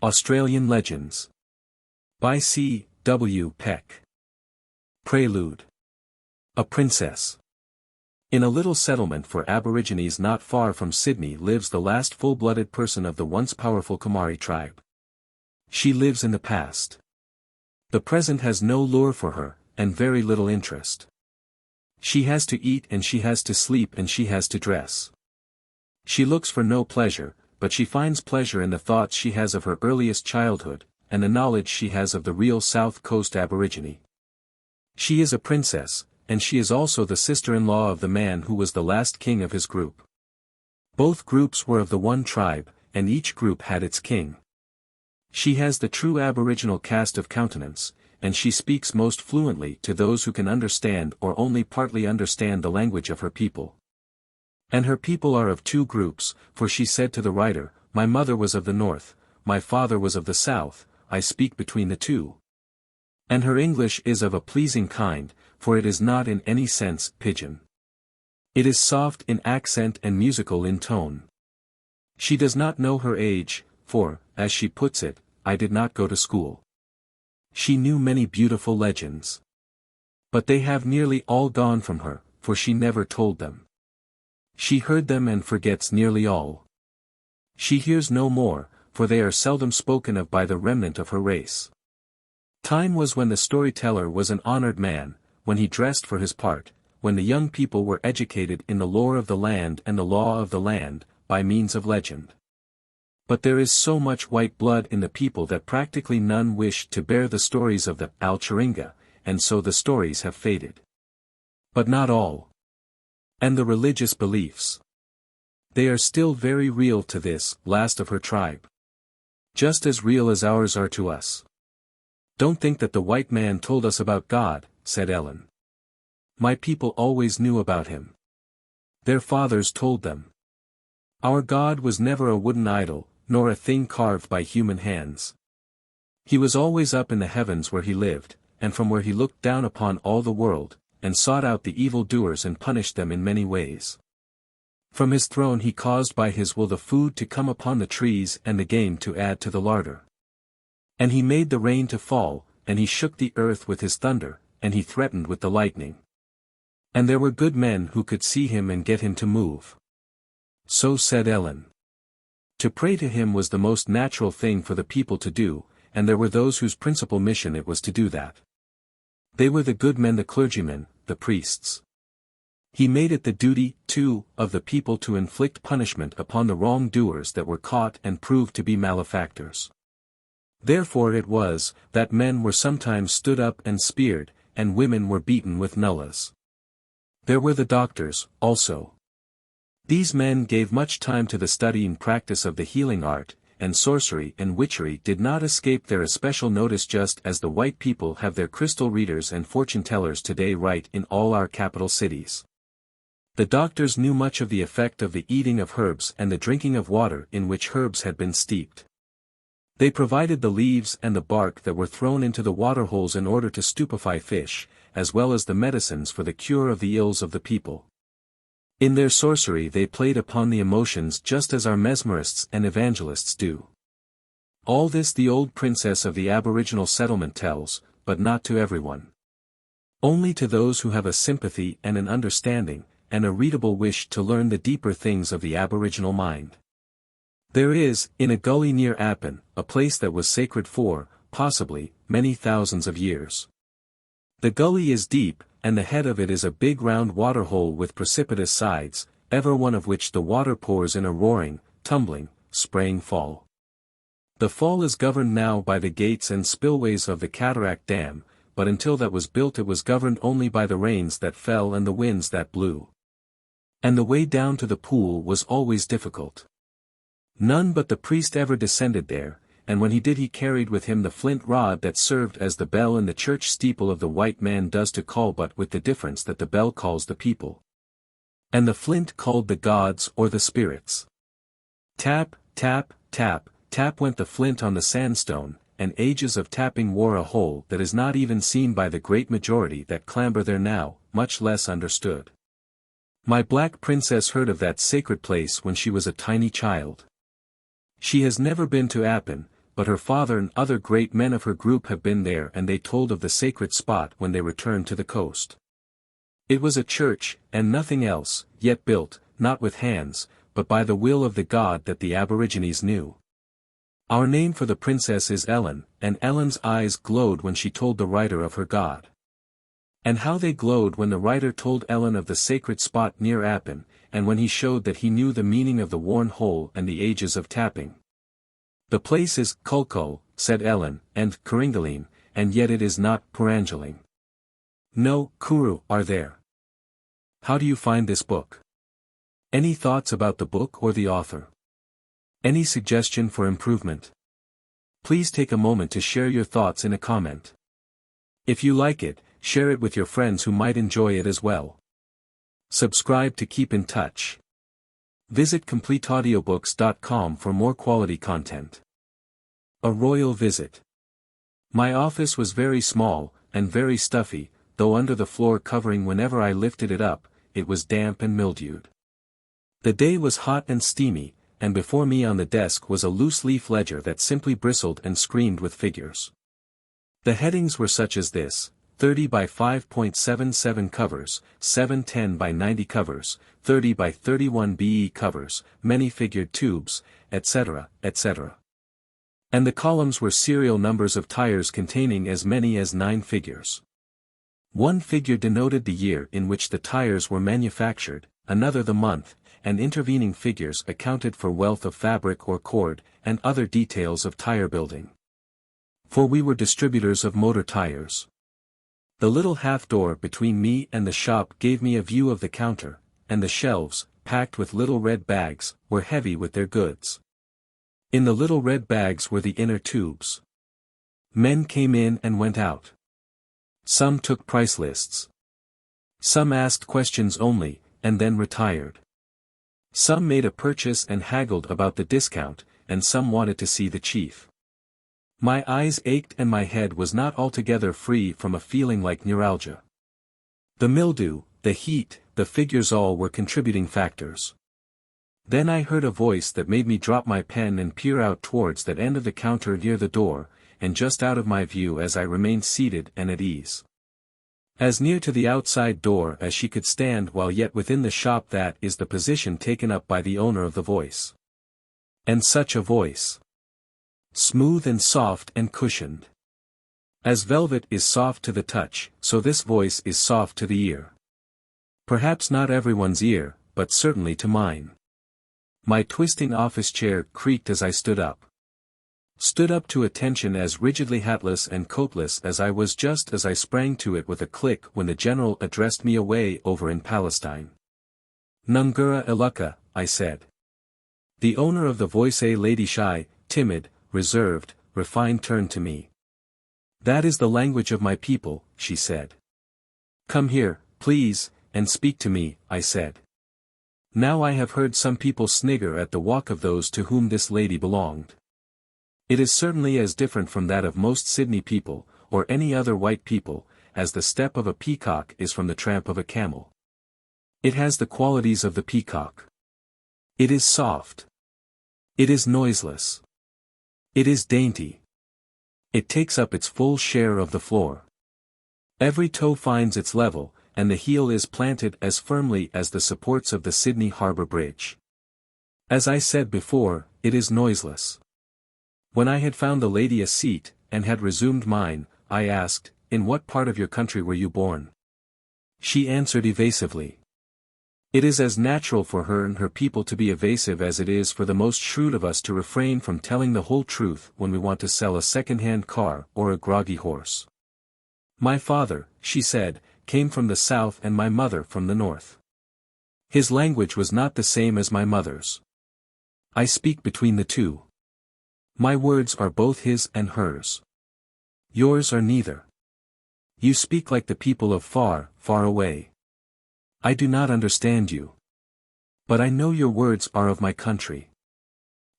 Australian Legends. By C. W. Peck. Prelude. A Princess. In a little settlement for Aborigines not far from Sydney lives the last full-blooded person of the once powerful Kamari tribe. She lives in the past. The present has no lure for her, and very little interest. She has to eat and she has to sleep and she has to dress. She looks for no pleasure, but she finds pleasure in the thoughts she has of her earliest childhood, and the knowledge she has of the real South Coast Aborigine. She is a princess, and she is also the sister-in-law of the man who was the last king of his group. Both groups were of the one tribe, and each group had its king. She has the true Aboriginal cast of countenance, and she speaks most fluently to those who can understand or only partly understand the language of her people. And her people are of two groups, for she said to the writer, "My mother was of the north, my father was of the south, I speak between the two." And her English is of a pleasing kind, for it is not in any sense pidgin. It is soft in accent and musical in tone. She does not know her age, for, as she puts it, I did not go to school. She knew many beautiful legends. But they have nearly all gone from her, for she never told them. She heard them and forgets nearly all. She hears no more, for they are seldom spoken of by the remnant of her race. Time was when the storyteller was an honored man, when he dressed for his part, when the young people were educated in the lore of the land and the law of the land, by means of legend. But there is so much white blood in the people that practically none wish to bear the stories of the Al-Chiringa, and so the stories have faded. But not all. And the religious beliefs. They are still very real to this last of her tribe. Just as real as ours are to us. "Don't think that the white man told us about God," said Ellen. "My people always knew about him. Their fathers told them. Our God was never a wooden idol, nor a thing carved by human hands. He was always up in the heavens where he lived, and from where he looked down upon all the world, and sought out the evil-doers and punished them in many ways. From his throne he caused by his will the food to come upon the trees and the game to add to the larder. And he made the rain to fall, and he shook the earth with his thunder, and he threatened with the lightning. And there were good men who could see him and get him to move." So said Ellen. To pray to him was the most natural thing for the people to do, and there were those whose principal mission it was to do that. They were the good men, the clergymen, the priests. He made it the duty, too, of the people to inflict punishment upon the wrongdoers that were caught and proved to be malefactors. Therefore it was, that men were sometimes stood up and speared, and women were beaten with nullahs. There were the doctors, also. These men gave much time to the study and practice of the healing art, and sorcery and witchery did not escape their especial notice, just as the white people have their crystal readers and fortune-tellers today right in all our capital cities. The doctors knew much of the effect of the eating of herbs and the drinking of water in which herbs had been steeped. They provided the leaves and the bark that were thrown into the waterholes in order to stupefy fish, as well as the medicines for the cure of the ills of the people. In their sorcery they played upon the emotions just as our mesmerists and evangelists do. All this the old princess of the Aboriginal settlement tells, but not to everyone. Only to those who have a sympathy and an understanding, and a readable wish to learn the deeper things of the Aboriginal mind. There is, in a gully near Appin, a place that was sacred for, possibly, many thousands of years. The gully is deep, and the head of it is a big round waterhole with precipitous sides, ever one of which the water pours in a roaring, tumbling, spraying fall. The fall is governed now by the gates and spillways of the Cataract Dam, but until that was built it was governed only by the rains that fell and the winds that blew. And the way down to the pool was always difficult. None but the priest ever descended there, and when he did he carried with him the flint rod that served as the bell in the church steeple of the white man does to call, but with the difference that the bell calls the people. And the flint called the gods or the spirits. Tap, tap, tap, tap went the flint on the sandstone, and ages of tapping wore a hole that is not even seen by the great majority that clamber there now, much less understood. My black princess heard of that sacred place when she was a tiny child. She has never been to Appin, but her father and other great men of her group have been there, and they told of the sacred spot when they returned to the coast. It was a church, and nothing else, yet built, not with hands, but by the will of the god that the Aborigines knew. Our name for the princess is Ellen, and Ellen's eyes glowed when she told the writer of her god. And how they glowed when the writer told Ellen of the sacred spot near Appin, and when he showed that he knew the meaning of the worn hole and the ages of tapping. The place is Kulkul, said Ellen, and Karingaline, and yet it is not Purangaling. No Kuru are there. How do you find this book? Any thoughts about the book or the author? Any suggestion for improvement? Please take a moment to share your thoughts in a comment. If you like it, share it with your friends who might enjoy it as well. Subscribe to keep in touch. Visit CompleteAudiobooks.com for more quality content. A royal visit. My office was very small, and very stuffy, though under the floor covering whenever I lifted it up, it was damp and mildewed. The day was hot and steamy, and before me on the desk was a loose-leaf ledger that simply bristled and screamed with figures. The headings were such as this: 30 by 5.77 covers, 710 by 90 covers, 30 by 31 BE covers, many figured tubes, etc., etc. And the columns were serial numbers of tires containing as many as 9 figures. One figure denoted the year in which the tires were manufactured, another the month, and intervening figures accounted for wealth of fabric or cord, and other details of tire building. For we were distributors of motor tires. The little half-door between me and the shop gave me a view of the counter, and the shelves, packed with little red bags, were heavy with their goods. In the little red bags were the inner tubes. Men came in and went out. Some took price lists. Some asked questions only, and then retired. Some made a purchase and haggled about the discount, and some wanted to see the chief. My eyes ached and my head was not altogether free from a feeling like neuralgia. The mildew, the heat, the figures all were contributing factors. Then I heard a voice that made me drop my pen and peer out towards that end of the counter near the door, and just out of my view as I remained seated and at ease. As near to the outside door as she could stand while yet within the shop. That is the position taken up by the owner of the voice. And such a voice! Smooth and soft and cushioned. As velvet is soft to the touch, so this voice is soft to the ear. Perhaps not everyone's ear, but certainly to mine. My twisting office chair creaked as I stood up. Stood up to attention as rigidly hatless and coatless as I was just as I sprang to it with a click when the general addressed me away over in Palestine. Nungura Iluka, I said. The owner of the voice, a lady shy, timid, reserved, refined, turned to me. That is the language of my people, she said. Come here, please, and speak to me, I said. Now I have heard some people snigger at the walk of those to whom this lady belonged. It is certainly as different from that of most Sydney people, or any other white people, as the step of a peacock is from the tramp of a camel. It has the qualities of the peacock. It is soft. It is noiseless. It is dainty. It takes up its full share of the floor. Every toe finds its level, and the heel is planted as firmly as the supports of the Sydney Harbour Bridge. As I said before, it is noiseless. When I had found the lady a seat, and had resumed mine, I asked, "In what part of your country were you born?" She answered evasively. It is as natural for her and her people to be evasive as it is for the most shrewd of us to refrain from telling the whole truth when we want to sell a second-hand car or a groggy horse. My father, she said, came from the south and my mother from the north. His language was not the same as my mother's. I speak between the two. My words are both his and hers. Yours are neither. You speak like the people of far, far away. I do not understand you. But I know your words are of my country.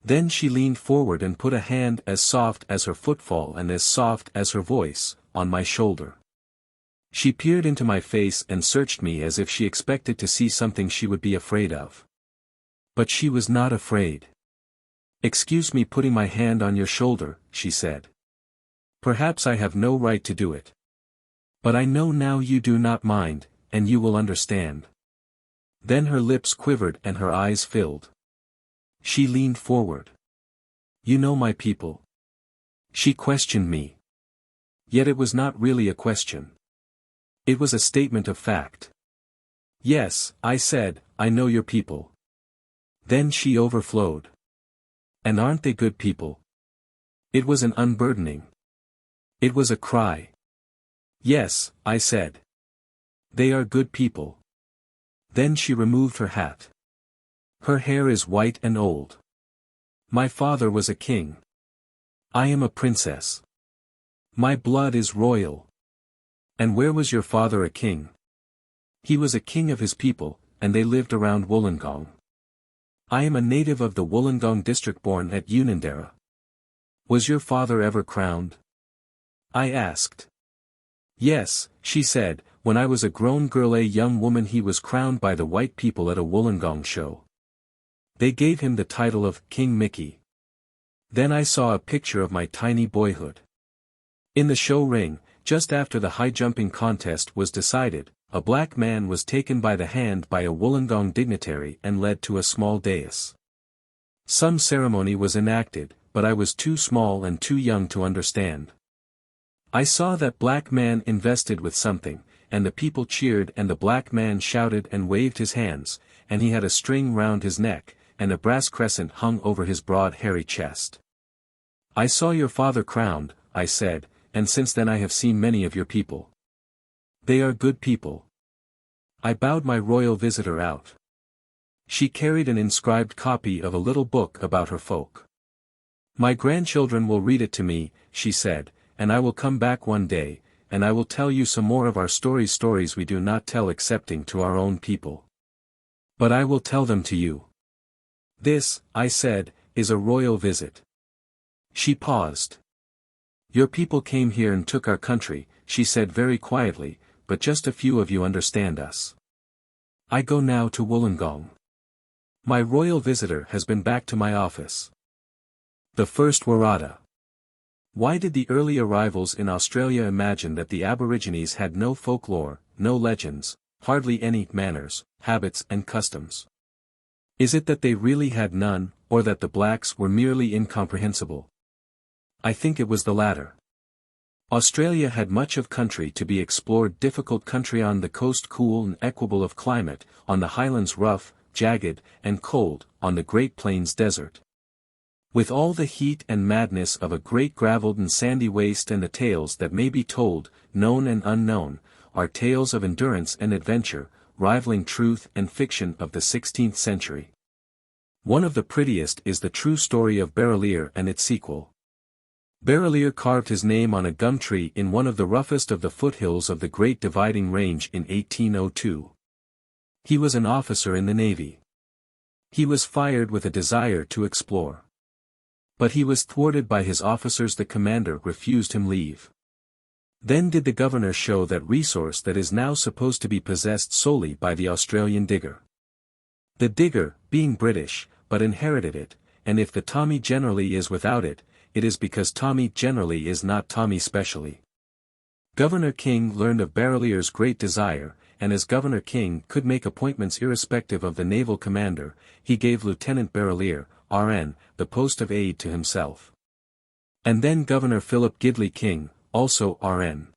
Then she leaned forward and put a hand as soft as her footfall and as soft as her voice, on my shoulder. She peered into my face and searched me as if she expected to see something she would be afraid of. But she was not afraid. "Excuse me putting my hand on your shoulder," she said. "Perhaps I have no right to do it. But I know now you do not mind, and you will understand." Then her lips quivered and her eyes filled. She leaned forward. "You know my people?" She questioned me. Yet it was not really a question. It was a statement of fact. "Yes," I said, "I know your people." Then she overflowed. "And aren't they good people?" It was an unburdening. It was a cry. "Yes," I said. "They are good people." Then she removed her hat. "Her hair is white and old. My father was a king. I am a princess. My blood is royal." "And where was your father a king?" "He was a king of his people, and they lived around Wollongong. I am a native of the Wollongong district born at Unanderra." "Was your father ever crowned?" I asked. "Yes," she said, "when I was a grown girl, a young woman, he was crowned by the white people at a Wollongong show. They gave him the title of King Mickey." Then I saw a picture of my tiny boyhood. In the show ring, just after the high jumping contest was decided, a black man was taken by the hand by a Wollongong dignitary and led to a small dais. Some ceremony was enacted, but I was too small and too young to understand. I saw that black man invested with something, and the people cheered and the black man shouted and waved his hands, and he had a string round his neck, and a brass crescent hung over his broad hairy chest. "I saw your father crowned," I said, "and since then I have seen many of your people. They are good people." I bowed my royal visitor out. She carried an inscribed copy of a little book about her folk. "My grandchildren will read it to me," she said, "and I will come back one day, and I will tell you some more of our stories we do not tell excepting to our own people. But I will tell them to you. This," I said, "is a royal visit." She paused. "Your people came here and took our country," she said very quietly, "but just a few of you understand us. I go now to Wollongong. My royal visitor has been back to my office." The First Waratah. Why did the early arrivals in Australia imagine that the Aborigines had no folklore, no legends, hardly any manners, habits and customs? Is it that they really had none, or that the blacks were merely incomprehensible? I think it was the latter. Australia had much of country to be explored, difficult country on the coast, cool and equable of climate, on the highlands rough, jagged, and cold, on the Great Plains desert. With all the heat and madness of a great gravelled and sandy waste, and the tales that may be told, known and unknown, are tales of endurance and adventure, rivaling truth and fiction of the 16th century. One of the prettiest is the true story of Berraleer and its sequel. Berraleer carved his name on a gum tree in one of the roughest of the foothills of the Great Dividing Range in 1802. He was an officer in the Navy. He was fired with a desire to explore. But he was thwarted by his officers. The commander refused him leave. Then did the governor show that resource that is now supposed to be possessed solely by the Australian digger. The digger, being British, but inherited it, and if the Tommy generally is without it, it is because Tommy generally is not Tommy specially. Governor King learned of Berraleer's great desire, and as Governor King could make appointments irrespective of the naval commander, he gave Lieutenant Berraleer, RN, the post of aide to himself. And then Governor Philip Gidley King, also RN,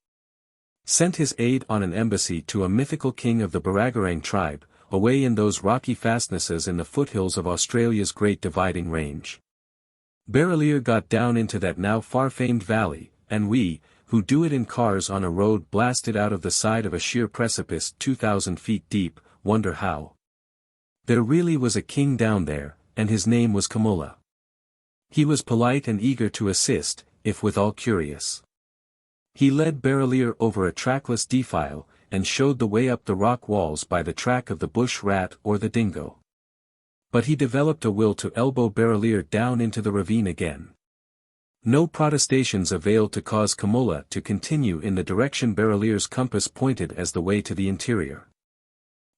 sent his aide on an embassy to a mythical king of the Barragarang tribe, away in those rocky fastnesses in the foothills of Australia's Great Dividing Range. Berraleer got down into that now far-famed valley, and we, who do it in cars on a road blasted out of the side of a sheer precipice 2,000 feet deep, wonder how. There really was a king down there, and his name was Koala. He was polite and eager to assist, if withal curious. He led Berraleer over a trackless defile, and showed the way up the rock walls by the track of the bush rat or the dingo. But he developed a will to elbow Berraleer down into the ravine again. No protestations availed to cause Koala to continue in the direction Berraleer's compass pointed as the way to the interior.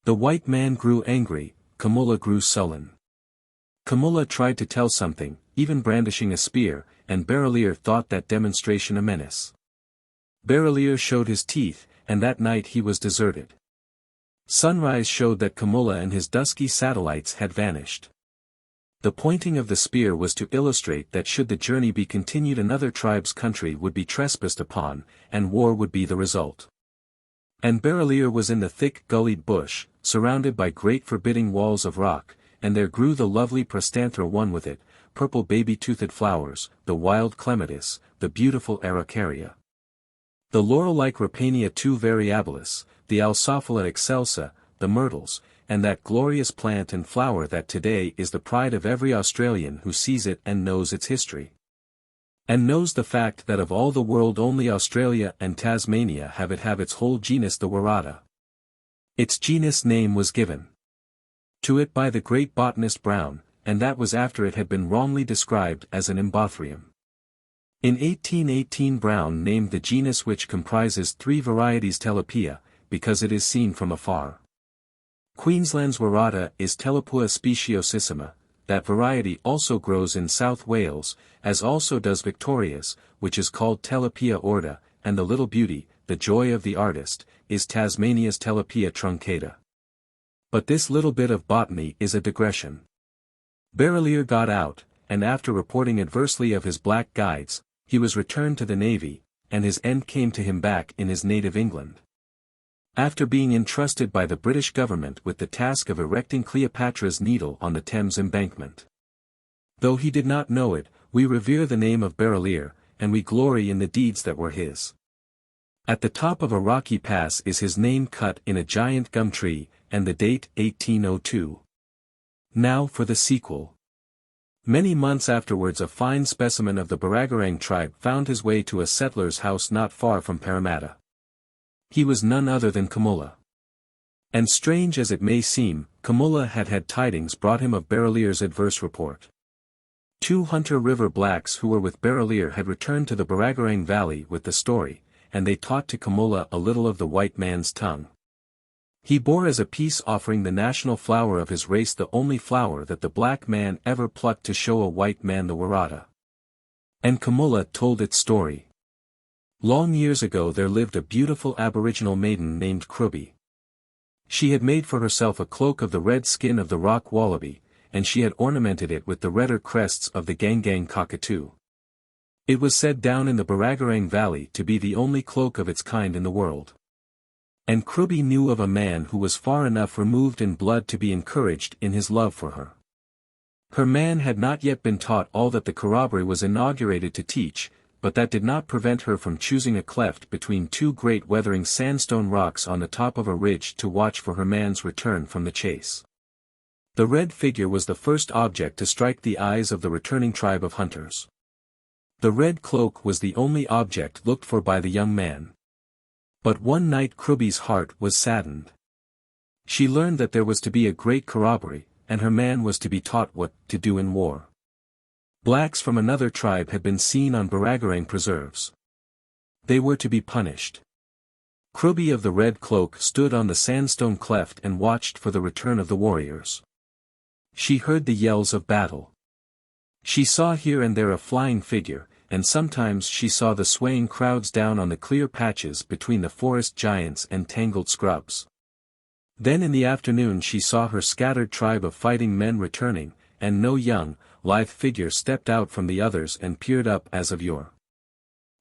The white man grew angry, Koala grew sullen. Koala tried to tell something, even brandishing a spear, and Berrelier thought that demonstration a menace. Berrelier showed his teeth, and that night he was deserted. Sunrise showed that Koala and his dusky satellites had vanished. The pointing of the spear was to illustrate that should the journey be continued another tribe's country would be trespassed upon, and war would be the result. And Berrelier was in the thick gullied bush, surrounded by great forbidding walls of rock, and there grew the lovely Prostanthera one with it, purple baby-toothed flowers, the wild clematis, the beautiful araucaria. The laurel-like Rapania II variabilis, the Alsophylla excelsa, the myrtles, and that glorious plant and flower that today is the pride of every Australian who sees it and knows its history. And knows the fact that of all the world only Australia and Tasmania have its whole genus the Waratah. Its genus name was given to it by the great botanist Brown, and that was after it had been wrongly described as an embothrium. In 1818 Brown named the genus which comprises 3 varieties Telepia, because it is seen from afar. Queensland's Waratah is Telepua speciosissima, that variety also grows in South Wales, as also does Victoria's, which is called Telepia orta, and the little beauty, the joy of the artist, is Tasmania's Telepia truncata. But this little bit of botany is a digression. Berrelier got out, and after reporting adversely of his black guides, he was returned to the navy, and his end came to him back in his native England. After being entrusted by the British government with the task of erecting Cleopatra's Needle on the Thames embankment. Though he did not know it, we revere the name of Berrelier, and we glory in the deeds that were his. At the top of a rocky pass is his name cut in a giant gum tree, and the date 1802. Now for the sequel. Many months afterwards a fine specimen of the Barragarang tribe found his way to a settler's house not far from Parramatta. He was none other than Koala. And strange as it may seem, Koala had tidings brought him of Berrelier's adverse report. 2 Hunter River blacks who were with Berrelier had returned to the Barragarang Valley with the story, and they taught to Koala a little of the white man's tongue. He bore as a peace offering the national flower of his race, the only flower that the black man ever plucked to show a white man the Waratah. And Koala told its story. Long years ago there lived a beautiful Aboriginal maiden named Kruby. She had made for herself a cloak of the red skin of the rock wallaby, and she had ornamented it with the redder crests of the Gangang cockatoo. It was said down in the Barragarang Valley to be the only cloak of its kind in the world. And Kruby knew of a man who was far enough removed in blood to be encouraged in his love for her. Her man had not yet been taught all that the corroboree was inaugurated to teach, but that did not prevent her from choosing a cleft between 2 great weathering sandstone rocks on the top of a ridge to watch for her man's return from the chase. The red figure was the first object to strike the eyes of the returning tribe of hunters. The red cloak was the only object looked for by the young man. But one night Kruby's heart was saddened. She learned that there was to be a great corroboree, and her man was to be taught what to do in war. Blacks from another tribe had been seen on Barragarang preserves. They were to be punished. Kruby of the red cloak stood on the sandstone cleft and watched for the return of the warriors. She heard the yells of battle. She saw here and there a flying figure, and sometimes she saw the swaying crowds down on the clear patches between the forest giants and tangled scrubs. Then in the afternoon she saw her scattered tribe of fighting men returning, and no young, lithe figure stepped out from the others and peered up as of yore.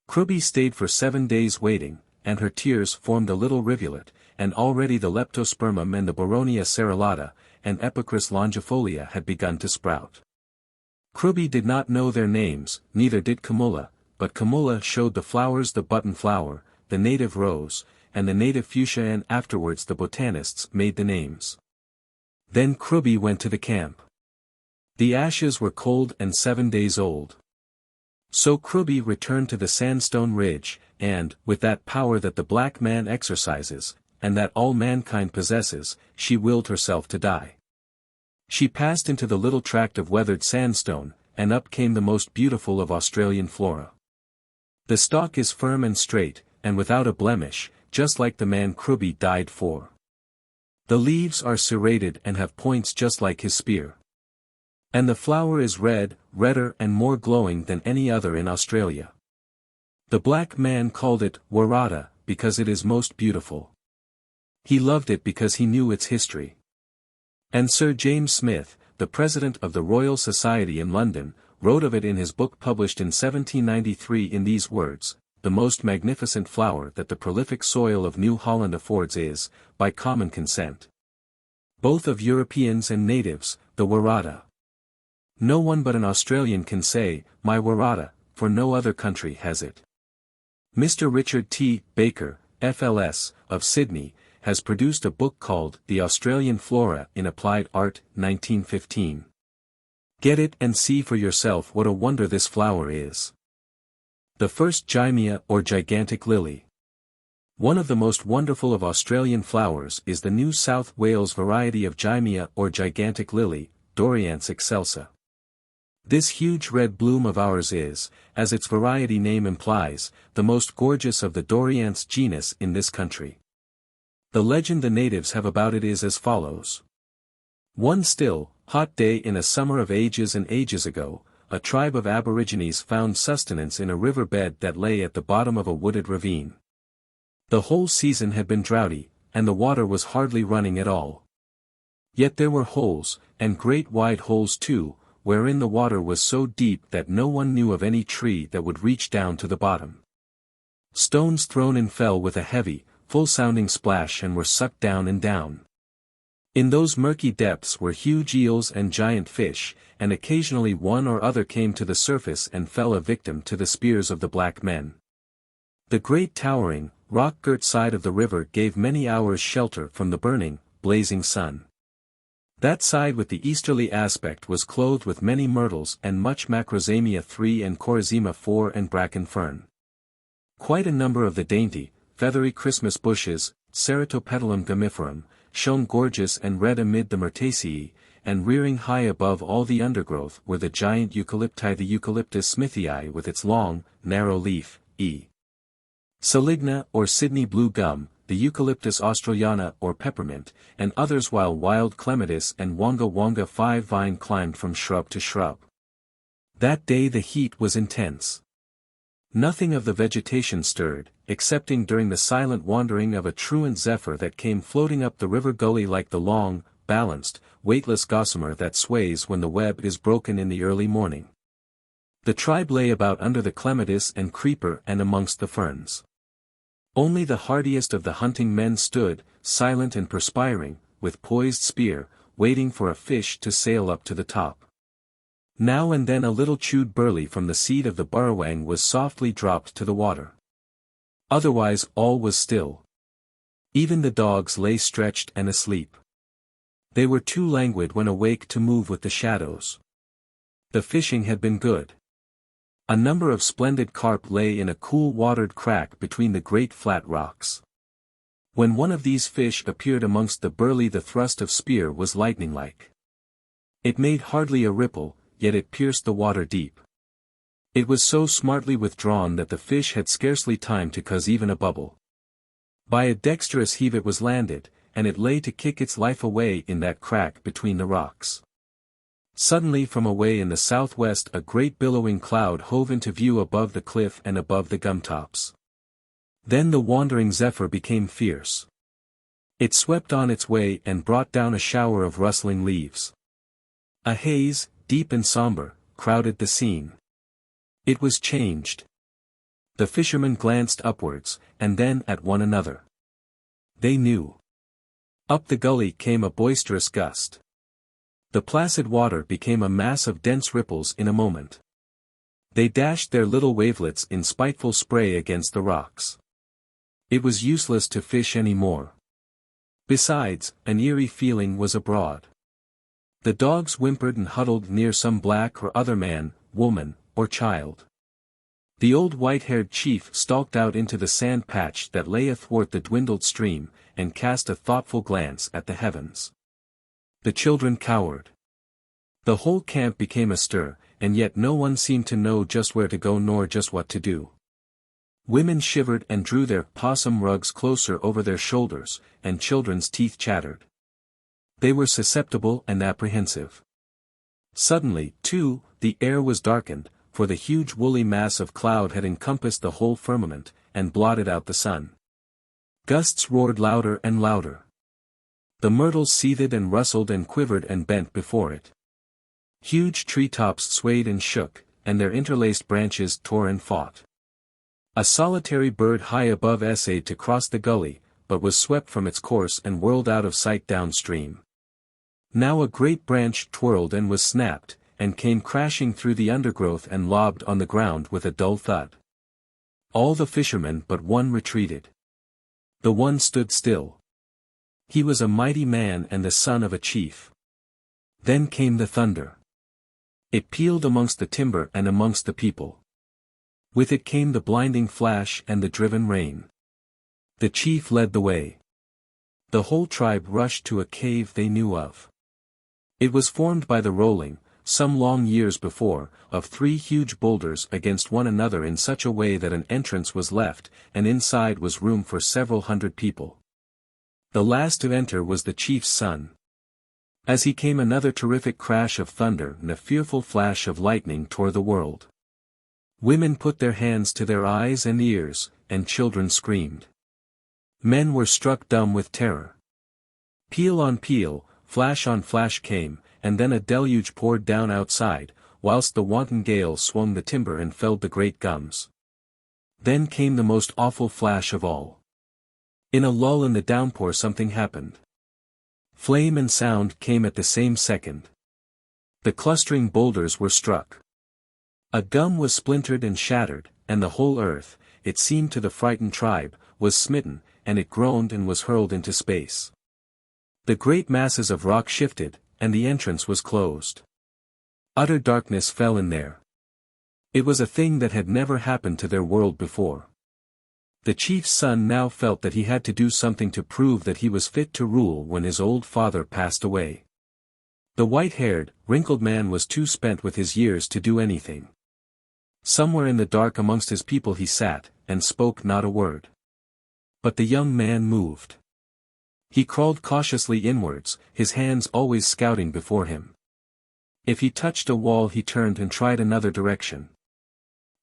Kruby stayed for 7 days waiting, and her tears formed a little rivulet, and already the leptospermum and the Boronia cerulata, and Epicris longifolia had begun to sprout. Kruby did not know their names, neither did Koala, but Koala showed the flowers the button flower, the native rose, and the native fuchsia, and afterwards the botanists made the names. Then Kruby went to the camp. The ashes were cold and 7 days old. So Kruby returned to the sandstone ridge, and, with that power that the black man exercises, and that all mankind possesses, she willed herself to die. She passed into the little tract of weathered sandstone, and up came the most beautiful of Australian flora. The stalk is firm and straight, and without a blemish, just like the man Kruby died for. The leaves are serrated and have points just like his spear. And the flower is red, redder and more glowing than any other in Australia. The black man called it Waratah, because it is most beautiful. He loved it because he knew its history. And Sir James Smith, the president of the Royal Society in London, wrote of it in his book published in 1793 in these words: "The most magnificent flower that the prolific soil of New Holland affords is, by common consent, both of Europeans and natives, the Waratah. No one but an Australian can say, my Waratah, for no other country has it." Mr. Richard T. Baker, FLS, of Sydney, has produced a book called The Australian Flora in Applied Art, 1915. Get it and see for yourself what a wonder this flower is. The first Gymea or gigantic lily. One of the most wonderful of Australian flowers is the New South Wales variety of Gymea or gigantic lily, Dorianth excelsa. This huge red bloom of ours is, as its variety name implies, the most gorgeous of the Dorianth genus in this country. The legend the natives have about it is as follows. One still, hot day in a summer of ages and ages ago, a tribe of Aborigines found sustenance in a river bed that lay at the bottom of a wooded ravine. The whole season had been droughty, and the water was hardly running at all. Yet there were holes, and great wide holes too, wherein the water was so deep that no one knew of any tree that would reach down to the bottom. Stones thrown in fell with a heavy, full-sounding splash and were sucked down and down. In those murky depths were huge eels and giant fish, and occasionally one or other came to the surface and fell a victim to the spears of the black men. The great towering, rock-girt side of the river gave many hours shelter from the burning, blazing sun. That side with the easterly aspect was clothed with many myrtles and much macrozamia 3 and corazima 4 and bracken fern. Quite a number of the dainty, feathery Christmas bushes, Ceratopetalum gamiferum, shone gorgeous and red amid the myrtaceae, and rearing high above all the undergrowth were the giant eucalypti, the Eucalyptus smithii with its long, narrow leaf, E. saligna or Sydney blue gum, the Eucalyptus australiana or peppermint, and others, while wild clematis and wonga wonga 5 vine climbed from shrub to shrub. That day the heat was intense. Nothing of the vegetation stirred, excepting during the silent wandering of a truant zephyr that came floating up the river gully like the long, balanced, weightless gossamer that sways when the web is broken in the early morning. The tribe lay about under the clematis and creeper and amongst the ferns. Only the hardiest of the hunting men stood, silent and perspiring, with poised spear, waiting for a fish to sail up to the top. Now and then a little chewed burley from the seed of the burrowang was softly dropped to the water. Otherwise all was still. Even the dogs lay stretched and asleep. They were too languid when awake to move with the shadows. The fishing had been good. A number of splendid carp lay in a cool-watered crack between the great flat rocks. When one of these fish appeared amongst the burley the thrust of spear was lightning-like. It made hardly a ripple, yet it pierced the water deep. It was so smartly withdrawn that the fish had scarcely time to cause even a bubble. By a dexterous heave it was landed, and it lay to kick its life away in that crack between the rocks. Suddenly from away in the southwest a great billowing cloud hove into view above the cliff and above the gum-tops. Then the wandering zephyr became fierce. It swept on its way and brought down a shower of rustling leaves. A haze, deep and somber, crowded the scene. It was changed. The fishermen glanced upwards, and then at one another. They knew. Up the gully came a boisterous gust. The placid water became a mass of dense ripples in a moment. They dashed their little wavelets in spiteful spray against the rocks. It was useless to fish any more. Besides, an eerie feeling was abroad. The dogs whimpered and huddled near some black or other man, woman, or child. The old white-haired chief stalked out into the sand patch that lay athwart the dwindled stream, and cast a thoughtful glance at the heavens. The children cowered. The whole camp became astir, and yet no one seemed to know just where to go nor just what to do. Women shivered and drew their possum rugs closer over their shoulders, and children's teeth chattered. They were susceptible and apprehensive. Suddenly, too, the air was darkened, for the huge woolly mass of cloud had encompassed the whole firmament, and blotted out the sun. Gusts roared louder and louder. The myrtles seethed and rustled and quivered and bent before it. Huge tree-tops swayed and shook, and their interlaced branches tore and fought. A solitary bird high above essayed to cross the gully, but was swept from its course and whirled out of sight downstream. Now a great branch twirled and was snapped, and came crashing through the undergrowth and lobbed on the ground with a dull thud. All the fishermen but one retreated. The one stood still. He was a mighty man and the son of a chief. Then came the thunder. It pealed amongst the timber and amongst the people. With it came the blinding flash and the driven rain. The chief led the way. The whole tribe rushed to a cave they knew of. It was formed by the rolling, some long years before, of 3 huge boulders against one another in such a way that an entrance was left, and inside was room for several hundred people. The last to enter was the chief's son. As he came another terrific crash of thunder and a fearful flash of lightning tore the world. Women put their hands to their eyes and ears, and children screamed. Men were struck dumb with terror. Peal on peal, flash on flash came, and then a deluge poured down outside, whilst the wanton gale swung the timber and felled the great gums. Then came the most awful flash of all. In a lull in the downpour something happened. Flame and sound came at the same second. The clustering boulders were struck. A gum was splintered and shattered, and the whole earth, it seemed to the frightened tribe, was smitten, and it groaned and was hurled into space. The great masses of rock shifted, and the entrance was closed. Utter darkness fell in there. It was a thing that had never happened to their world before. The chief's son now felt that he had to do something to prove that he was fit to rule when his old father passed away. The white-haired, wrinkled man was too spent with his years to do anything. Somewhere in the dark amongst his people he sat, and spoke not a word. But the young man moved. He crawled cautiously inwards, his hands always scouting before him. If he touched a wall he turned and tried another direction.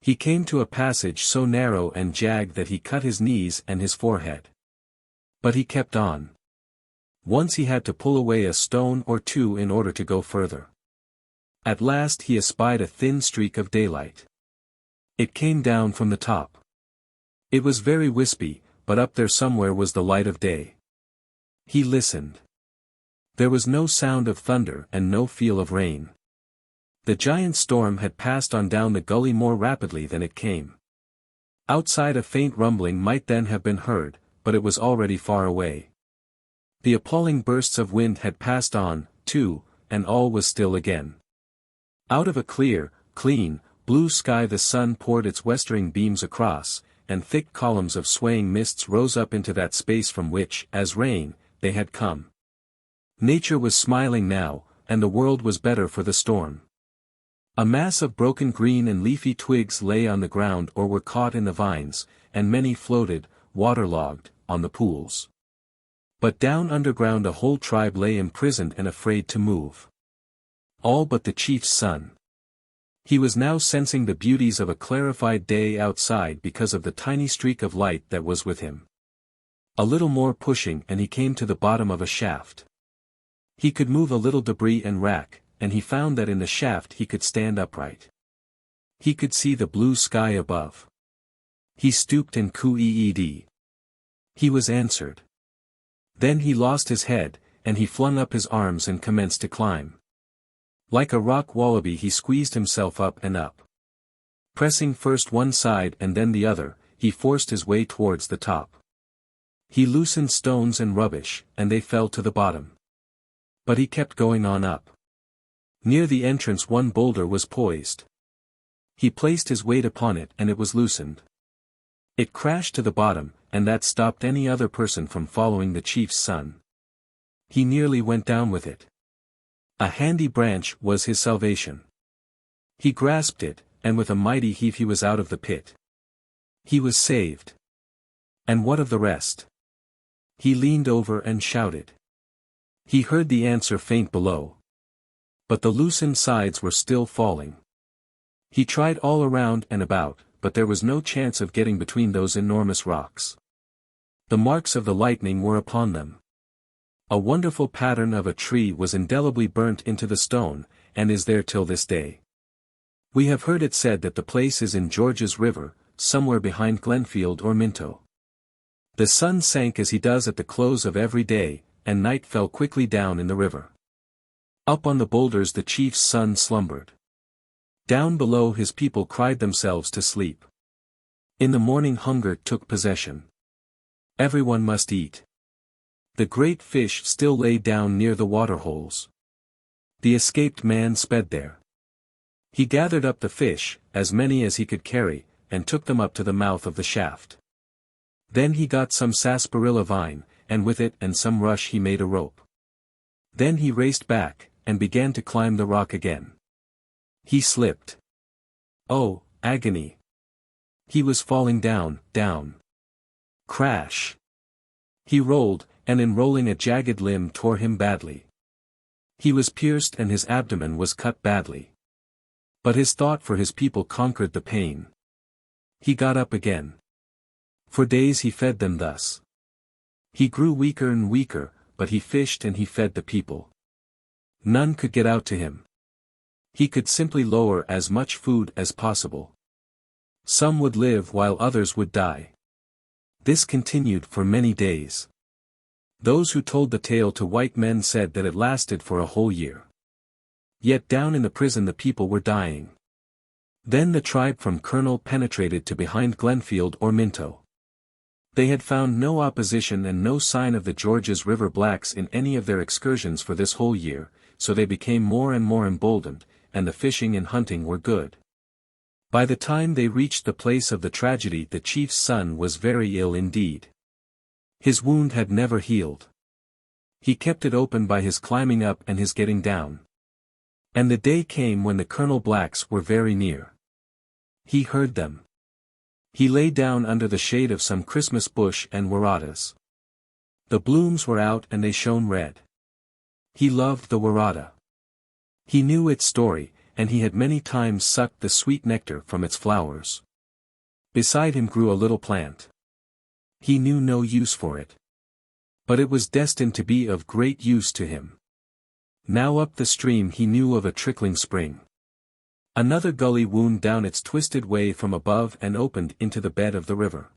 He came to a passage so narrow and jagged that he cut his knees and his forehead. But he kept on. Once he had to pull away a stone or two in order to go further. At last he espied a thin streak of daylight. It came down from the top. It was very wispy, but up there somewhere was the light of day. He listened. There was no sound of thunder and no feel of rain. The giant storm had passed on down the gully more rapidly than it came. Outside a faint rumbling might then have been heard, but it was already far away. The appalling bursts of wind had passed on, too, and all was still again. Out of a clear, clean, blue sky the sun poured its westering beams across, and thick columns of swaying mists rose up into that space from which, as rain, they had come. Nature was smiling now, and the world was better for the storm. A mass of broken green and leafy twigs lay on the ground or were caught in the vines, and many floated, waterlogged, on the pools. But down underground a whole tribe lay imprisoned and afraid to move. All but the chief's son. He was now sensing the beauties of a clarified day outside because of the tiny streak of light that was with him. A little more pushing and he came to the bottom of a shaft. He could move a little debris and rack, and he found that in the shaft he could stand upright. He could see the blue sky above. He stooped and cooed. He was answered. Then he lost his head, and he flung up his arms and commenced to climb. Like a rock wallaby he squeezed himself up and up. Pressing first one side and then the other, he forced his way towards the top. He loosened stones and rubbish, and they fell to the bottom. But he kept going on up. Near the entrance one boulder was poised. He placed his weight upon it and it was loosened. It crashed to the bottom, and that stopped any other person from following the chief's son. He nearly went down with it. A handy branch was his salvation. He grasped it, and with a mighty heave he was out of the pit. He was saved. And what of the rest? He leaned over and shouted. He heard the answer faint below. But the loosened sides were still falling. He tried all around and about, but there was no chance of getting between those enormous rocks. The marks of the lightning were upon them. A wonderful pattern of a tree was indelibly burnt into the stone, and is there till this day. We have heard it said that the place is in George's River, somewhere behind Glenfield or Minto. The sun sank as he does at the close of every day, and night fell quickly down in the river. Up on the boulders the chief's son slumbered. Down below his people cried themselves to sleep. In the morning hunger took possession. Everyone must eat. The great fish still lay down near the waterholes. The escaped man sped there. He gathered up the fish, as many as he could carry, and took them up to the mouth of the shaft. Then he got some sarsaparilla vine, and with it and some rush he made a rope. Then he raced back, and began to climb the rock again. He slipped. Oh, agony! He was falling down, down. Crash! He rolled, and in rolling a jagged limb tore him badly. He was pierced and his abdomen was cut badly. But his thought for his people conquered the pain. He got up again. For days he fed them thus. He grew weaker and weaker, but he fished and he fed the people. None could get out to him. He could simply lower as much food as possible. Some would live while others would die. This continued for many days. Those who told the tale to white men said that it lasted for a whole year. Yet down in the prison the people were dying. Then the tribe from Colonel penetrated to behind Glenfield or Minto. They had found no opposition and no sign of the Georges River blacks in any of their excursions for this whole year, so they became more and more emboldened, and the fishing and hunting were good. By the time they reached the place of the tragedy the chief's son was very ill indeed. His wound had never healed. He kept it open by his climbing up and his getting down. And the day came when the Colonel blacks were very near. He heard them. He lay down under the shade of some Christmas bush and Waratahs. The blooms were out and they shone red. He loved the Waratah. He knew its story, and he had many times sucked the sweet nectar from its flowers. Beside him grew a little plant. He knew no use for it. But it was destined to be of great use to him. Now up the stream he knew of a trickling spring. Another gully wound down its twisted way from above and opened into the bed of the river.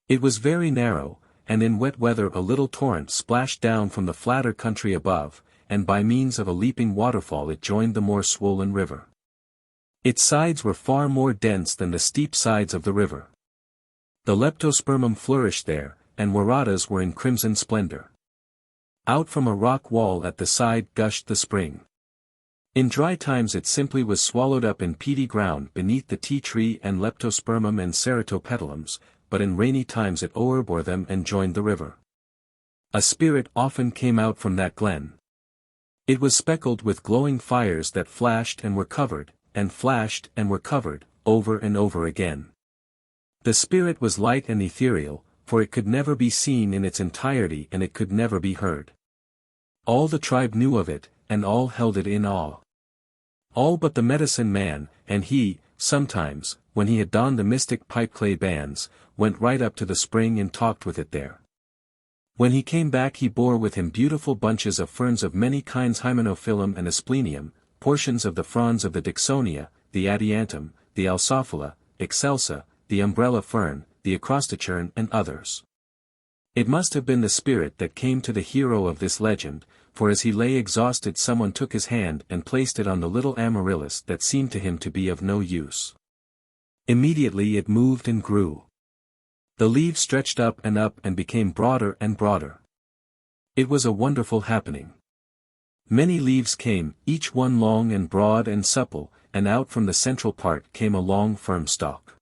It was very narrow, and in wet weather a little torrent splashed down from the flatter country above, and by means of a leaping waterfall it joined the more swollen river. Its sides were far more dense than the steep sides of the river. The leptospermum flourished there, and Waratahs were in crimson splendor. Out from a rock wall at the side gushed the spring. In dry times it simply was swallowed up in peaty ground beneath the tea tree and leptospermum and ceratopetalums, but in rainy times it o'erbore them and joined the river. A spirit often came out from that glen. It was speckled with glowing fires that flashed and were covered, and flashed and were covered, over and over again. The spirit was light and ethereal, for it could never be seen in its entirety and it could never be heard. All the tribe knew of it, and all held it in awe. All but the medicine man, and he, sometimes, when he had donned the mystic pipeclay bands, went right up to the spring and talked with it there. When he came back he bore with him beautiful bunches of ferns of many kinds, hymenophyllum and asplenium, portions of the fronds of the Dixonia, the adiantum, the alsophila, excelsa, the umbrella fern, the acrostichern and others. It must have been the spirit that came to the hero of this legend, for as he lay exhausted someone took his hand and placed it on the little amaryllis that seemed to him to be of no use. Immediately it moved and grew. The leaves stretched up and became broader and broader. It was a wonderful happening. Many leaves came, each one long and broad and supple, and out from the central part came a long firm stalk.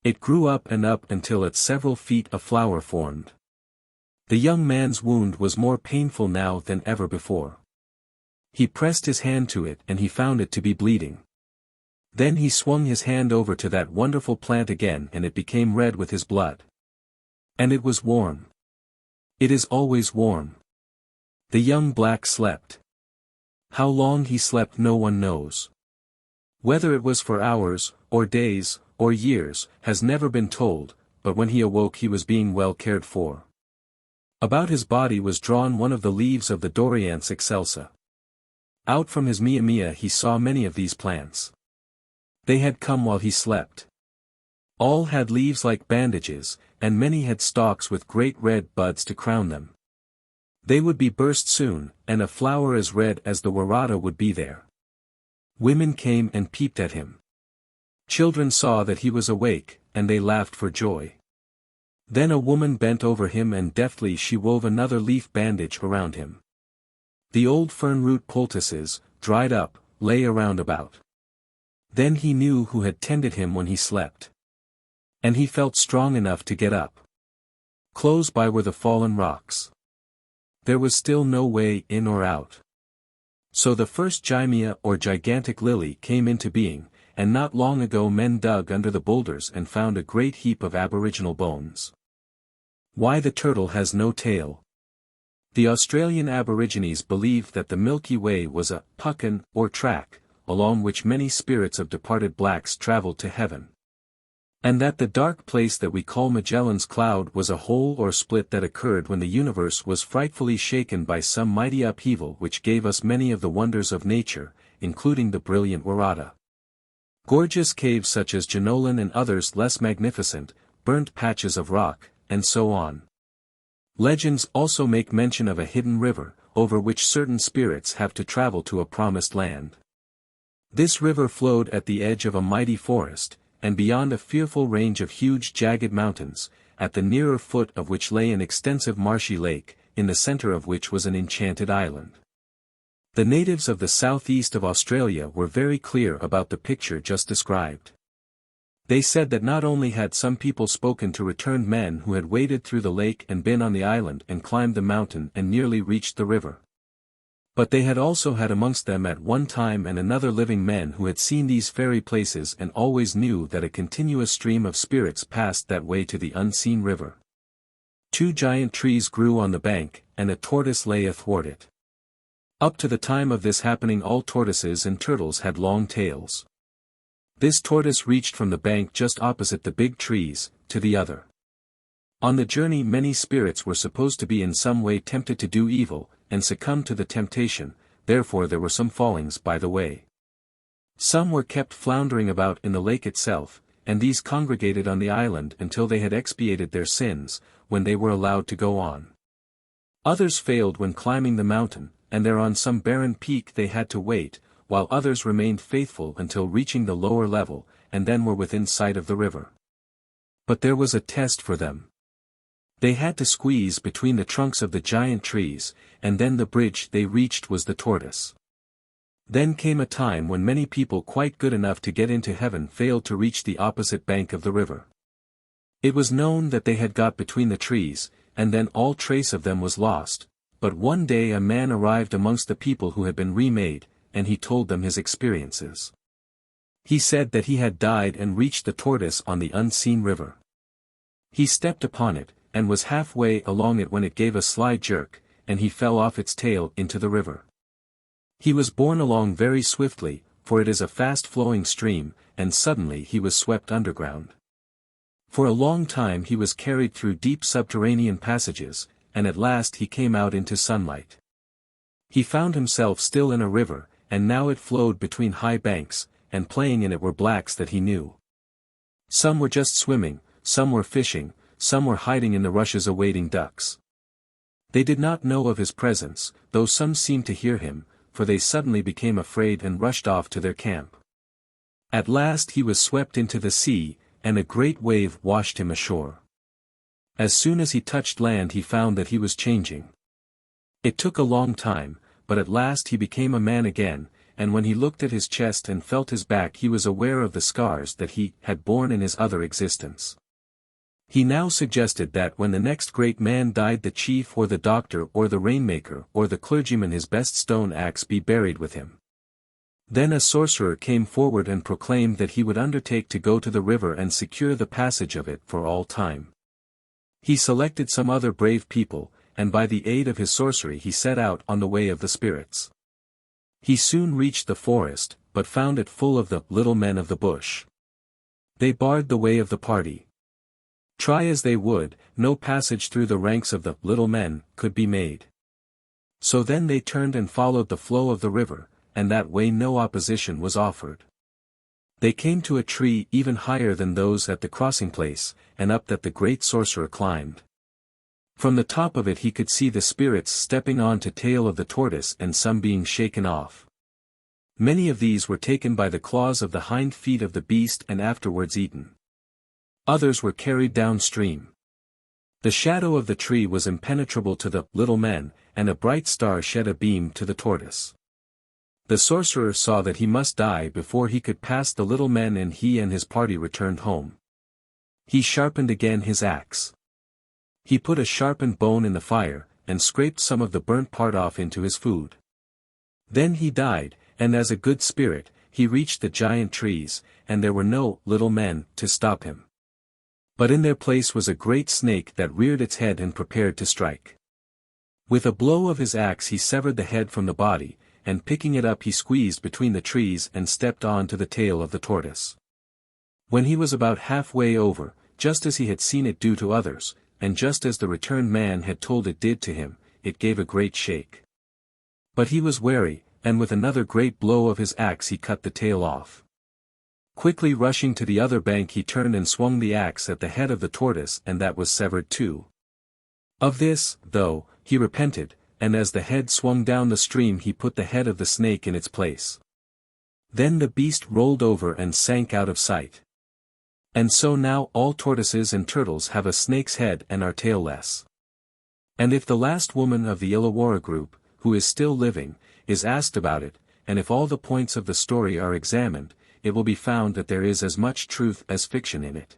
It grew up until at several feet a flower formed. The young man's wound was more painful now than ever before. He pressed his hand to it and he found it to be bleeding. Then he swung his hand over to that wonderful plant again and it became red with his blood. And it was warm. It is always warm. The young black slept. How long he slept no one knows. Whether it was for hours, or days, or years, has never been told, but when he awoke he was being well cared for. About his body was drawn one of the leaves of the Dorianth excelsa. Out from his Gymea he saw many of these plants. They had come while he slept. All had leaves like bandages, and many had stalks with great red buds to crown them. They would be burst soon, and a flower as red as the Waratah would be there. Women came and peeped at him. Children saw that he was awake, and they laughed for joy. Then a woman bent over him and deftly she wove another leaf bandage around him. The old fern root poultices, dried up, lay around about. Then he knew who had tended him when he slept. And he felt strong enough to get up. Close by were the fallen rocks. There was still no way in or out. So the first Gymea or gigantic lily came into being, and not long ago men dug under the boulders and found a great heap of Aboriginal bones. Why the turtle has no tail. The Australian Aborigines believed that the Milky Way was a puckan or track, along which many spirits of departed blacks traveled to heaven. And that the dark place that we call Magellan's Cloud was a hole or split that occurred when the universe was frightfully shaken by some mighty upheaval which gave us many of the wonders of nature, including the brilliant Waratah. Gorgeous caves such as Jenolan and others less magnificent, burnt patches of rock, and so on. Legends also make mention of a hidden river, over which certain spirits have to travel to a promised land. This river flowed at the edge of a mighty forest, and beyond a fearful range of huge jagged mountains, at the nearer foot of which lay an extensive marshy lake, in the center of which was an enchanted island. The natives of the southeast of Australia were very clear about the picture just described. They said that not only had some people spoken to returned men who had waded through the lake and been on the island and climbed the mountain and nearly reached the river, but they had also had amongst them at one time and another living men who had seen these fairy places and always knew that a continuous stream of spirits passed that way to the unseen river. 2 giant trees grew on the bank, and a tortoise lay athwart it. Up to the time of this happening all tortoises and turtles had long tails. This tortoise reached from the bank just opposite the big trees, to the other. On the journey many spirits were supposed to be in some way tempted to do evil, and succumb to the temptation, therefore there were some fallings by the way. Some were kept floundering about in the lake itself, and these congregated on the island until they had expiated their sins, when they were allowed to go on. Others failed when climbing the mountain, and there on some barren peak they had to wait, while others remained faithful until reaching the lower level, and then were within sight of the river. But there was a test for them. They had to squeeze between the trunks of the giant trees, and then the bridge they reached was the tortoise. Then came a time when many people quite good enough to get into heaven failed to reach the opposite bank of the river. It was known that they had got between the trees, and then all trace of them was lost, but one day a man arrived amongst the people who had been remade, and he told them his experiences. He said that he had died and reached the tortoise on the unseen river. He stepped upon it, and was halfway along it when it gave a sly jerk, and he fell off its tail into the river. He was borne along very swiftly, for it is a fast-flowing stream, and suddenly he was swept underground. For a long time he was carried through deep subterranean passages, and at last he came out into sunlight. He found himself still in a river, and now it flowed between high banks, and playing in it were blacks that he knew. Some were just swimming, some were fishing, some were hiding in the rushes awaiting ducks. They did not know of his presence, though some seemed to hear him, for they suddenly became afraid and rushed off to their camp. At last he was swept into the sea, and a great wave washed him ashore. As soon as he touched land he found that he was changing. It took a long time, but at last he became a man again, and when he looked at his chest and felt his back he was aware of the scars that he had borne in his other existence. He now suggested that when the next great man died the chief or the doctor or the rainmaker or the clergyman his best stone axe be buried with him. Then a sorcerer came forward and proclaimed that he would undertake to go to the river and secure the passage of it for all time. He selected some other brave people, and by the aid of his sorcery he set out on the way of the spirits. He soon reached the forest, but found it full of the little men of the bush. They barred the way of the party. Try as they would, no passage through the ranks of the little men could be made. So then they turned and followed the flow of the river, and that way no opposition was offered. They came to a tree even higher than those at the crossing place, and up that the great sorcerer climbed. From the top of it he could see the spirits stepping on to tail of the tortoise and some being shaken off. Many of these were taken by the claws of the hind feet of the beast and afterwards eaten. Others were carried downstream. The shadow of the tree was impenetrable to the little men, and a bright star shed a beam to the tortoise. The sorcerer saw that he must die before he could pass the little men, and he and his party returned home. He sharpened again his axe. He put a sharpened bone in the fire, and scraped some of the burnt part off into his food. Then he died, and as a good spirit, he reached the giant trees, and there were no little men to stop him. But in their place was a great snake that reared its head and prepared to strike. With a blow of his axe he severed the head from the body, and picking it up he squeezed between the trees and stepped on to the tail of the tortoise. When he was about halfway over, just as he had seen it do to others, and just as the returned man had told it did to him, it gave a great shake. But he was wary, and with another great blow of his axe he cut the tail off. Quickly rushing to the other bank he turned and swung the axe at the head of the tortoise, and that was severed too. Of this, though, he repented, and as the head swung down the stream he put the head of the snake in its place. Then the beast rolled over and sank out of sight. And so now all tortoises and turtles have a snake's head and are tailless. And if the last woman of the Illawarra group, who is still living, is asked about it, and if all the points of the story are examined, it will be found that there is as much truth as fiction in it.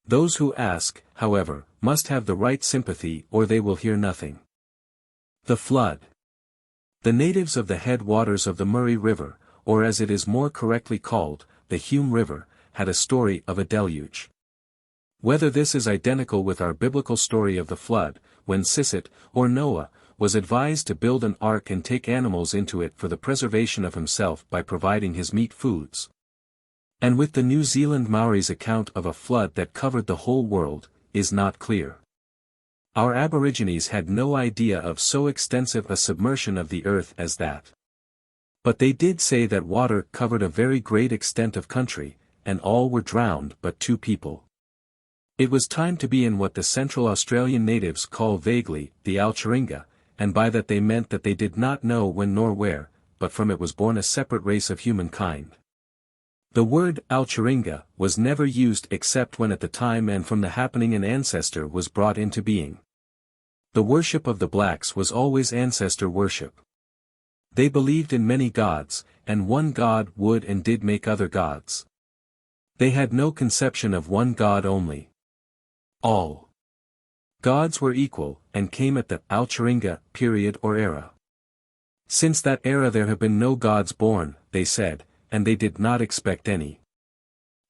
Those who ask, however, must have the right sympathy or they will hear nothing. The Flood. The natives of the headwaters of the Murray River, or as it is more correctly called, the Hume River, had a story of a deluge. Whether this is identical with our biblical story of the flood, when Sisset, or Noah, was advised to build an ark and take animals into it for the preservation of himself by providing his meat foods. And with the New Zealand Maori's account of a flood that covered the whole world, is not clear. Our Aborigines had no idea of so extensive a submersion of the earth as that. But they did say that water covered a very great extent of country, and all were drowned but 2 people. It was time to be in what the Central Australian natives call vaguely, the Alcharinga, and by that they meant that they did not know when nor where, but from it was born a separate race of humankind. The word Alcharinga was never used except when at the time and from the happening an ancestor was brought into being. The worship of the blacks was always ancestor worship. They believed in many gods, and one god would and did make other gods. They had no conception of one god only. All gods were equal, and came at the Alcharinga period or era. Since that era there have been no gods born, they said, and they did not expect any.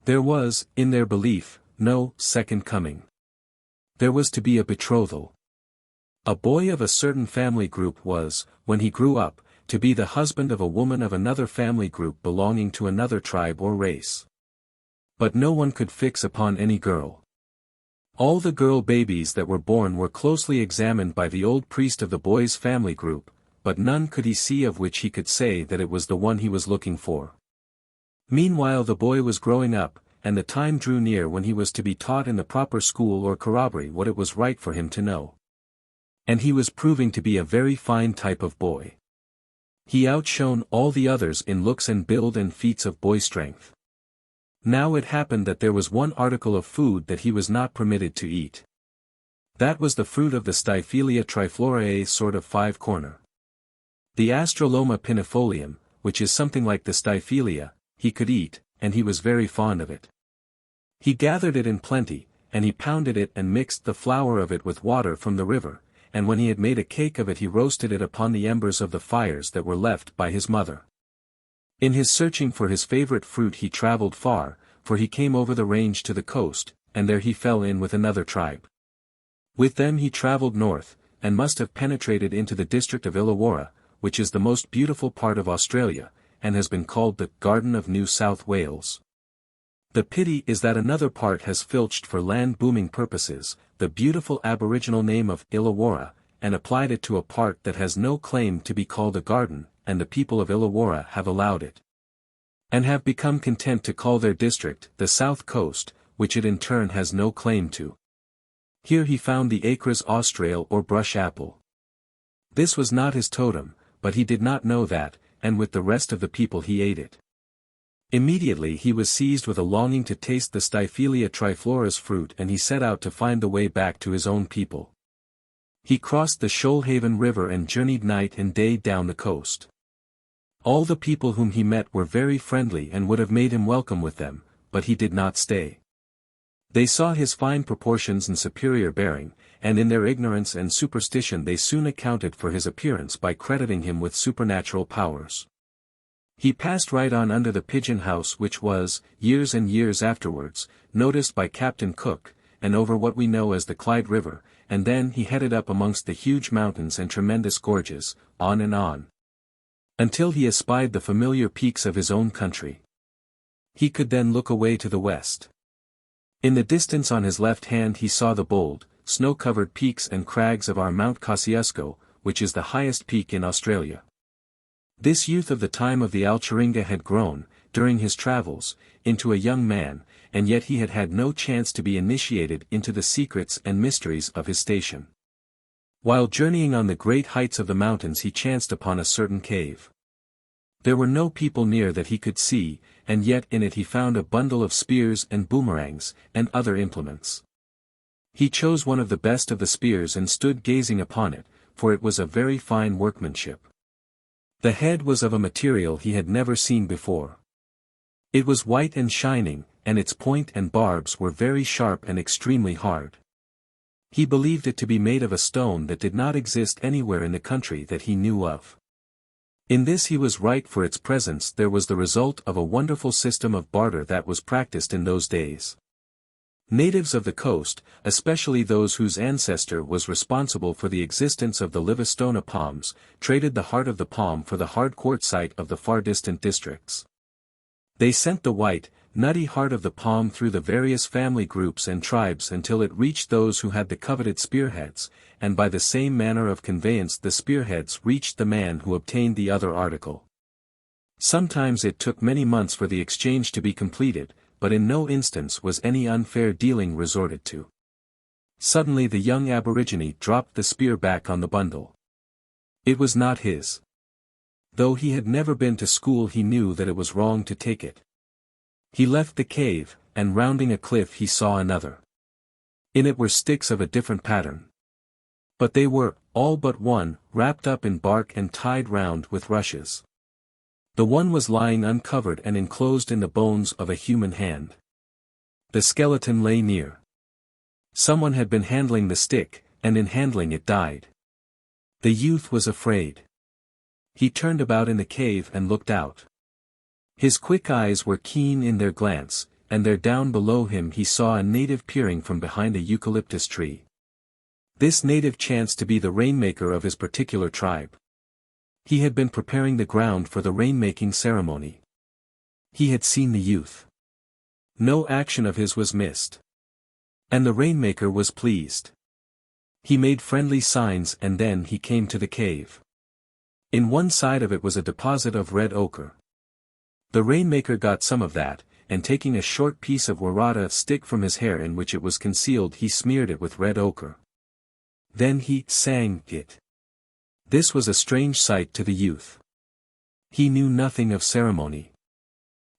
There was, in their belief, no second coming. There was to be a betrothal. A boy of a certain family group was, when he grew up, to be the husband of a woman of another family group belonging to another tribe or race. But no one could fix upon any girl. All the girl babies that were born were closely examined by the old priest of the boy's family group, but none could he see of which he could say that it was the one he was looking for. Meanwhile the boy was growing up, and the time drew near when he was to be taught in the proper school or corroboree what it was right for him to know. And he was proving to be a very fine type of boy. He outshone all the others in looks and build and feats of boy strength. Now it happened that there was one article of food that he was not permitted to eat. That was the fruit of the Styphelia trifloreae sort of 5-corner. The Astroloma pinifolium, which is something like the Styphelia, he could eat, and he was very fond of it. He gathered it in plenty, and he pounded it and mixed the flour of it with water from the river, and when he had made a cake of it he roasted it upon the embers of the fires that were left by his mother. In his searching for his favorite fruit he traveled far, for he came over the range to the coast, and there he fell in with another tribe. With them he traveled north, and must have penetrated into the district of Illawarra, which is the most beautiful part of Australia, and has been called the Garden of New South Wales. The pity is that another part has filched for land-booming purposes, the beautiful Aboriginal name of Illawarra, and applied it to a part that has no claim to be called a garden, and the people of Illawarra have allowed it. And have become content to call their district the South Coast, which it in turn has no claim to. Here he found the Acres Australe or brush apple. This was not his totem, but he did not know that, and with the rest of the people he ate it. Immediately he was seized with a longing to taste the Styphelia triflorus fruit, and he set out to find the way back to his own people. He crossed the Shoalhaven River and journeyed night and day down the coast. All the people whom he met were very friendly and would have made him welcome with them, but he did not stay. They saw his fine proportions and superior bearing, and in their ignorance and superstition they soon accounted for his appearance by crediting him with supernatural powers. He passed right on under the pigeon house which was, years and years afterwards, noticed by Captain Cook, and over what we know as the Clyde River, and then he headed up amongst the huge mountains and tremendous gorges, on and on, until he espied the familiar peaks of his own country. He could then look away to the west. In the distance on his left hand he saw the bold, snow-covered peaks and crags of our Mount Kosciuszko, which is the highest peak in Australia. This youth of the time of the Alcheringa had grown, during his travels, into a young man, and yet he had had no chance to be initiated into the secrets and mysteries of his station. While journeying on the great heights of the mountains he chanced upon a certain cave. There were no people near that he could see, and yet in it he found a bundle of spears and boomerangs, and other implements. He chose one of the best of the spears and stood gazing upon it, for it was of very fine workmanship. The head was of a material he had never seen before. It was white and shining, and its point and barbs were very sharp and extremely hard. He believed it to be made of a stone that did not exist anywhere in the country that he knew of. In this he was right, for its presence there was the result of a wonderful system of barter that was practiced in those days. Natives of the coast, especially those whose ancestor was responsible for the existence of the Livistona palms, traded the heart of the palm for the hard quartzite of the far distant districts. They sent the white, nutty heart of the palm through the various family groups and tribes until it reached those who had the coveted spearheads, and by the same manner of conveyance the spearheads reached the man who obtained the other article. Sometimes it took many months for the exchange to be completed, but in no instance was any unfair dealing resorted to. Suddenly the young Aborigine dropped the spear back on the bundle. It was not his. Though he had never been to school he knew that it was wrong to take it. He left the cave, and rounding a cliff he saw another. In it were sticks of a different pattern. But they were, all but one, wrapped up in bark and tied round with rushes. The one was lying uncovered and enclosed in the bones of a human hand. The skeleton lay near. Someone had been handling the stick, and in handling it died. The youth was afraid. He turned about in the cave and looked out. His quick eyes were keen in their glance, and there down below him he saw a native peering from behind a eucalyptus tree. This native chanced to be the rainmaker of his particular tribe. He had been preparing the ground for the rainmaking ceremony. He had seen the youth. No action of his was missed. And the rainmaker was pleased. He made friendly signs and then he came to the cave. In one side of it was a deposit of red ochre. The rainmaker got some of that, and taking a short piece of Waratah stick from his hair in which it was concealed he smeared it with red ochre. Then he sang it. This was a strange sight to the youth. He knew nothing of ceremony.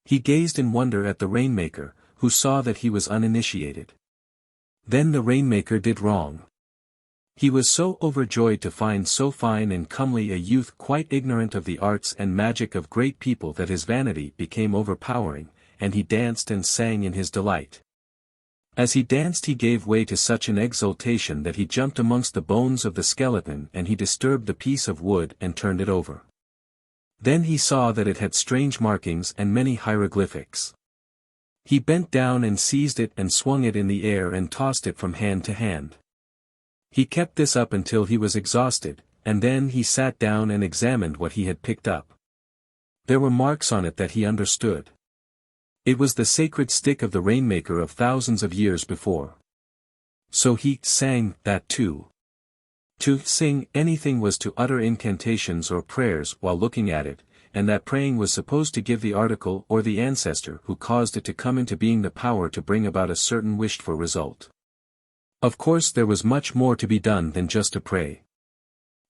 He gazed in wonder at the rainmaker, who saw that he was uninitiated. Then the rainmaker did wrong. He was so overjoyed to find so fine and comely a youth quite ignorant of the arts and magic of great people that his vanity became overpowering, and he danced and sang in his delight. As he danced he gave way to such an exultation that he jumped amongst the bones of the skeleton and he disturbed the piece of wood and turned it over. Then he saw that it had strange markings and many hieroglyphics. He bent down and seized it and swung it in the air and tossed it from hand to hand. He kept this up until he was exhausted, and then he sat down and examined what he had picked up. There were marks on it that he understood. It was the sacred stick of the Rainmaker of thousands of years before. So he sang that too. To sing anything was to utter incantations or prayers while looking at it, and that praying was supposed to give the article or the ancestor who caused it to come into being the power to bring about a certain wished-for result. Of course there was much more to be done than just to pray.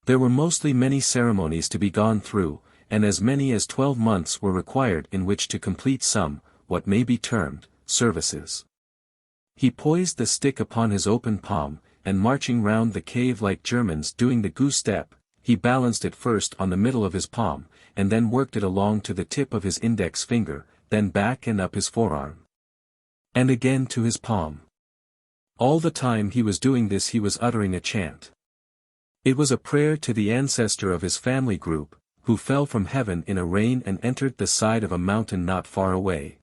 There were mostly many ceremonies to be gone through, and as many as 12 months were required in which to complete some, what may be termed, services. He poised the stick upon his open palm, and marching round the cave like Germans doing the goose step, he balanced it first on the middle of his palm, and then worked it along to the tip of his index finger, then back and up his forearm. And again to his palm. All the time he was doing this he was uttering a chant. It was a prayer to the ancestor of his family group, who fell from heaven in a rain and entered the side of a mountain not far away.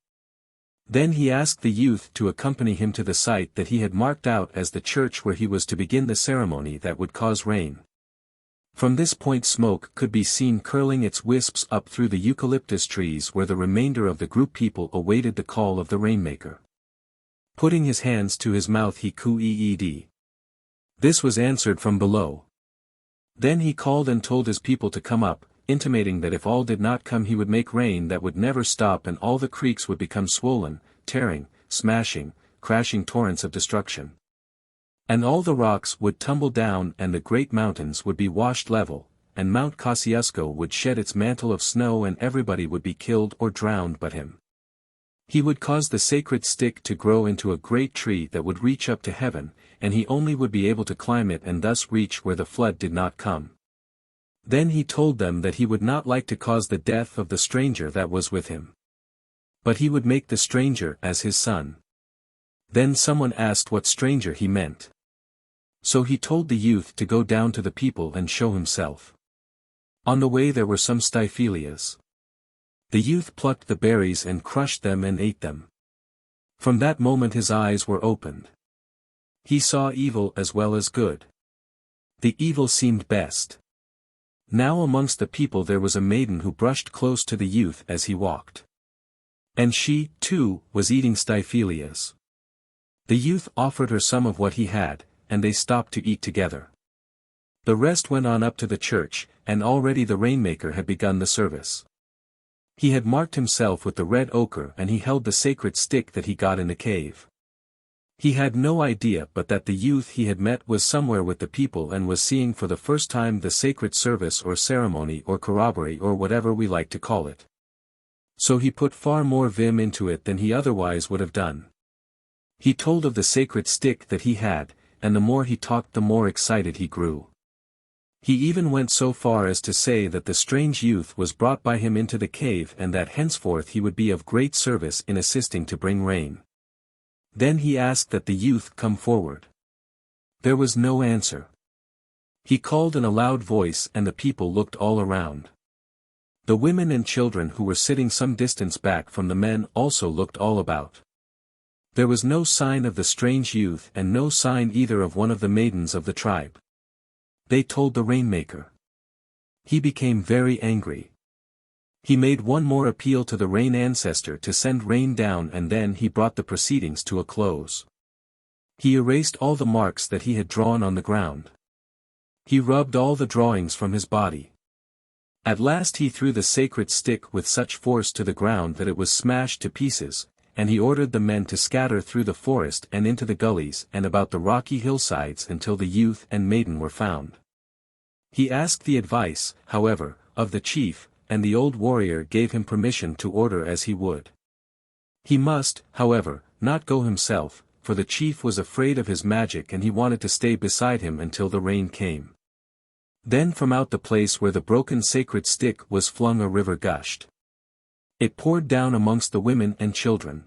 Then he asked the youth to accompany him to the site that he had marked out as the church where he was to begin the ceremony that would cause rain. From this point smoke could be seen curling its wisps up through the eucalyptus trees where the remainder of the group people awaited the call of the Rainmaker. Putting his hands to his mouth he cooed. This was answered from below. Then he called and told his people to come up, intimating that if all did not come he would make rain that would never stop and all the creeks would become swollen, tearing, smashing, crashing torrents of destruction. And all the rocks would tumble down and the great mountains would be washed level, and Mount Kosciuszko would shed its mantle of snow and everybody would be killed or drowned but him. He would cause the sacred stick to grow into a great tree that would reach up to heaven, and he only would be able to climb it and thus reach where the flood did not come. Then he told them that he would not like to cause the death of the stranger that was with him. But he would make the stranger as his son. Then someone asked what stranger he meant. So he told the youth to go down to the people and show himself. On the way there were some stifelias. The youth plucked the berries and crushed them and ate them. From that moment his eyes were opened. He saw evil as well as good. The evil seemed best. Now amongst the people there was a maiden who brushed close to the youth as he walked. And she, too, was eating stifelias. The youth offered her some of what he had, and they stopped to eat together. The rest went on up to the church, and already the Rainmaker had begun the service. He had marked himself with the red ochre and he held the sacred stick that he got in the cave. He had no idea but that the youth he had met was somewhere with the people and was seeing for the first time the sacred service or ceremony or corroboree or whatever we like to call it. So he put far more vim into it than he otherwise would have done. He told of the sacred stick that he had, and the more he talked the more excited he grew. He even went so far as to say that the strange youth was brought by him into the cave and that henceforth he would be of great service in assisting to bring rain. Then he asked that the youth come forward. There was no answer. He called in a loud voice and the people looked all around. The women and children who were sitting some distance back from the men also looked all about. There was no sign of the strange youth and no sign either of one of the maidens of the tribe. They told the Rainmaker. He became very angry. He made one more appeal to the rain ancestor to send rain down and then he brought the proceedings to a close. He erased all the marks that he had drawn on the ground. He rubbed all the drawings from his body. At last he threw the sacred stick with such force to the ground that it was smashed to pieces, and he ordered the men to scatter through the forest and into the gullies and about the rocky hillsides until the youth and maiden were found. He asked the advice, however, of the chief, and the old warrior gave him permission to order as he would. He must, however, not go himself, for the chief was afraid of his magic and he wanted to stay beside him until the rain came. Then from out the place where the broken sacred stick was flung a river gushed. It poured down amongst the women and children.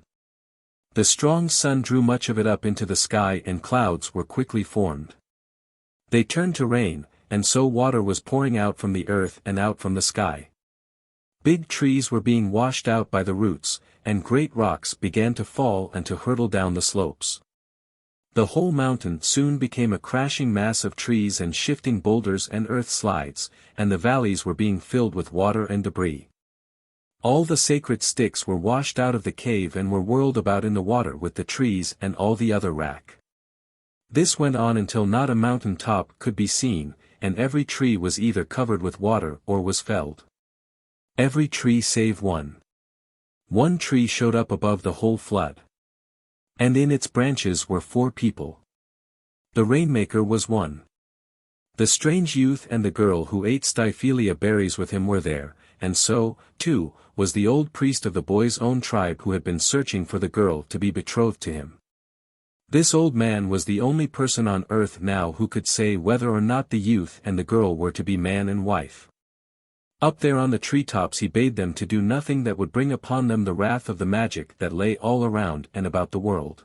The strong sun drew much of it up into the sky and clouds were quickly formed. They turned to rain, and so water was pouring out from the earth and out from the sky. Big trees were being washed out by the roots, and great rocks began to fall and to hurtle down the slopes. The whole mountain soon became a crashing mass of trees and shifting boulders and earth slides, and the valleys were being filled with water and debris. All the sacred sticks were washed out of the cave and were whirled about in the water with the trees and all the other wrack. This went on until not a mountain top could be seen, and every tree was either covered with water or was felled. Every tree save one. One tree showed up above the whole flood. And in its branches were 4 people. The Rainmaker was one. The strange youth and the girl who ate Styphelia berries with him were there, and so, too, was the old priest of the boy's own tribe who had been searching for the girl to be betrothed to him. This old man was the only person on earth now who could say whether or not the youth and the girl were to be man and wife. Up there on the treetops he bade them to do nothing that would bring upon them the wrath of the magic that lay all around and about the world.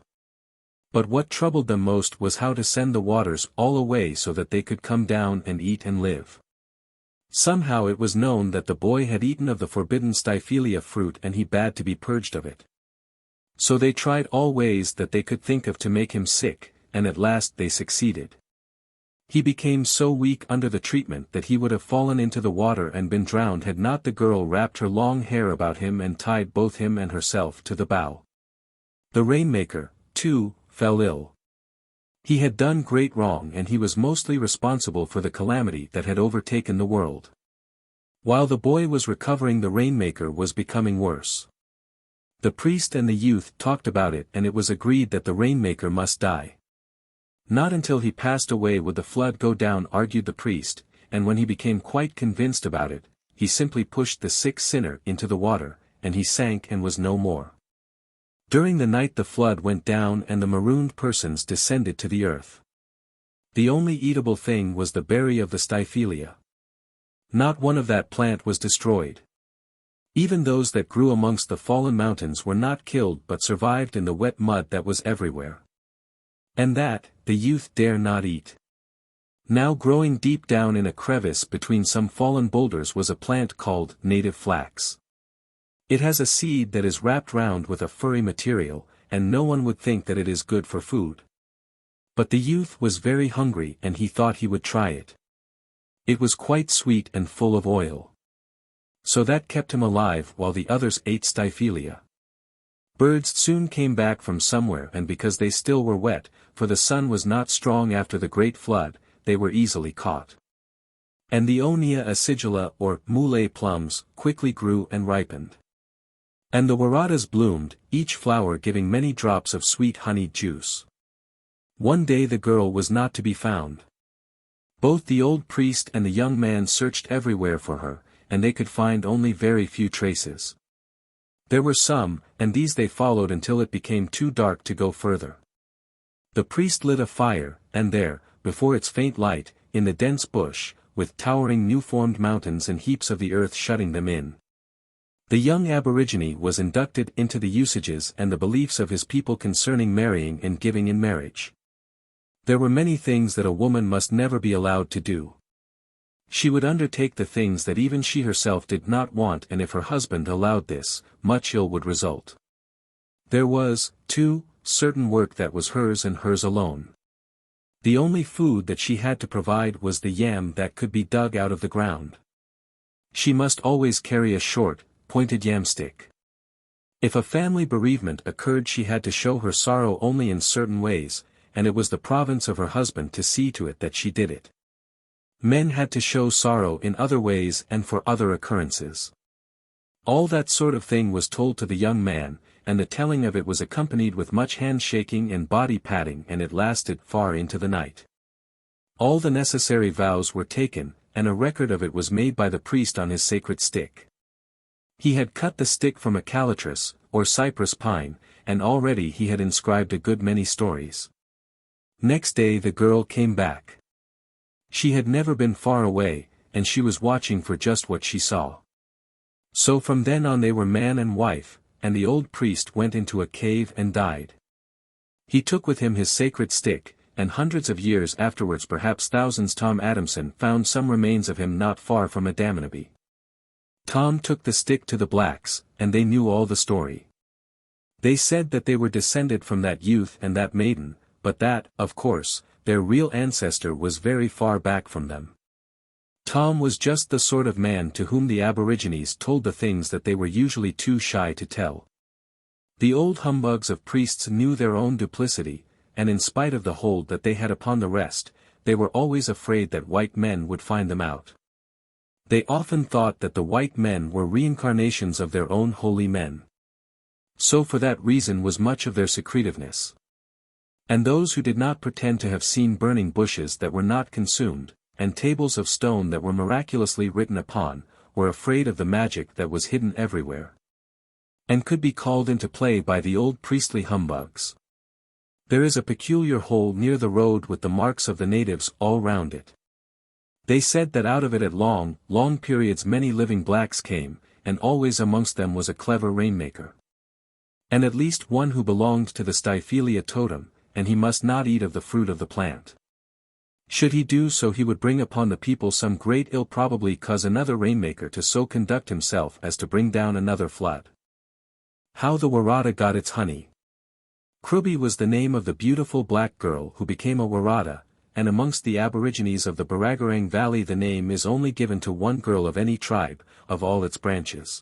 But what troubled them most was how to send the waters all away so that they could come down and eat and live. Somehow it was known that the boy had eaten of the forbidden Styphelia fruit and he bade to be purged of it. So they tried all ways that they could think of to make him sick, and at last they succeeded. He became so weak under the treatment that he would have fallen into the water and been drowned had not the girl wrapped her long hair about him and tied both him and herself to the bow. The Rainmaker, too, fell ill. He had done great wrong and he was mostly responsible for the calamity that had overtaken the world. While the boy was recovering, the Rainmaker was becoming worse. The priest and the youth talked about it and it was agreed that the Rainmaker must die. Not until he passed away would the flood go down, argued the priest, and when he became quite convinced about it, he simply pushed the sick sinner into the water, and he sank and was no more. During the night the flood went down and the marooned persons descended to the earth. The only eatable thing was the berry of the Styphelia. Not one of that plant was destroyed. Even those that grew amongst the fallen mountains were not killed but survived in the wet mud that was everywhere. And that, the youth dare not eat. Now growing deep down in a crevice between some fallen boulders was a plant called native flax. It has a seed that is wrapped round with a furry material, and no one would think that it is good for food. But the youth was very hungry and he thought he would try it. It was quite sweet and full of oil. So that kept him alive while the others ate Styphelia. Birds soon came back from somewhere, and because they still were wet, for the sun was not strong after the great flood, they were easily caught. And the Onea acidula or muley plums quickly grew and ripened. And the Waratahs bloomed, each flower giving many drops of sweet honeyed juice. One day the girl was not to be found. Both the old priest and the young man searched everywhere for her, and they could find only very few traces. There were some, and these they followed until it became too dark to go further. The priest lit a fire, and there, before its faint light, in the dense bush, with towering new-formed mountains and heaps of the earth shutting them in, the young Aborigine was inducted into the usages and the beliefs of his people concerning marrying and giving in marriage. There were many things that a woman must never be allowed to do. She would undertake the things that even she herself did not want, and if her husband allowed this, much ill would result. There was, too, certain work that was hers and hers alone. The only food that she had to provide was the yam that could be dug out of the ground. She must always carry a short, pointed yamstick. If a family bereavement occurred, she had to show her sorrow only in certain ways, and it was the province of her husband to see to it that she did it. Men had to show sorrow in other ways and for other occurrences. All that sort of thing was told to the young man, and the telling of it was accompanied with much handshaking and body patting, and it lasted far into the night. All the necessary vows were taken, and a record of it was made by the priest on his sacred stick. He had cut the stick from a calatrus, or cypress pine, and already he had inscribed a good many stories. Next day the girl came back. She had never been far away, and she was watching for just what she saw. So from then on they were man and wife, and the old priest went into a cave and died. He took with him his sacred stick, and hundreds of years afterwards, perhaps thousands, Tom Adamson found some remains of him not far from Adaminaby. Tom took the stick to the blacks, and they knew all the story. They said that they were descended from that youth and that maiden, but that, of course, their real ancestor was very far back from them. Tom was just the sort of man to whom the Aborigines told the things that they were usually too shy to tell. The old humbugs of priests knew their own duplicity, and in spite of the hold that they had upon the rest, they were always afraid that white men would find them out. They often thought that the white men were reincarnations of their own holy men. So for that reason was much of their secretiveness. And those who did not pretend to have seen burning bushes that were not consumed, and tables of stone that were miraculously written upon, were afraid of the magic that was hidden everywhere, and could be called into play by the old priestly humbugs. There is a peculiar hole near the road with the marks of the natives all round it. They said that out of it at long, long periods many living blacks came, and always amongst them was a clever rainmaker. And at least one who belonged to the Styphelia totem, and he must not eat of the fruit of the plant. Should he do so he would bring upon the people some great ill, probably cause another rainmaker to so conduct himself as to bring down another flood. How the Waratah got its honey. Krubi was the name of the beautiful black girl who became a Waratah, and amongst the Aborigines of the Baragarang Valley the name is only given to one girl of any tribe, of all its branches.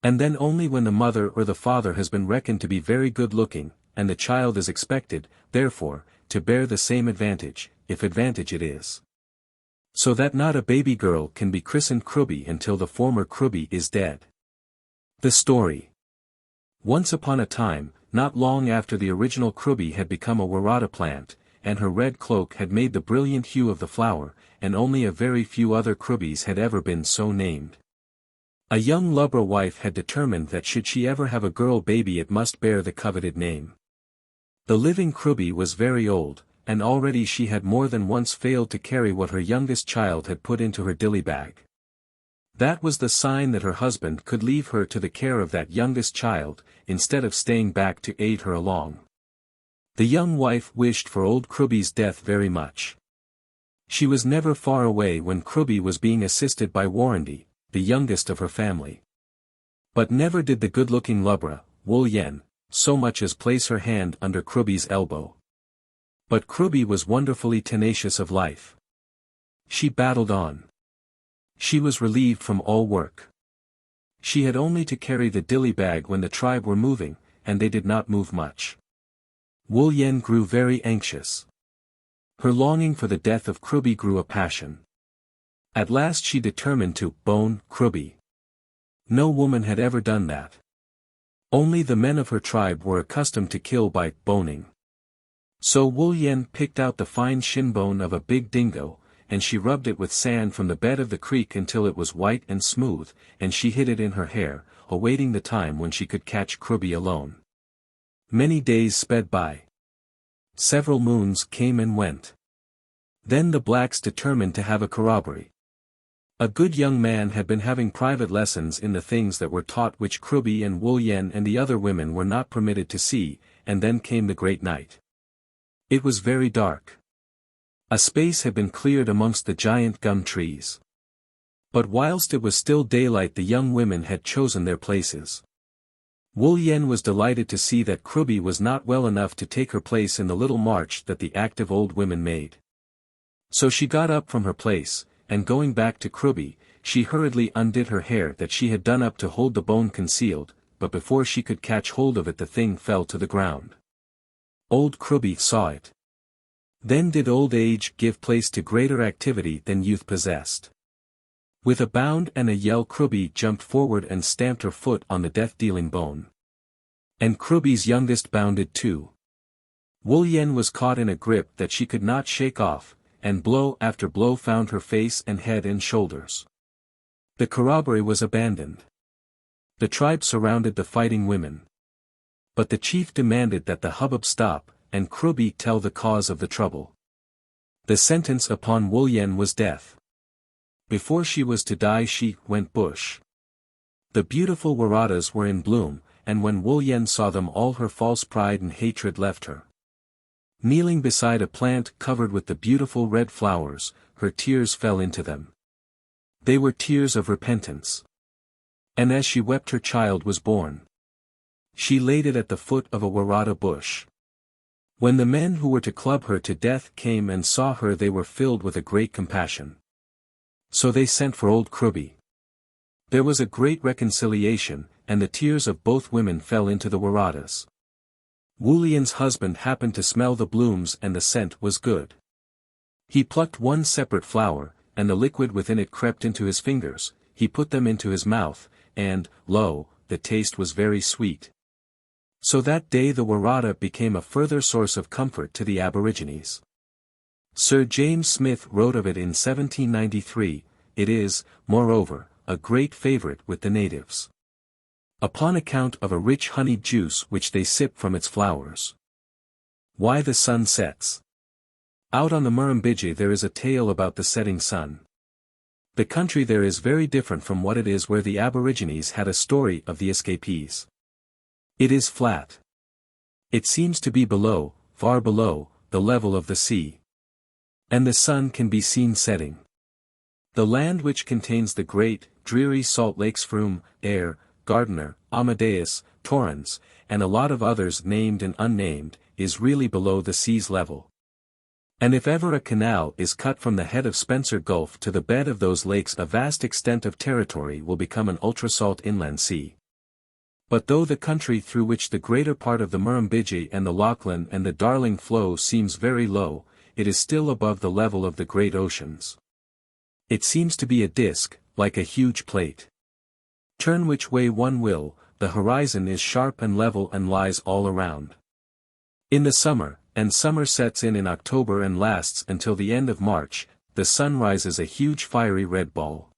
And then only when the mother or the father has been reckoned to be very good-looking, and the child is expected, therefore, to bear the same advantage, if advantage it is. So that not a baby girl can be christened Krubi until the former Krubi is dead. The story. Once upon a time, not long after the original Krubi had become a Waratah plant, and her red cloak had made the brilliant hue of the flower, and only a very few other Krubis had ever been so named. A young lubra wife had determined that should she ever have a girl baby it must bear the coveted name. The living Krubi was very old, and already she had more than once failed to carry what her youngest child had put into her dilly bag. That was the sign that her husband could leave her to the care of that youngest child, instead of staying back to aid her along. The young wife wished for old Krubi's death very much. She was never far away when Krubi was being assisted by Warandi, the youngest of her family. But never did the good-looking lubra, Wulyen, so much as place her hand under Krubi's elbow. But Krubi was wonderfully tenacious of life. She battled on. She was relieved from all work. She had only to carry the dilly bag when the tribe were moving, and they did not move much. Wulyen grew very anxious. Her longing for the death of Krubi grew a passion. At last she determined to bone Krubi. No woman had ever done that. Only the men of her tribe were accustomed to kill by boning. So Wulyen picked out the fine shin bone of a big dingo, and she rubbed it with sand from the bed of the creek until it was white and smooth, and she hid it in her hair, awaiting the time when she could catch Krubi alone. Many days sped by. Several moons came and went. Then the blacks determined to have a corroboree. A good young man had been having private lessons in the things that were taught which Krubi and Wulyen and the other women were not permitted to see, and then came the great night. It was very dark. A space had been cleared amongst the giant gum trees. But whilst it was still daylight the young women had chosen their places. Wulyen was delighted to see that Krubi was not well enough to take her place in the little march that the active old women made. So she got up from her place, and going back to Krubi, she hurriedly undid her hair that she had done up to hold the bone concealed, but before she could catch hold of it the thing fell to the ground. Old Krubi saw it. Then did old age give place to greater activity than youth possessed. With a bound and a yell Krubi jumped forward and stamped her foot on the death-dealing bone. And Krubi's youngest bounded too. Wulyen was caught in a grip that she could not shake off, and blow after blow found her face and head and shoulders. The corroboree was abandoned. The tribe surrounded the fighting women. But the chief demanded that the hubbub stop, and Krubi tell the cause of the trouble. The sentence upon Wulyen was death. Before she was to die she went bush. The beautiful Waratahs were in bloom, and when Wulyen saw them all her false pride and hatred left her. Kneeling beside a plant covered with the beautiful red flowers, her tears fell into them. They were tears of repentance. And as she wept her child was born. She laid it at the foot of a Waratah bush. When the men who were to club her to death came and saw her, they were filled with a great compassion. So they sent for old Krubby. There was a great reconciliation, and the tears of both women fell into the Waratahs. Woolian's husband happened to smell the blooms, and the scent was good. He plucked one separate flower, and the liquid within it crept into his fingers. He put them into his mouth, and, lo, the taste was very sweet. So that day the Waratah became a further source of comfort to the Aborigines. Sir James Smith wrote of it in 1793, it is, moreover, a great favourite with the natives. Upon account of a rich honeyed juice which they sip from its flowers. Why the sun sets. Out on the Murrumbidgee there is a tale about the setting sun. The country there is very different from what it is where the Aborigines had a story of the escapees. It is flat. It seems to be below, far below, the level of the sea. And the sun can be seen setting. The land which contains the great, dreary salt lakes Froome, Ayr, Gardiner, Amadeus, Torrens, and a lot of others named and unnamed, is really below the sea's level. And if ever a canal is cut from the head of Spencer Gulf to the bed of those lakes, a vast extent of territory will become an ultrasalt inland sea. But though the country through which the greater part of the Murrumbidgee and the Lachlan and the Darling flow seems very low, it is still above the level of the great oceans. It seems to be a disk, like a huge plate. Turn which way one will, the horizon is sharp and level and lies all around. In the summer, and summer sets in October and lasts until the end of March, the sun rises a huge fiery red ball.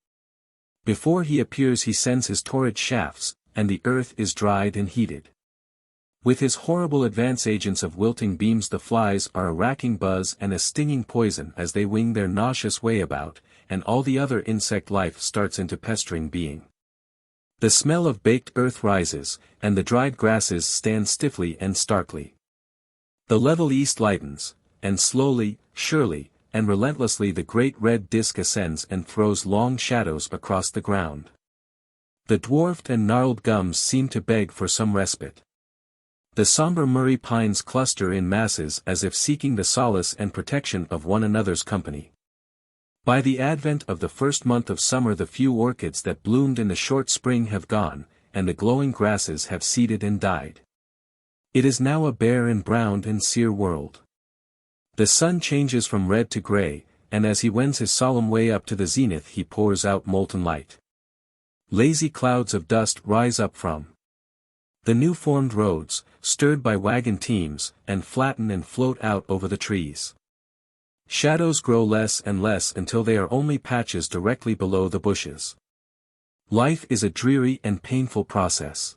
Before he appears he sends his torrid shafts, and the earth is dried and heated. With his horrible advance agents of wilting beams the flies are a racking buzz and a stinging poison as they wing their nauseous way about, and all the other insect life starts into pestering being. The smell of baked earth rises, and the dried grasses stand stiffly and starkly. The level east lightens, and slowly, surely, and relentlessly the great red disk ascends and throws long shadows across the ground. The dwarfed and gnarled gums seem to beg for some respite. The sombre Murray pines cluster in masses as if seeking the solace and protection of one another's company. By the advent of the first month of summer the few orchids that bloomed in the short spring have gone, and the glowing grasses have seeded and died. It is now a bare and browned and sere world. The sun changes from red to grey, and as he wends his solemn way up to the zenith he pours out molten light. Lazy clouds of dust rise up from the new-formed roads, stirred by wagon teams, and flatten and float out over the trees. Shadows grow less and less until they are only patches directly below the bushes. Life is a dreary and painful process.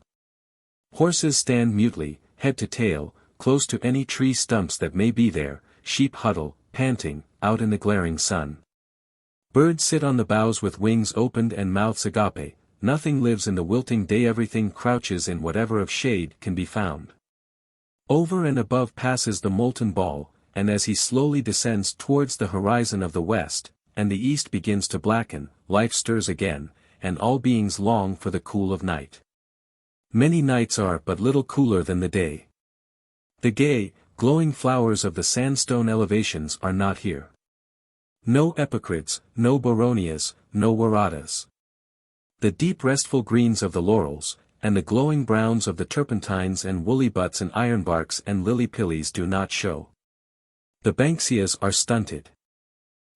Horses stand mutely, head to tail, close to any tree stumps that may be there, sheep huddle, panting, out in the glaring sun. Birds sit on the boughs with wings opened and mouths agape, nothing lives in the wilting day, everything crouches in whatever of shade can be found. Over and above passes the molten ball, and as he slowly descends towards the horizon of the west, and the east begins to blacken, life stirs again, and all beings long for the cool of night. Many nights are but little cooler than the day. The gay, glowing flowers of the sandstone elevations are not here. No epicrids, no boronias, no waratahs. The deep restful greens of the laurels, and the glowing browns of the turpentines and woolly butts and ironbarks and lily-pillies do not show. The banksias are stunted.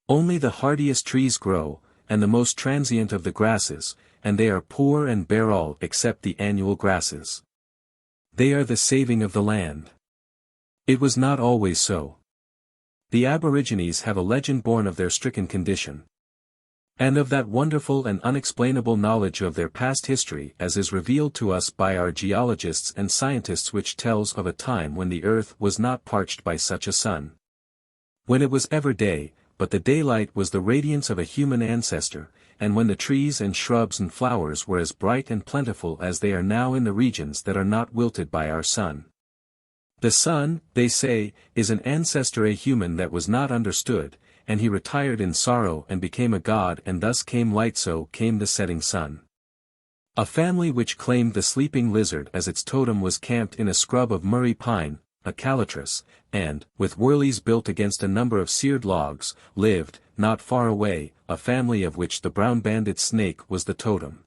Only the hardiest trees grow, and the most transient of the grasses, and they are poor and bare all except the annual grasses. They are the saving of the land. It was not always so. The Aborigines have a legend born of their stricken condition. And of that wonderful and unexplainable knowledge of their past history as is revealed to us by our geologists and scientists, which tells of a time when the earth was not parched by such a sun. When it was ever day, but the daylight was the radiance of a human ancestor, and when the trees and shrubs and flowers were as bright and plentiful as they are now in the regions that are not wilted by our sun. The sun, they say, is an ancestor, a human that was not understood, and he retired in sorrow and became a god, and thus came light, so came the setting sun. A family which claimed the sleeping lizard as its totem was camped in a scrub of Murray pine, a calatrus, and, with wurleys built against a number of seared logs, lived, not far away, a family of which the brown-banded snake was the totem.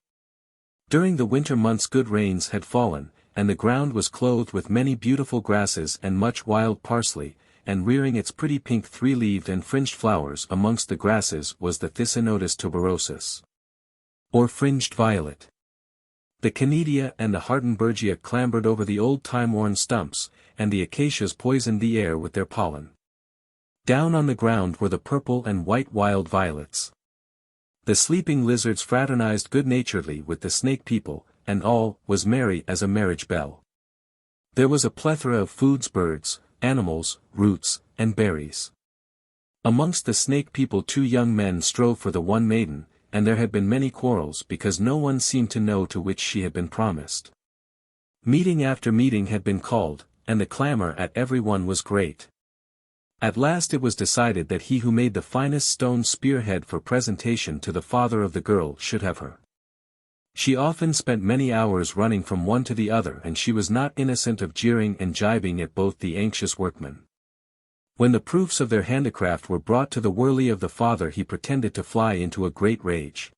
During the winter months good rains had fallen, and the ground was clothed with many beautiful grasses and much wild parsley, and rearing its pretty pink three-leaved and fringed flowers amongst the grasses was the Thyssinotis tuberosus, or fringed violet. The Canidia and the Hardenbergia clambered over the old time-worn stumps, and the acacias poisoned the air with their pollen. Down on the ground were the purple and white wild violets. The sleeping lizards fraternized good-naturedly with the snake people, and all was merry as a marriage bell. There was a plethora of foods, birds, animals, roots, and berries. Amongst the snake people 2 young men strove for the one maiden, and there had been many quarrels because no one seemed to know to which she had been promised. Meeting after meeting had been called, and the clamor at every one was great. At last it was decided that he who made the finest stone spearhead for presentation to the father of the girl should have her. She often spent many hours running from one to the other, and she was not innocent of jeering and jibing at both the anxious workmen. When the proofs of their handicraft were brought to the wurley of the father, he pretended to fly into a great rage.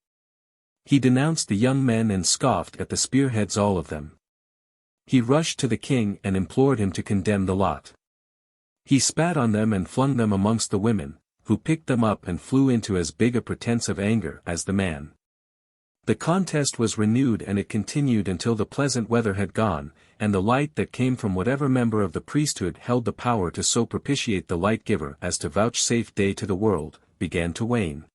He denounced the young men and scoffed at the spearheads, all of them. He rushed to the king and implored him to condemn the lot. He spat on them and flung them amongst the women, who picked them up and flew into as big a pretense of anger as the man. The contest was renewed, and it continued until the pleasant weather had gone, and the light that came from whatever member of the priesthood held the power to so propitiate the light-giver as to vouchsafe day to the world, began to wane.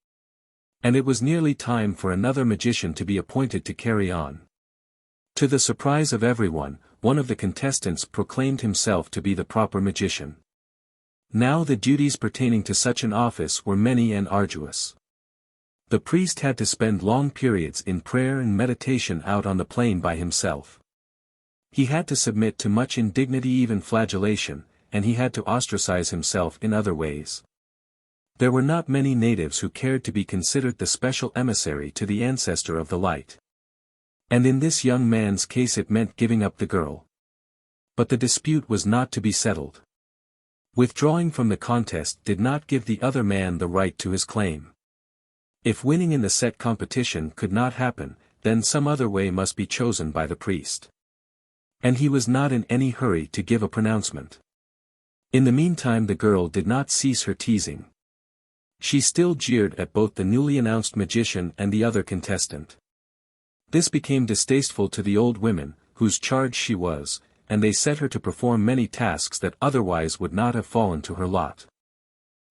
And it was nearly time for another magician to be appointed to carry on. To the surprise of everyone, one of the contestants proclaimed himself to be the proper magician. Now the duties pertaining to such an office were many and arduous. The priest had to spend long periods in prayer and meditation out on the plain by himself. He had to submit to much indignity, even flagellation, and he had to ostracize himself in other ways. There were not many natives who cared to be considered the special emissary to the ancestor of the light. And in this young man's case it meant giving up the girl. But the dispute was not to be settled. Withdrawing from the contest did not give the other man the right to his claim. If winning in the set competition could not happen, then some other way must be chosen by the priest. And he was not in any hurry to give a pronouncement. In the meantime the girl did not cease her teasing. She still jeered at both the newly announced magician and the other contestant. This became distasteful to the old women, whose charge she was, and they set her to perform many tasks that otherwise would not have fallen to her lot.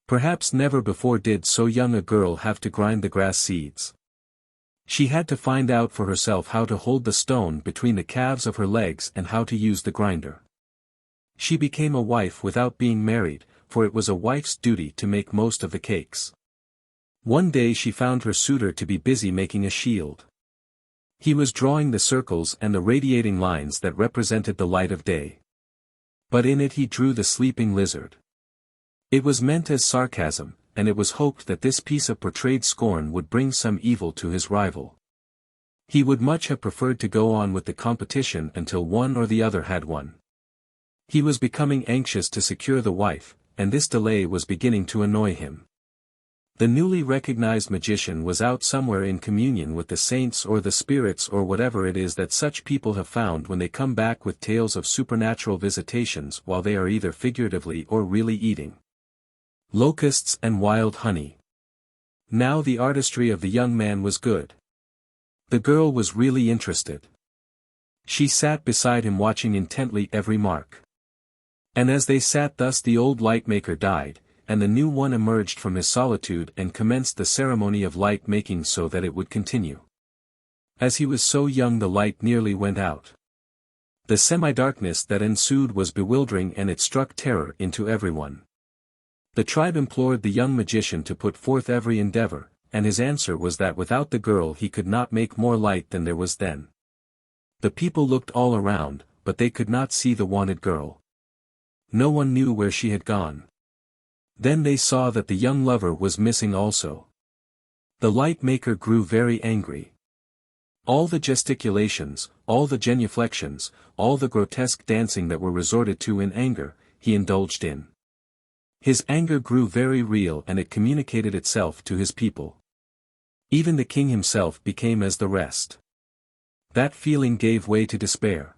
Perhaps never before did so young a girl have to grind the grass seeds. She had to find out for herself how to hold the stone between the calves of her legs and how to use the grinder. She became a wife without being married, for it was a wife's duty to make most of the cakes. One day she found her suitor to be busy making a shield. He was drawing the circles and the radiating lines that represented the light of day. But in it he drew the sleeping lizard. It was meant as sarcasm, and it was hoped that this piece of portrayed scorn would bring some evil to his rival. He would much have preferred to go on with the competition until one or the other had won. He was becoming anxious to secure the wife, and this delay was beginning to annoy him. The newly recognized magician was out somewhere in communion with the saints or the spirits or whatever it is that such people have found when they come back with tales of supernatural visitations while they are either figuratively or really eating locusts and wild honey. Now the artistry of the young man was good. The girl was really interested. She sat beside him watching intently every mark. And as they sat thus the old light-maker died, and the new one emerged from his solitude and commenced the ceremony of light-making so that it would continue. As he was so young the light nearly went out. The semi-darkness that ensued was bewildering, and it struck terror into everyone. The tribe implored the young magician to put forth every endeavor, and his answer was that without the girl he could not make more light than there was then. The people looked all around, but they could not see the wanted girl. No one knew where she had gone. Then they saw that the young lover was missing also. The light-maker grew very angry. All the gesticulations, all the genuflections, all the grotesque dancing that were resorted to in anger, he indulged in. His anger grew very real and it communicated itself to his people. Even the king himself became as the rest. That feeling gave way to despair.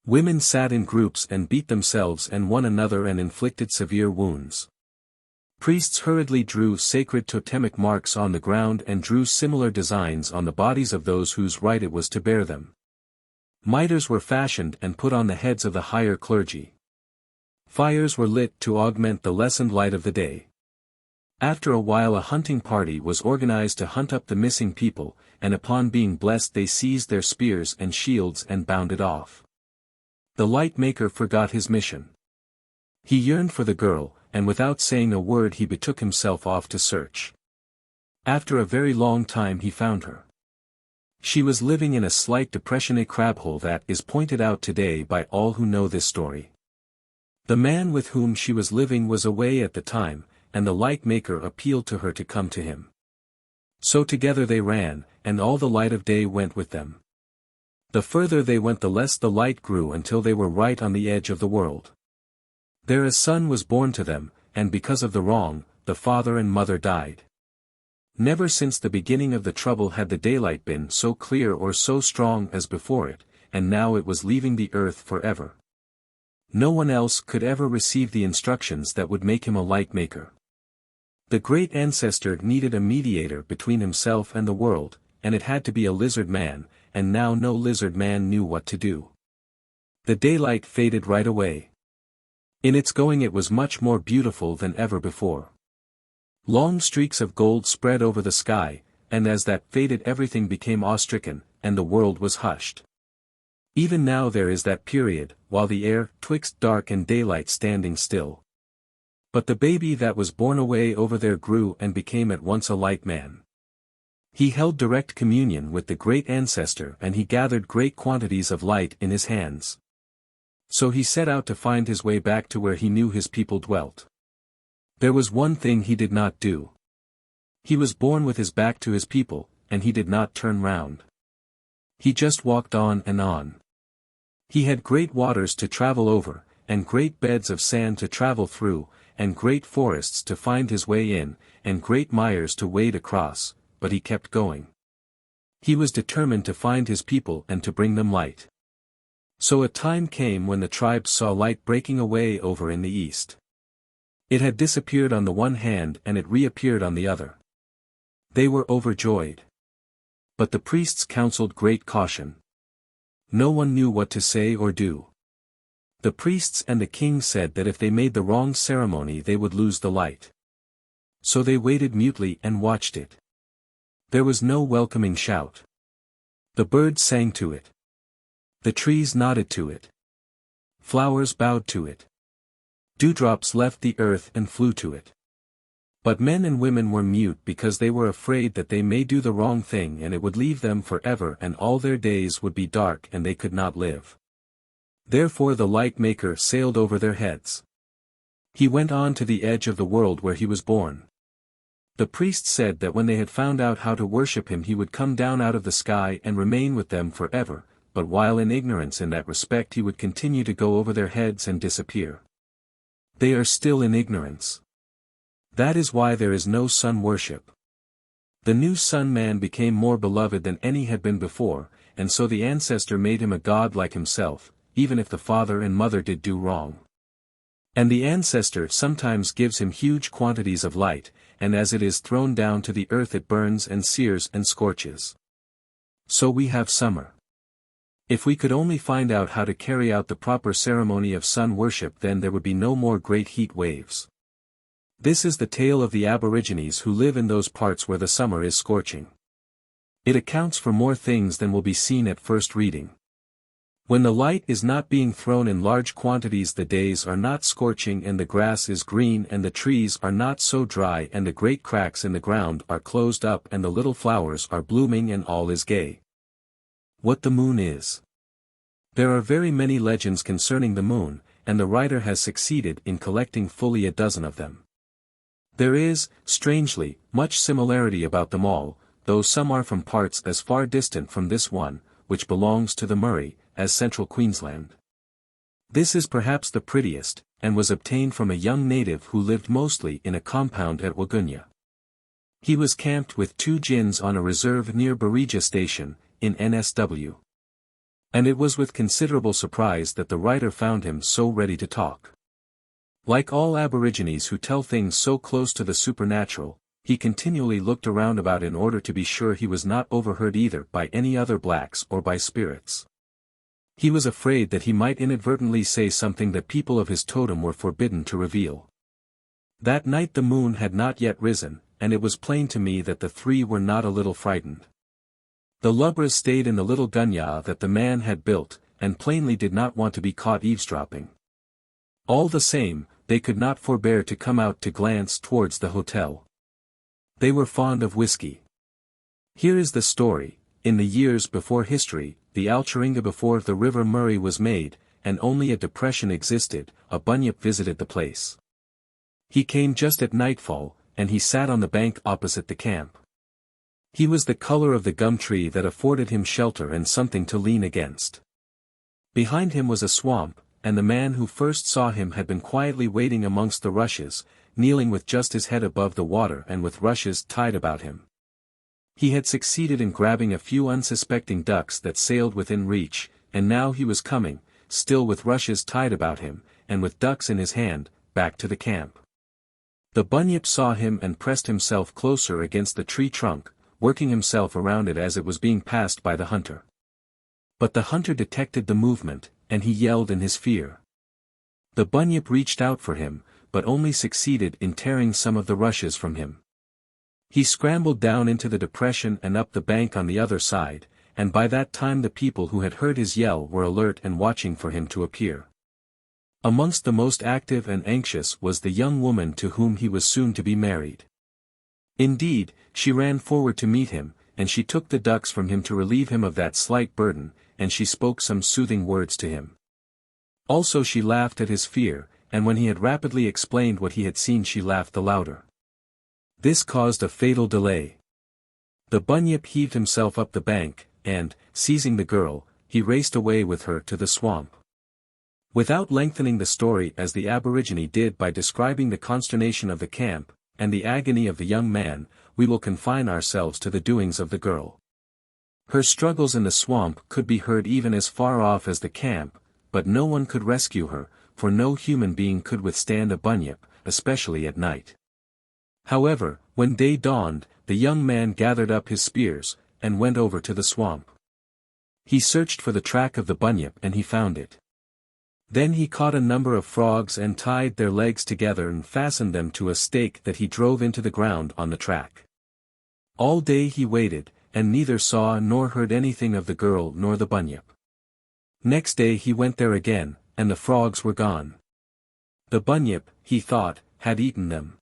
Women sat in groups and beat themselves and one another and inflicted severe wounds. Priests hurriedly drew sacred totemic marks on the ground and drew similar designs on the bodies of those whose right it was to bear them. Mitres were fashioned and put on the heads of the higher clergy. Fires were lit to augment the lessened light of the day. After a while a hunting party was organized to hunt up the missing people, and upon being blessed they seized their spears and shields and bounded off. The light maker forgot his mission. He yearned for the girl, and without saying a word he betook himself off to search. After a very long time he found her. She was living in a slight depression, a crabhole that is pointed out today by all who know this story. The man with whom she was living was away at the time, and the light maker appealed to her to come to him. So together they ran, and all the light of day went with them. The further they went the less the light grew until they were right on the edge of the world. There a son was born to them, and because of the wrong, the father and mother died. Never since the beginning of the trouble had the daylight been so clear or so strong as before it, and now it was leaving the earth forever. No one else could ever receive the instructions that would make him a light maker. The great ancestor needed a mediator between himself and the world, and it had to be a lizard man, and now no lizard man knew what to do. The daylight faded right away. In its going it was much more beautiful than ever before. Long streaks of gold spread over the sky, and as that faded everything became awe-stricken, and the world was hushed. Even now there is that period, while the air, twixt dark and daylight standing still. But the baby that was born away over there grew and became at once a light man. He held direct communion with the great ancestor and he gathered great quantities of light in his hands. So he set out to find his way back to where he knew his people dwelt. There was one thing he did not do. He was born with his back to his people, and he did not turn round. He just walked on and on. He had great waters to travel over, and great beds of sand to travel through, and great forests to find his way in, and great mires to wade across, but he kept going. He was determined to find his people and to bring them light. So a time came when the tribes saw light breaking away over in the east. It had disappeared on the one hand and it reappeared on the other. They were overjoyed. But the priests counseled great caution. No one knew what to say or do. The priests and the king said that if they made the wrong ceremony they would lose the light. So they waited mutely and watched it. There was no welcoming shout. The birds sang to it. The trees nodded to it. Flowers bowed to it. Dewdrops left the earth and flew to it. But men and women were mute because they were afraid that they may do the wrong thing and it would leave them forever and all their days would be dark and they could not live. Therefore the light maker sailed over their heads. He went on to the edge of the world where he was born. The priest said that when they had found out how to worship him he would come down out of the sky and remain with them forever, but while in ignorance in that respect he would continue to go over their heads and disappear. They are still in ignorance. That is why there is no sun worship. The new sun man became more beloved than any had been before, and so the ancestor made him a god like himself, even if the father and mother did do wrong. And the ancestor sometimes gives him huge quantities of light, and as it is thrown down to the earth it burns and sears and scorches. So we have summer. If we could only find out how to carry out the proper ceremony of sun worship then there would be no more great heat waves. This is the tale of the Aborigines who live in those parts where the summer is scorching. It accounts for more things than will be seen at first reading. When the light is not being thrown in large quantities the days are not scorching and the grass is green and the trees are not so dry and the great cracks in the ground are closed up and the little flowers are blooming and all is gay. What the moon is. There are very many legends concerning the moon, and the writer has succeeded in collecting fully a dozen of them. There is, strangely, much similarity about them all, though some are from parts as far distant from this one, which belongs to the Murray, as central Queensland. This is perhaps the prettiest, and was obtained from a young native who lived mostly in a compound at Wagunya. He was camped with 2 gins on a reserve near Barija Station, in NSW. And it was with considerable surprise that the writer found him so ready to talk. Like all Aborigines who tell things so close to the supernatural, he continually looked around about in order to be sure he was not overheard either by any other blacks or by spirits. He was afraid that he might inadvertently say something that people of his totem were forbidden to reveal. That night the moon had not yet risen, and it was plain to me that the 3 were not a little frightened. The lubbers stayed in the little gunya that the man had built, and plainly did not want to be caught eavesdropping. All the same, they could not forbear to come out to glance towards the hotel. They were fond of whiskey. Here is the story. In the years before history, the Alcharinga before the River Murray was made, and only a depression existed, a bunyip visited the place. He came just at nightfall, and he sat on the bank opposite the camp. He was the color of the gum tree that afforded him shelter and something to lean against. Behind him was a swamp, and the man who first saw him had been quietly waiting amongst the rushes, kneeling with just his head above the water and with rushes tied about him. He had succeeded in grabbing a few unsuspecting ducks that sailed within reach, and now he was coming, still with rushes tied about him, and with ducks in his hand, back to the camp. The bunyip saw him and pressed himself closer against the tree trunk, working himself around it as it was being passed by the hunter. But the hunter detected the movement, and he yelled in his fear. The bunyip reached out for him, but only succeeded in tearing some of the rushes from him. He scrambled down into the depression and up the bank on the other side, and by that time the people who had heard his yell were alert and watching for him to appear. Amongst the most active and anxious was the young woman to whom he was soon to be married. Indeed, she ran forward to meet him, and she took the ducks from him to relieve him of that slight burden, and she spoke some soothing words to him. Also she laughed at his fear, and when he had rapidly explained what he had seen she laughed the louder. This caused a fatal delay. The bunyip heaved himself up the bank, and, seizing the girl, he raced away with her to the swamp. Without lengthening the story as the Aborigine did by describing the consternation of the camp, and the agony of the young man, we will confine ourselves to the doings of the girl. Her struggles in the swamp could be heard even as far off as the camp, but no one could rescue her, for no human being could withstand a bunyip, especially at night. However, when day dawned, the young man gathered up his spears, and went over to the swamp. He searched for the track of the bunyip and he found it. Then he caught a number of frogs and tied their legs together and fastened them to a stake that he drove into the ground on the track. All day he waited, and neither saw nor heard anything of the girl nor the bunyip. Next day he went there again, and the frogs were gone. The bunyip, he thought, had eaten them.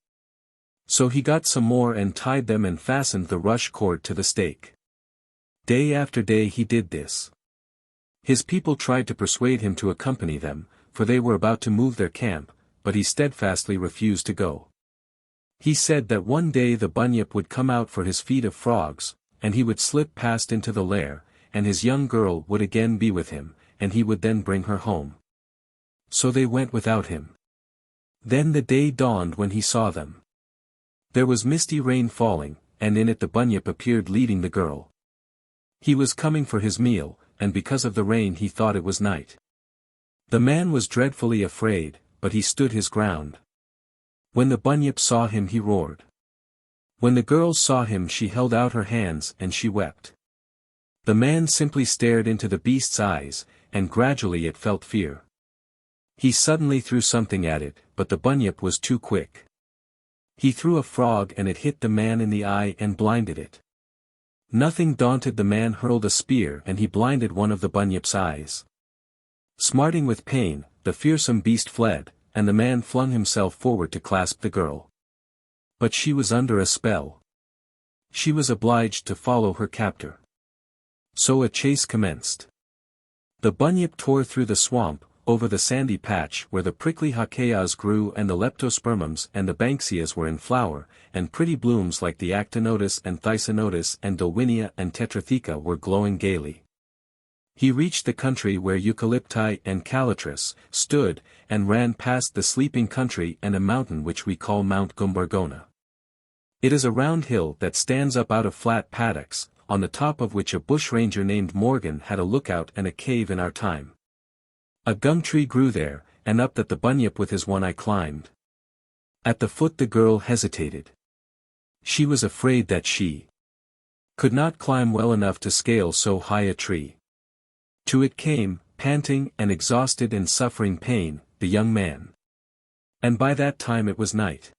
So he got some more and tied them and fastened the rush cord to the stake. Day after day he did this. His people tried to persuade him to accompany them, for they were about to move their camp, but he steadfastly refused to go. He said that one day the bunyip would come out for his feed of frogs, and he would slip past into the lair, and his young girl would again be with him, and he would then bring her home. So they went without him. Then the day dawned when he saw them. There was misty rain falling, and in it the bunyip appeared leading the girl. He was coming for his meal, and because of the rain he thought it was night. The man was dreadfully afraid, but he stood his ground. When the bunyip saw him he roared. When the girl saw him she held out her hands and she wept. The man simply stared into the beast's eyes, and gradually it felt fear. He suddenly threw something at it, but the bunyip was too quick. He threw a frog and it hit the man in the eye and blinded it. Nothing daunted, the man hurled a spear and he blinded one of the bunyip's eyes. Smarting with pain, the fearsome beast fled, and the man flung himself forward to clasp the girl. But she was under a spell. She was obliged to follow her captor. So a chase commenced. The bunyip tore through the swamp, over the sandy patch where the prickly hakeas grew and the leptospermums and the banksias were in flower, and pretty blooms like the actinotis and thysonotis and dulwinia and tetratheca were glowing gaily. He reached the country where eucalypti and calatrus stood, and ran past the sleeping country and a mountain which we call Mount Gumbargona. It is a round hill that stands up out of flat paddocks, on the top of which a bushranger named Morgan had a lookout and a cave in our time. A gum tree grew there, and up that the bunyip with his one eye climbed. At the foot the girl hesitated. She was afraid that she could not climb well enough to scale so high a tree. To it came, panting and exhausted and suffering pain, the young man. And by that time it was night.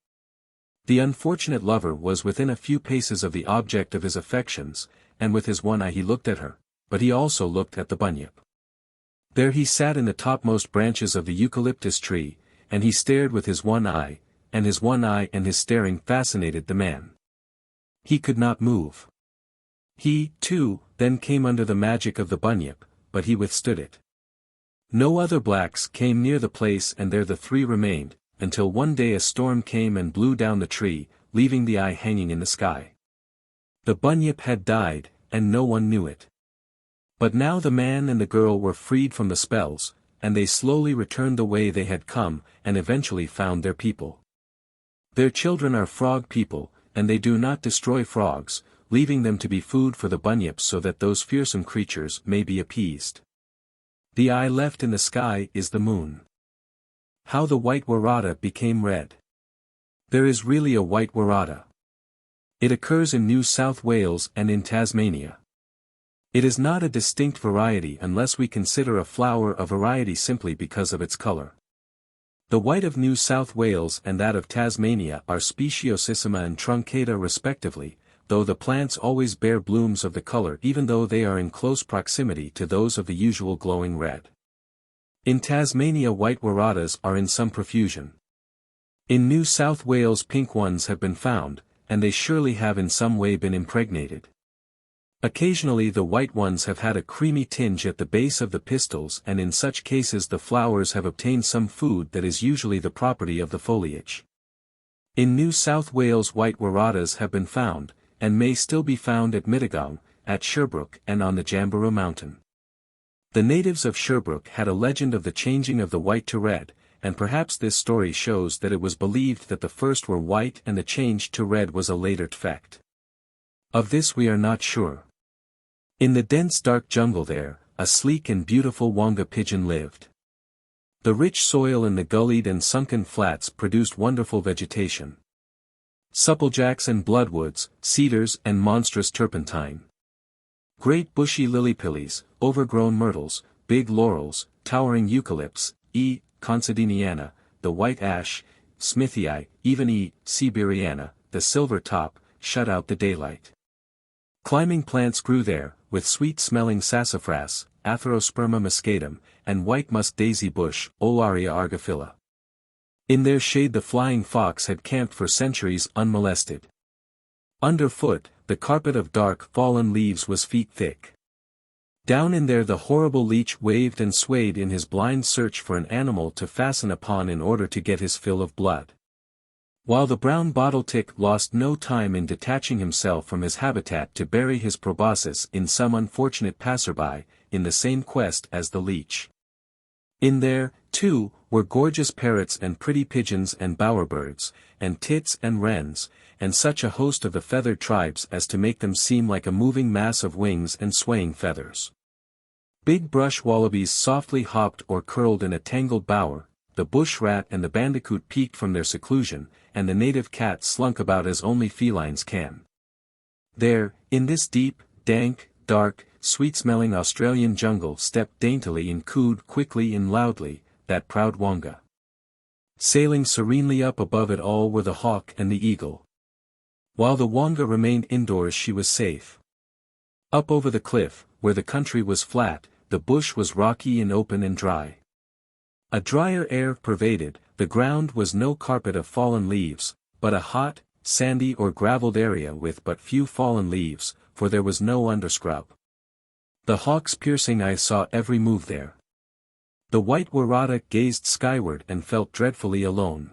The unfortunate lover was within a few paces of the object of his affections, and with his one eye he looked at her, but he also looked at the bunyip. There he sat in the topmost branches of the eucalyptus tree, and he stared with his one eye, and his one eye and his staring fascinated the man. He could not move. He, too, then came under the magic of the bunyip, but he withstood it. No other blacks came near the place, and there the three remained, until one day a storm came and blew down the tree, leaving the eye hanging in the sky. The bunyip had died, and no one knew it. But now the man and the girl were freed from the spells, and they slowly returned the way they had come, and eventually found their people. Their children are frog people, and they do not destroy frogs, leaving them to be food for the bunyips so that those fearsome creatures may be appeased. The eye left in the sky is the moon. How the white Waratah became red. There is really a white Waratah. It occurs in New South Wales and in Tasmania. It is not a distinct variety unless we consider a flower a variety simply because of its color. The white of New South Wales and that of Tasmania are speciosissima and truncata respectively, though the plants always bear blooms of the color even though they are in close proximity to those of the usual glowing red. In Tasmania white Waratahs are in some profusion. In New South Wales pink ones have been found, and they surely have in some way been impregnated. Occasionally the white ones have had a creamy tinge at the base of the pistils, and in such cases the flowers have obtained some food that is usually the property of the foliage. In New South Wales white Waratahs have been found, and may still be found at Mittagong, at Sherbrooke and on the Jamberoo Mountain. The natives of Sherbrooke had a legend of the changing of the white to red, and perhaps this story shows that it was believed that the first were white and the change to red was a later fact. Of this we are not sure. In the dense dark jungle there, a sleek and beautiful wonga pigeon lived. The rich soil in the gullied and sunken flats produced wonderful vegetation. Supplejacks and bloodwoods, cedars and monstrous turpentine. Great bushy lily-pillies, overgrown myrtles, big laurels, towering eucalypts, E. considiniana, the white ash, smithii, even E. siberiana, the silver top, shut out the daylight. Climbing plants grew there, with sweet-smelling sassafras, Atherosperma muscatum, and white musk daisy bush, Olaria argophylla. In their shade the flying fox had camped for centuries unmolested. Underfoot, the carpet of dark fallen leaves was feet thick. Down in there the horrible leech waved and swayed in his blind search for an animal to fasten upon in order to get his fill of blood. While the brown bottle tick lost no time in detaching himself from his habitat to bury his proboscis in some unfortunate passerby, in the same quest as the leech. In there, too, were gorgeous parrots and pretty pigeons and bowerbirds, and tits and wrens, and such a host of the feathered tribes as to make them seem like a moving mass of wings and swaying feathers. Big brush wallabies softly hopped or curled in a tangled bower, the bush rat and the bandicoot peeked from their seclusion, and the native cat slunk about as only felines can. There, in this deep, dank, dark, sweet-smelling Australian jungle stepped daintily and cooed quickly and loudly, that proud wonga. Sailing serenely up above it all were the hawk and the eagle. While the wonga remained indoors she was safe. Up over the cliff, where the country was flat, the bush was rocky and open and dry. A drier air pervaded, the ground was no carpet of fallen leaves, but a hot, sandy or gravelled area with but few fallen leaves, for there was no underscrub. The hawk's piercing eye saw every move there. The white Waratah gazed skyward and felt dreadfully alone.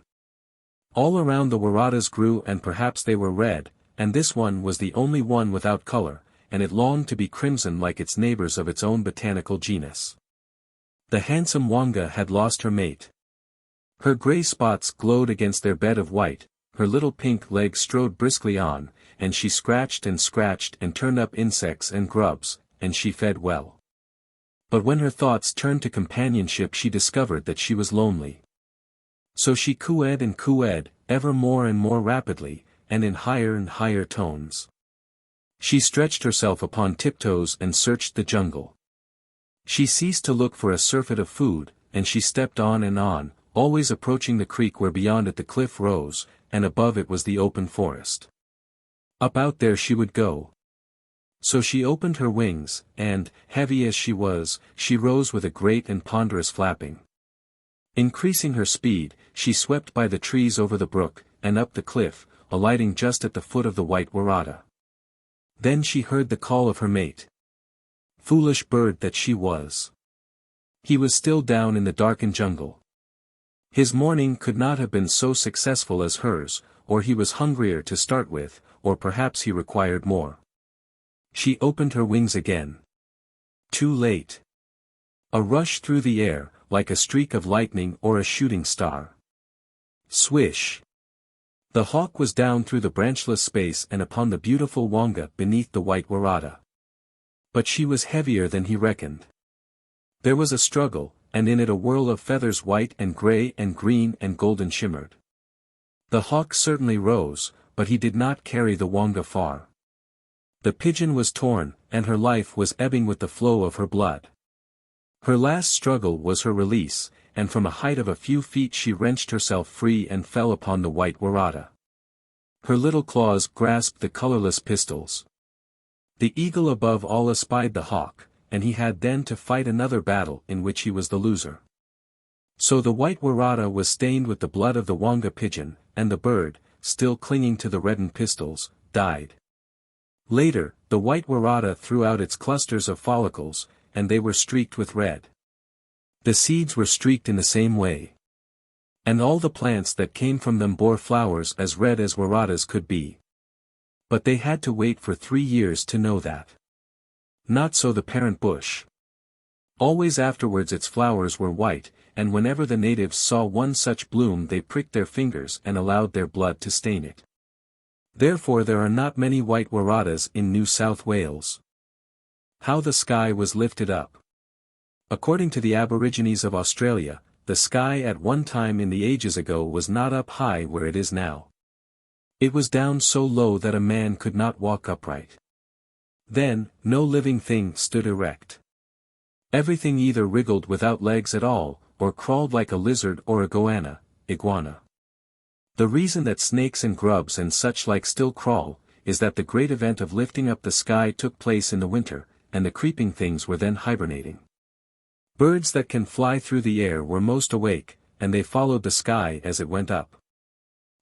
All around the Waratahs grew and perhaps they were red, and this one was the only one without color, and it longed to be crimson like its neighbors of its own botanical genus. The handsome Wonga had lost her mate. Her grey spots glowed against their bed of white, her little pink legs strode briskly on, and she scratched and turned up insects and grubs, and she fed well. But when her thoughts turned to companionship she discovered that she was lonely. So she cooed and cooed, ever more and more rapidly, and in higher and higher tones. She stretched herself upon tiptoes and searched the jungle. She ceased to look for a surfeit of food, and she stepped on, always approaching the creek where beyond it the cliff rose, and above it was the open forest. Up out there she would go. So she opened her wings, and, heavy as she was, she rose with a great and ponderous flapping. Increasing her speed, she swept by the trees over the brook, and up the cliff, alighting just at the foot of the white Waratah. Then she heard the call of her mate. Foolish bird that she was. He was still down in the darkened jungle. His morning could not have been so successful as hers, or he was hungrier to start with, or perhaps he required more. She opened her wings again. Too late. A rush through the air, like a streak of lightning or a shooting star. Swish! The hawk was down through the branchless space and upon the beautiful Wonga beneath the white Waratah. But she was heavier than he reckoned. There was a struggle, and in it a whirl of feathers white and grey and green and golden shimmered. The hawk certainly rose, but he did not carry the Wonga far. The pigeon was torn, and her life was ebbing with the flow of her blood. Her last struggle was her release, and from a height of a few feet she wrenched herself free and fell upon the white Waratah. Her little claws grasped the colourless pistils. The eagle above all espied the hawk, and he had then to fight another battle in which he was the loser. So the white Waratah was stained with the blood of the Wonga pigeon, and the bird, still clinging to the reddened pistils, died. Later, the white Waratah threw out its clusters of follicles, and they were streaked with red. The seeds were streaked in the same way. And all the plants that came from them bore flowers as red as Waratahs could be. But they had to wait for 3 years to know that. Not so the parent bush. Always afterwards its flowers were white, and whenever the natives saw one such bloom they pricked their fingers and allowed their blood to stain it. Therefore there are not many white Waratahs in New South Wales. How the sky was lifted up. According to the Aborigines of Australia, the sky at one time in the ages ago was not up high where it is now. It was down so low that a man could not walk upright. Then, no living thing stood erect. Everything either wriggled without legs at all, or crawled like a lizard or a iguana. The reason that snakes and grubs and such like still crawl, is that the great event of lifting up the sky took place in the winter, and the creeping things were then hibernating. Birds that can fly through the air were most awake, and they followed the sky as it went up.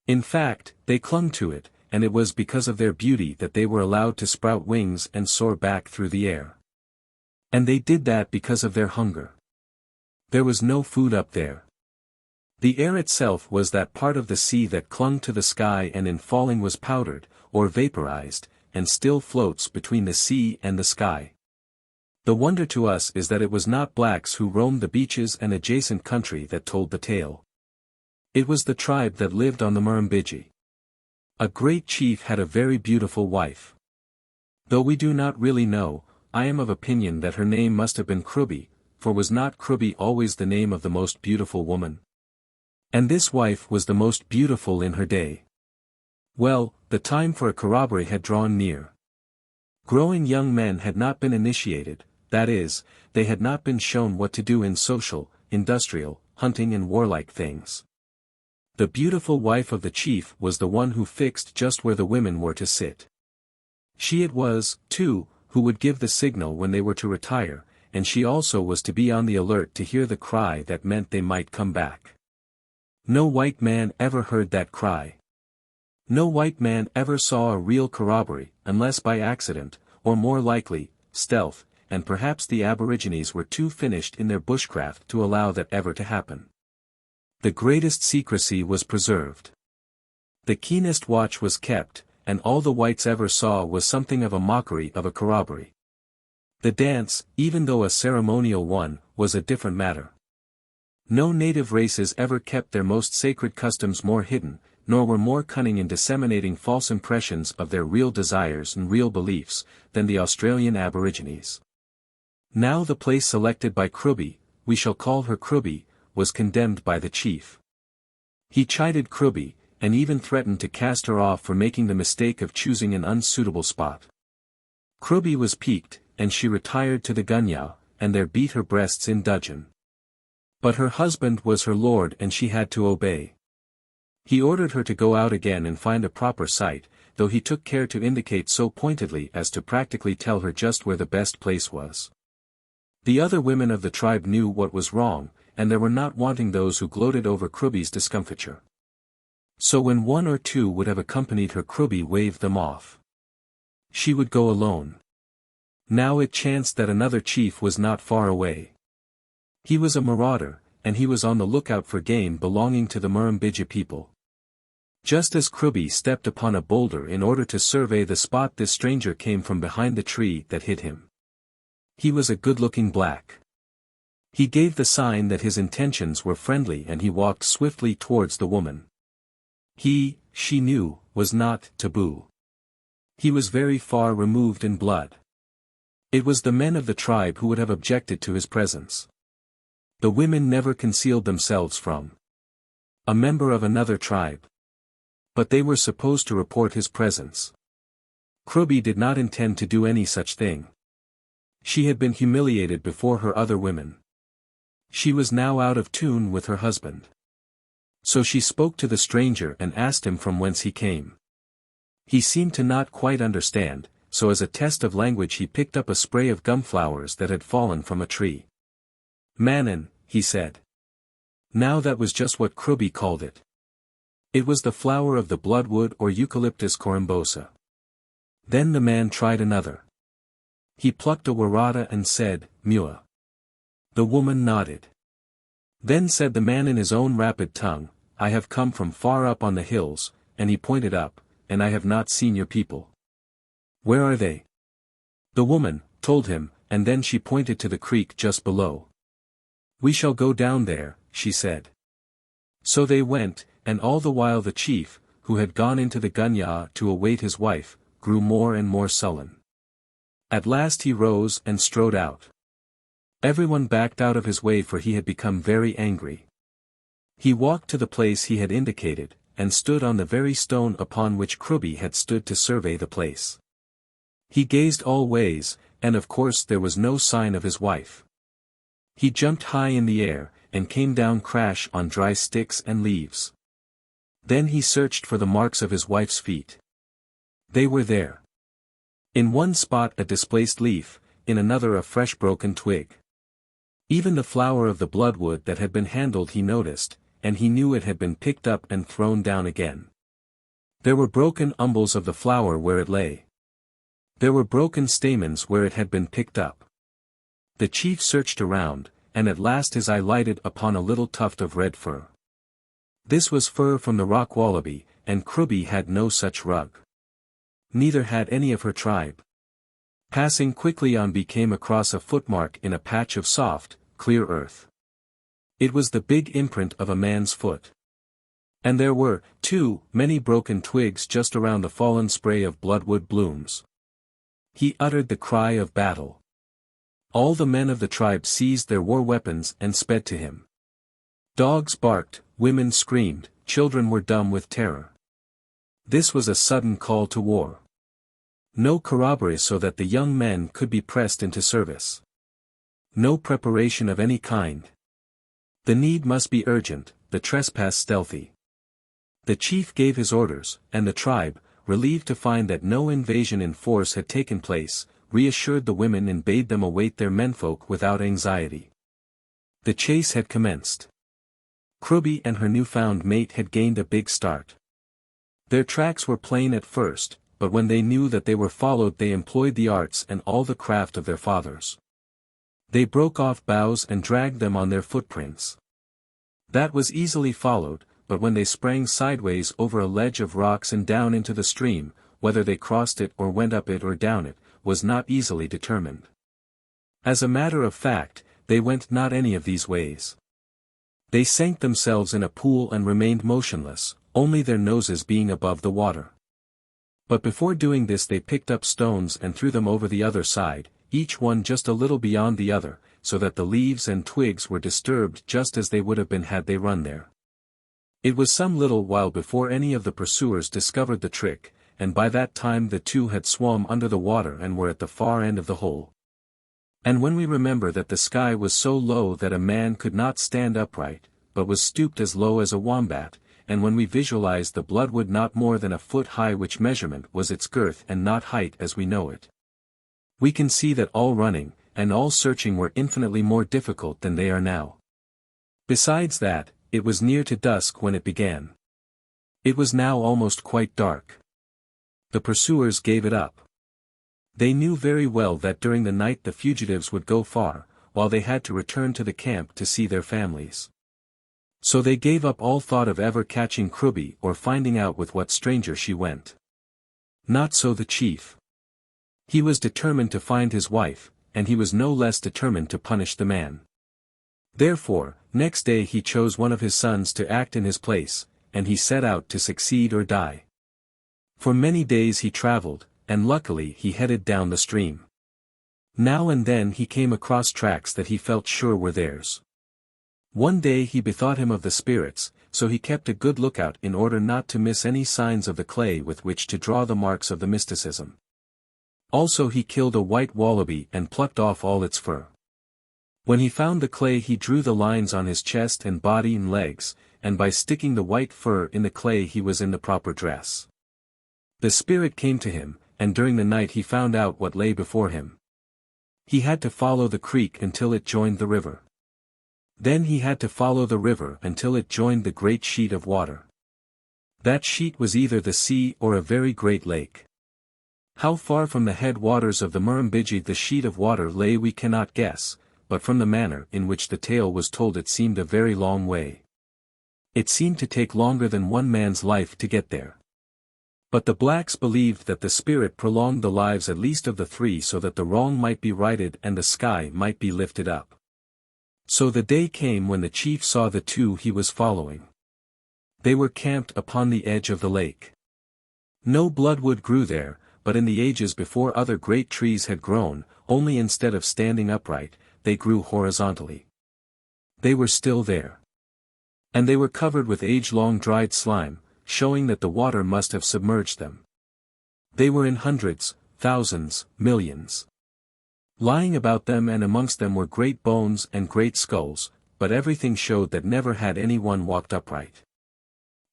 In fact, they clung to it, and it was because of their beauty that they were allowed to sprout wings and soar back through the air. And they did that because of their hunger. There was no food up there. The air itself was that part of the sea that clung to the sky and in falling was powdered, or vaporized, and still floats between the sea and the sky. The wonder to us is that it was not blacks who roamed the beaches and adjacent country that told the tale. It was the tribe that lived on the Murrumbidgee. A great chief had a very beautiful wife. Though we do not really know, I am of opinion that her name must have been Krubi, for was not Krubi always the name of the most beautiful woman? And this wife was the most beautiful in her day. Well, the time for a corroboree had drawn near. Growing young men had not been initiated, that is, they had not been shown what to do in social, industrial, hunting and warlike things. The beautiful wife of the chief was the one who fixed just where the women were to sit. She it was, too, who would give the signal when they were to retire, and she also was to be on the alert to hear the cry that meant they might come back. No white man ever heard that cry. No white man ever saw a real corroboree, unless by accident, or more likely, stealth, and perhaps the Aborigines were too finished in their bushcraft to allow that ever to happen. The greatest secrecy was preserved. The keenest watch was kept, and all the whites ever saw was something of a mockery of a corroboree. The dance, even though a ceremonial one, was a different matter. No native races ever kept their most sacred customs more hidden, nor were more cunning in disseminating false impressions of their real desires and real beliefs, than the Australian Aborigines. Now the place selected by Kruby, we shall call her Kruby, was condemned by the chief. He chided Kruby, and even threatened to cast her off for making the mistake of choosing an unsuitable spot. Kruby was piqued, and she retired to the gunyah, and there beat her breasts in dudgeon. But her husband was her lord and she had to obey. He ordered her to go out again and find a proper site, though he took care to indicate so pointedly as to practically tell her just where the best place was. The other women of the tribe knew what was wrong, and there were not wanting those who gloated over Kruby's discomfiture. So when one or two would have accompanied her, Kruby waved them off. She would go alone. Now it chanced that another chief was not far away. He was a marauder, and he was on the lookout for game belonging to the Murrumbidgee people. Just as Kruby stepped upon a boulder in order to survey the spot, this stranger came from behind the tree that hid him. He was a good-looking black. He gave the sign that his intentions were friendly and he walked swiftly towards the woman. She knew, was not taboo. He was very far removed in blood. It was the men of the tribe who would have objected to his presence. The women never concealed themselves from a member of another tribe. But they were supposed to report his presence. Kruby did not intend to do any such thing. She had been humiliated before her other women. She was now out of tune with her husband. So she spoke to the stranger and asked him from whence he came. He seemed to not quite understand, so as a test of language he picked up a spray of gumflowers that had fallen from a tree. "Manan," he said. Now that was just what Kruby called it. It was the flower of the bloodwood or Eucalyptus corymbosa. Then the man tried another. He plucked a Waratah and said, "Mua." The woman nodded. Then said the man in his own rapid tongue, "I have come from far up on the hills," and he pointed up, "and I have not seen your people." "Where are they?" The woman told him, and then she pointed to the creek just below. "We shall go down there," she said. So they went, and all the while the chief, who had gone into the gunyah to await his wife, grew more and more sullen. At last he rose and strode out. Everyone backed out of his way for he had become very angry. He walked to the place he had indicated, and stood on the very stone upon which Kruby had stood to survey the place. He gazed all ways, and of course there was no sign of his wife. He jumped high in the air, and came down crash on dry sticks and leaves. Then he searched for the marks of his wife's feet. They were there. In one spot a displaced leaf, in another a fresh broken twig. Even the flower of the bloodwood that had been handled he noticed, and he knew it had been picked up and thrown down again. There were broken umbels of the flower where it lay. There were broken stamens where it had been picked up. The chief searched around, and at last his eye lighted upon a little tuft of red fur. This was fur from the rock wallaby, and Kruby had no such rug. Neither had any of her tribe. Passing quickly on he came across a footmark in a patch of soft, clear earth. It was the big imprint of a man's foot. And there were, too, many broken twigs just around the fallen spray of bloodwood blooms. He uttered the cry of battle. All the men of the tribe seized their war weapons and sped to him. Dogs barked, women screamed, children were dumb with terror. This was a sudden call to war. No corroboree so that the young men could be pressed into service. No preparation of any kind. The need must be urgent, the trespass stealthy. The chief gave his orders, and the tribe, relieved to find that no invasion in force had taken place, reassured the women and bade them await their menfolk without anxiety. The chase had commenced. Kruby and her newfound mate had gained a big start. Their tracks were plain at first, but when they knew that they were followed they employed the arts and all the craft of their fathers. They broke off boughs and dragged them on their footprints. That was easily followed, but when they sprang sideways over a ledge of rocks and down into the stream, whether they crossed it or went up it or down it, was not easily determined. As a matter of fact, they went not any of these ways. They sank themselves in a pool and remained motionless, only their noses being above the water. But before doing this they picked up stones and threw them over the other side, each one just a little beyond the other, so that the leaves and twigs were disturbed just as they would have been had they run there. It was some little while before any of the pursuers discovered the trick, and by that time the two had swum under the water and were at the far end of the hole. And when we remember that the sky was so low that a man could not stand upright, but was stooped as low as a wombat, and when we visualize the bloodwood not more than a foot high, which measurement was its girth and not height as we know it, we can see that all running, and all searching were infinitely more difficult than they are now. Besides that, it was near to dusk when it began. It was now almost quite dark. The pursuers gave it up. They knew very well that during the night the fugitives would go far, while they had to return to the camp to see their families. So they gave up all thought of ever catching Kruby or finding out with what stranger she went. Not so the chief. He was determined to find his wife, and he was no less determined to punish the man. Therefore, next day he chose one of his sons to act in his place, and he set out to succeed or die. For many days he traveled, and luckily he headed down the stream. Now and then he came across tracks that he felt sure were theirs. One day he bethought him of the spirits, so he kept a good lookout in order not to miss any signs of the clay with which to draw the marks of the mysticism. Also he killed a white wallaby and plucked off all its fur. When he found the clay he drew the lines on his chest and body and legs, and by sticking the white fur in the clay he was in the proper dress. The spirit came to him, and during the night he found out what lay before him. He had to follow the creek until it joined the river. Then he had to follow the river until it joined the great sheet of water. That sheet was either the sea or a very great lake. How far from the head waters of the Murrumbidgee the sheet of water lay we cannot guess, but from the manner in which the tale was told it seemed a very long way. It seemed to take longer than one man's life to get there. But the blacks believed that the spirit prolonged the lives at least of the three so that the wrong might be righted and the sky might be lifted up. So the day came when the chief saw the two he was following. They were camped upon the edge of the lake. No bloodwood grew there, but in the ages before other great trees had grown, only instead of standing upright, they grew horizontally. They were still there. And they were covered with age-long dried slime, showing that the water must have submerged them. They were in hundreds, thousands, millions. Lying about them and amongst them were great bones and great skulls, but everything showed that never had any one walked upright.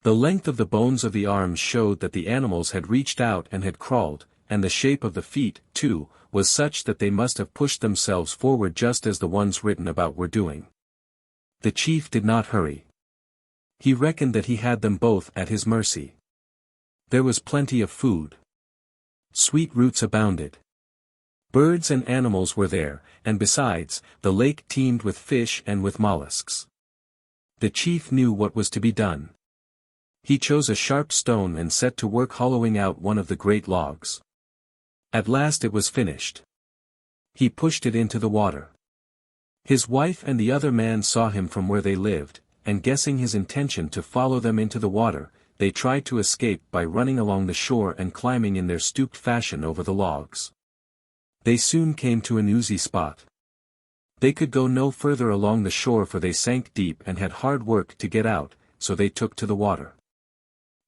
The length of the bones of the arms showed that the animals had reached out and had crawled, and the shape of the feet, too, was such that they must have pushed themselves forward just as the ones written about were doing. The chief did not hurry. He reckoned that he had them both at his mercy. There was plenty of food. Sweet roots abounded. Birds and animals were there, and besides, the lake teemed with fish and with mollusks. The chief knew what was to be done. He chose a sharp stone and set to work hollowing out one of the great logs. At last it was finished. He pushed it into the water. His wife and the other man saw him from where they lived, and guessing his intention to follow them into the water, they tried to escape by running along the shore and climbing in their stooped fashion over the logs. They soon came to an oozy spot. They could go no further along the shore for they sank deep and had hard work to get out, so they took to the water.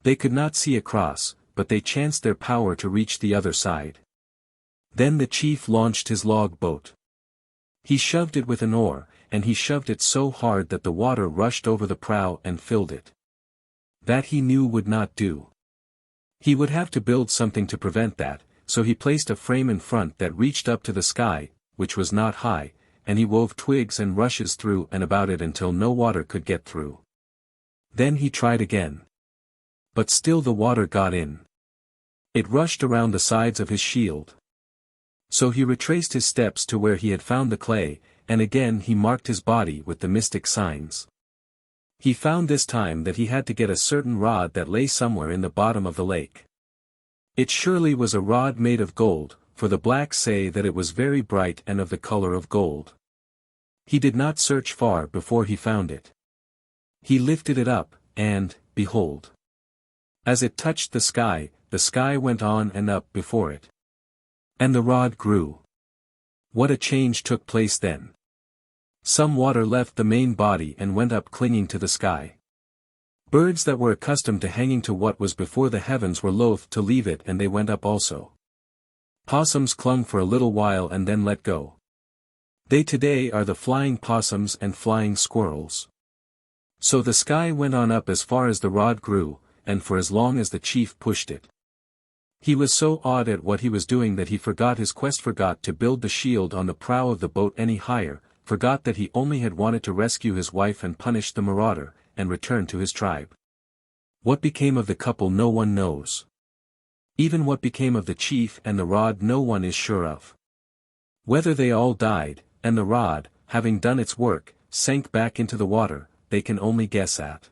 They could not see across, but they chanced their power to reach the other side. Then the chief launched his log boat. He shoved it with an oar, and he shoved it so hard that the water rushed over the prow and filled it. That he knew would not do. He would have to build something to prevent that, so he placed a frame in front that reached up to the sky, which was not high, and he wove twigs and rushes through and about it until no water could get through. Then he tried again. But still the water got in. It rushed around the sides of his shield. So he retraced his steps to where he had found the clay, and again he marked his body with the mystic signs. He found this time that he had to get a certain rod that lay somewhere in the bottom of the lake. It surely was a rod made of gold, for the blacks say that it was very bright and of the color of gold. He did not search far before he found it. He lifted it up, and, behold! As it touched the sky went on and up before it. And the rod grew. What a change took place then! Some water left the main body and went up clinging to the sky. Birds that were accustomed to hanging to what was before the heavens were loath to leave it, and they went up also. Possums clung for a little while and then let go. They today are the flying possums and flying squirrels. So the sky went on up as far as the rod grew, and for as long as the chief pushed it. He was so awed at what he was doing that he forgot his quest, forgot to build the shield on the prow of the boat any higher, forgot that he only had wanted to rescue his wife and punish the marauder, and return to his tribe. What became of the couple no one knows. Even what became of the chief and the rod no one is sure of. Whether they all died, and the rod, having done its work, sank back into the water, they can only guess at.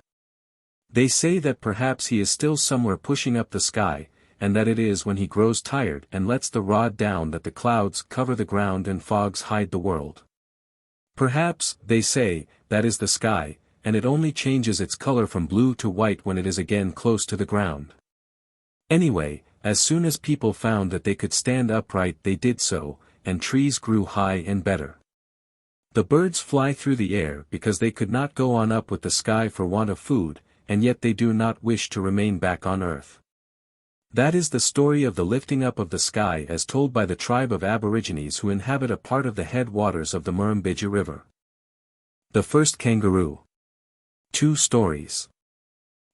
They say that perhaps he is still somewhere pushing up the sky, and that it is when he grows tired and lets the rod down that the clouds cover the ground and fogs hide the world. Perhaps, they say, that is the sky, and it only changes its color from blue to white when it is again close to the ground. Anyway, as soon as people found that they could stand upright they did so, and trees grew high and better. The birds fly through the air because they could not go on up with the sky for want of food, and yet they do not wish to remain back on earth. That is the story of the lifting up of the sky as told by the tribe of Aborigines who inhabit a part of the headwaters of the Murrumbidgee River. The First Kangaroo. 2 stories.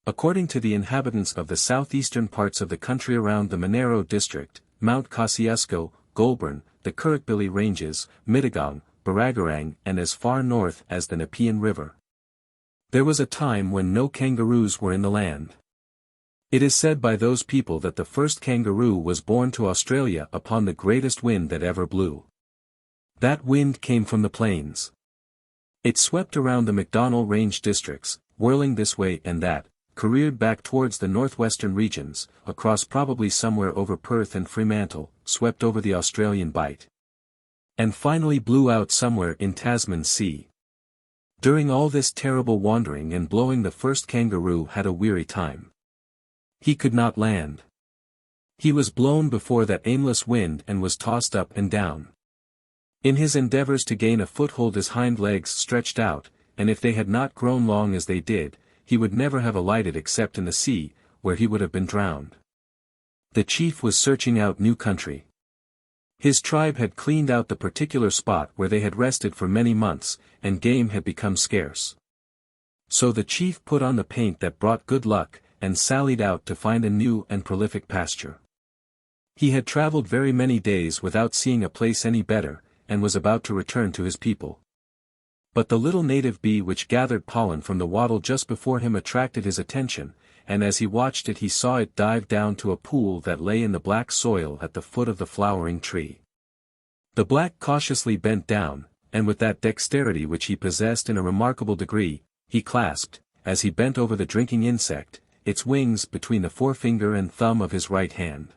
According to the inhabitants of the southeastern parts of the country around the Monaro district, Mount Kosciuszko, Goulburn, the Kirkbilly Ranges, Mittagong, Baragarang and as far north as the Nepean River. There was a time when no kangaroos were in the land. It is said by those people that the first kangaroo was born to Australia upon the greatest wind that ever blew. That wind came from the plains. It swept around the McDonnell Range districts, whirling this way and that, careered back towards the northwestern regions, across probably somewhere over Perth and Fremantle, swept over the Australian Bight, and finally blew out somewhere in Tasman Sea. During all this terrible wandering and blowing the first kangaroo had a weary time. He could not land. He was blown before that aimless wind and was tossed up and down. In his endeavors to gain a foothold his hind legs stretched out, and if they had not grown long as they did, he would never have alighted except in the sea, where he would have been drowned. The chief was searching out new country. His tribe had cleaned out the particular spot where they had rested for many months, and game had become scarce. So the chief put on the paint that brought good luck, and sallied out to find a new and prolific pasture. He had traveled very many days without seeing a place any better, and was about to return to his people. But the little native bee which gathered pollen from the wattle just before him attracted his attention, and as he watched it he saw it dive down to a pool that lay in the black soil at the foot of the flowering tree. The black cautiously bent down, and with that dexterity which he possessed in a remarkable degree, he clasped, as he bent over the drinking insect, its wings between the forefinger and thumb of his right hand.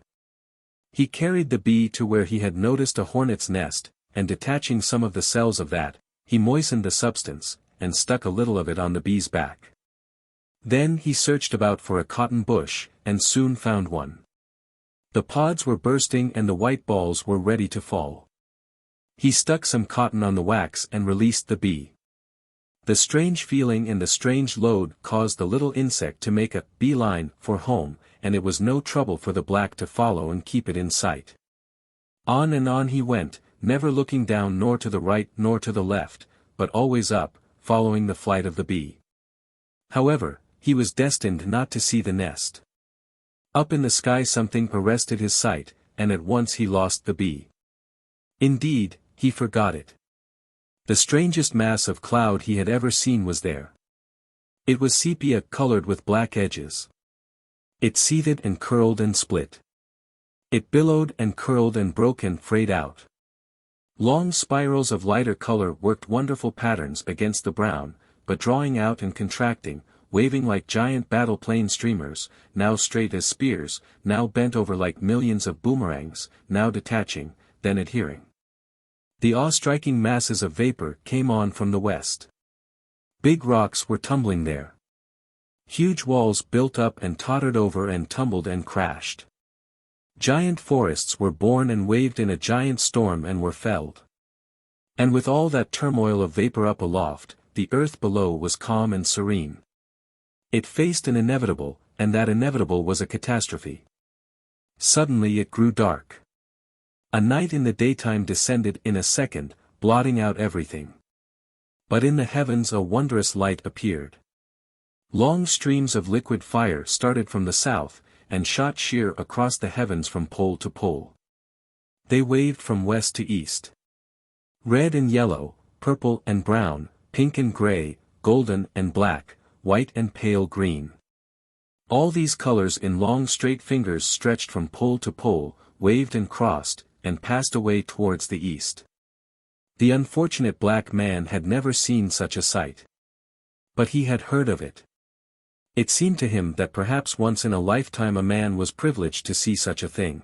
He carried the bee to where he had noticed a hornet's nest, and detaching some of the cells of that, he moistened the substance, and stuck a little of it on the bee's back. Then he searched about for a cotton bush, and soon found one. The pods were bursting and the white balls were ready to fall. He stuck some cotton on the wax and released the bee. The strange feeling and the strange load caused the little insect to make a beeline for home, and it was no trouble for the black to follow and keep it in sight. On and on he went, never looking down nor to the right nor to the left, but always up, following the flight of the bee. However, he was destined not to see the nest. Up in the sky something arrested his sight, and at once he lost the bee. Indeed, he forgot it. The strangest mass of cloud he had ever seen was there. It was sepia-colored with black edges. It seethed and curled and split. It billowed and curled and broke and frayed out. Long spirals of lighter color worked wonderful patterns against the brown, but drawing out and contracting, waving like giant battle-plane streamers, now straight as spears, now bent over like millions of boomerangs, now detaching, then adhering. The awe-striking masses of vapor came on from the west. Big rocks were tumbling there. Huge walls built up and tottered over and tumbled and crashed. Giant forests were born and waved in a giant storm and were felled. And with all that turmoil of vapor up aloft, the earth below was calm and serene. It faced an inevitable, and that inevitable was a catastrophe. Suddenly it grew dark. A night in the daytime descended in a second, blotting out everything. But in the heavens a wondrous light appeared. Long streams of liquid fire started from the south, and shot sheer across the heavens from pole to pole. They waved from west to east. Red and yellow, purple and brown, pink and gray, golden and black, white and pale green. All these colors in long straight fingers stretched from pole to pole, waved and crossed, and passed away towards the east. The unfortunate black man had never seen such a sight. But he had heard of it. It seemed to him that perhaps once in a lifetime a man was privileged to see such a thing.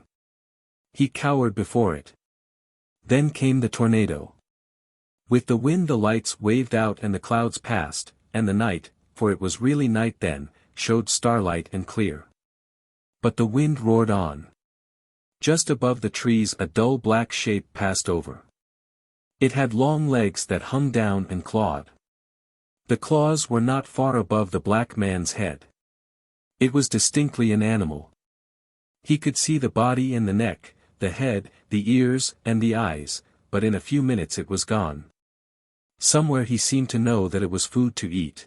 He cowered before it. Then came the tornado. With the wind the lights waved out and the clouds passed, and the night, for it was really night then, showed starlight and clear. But the wind roared on. Just above the trees a dull black shape passed over. It had long legs that hung down and clawed. The claws were not far above the black man's head. It was distinctly an animal. He could see the body and the neck, the head, the ears, and the eyes, but in a few minutes it was gone. Somewhere he seemed to know that it was food to eat.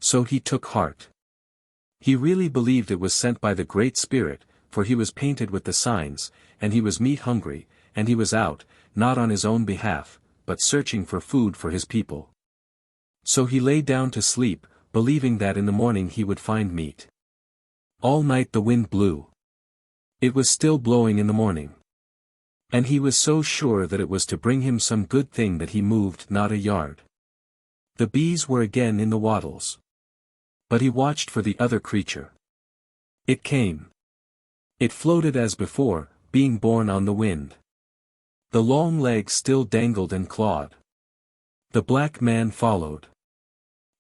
So he took heart. He really believed it was sent by the Great Spirit, for he was painted with the signs, and he was meat-hungry, and he was out, not on his own behalf, but searching for food for his people. So he lay down to sleep, believing that in the morning he would find meat. All night the wind blew. It was still blowing in the morning. And he was so sure that it was to bring him some good thing that he moved not a yard. The bees were again in the wattles. But he watched for the other creature. It came. It floated as before, being borne on the wind. The long legs still dangled and clawed. The black man followed.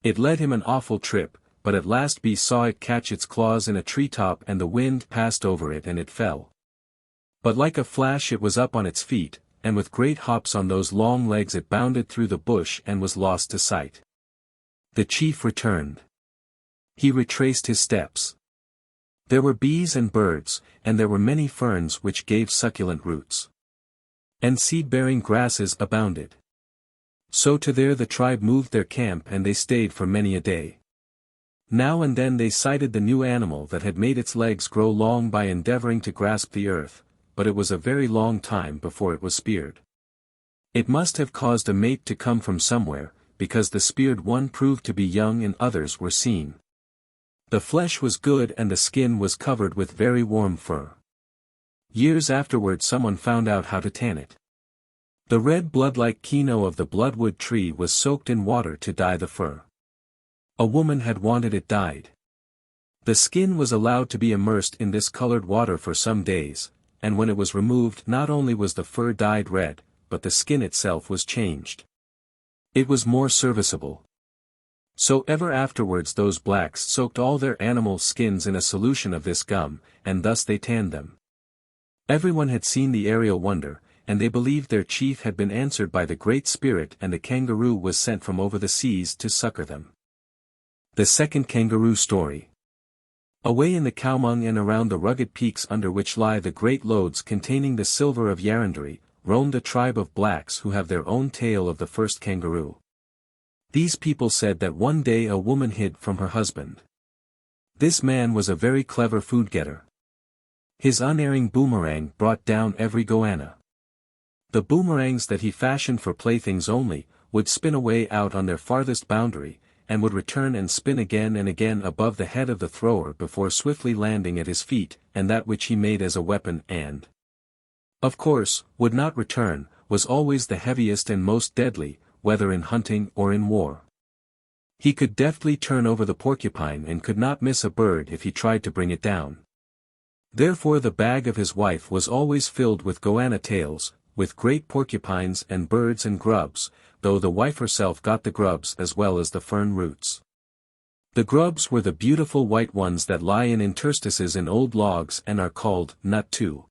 It led him an awful trip, but at last Bee saw it catch its claws in a treetop and the wind passed over it and it fell. But like a flash it was up on its feet, and with great hops on those long legs it bounded through the bush and was lost to sight. The chief returned. He retraced his steps. There were bees and birds, and there were many ferns which gave succulent roots. And seed-bearing grasses abounded. So to there the tribe moved their camp and they stayed for many a day. Now and then they sighted the new animal that had made its legs grow long by endeavoring to grasp the earth, but it was a very long time before it was speared. It must have caused a mate to come from somewhere, because the speared one proved to be young and others were seen. The flesh was good and the skin was covered with very warm fur. Years afterward someone found out how to tan it. The red blood-like kino of the bloodwood tree was soaked in water to dye the fur. A woman had wanted it dyed. The skin was allowed to be immersed in this colored water for some days, and when it was removed not only was the fur dyed red, but the skin itself was changed. It was more serviceable. So ever afterwards those blacks soaked all their animal skins in a solution of this gum, and thus they tanned them. Everyone had seen the aerial wonder, and they believed their chief had been answered by the Great Spirit and a kangaroo was sent from over the seas to succor them. The Second Kangaroo Story. Away in the Kaumung and around the rugged peaks under which lie the great lodes containing the silver of Yarranderi, roamed a tribe of blacks who have their own tale of the first kangaroo. These people said that one day a woman hid from her husband. This man was a very clever food-getter. His unerring boomerang brought down every goanna. The boomerangs that he fashioned for playthings only, would spin away out on their farthest boundary, and would return and spin again and again above the head of the thrower before swiftly landing at his feet, and that which he made as a weapon and, of course, would not return, was always the heaviest and most deadly, whether in hunting or in war. He could deftly turn over the porcupine and could not miss a bird if he tried to bring it down. Therefore the bag of his wife was always filled with goanna tails, with great porcupines and birds and grubs, though the wife herself got the grubs as well as the fern roots. The grubs were the beautiful white ones that lie in interstices in old logs and are called nut too.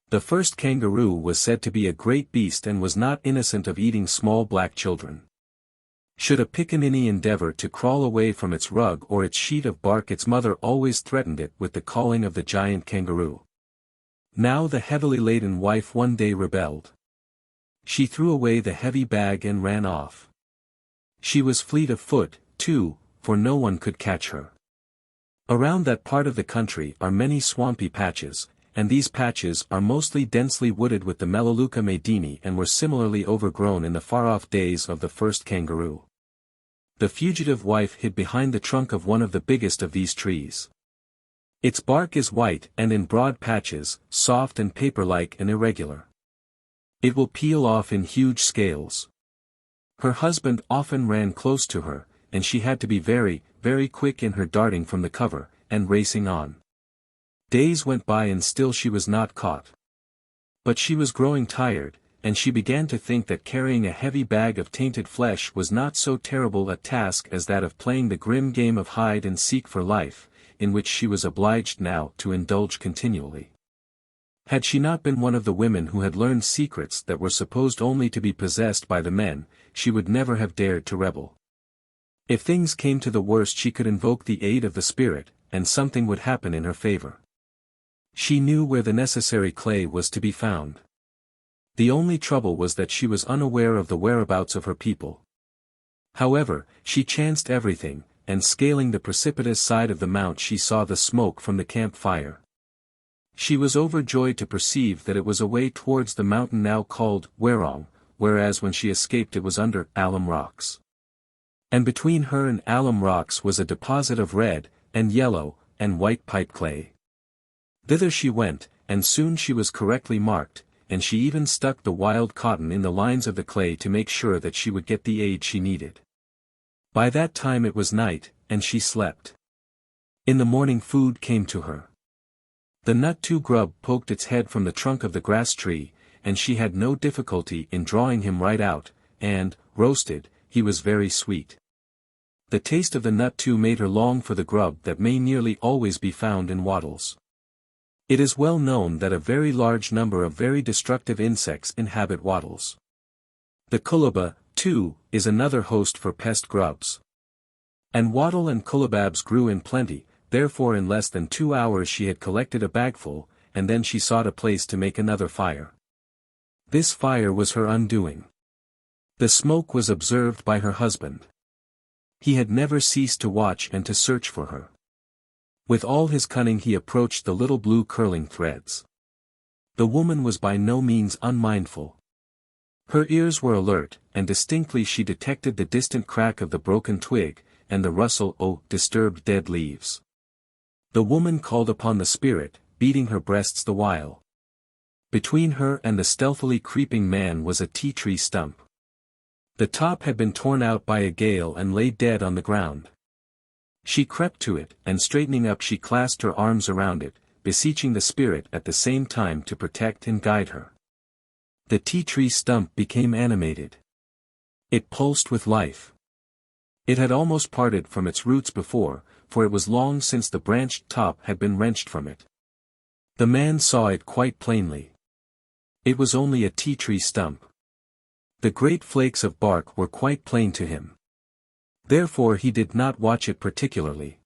The first kangaroo was said to be a great beast and was not innocent of eating small black children. Should a pickaninny endeavor to crawl away from its rug or its sheet of bark, its mother always threatened it with the calling of the giant kangaroo. Now the heavily laden wife one day rebelled. She threw away the heavy bag and ran off. She was fleet of foot, too, for no one could catch her. Around that part of the country are many swampy patches, and these patches are mostly densely wooded with the Melaleuca maedini and were similarly overgrown in the far-off days of the first kangaroo. The fugitive wife hid behind the trunk of one of the biggest of these trees. Its bark is white and in broad patches, soft and paper-like and irregular. It will peel off in huge scales. Her husband often ran close to her, and she had to be very, very quick in her darting from the cover, and racing on. Days went by and still she was not caught. But she was growing tired, and she began to think that carrying a heavy bag of tainted flesh was not so terrible a task as that of playing the grim game of hide and seek for life, in which she was obliged now to indulge continually. Had she not been one of the women who had learned secrets that were supposed only to be possessed by the men, she would never have dared to rebel. If things came to the worst, she could invoke the aid of the spirit, and something would happen in her favor. She knew where the necessary clay was to be found. The only trouble was that she was unaware of the whereabouts of her people. However, she chanced everything, and scaling the precipitous side of the mount she saw the smoke from the camp fire. She was overjoyed to perceive that it was away towards the mountain now called Werong, whereas when she escaped it was under alum rocks. And between her and alum rocks was a deposit of red, and yellow, and white pipe clay. Thither she went, and soon she was correctly marked, and she even stuck the wild cotton in the lines of the clay to make sure that she would get the aid she needed. By that time it was night, and she slept. In the morning food came to her. The nut-2 grub poked its head from the trunk of the grass tree, and she had no difficulty in drawing him right out, and, roasted, he was very sweet. The taste of the nut-2 made her long for the grub that may nearly always be found in wattles. It is well known that a very large number of very destructive insects inhabit wattles. The colubba, too, is another host for pest grubs. And wattle and colubabs grew in plenty, therefore in less than 2 hours she had collected a bagful, and then she sought a place to make another fire. This fire was her undoing. The smoke was observed by her husband. He had never ceased to watch and to search for her. With all his cunning he approached the little blue curling threads. The woman was by no means unmindful. Her ears were alert, and distinctly she detected the distant crack of the broken twig, and the rustle of disturbed dead leaves. The woman called upon the spirit, beating her breasts the while. Between her and the stealthily creeping man was a tea-tree stump. The top had been torn out by a gale and lay dead on the ground. She crept to it, and straightening up she clasped her arms around it, beseeching the spirit at the same time to protect and guide her. The tea-tree stump became animated. It pulsed with life. It had almost parted from its roots before, for it was long since the branched top had been wrenched from it. The man saw it quite plainly. It was only a tea-tree stump. The great flakes of bark were quite plain to him. Therefore he did not watch it particularly.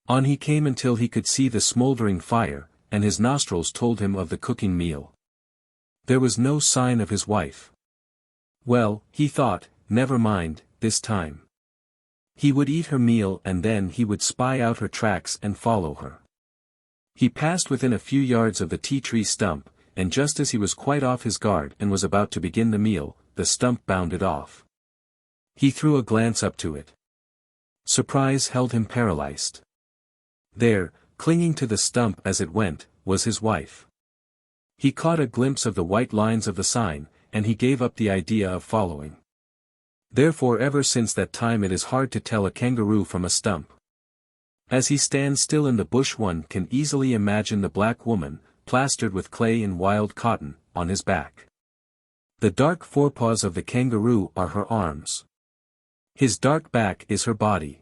On he came until he could see the smoldering fire, and his nostrils told him of the cooking meal. There was no sign of his wife. Well, he thought, never mind, this time. He would eat her meal and then he would spy out her tracks and follow her. He passed within a few yards of the tea-tree stump, and just as he was quite off his guard and was about to begin the meal, the stump bounded off. He threw a glance up to it. Surprise held him paralyzed. There, clinging to the stump as it went, was his wife. He caught a glimpse of the white lines of the sign, and he gave up the idea of following. Therefore ever since that time it is hard to tell a kangaroo from a stump. As he stands still in the bush one can easily imagine the black woman, plastered with clay and wild cotton, on his back. The dark forepaws of the kangaroo are her arms. His dark back is her body.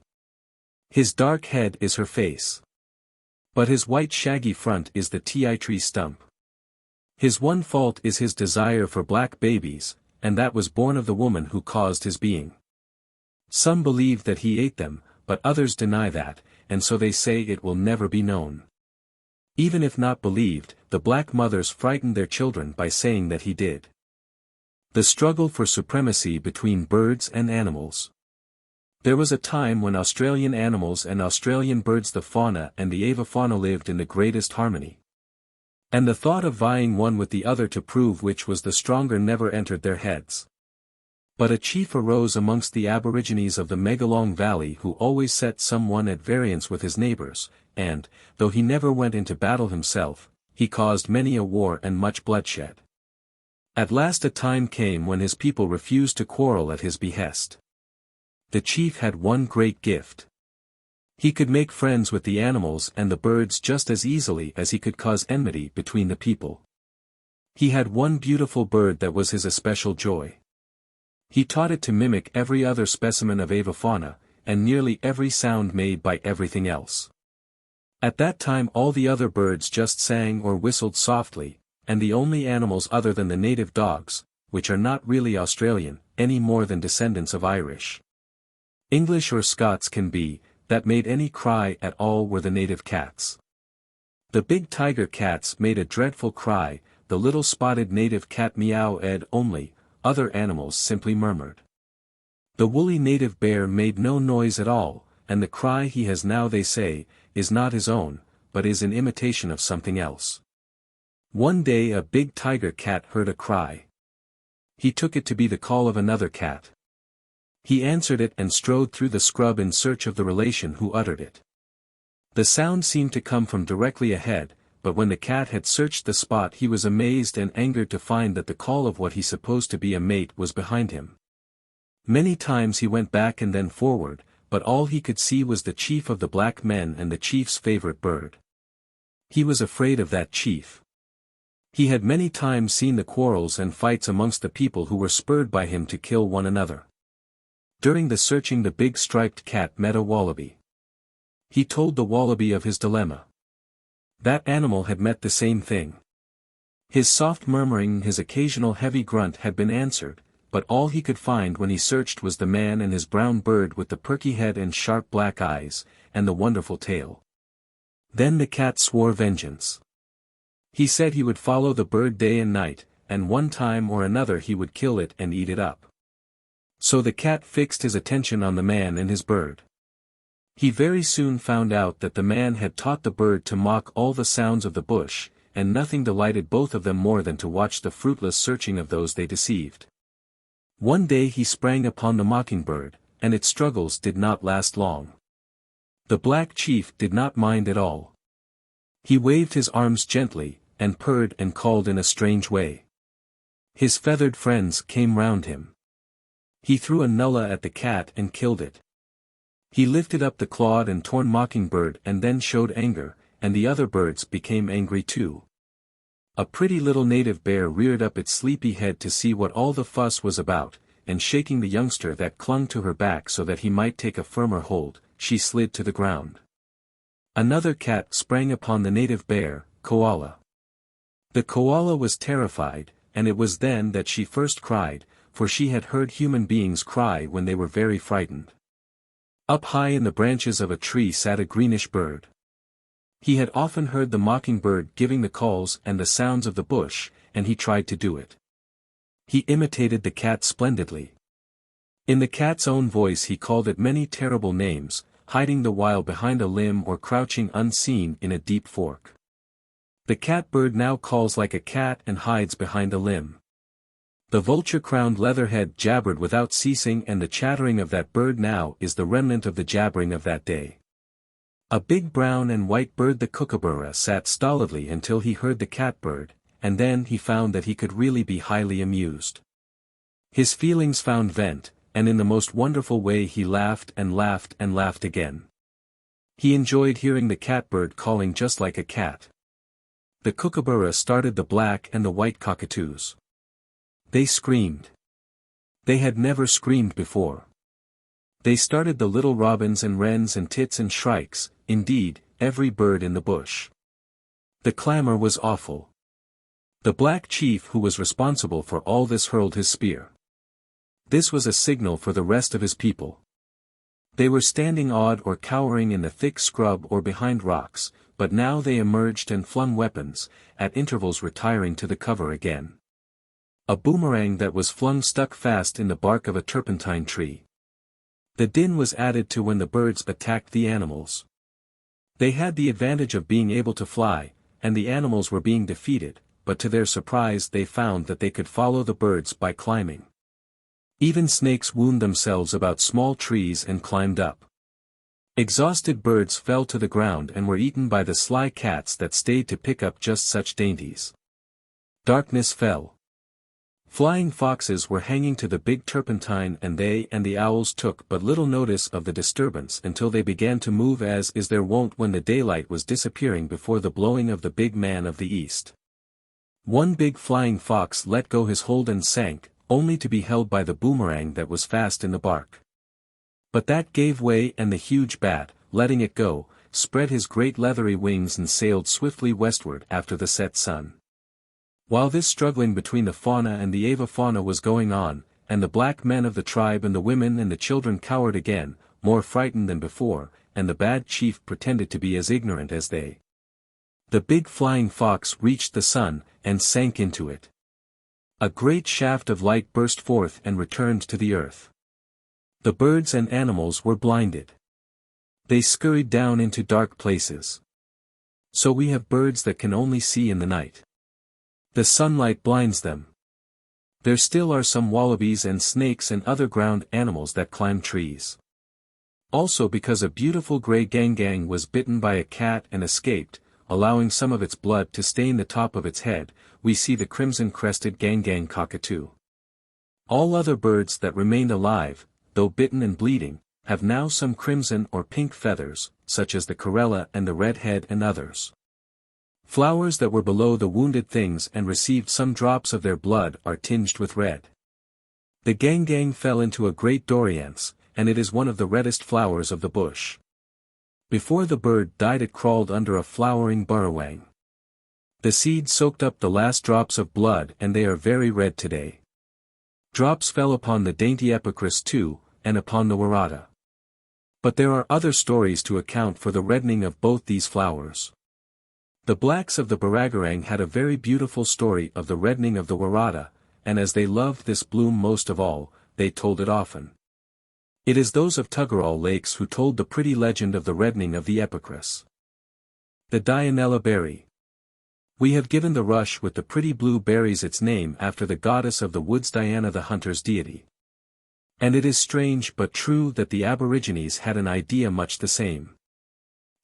His dark head is her face. But his white shaggy front is the tree stump. His one fault is his desire for black babies, and that was born of the woman who caused his being. Some believe that he ate them, but others deny that, and so they say it will never be known. Even if not believed, the black mothers frightened their children by saying that he did. The struggle for supremacy between birds and animals. There was a time when Australian animals and Australian birds, the fauna and the avifauna, lived in the greatest harmony. And the thought of vying one with the other to prove which was the stronger never entered their heads. But a chief arose amongst the Aborigines of the Megalong Valley who always set someone at variance with his neighbors, and, though he never went into battle himself, he caused many a war and much bloodshed. At last a time came when his people refused to quarrel at his behest. The chief had one great gift. He could make friends with the animals and the birds just as easily as he could cause enmity between the people. He had one beautiful bird that was his especial joy. He taught it to mimic every other specimen of avifauna, and nearly every sound made by everything else. At that time all the other birds just sang or whistled softly, and the only animals other than the native dogs, which are not really Australian, any more than descendants of Irish, English or Scots can be, that made any cry at all were the native cats. The big tiger cats made a dreadful cry, the little spotted native cat meow-ed only, other animals simply murmured. The woolly native bear made no noise at all, and the cry he has now, they say, is not his own, but is in imitation of something else. One day a big tiger cat heard a cry. He took it to be the call of another cat. He answered it and strode through the scrub in search of the relation who uttered it. The sound seemed to come from directly ahead, but when the cat had searched the spot he was amazed and angered to find that the call of what he supposed to be a mate was behind him. Many times he went back and then forward, but all he could see was the chief of the black men and the chief's favorite bird. He was afraid of that chief. He had many times seen the quarrels and fights amongst the people who were spurred by him to kill one another. During the searching the big striped cat met a wallaby. He told the wallaby of his dilemma. That animal had met the same thing. His soft murmuring, his occasional heavy grunt had been answered, but all he could find when he searched was the man and his brown bird with the perky head and sharp black eyes, and the wonderful tail. Then the cat swore vengeance. He said he would follow the bird day and night, and one time or another he would kill it and eat it up. So the cat fixed his attention on the man and his bird. He very soon found out that the man had taught the bird to mock all the sounds of the bush, and nothing delighted both of them more than to watch the fruitless searching of those they deceived. One day he sprang upon the mockingbird, and its struggles did not last long. The black chief did not mind at all. He waved his arms gently, and purred and called in a strange way. His feathered friends came round him. He threw a nullah at the cat and killed it. He lifted up the clawed and torn mockingbird and then showed anger, and the other birds became angry too. A pretty little native bear reared up its sleepy head to see what all the fuss was about, and shaking the youngster that clung to her back so that he might take a firmer hold, she slid to the ground. Another cat sprang upon the native bear, Koala. The koala was terrified, and it was then that she first cried, for she had heard human beings cry when they were very frightened. Up high in the branches of a tree sat a greenish bird. He had often heard the mockingbird giving the calls and the sounds of the bush, and he tried to do it. He imitated the cat splendidly. In the cat's own voice he called it many terrible names, hiding the while behind a limb or crouching unseen in a deep fork. The catbird now calls like a cat and hides behind a limb. The vulture-crowned leatherhead jabbered without ceasing, and the chattering of that bird now is the remnant of the jabbering of that day. A big brown and white bird, the kookaburra, sat stolidly until he heard the catbird, and then he found that he could really be highly amused. His feelings found vent, and in the most wonderful way he laughed and laughed and laughed again. He enjoyed hearing the catbird calling just like a cat. The kookaburra started the black and the white cockatoos. They screamed. They had never screamed before. They started the little robins and wrens and tits and shrikes, indeed, every bird in the bush. The clamor was awful. The black chief who was responsible for all this hurled his spear. This was a signal for the rest of his people. They were standing awed or cowering in the thick scrub or behind rocks, but now they emerged and flung weapons, at intervals retiring to the cover again. A boomerang that was flung stuck fast in the bark of a turpentine tree. The din was added to when the birds attacked the animals. They had the advantage of being able to fly, and the animals were being defeated, but to their surprise they found that they could follow the birds by climbing. Even snakes wound themselves about small trees and climbed up. Exhausted birds fell to the ground and were eaten by the sly cats that stayed to pick up just such dainties. Darkness fell. Flying foxes were hanging to the big turpentine, and they and the owls took but little notice of the disturbance until they began to move as is their wont when the daylight was disappearing before the blowing of the big man of the east. One big flying fox let go his hold and sank, only to be held by the boomerang that was fast in the bark. But that gave way, and the huge bat, letting it go, spread his great leathery wings and sailed swiftly westward after the set sun. While this struggling between the fauna and the avifauna was going on, and the black men of the tribe and the women and the children cowered again, more frightened than before, and the bad chief pretended to be as ignorant as they. The big flying fox reached the sun, and sank into it. A great shaft of light burst forth and returned to the earth. The birds and animals were blinded. They scurried down into dark places. So we have birds that can only see in the night. The sunlight blinds them. There still are some wallabies and snakes and other ground animals that climb trees. Also, because a beautiful gray gangang was bitten by a cat and escaped, allowing some of its blood to stain the top of its head, we see the crimson-crested gangang cockatoo. All other birds that remained alive, though bitten and bleeding, have now some crimson or pink feathers, such as the corella and the redhead and others. Flowers that were below the wounded things and received some drops of their blood are tinged with red. The gangang fell into a great dorianth, and it is one of the reddest flowers of the bush. Before the bird died it crawled under a flowering burrowang. The seed soaked up the last drops of blood, and they are very red today. Drops fell upon the dainty epicris too, and upon the Waratah. But there are other stories to account for the reddening of both these flowers. The blacks of the Barragarang had a very beautiful story of the reddening of the Waratah, and as they loved this bloom most of all, they told it often. It is those of Tuggerall Lakes who told the pretty legend of the reddening of the epicris. The Dianella Berry. We have given the rush with the pretty blue berries its name after the goddess of the woods, Diana the hunter's deity. And it is strange but true that the Aborigines had an idea much the same.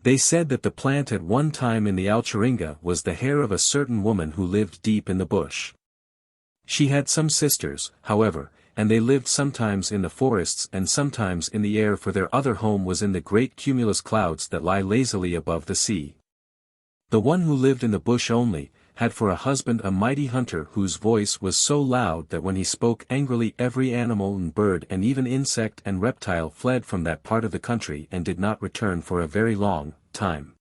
They said that the plant at one time in the Alcharinga was the hair of a certain woman who lived deep in the bush. She had some sisters, however, and they lived sometimes in the forests and sometimes in the air, for their other home was in the great cumulus clouds that lie lazily above the sea. The one who lived in the bush only, had for a husband a mighty hunter whose voice was so loud that when he spoke angrily every animal and bird and even insect and reptile fled from that part of the country and did not return for a very long time.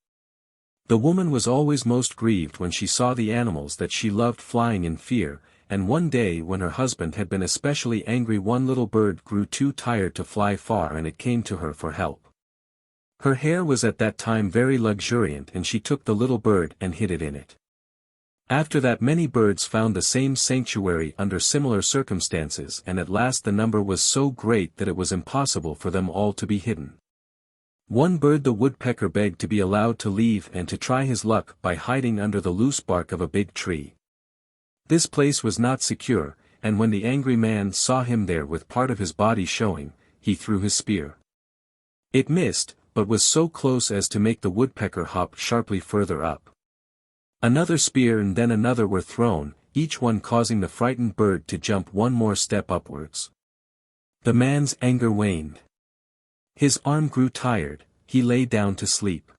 The woman was always most grieved when she saw the animals that she loved flying in fear, and one day when her husband had been especially angry, one little bird grew too tired to fly far and it came to her for help. Her hair was at that time very luxuriant, and she took the little bird and hid it in it. After that many birds found the same sanctuary under similar circumstances, and at last the number was so great that it was impossible for them all to be hidden. One bird, the woodpecker, begged to be allowed to leave and to try his luck by hiding under the loose bark of a big tree. This place was not secure, and when the angry man saw him there with part of his body showing, he threw his spear. It missed, but was so close as to make the woodpecker hop sharply further up. Another spear and then another were thrown, each one causing the frightened bird to jump one more step upwards. The man's anger waned. His arm grew tired, he lay down to sleep.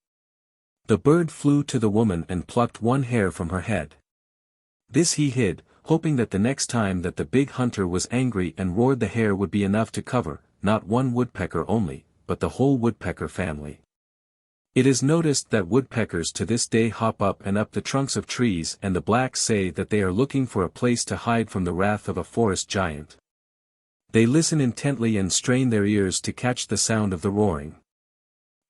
The bird flew to the woman and plucked one hair from her head. This he hid, hoping that the next time that the big hunter was angry and roared the hair would be enough to cover, not one woodpecker only, but the whole woodpecker family. It is noticed that woodpeckers to this day hop up and up the trunks of trees, and the blacks say that they are looking for a place to hide from the wrath of a forest giant. They listen intently and strain their ears to catch the sound of the roaring.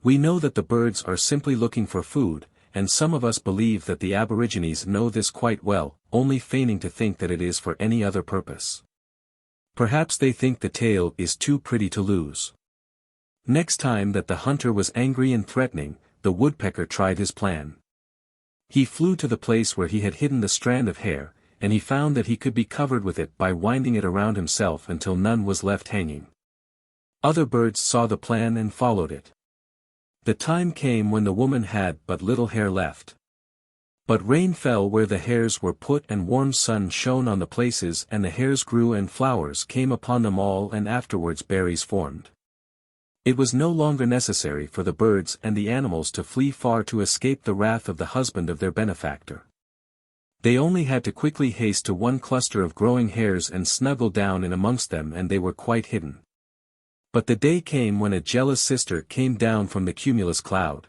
We know that the birds are simply looking for food, and some of us believe that the Aborigines know this quite well, only feigning to think that it is for any other purpose. Perhaps they think the tail is too pretty to lose. Next time that the hunter was angry and threatening, the woodpecker tried his plan. He flew to the place where he had hidden the strand of hair, and he found that he could be covered with it by winding it around himself until none was left hanging. Other birds saw the plan and followed it. The time came when the woman had but little hair left. But rain fell where the hairs were put and warm sun shone on the places, and the hairs grew and flowers came upon them all, and afterwards berries formed. It was no longer necessary for the birds and the animals to flee far to escape the wrath of the husband of their benefactor. They only had to quickly haste to one cluster of growing hairs and snuggle down in amongst them, and they were quite hidden. But the day came when a jealous sister came down from the cumulus cloud.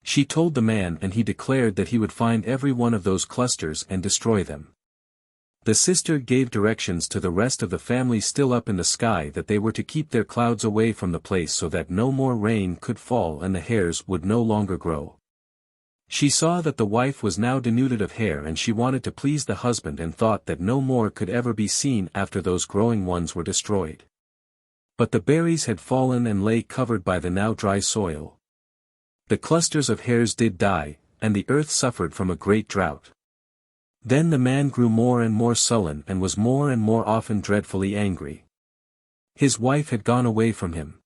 She told the man, and he declared that he would find every one of those clusters and destroy them. The sister gave directions to the rest of the family still up in the sky that they were to keep their clouds away from the place so that no more rain could fall and the hairs would no longer grow. She saw that the wife was now denuded of hair, and she wanted to please the husband and thought that no more could ever be seen after those growing ones were destroyed. But the berries had fallen and lay covered by the now dry soil. The clusters of hairs did die, and the earth suffered from a great drought. Then the man grew more and more sullen and was more and more often dreadfully angry. His wife had gone away from him.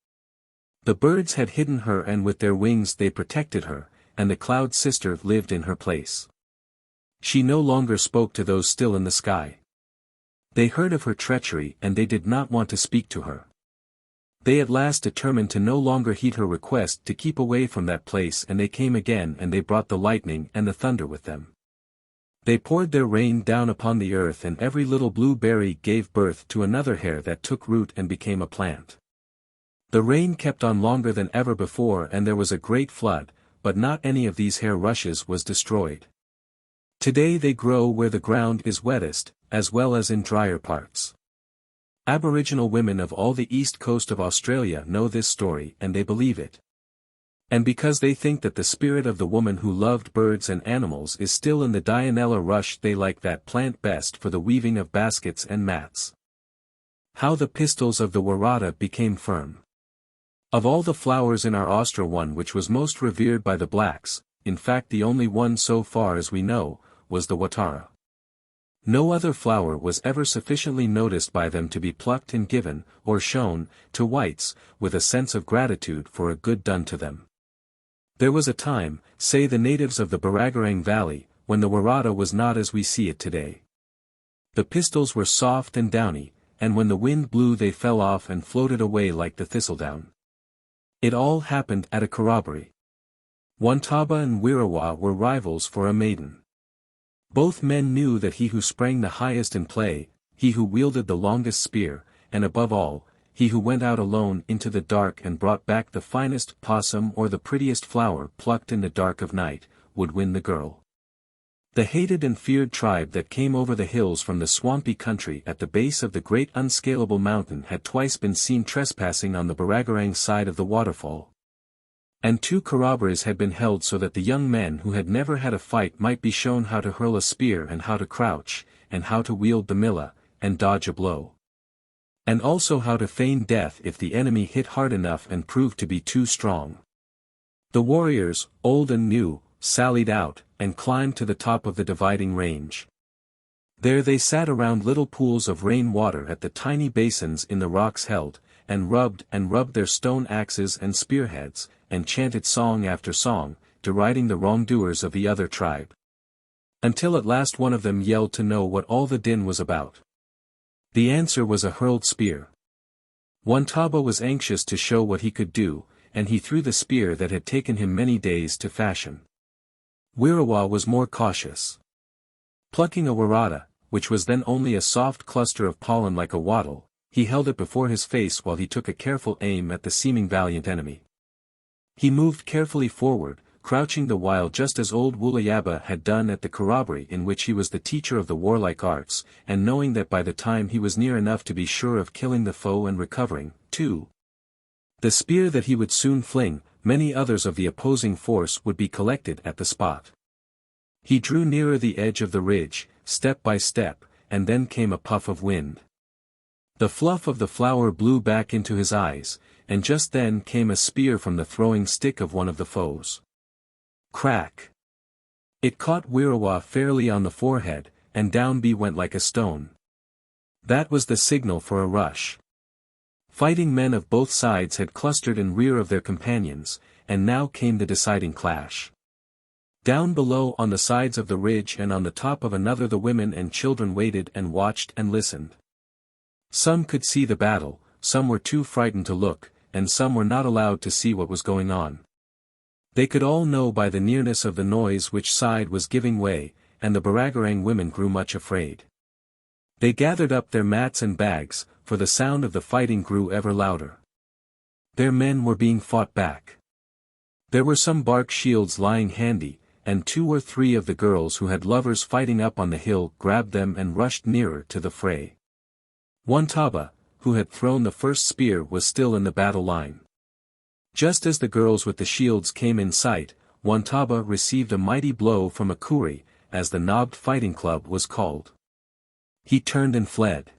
The birds had hidden her, and with their wings they protected her, and the cloud sister lived in her place. She no longer spoke to those still in the sky. They heard of her treachery, and they did not want to speak to her. They at last determined to no longer heed her request to keep away from that place, and they came again, and they brought the lightning and the thunder with them. They poured their rain down upon the earth, and every little blue berry gave birth to another hair that took root and became a plant. The rain kept on longer than ever before, and there was a great flood, but not any of these hair rushes was destroyed. Today they grow where the ground is wettest, as well as in drier parts. Aboriginal women of all the east coast of Australia know this story, and they believe it. And because they think that the spirit of the woman who loved birds and animals is still in the Dianella rush, they like that plant best for the weaving of baskets and mats. How the pistils of the Waratah became firm. Of all the flowers in our Austria, one which was most revered by the blacks, in fact the only one so far as we know, was the Waratah. No other flower was ever sufficiently noticed by them to be plucked and given, or shown, to whites, with a sense of gratitude for a good done to them. There was a time, say the natives of the Barragarang Valley, when the Waratah was not as we see it today. The pistils were soft and downy, and when the wind blew they fell off and floated away like the thistledown. It all happened at a corroboree. Wantaba and Wirawa were rivals for a maiden. Both men knew that he who sprang the highest in play, he who wielded the longest spear, and above all, he who went out alone into the dark and brought back the finest possum or the prettiest flower plucked in the dark of night, would win the girl. The hated and feared tribe that came over the hills from the swampy country at the base of the great unscalable mountain had twice been seen trespassing on the Barragarang side of the waterfall. And 2 corroborees had been held so that the young men who had never had a fight might be shown how to hurl a spear and how to crouch, and how to wield the milla, and dodge a blow. And also how to feign death if the enemy hit hard enough and proved to be too strong. The warriors, old and new, sallied out, and climbed to the top of the dividing range. There they sat around little pools of rain water at the tiny basins in the rocks held, and rubbed their stone axes and spearheads, and chanted song after song, deriding the wrongdoers of the other tribe. Until at last one of them yelled to know what all the din was about. The answer was a hurled spear. Wantaba was anxious to show what he could do, and he threw the spear that had taken him many days to fashion. Waratah was more cautious. Plucking a Waratah, which was then only a soft cluster of pollen like a wattle, he held it before his face while he took a careful aim at the seeming valiant enemy. He moved carefully forward, crouching the while just as old Woolayaba had done at the corroboree in which he was the teacher of the warlike arts, and knowing that by the time he was near enough to be sure of killing the foe and recovering, too, the spear that he would soon fling, many others of the opposing force would be collected at the spot. He drew nearer the edge of the ridge, step by step, and then came a puff of wind. The fluff of the flower blew back into his eyes, and just then came a spear from the throwing stick of one of the foes. Crack! It caught Waratah fairly on the forehead, and down he went like a stone. That was the signal for a rush. Fighting men of both sides had clustered in rear of their companions, and now came the deciding clash. Down below on the sides of the ridge and on the top of another the women and children waited and watched and listened. Some could see the battle, some were too frightened to look, and some were not allowed to see what was going on. They could all know by the nearness of the noise which side was giving way, and the Baragarang women grew much afraid. They gathered up their mats and bags, for the sound of the fighting grew ever louder. Their men were being fought back. There were some bark shields lying handy, and 2 or 3 of the girls who had lovers fighting up on the hill grabbed them and rushed nearer to the fray. Wantaba, who had thrown the first spear, was still in the battle line. Just as the girls with the shields came in sight, Wantaba received a mighty blow from a kuri, as the knobbed fighting club was called. He turned and fled.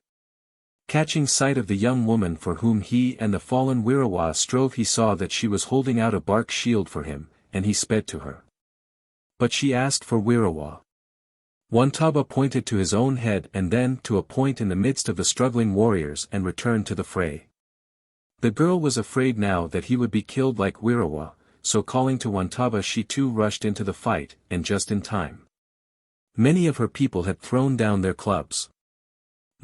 Catching sight of the young woman for whom he and the fallen Waratah strove, he saw that she was holding out a bark shield for him, and he sped to her. But she asked for Waratah. Wantaba pointed to his own head and then to a point in the midst of the struggling warriors and returned to the fray. The girl was afraid now that he would be killed like Waratah, so calling to Wantaba she too rushed into the fight, and just in time. Many of her people had thrown down their clubs.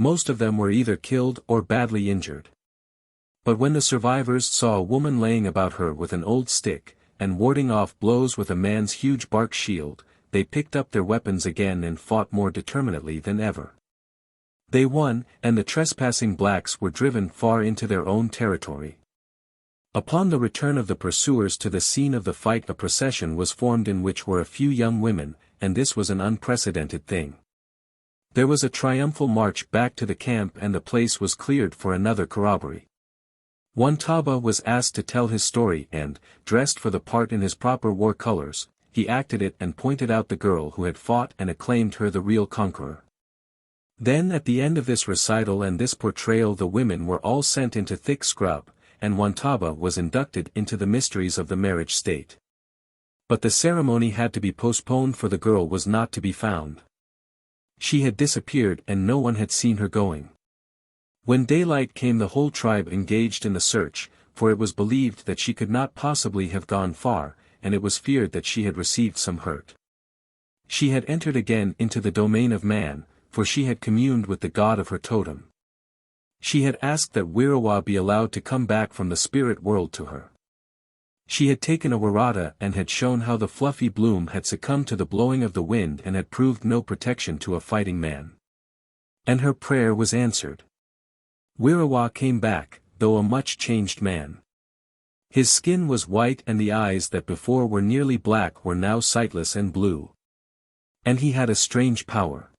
Most of them were either killed or badly injured. But when the survivors saw a woman laying about her with an old stick, and warding off blows with a man's huge bark shield, they picked up their weapons again and fought more determinedly than ever. They won, and the trespassing blacks were driven far into their own territory. Upon the return of the pursuers to the scene of the fight, a procession was formed in which were a few young women, and this was an unprecedented thing. There was a triumphal march back to the camp and the place was cleared for another corroboree. Wantaba was asked to tell his story and, dressed for the part in his proper war colors, he acted it and pointed out the girl who had fought and acclaimed her the real conqueror. Then at the end of this recital and this portrayal the women were all sent into thick scrub, and Wantaba was inducted into the mysteries of the marriage state. But the ceremony had to be postponed, for the girl was not to be found. She had disappeared and no one had seen her going. When daylight came the whole tribe engaged in the search, for it was believed that she could not possibly have gone far, and it was feared that she had received some hurt. She had entered again into the domain of man, for she had communed with the god of her totem. She had asked that Waratah be allowed to come back from the spirit world to her. She had taken a Waratah and had shown how the fluffy bloom had succumbed to the blowing of the wind and had proved no protection to a fighting man. And her prayer was answered. Waratah came back, though a much changed man. His skin was white and the eyes that before were nearly black were now sightless and blue. And he had a strange power.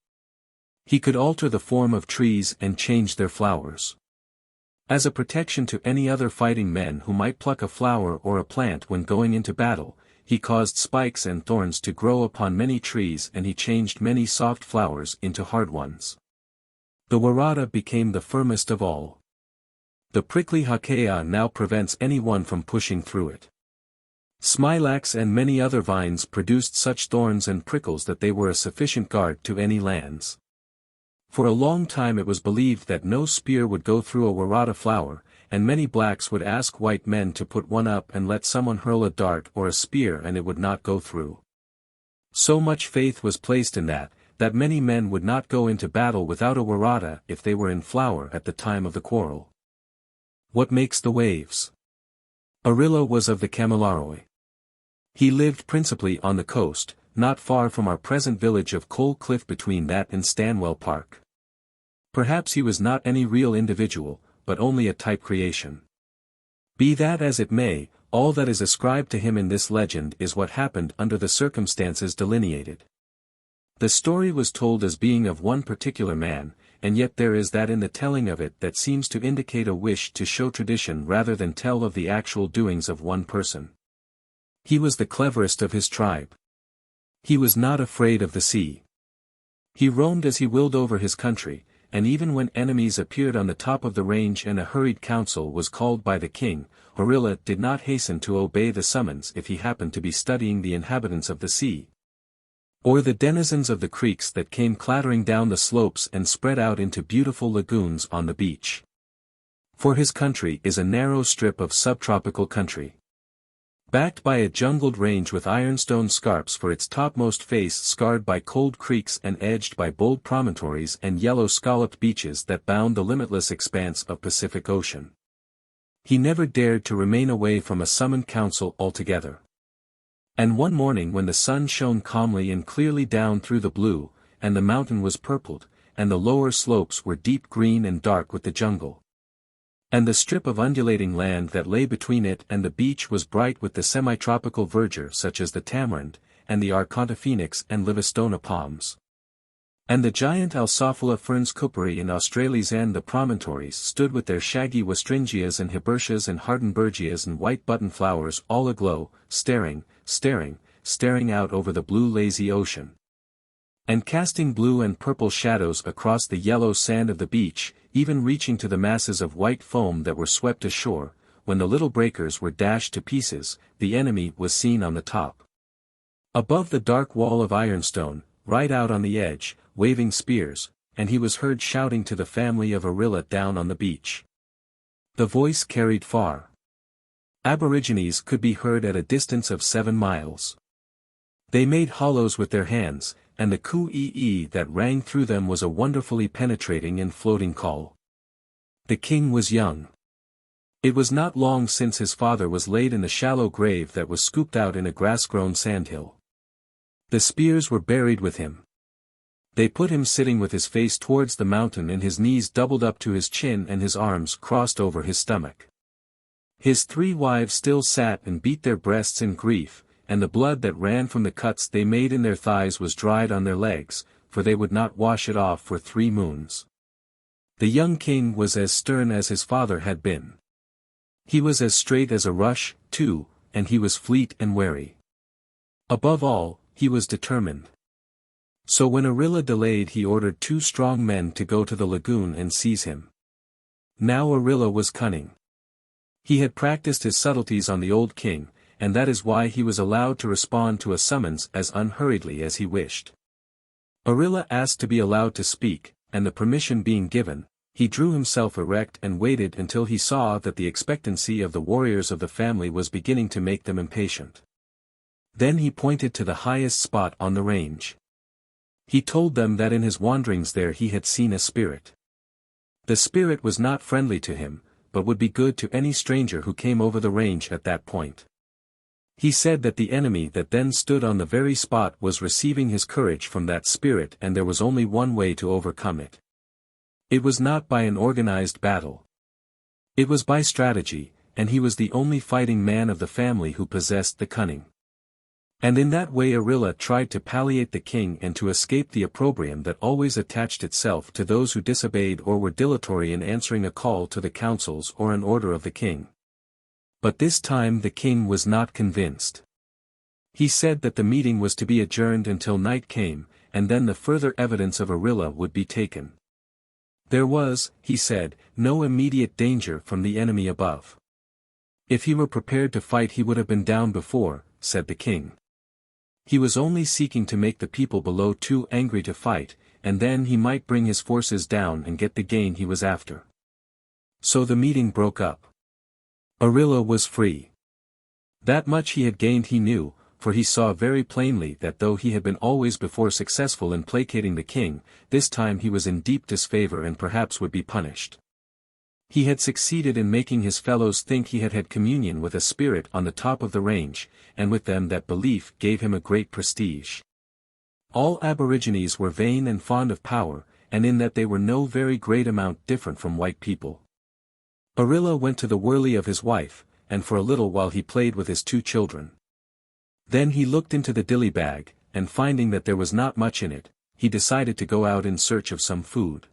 He could alter the form of trees and change their flowers. As a protection to any other fighting men who might pluck a flower or a plant when going into battle, he caused spikes and thorns to grow upon many trees and he changed many soft flowers into hard ones. The Waratah became the firmest of all. The prickly hakea now prevents anyone from pushing through it. Smilax and many other vines produced such thorns and prickles that they were a sufficient guard to any lands. For a long time it was believed that no spear would go through a Waratah flower, and many blacks would ask white men to put one up and let someone hurl a dart or a spear and it would not go through. So much faith was placed in that many men would not go into battle without a Waratah if they were in flower at the time of the quarrel. What makes the waves? Arilla was of the Kamilaroi. He lived principally on the coast, not far from our present village of Coal Cliff between that and Stanwell Park. Perhaps he was not any real individual, but only a type creation. Be that as it may, all that is ascribed to him in this legend is what happened under the circumstances delineated. The story was told as being of one particular man, and yet there is that in the telling of it that seems to indicate a wish to show tradition rather than tell of the actual doings of one person. He was the cleverest of his tribe. He was not afraid of the sea. He roamed as he willed over his country, and even when enemies appeared on the top of the range and a hurried council was called by the king, Arilla did not hasten to obey the summons if he happened to be studying the inhabitants of the sea, or the denizens of the creeks that came clattering down the slopes and spread out into beautiful lagoons on the beach. For his country is a narrow strip of subtropical country, backed by a jungled range with ironstone scarps for its topmost face, scarred by cold creeks and edged by bold promontories and yellow scalloped beaches that bound the limitless expanse of Pacific Ocean. He never dared to remain away from a summoned council altogether. And one morning when the sun shone calmly and clearly down through the blue, and the mountain was purpled, and the lower slopes were deep green and dark with the jungle, and the strip of undulating land that lay between it and the beach was bright with the semi-tropical verdure such as the tamarind, and the arcontophoenix and livistona palms, and the giant Alsophila ferns Cooperi in Australia's, and the promontories stood with their shaggy Westringias and Hibertias and Hardenbergias and white button flowers all aglow, staring out over the blue lazy ocean, and casting blue and purple shadows across the yellow sand of the beach, even reaching to the masses of white foam that were swept ashore. When the little breakers were dashed to pieces, the enemy was seen on the top, above the dark wall of ironstone, right out on the edge, waving spears, and he was heard shouting to the family of Arilla down on the beach. The voice carried far. Aborigines could be heard at a distance of 7 miles. They made hollows with their hands, and the coo-ee-ee that rang through them was a wonderfully penetrating and floating call. The king was young. It was not long since his father was laid in the shallow grave that was scooped out in a grass-grown sandhill. The spears were buried with him. They put him sitting with his face towards the mountain and his knees doubled up to his chin and his arms crossed over his stomach. His 3 wives still sat and beat their breasts in grief, and the blood that ran from the cuts they made in their thighs was dried on their legs, for they would not wash it off for 3 moons. The young king was as stern as his father had been. He was as straight as a rush, too, and he was fleet and wary. Above all, he was determined. So when Arilla delayed, he ordered 2 strong men to go to the lagoon and seize him. Now Arilla was cunning. He had practiced his subtleties on the old king, and that is why he was allowed to respond to a summons as unhurriedly as he wished. Arilla asked to be allowed to speak, and the permission being given, he drew himself erect and waited until he saw that the expectancy of the warriors of the family was beginning to make them impatient. Then he pointed to the highest spot on the range. He told them that in his wanderings there he had seen a spirit. The spirit was not friendly to him, but would be good to any stranger who came over the range at that point. He said that the enemy that then stood on the very spot was receiving his courage from that spirit, and there was only one way to overcome it. It was not by an organized battle. It was by strategy, and he was the only fighting man of the family who possessed the cunning. And in that way Arilla tried to palliate the king and to escape the opprobrium that always attached itself to those who disobeyed or were dilatory in answering a call to the councils or an order of the king. But this time the king was not convinced. He said that the meeting was to be adjourned until night came, and then the further evidence of Arilla would be taken. There was, he said, no immediate danger from the enemy above. If he were prepared to fight he would have been down before, said the king. He was only seeking to make the people below too angry to fight, and then he might bring his forces down and get the gain he was after. So the meeting broke up. Arilla was free. That much he had gained he knew, for he saw very plainly that though he had been always before successful in placating the king, this time he was in deep disfavor and perhaps would be punished. He had succeeded in making his fellows think he had had communion with a spirit on the top of the range, and with them that belief gave him a great prestige. All Aborigines were vain and fond of power, and in that they were no very great amount different from white people. Arilla went to the wurley of his wife, and for a little while he played with his 2 children. Then he looked into the dilly bag, and finding that there was not much in it, he decided to go out in search of some food.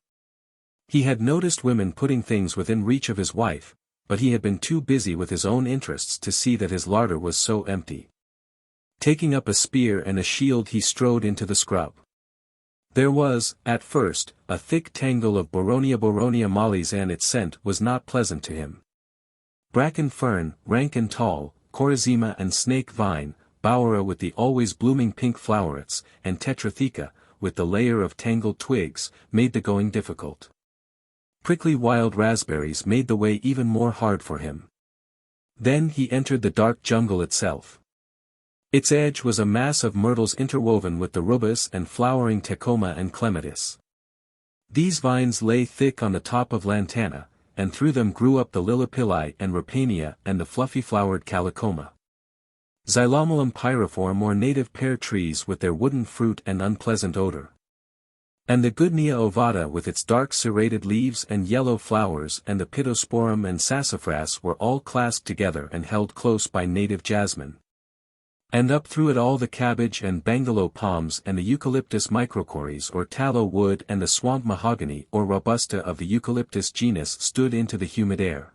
He had noticed women putting things within reach of his wife, but he had been too busy with his own interests to see that his larder was so empty. Taking up a spear and a shield, he strode into the scrub. There was, at first, a thick tangle of boronia mollies, and its scent was not pleasant to him. Bracken fern, rank and tall, corazima and snake vine, bowera with the always blooming pink flowerets, and tetratheca, with the layer of tangled twigs, made the going difficult. Prickly wild raspberries made the way even more hard for him. Then he entered the dark jungle itself. Its edge was a mass of myrtles interwoven with the rubus and flowering tecoma and clematis. These vines lay thick on the top of lantana, and through them grew up the lilipili and rapania and the fluffy-flowered calicoma. Xylomolum pyriform or native pear trees with their wooden fruit and unpleasant odor. And the Gymea ovata with its dark serrated leaves and yellow flowers, and the pittosporum and sassafras were all clasped together and held close by native jasmine. And up through it all the cabbage and bangalow palms and the eucalyptus microcories or tallow wood and the swamp mahogany or robusta of the eucalyptus genus stood into the humid air.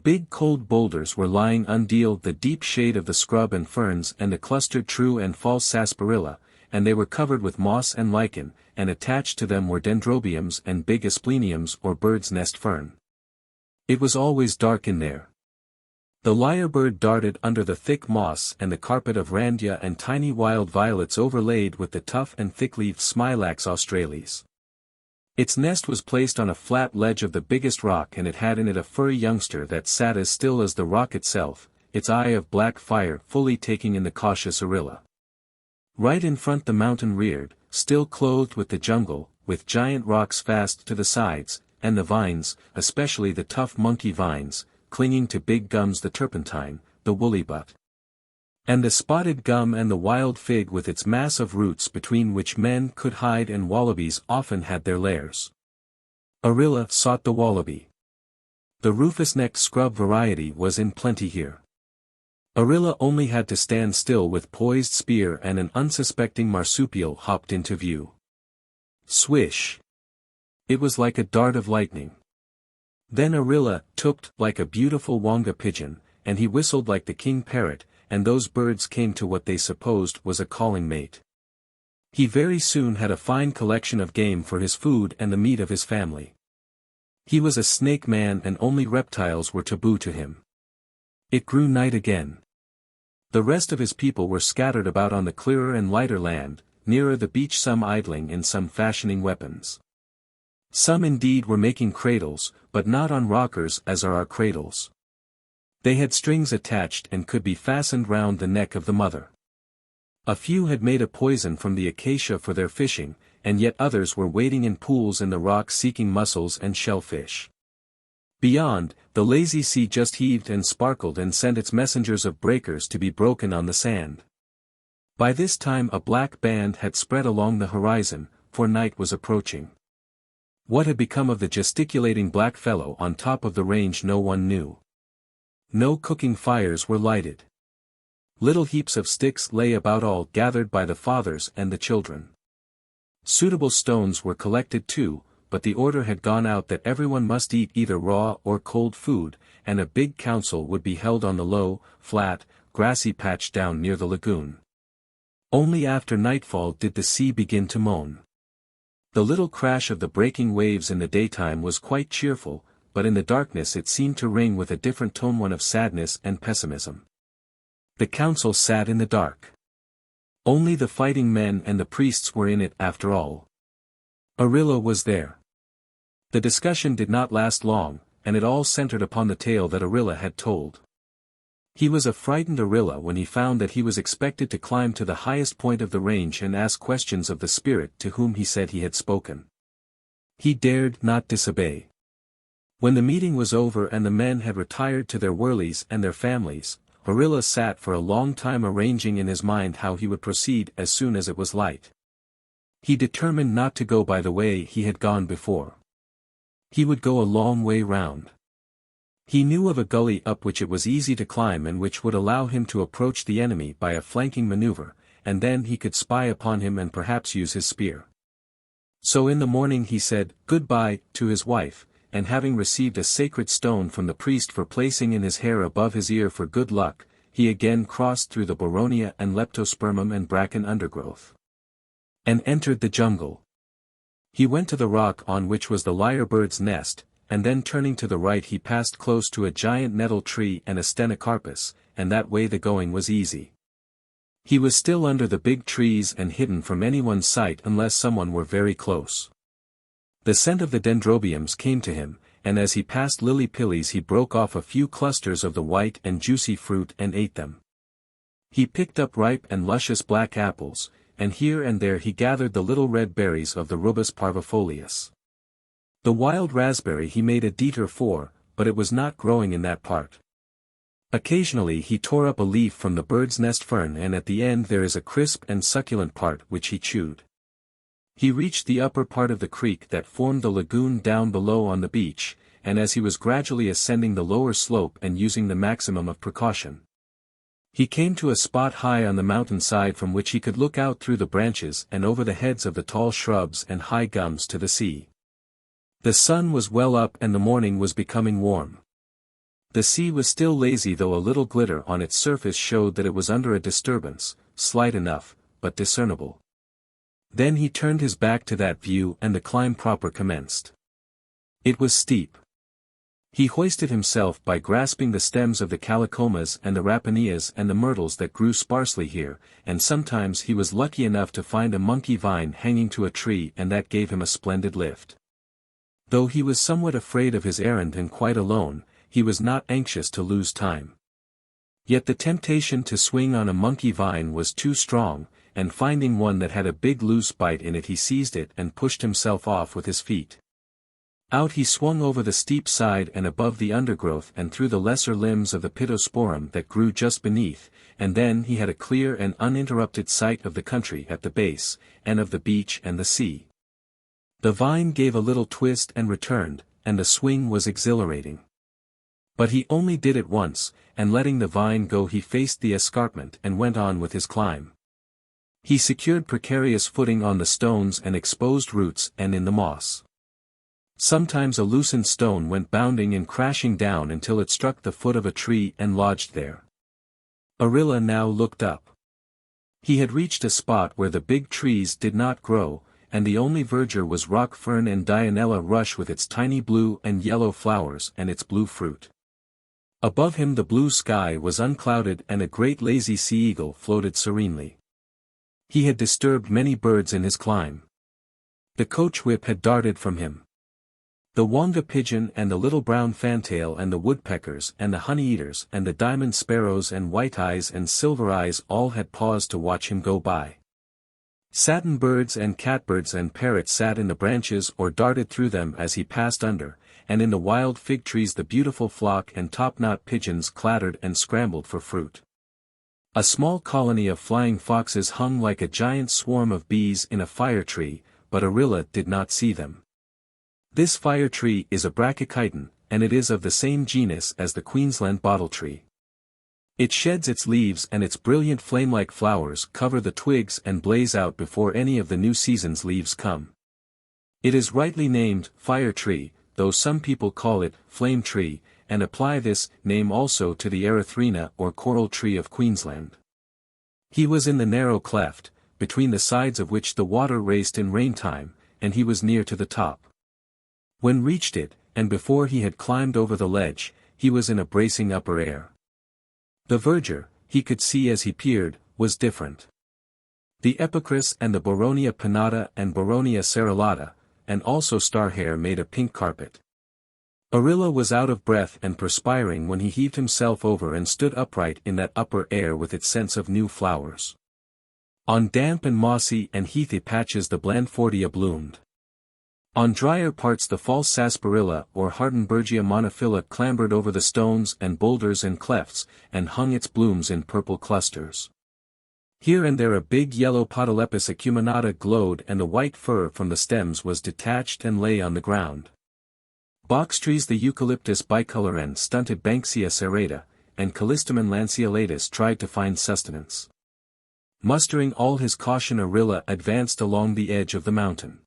Big cold boulders were lying undealed the deep shade of the scrub and ferns and the clustered true and false sarsaparilla, and they were covered with moss and lichen, and attached to them were dendrobiums and big aspleniums or bird's nest fern. It was always dark in there. The lyrebird darted under the thick moss and the carpet of randia and tiny wild violets overlaid with the tough and thick-leaved Smilax australis. Its nest was placed on a flat ledge of the biggest rock, and it had in it a furry youngster that sat as still as the rock itself, its eye of black fire fully taking in the cautious Arilla. Right in front the mountain reared, still clothed with the jungle, with giant rocks fast to the sides, and the vines, especially the tough monkey vines, clinging to big gums, the turpentine, the woolly butt, and the spotted gum, and the wild fig with its mass of roots between which men could hide, and wallabies often had their lairs. Arilla sought the wallaby. The rufous-necked scrub variety was in plenty here. Arilla only had to stand still with poised spear, and an unsuspecting marsupial hopped into view. Swish! It was like a dart of lightning. Then Arilla tooked like a beautiful wonga pigeon, and he whistled like the king parrot, and those birds came to what they supposed was a calling mate. He very soon had a fine collection of game for his food and the meat of his family. He was a snake man, and only reptiles were taboo to him. It grew night again. The rest of his people were scattered about on the clearer and lighter land, nearer the beach, some idling and some fashioning weapons. Some indeed were making cradles, but not on rockers as are our cradles. They had strings attached and could be fastened round the neck of the mother. A few had made a poison from the acacia for their fishing, and yet others were wading in pools in the rocks seeking mussels and shellfish. Beyond, the lazy sea just heaved and sparkled and sent its messengers of breakers to be broken on the sand. By this time a black band had spread along the horizon, for night was approaching. What had become of the gesticulating black fellow on top of the range no one knew. No cooking fires were lighted. Little heaps of sticks lay about, all gathered by the fathers and the children. Suitable stones were collected too, but the order had gone out that everyone must eat either raw or cold food, and a big council would be held on the low, flat, grassy patch down near the lagoon. Only after nightfall did the sea begin to moan. The little crash of the breaking waves in the daytime was quite cheerful, but in the darkness it seemed to ring with a different tone, one of sadness and pessimism. The council sat in the dark. Only the fighting men and the priests were in it after all. Arilla was there. The discussion did not last long, and it all centered upon the tale that Arilla had told. He was a frightened Arilla when he found that he was expected to climb to the highest point of the range and ask questions of the spirit to whom he said he had spoken. He dared not disobey. When the meeting was over and the men had retired to their wurleys and their families, Orilla sat for a long time arranging in his mind how he would proceed as soon as it was light. He determined not to go by the way he had gone before. He would go a long way round. He knew of a gully up which it was easy to climb and which would allow him to approach the enemy by a flanking maneuver, and then he could spy upon him and perhaps use his spear. So in the morning he said "goodbye" to his wife, and having received a sacred stone from the priest for placing in his hair above his ear for good luck, he again crossed through the boronia and leptospermum and bracken undergrowth, and entered the jungle. He went to the rock on which was the lyrebird's nest, and then turning to the right he passed close to a giant nettle tree and a stenocarpus, and that way the going was easy. He was still under the big trees and hidden from anyone's sight unless someone were very close. The scent of the dendrobiums came to him, and as he passed lily pillies he broke off a few clusters of the white and juicy fruit and ate them. He picked up ripe and luscious black apples, and here and there he gathered the little red berries of the rubus parvifolius. The wild raspberry he made a deeter for, but it was not growing in that part. Occasionally he tore up a leaf from the bird's nest fern, and at the end there is a crisp and succulent part which he chewed. He reached the upper part of the creek that formed the lagoon down below on the beach, and as he was gradually ascending the lower slope and using the maximum of precaution, he came to a spot high on the mountainside from which he could look out through the branches and over the heads of the tall shrubs and high gums to the sea. The sun was well up and the morning was becoming warm. The sea was still lazy, though a little glitter on its surface showed that it was under a disturbance, slight enough, but discernible. Then he turned his back to that view and the climb proper commenced. It was steep. He hoisted himself by grasping the stems of the calicomas and the rapanias and the myrtles that grew sparsely here, and sometimes he was lucky enough to find a monkey vine hanging to a tree, and that gave him a splendid lift. Though he was somewhat afraid of his errand and quite alone, he was not anxious to lose time. Yet the temptation to swing on a monkey vine was too strong, and finding one that had a big loose bite in it he seized it and pushed himself off with his feet. Out he swung over the steep side and above the undergrowth and through the lesser limbs of the pittosporum that grew just beneath, and then he had a clear and uninterrupted sight of the country at the base, and of the beach and the sea. The vine gave a little twist and returned, and the swing was exhilarating. But he only did it once, and letting the vine go he faced the escarpment and went on with his climb. He secured precarious footing on the stones and exposed roots and in the moss. Sometimes a loosened stone went bounding and crashing down until it struck the foot of a tree and lodged there. Orilla now looked up. He had reached a spot where the big trees did not grow, and the only verdure was rock fern and Dianella rush with its tiny blue and yellow flowers and its blue fruit. Above him the blue sky was unclouded and a great lazy sea eagle floated serenely. He had disturbed many birds in his climb. The coach whip had darted from him. The wonga pigeon and the little brown fantail and the woodpeckers and the honey-eaters and the diamond sparrows and white-eyes and silver-eyes all had paused to watch him go by. Satin birds and catbirds and parrots sat in the branches or darted through them as he passed under, and in the wild fig trees the beautiful flock and top-knot pigeons clattered and scrambled for fruit. A small colony of flying foxes hung like a giant swarm of bees in a fire tree, but Orilla did not see them. This fire tree is a brachychiton, and it is of the same genus as the Queensland bottle tree. It sheds its leaves and its brilliant flame-like flowers cover the twigs and blaze out before any of the new season's leaves come. It is rightly named fire tree, though some people call it flame tree, and apply this name also to the erythrina or coral tree of Queensland. He was in the narrow cleft, between the sides of which the water raced in rain time, and he was near to the top. When reached it, and before he had climbed over the ledge, he was in a bracing upper air. The verdure, he could see as he peered, was different. The epicris and the boronia pinnata and boronia cerulata, and also starhair made a pink carpet. Orilla was out of breath and perspiring when he heaved himself over and stood upright in that upper air with its sense of new flowers. On damp and mossy and heathy patches the blandfordia bloomed. On drier parts the false sarsaparilla or Hardenbergia monophylla clambered over the stones and boulders and clefts, and hung its blooms in purple clusters. Here and there a big yellow Podolepis acuminata glowed, and the white fur from the stems was detached and lay on the ground. Box trees, the Eucalyptus bicolor and stunted Banksia serrata, and Callistemon lanceolatus tried to find sustenance. Mustering all his caution, Arilla advanced along the edge of the mountain.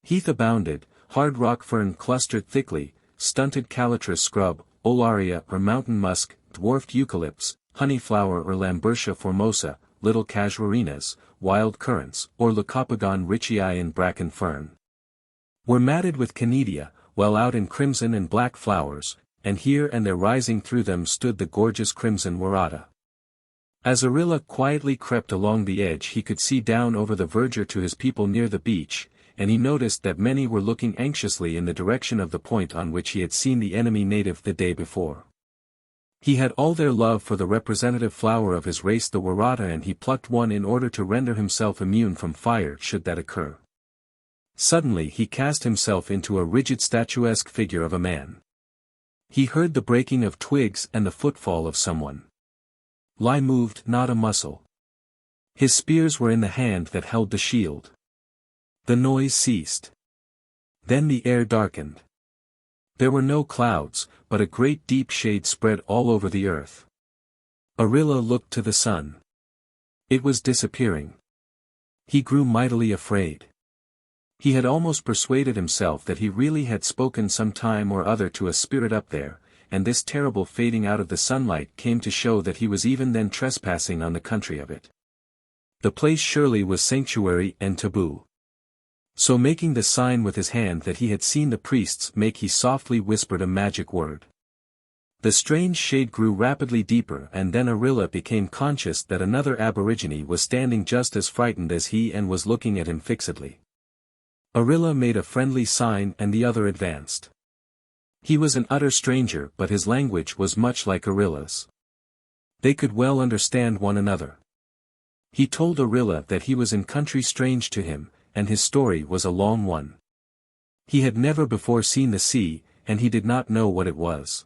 Heath abounded, hard rock fern clustered thickly, stunted calatrus scrub, olaria or mountain musk, dwarfed eucalypts, honeyflower or Lambertia formosa, little casuarinas, wild currants, or Leucopogon richii and bracken fern. Were matted with Canidia, well out in crimson and black flowers, and here and there rising through them stood the gorgeous crimson Waratah. As Arilla quietly crept along the edge he could see down over the verdure to his people near the beach, and he noticed that many were looking anxiously in the direction of the point on which he had seen the enemy native the day before. He had all their love for the representative flower of his race, the Waratah, and he plucked one in order to render himself immune from fire should that occur. Suddenly he cast himself into a rigid statuesque figure of a man. He heard the breaking of twigs and the footfall of someone. Lie moved not a muscle. His spears were in the hand that held the shield. The noise ceased. Then the air darkened. There were no clouds, but a great deep shade spread all over the earth. Arilla looked to the sun. It was disappearing. He grew mightily afraid. He had almost persuaded himself that he really had spoken some time or other to a spirit up there, and this terrible fading out of the sunlight came to show that he was even then trespassing on the country of it. The place surely was sanctuary and taboo. So making the sign with his hand that he had seen the priests make, he softly whispered a magic word. The strange shade grew rapidly deeper, and then Arilla became conscious that another Aborigine was standing just as frightened as he and was looking at him fixedly. Arilla made a friendly sign and the other advanced. He was an utter stranger, but his language was much like Arilla's. They could well understand one another. He told Arilla that he was in country strange to him, and his story was a long one. He had never before seen the sea, and he did not know what it was.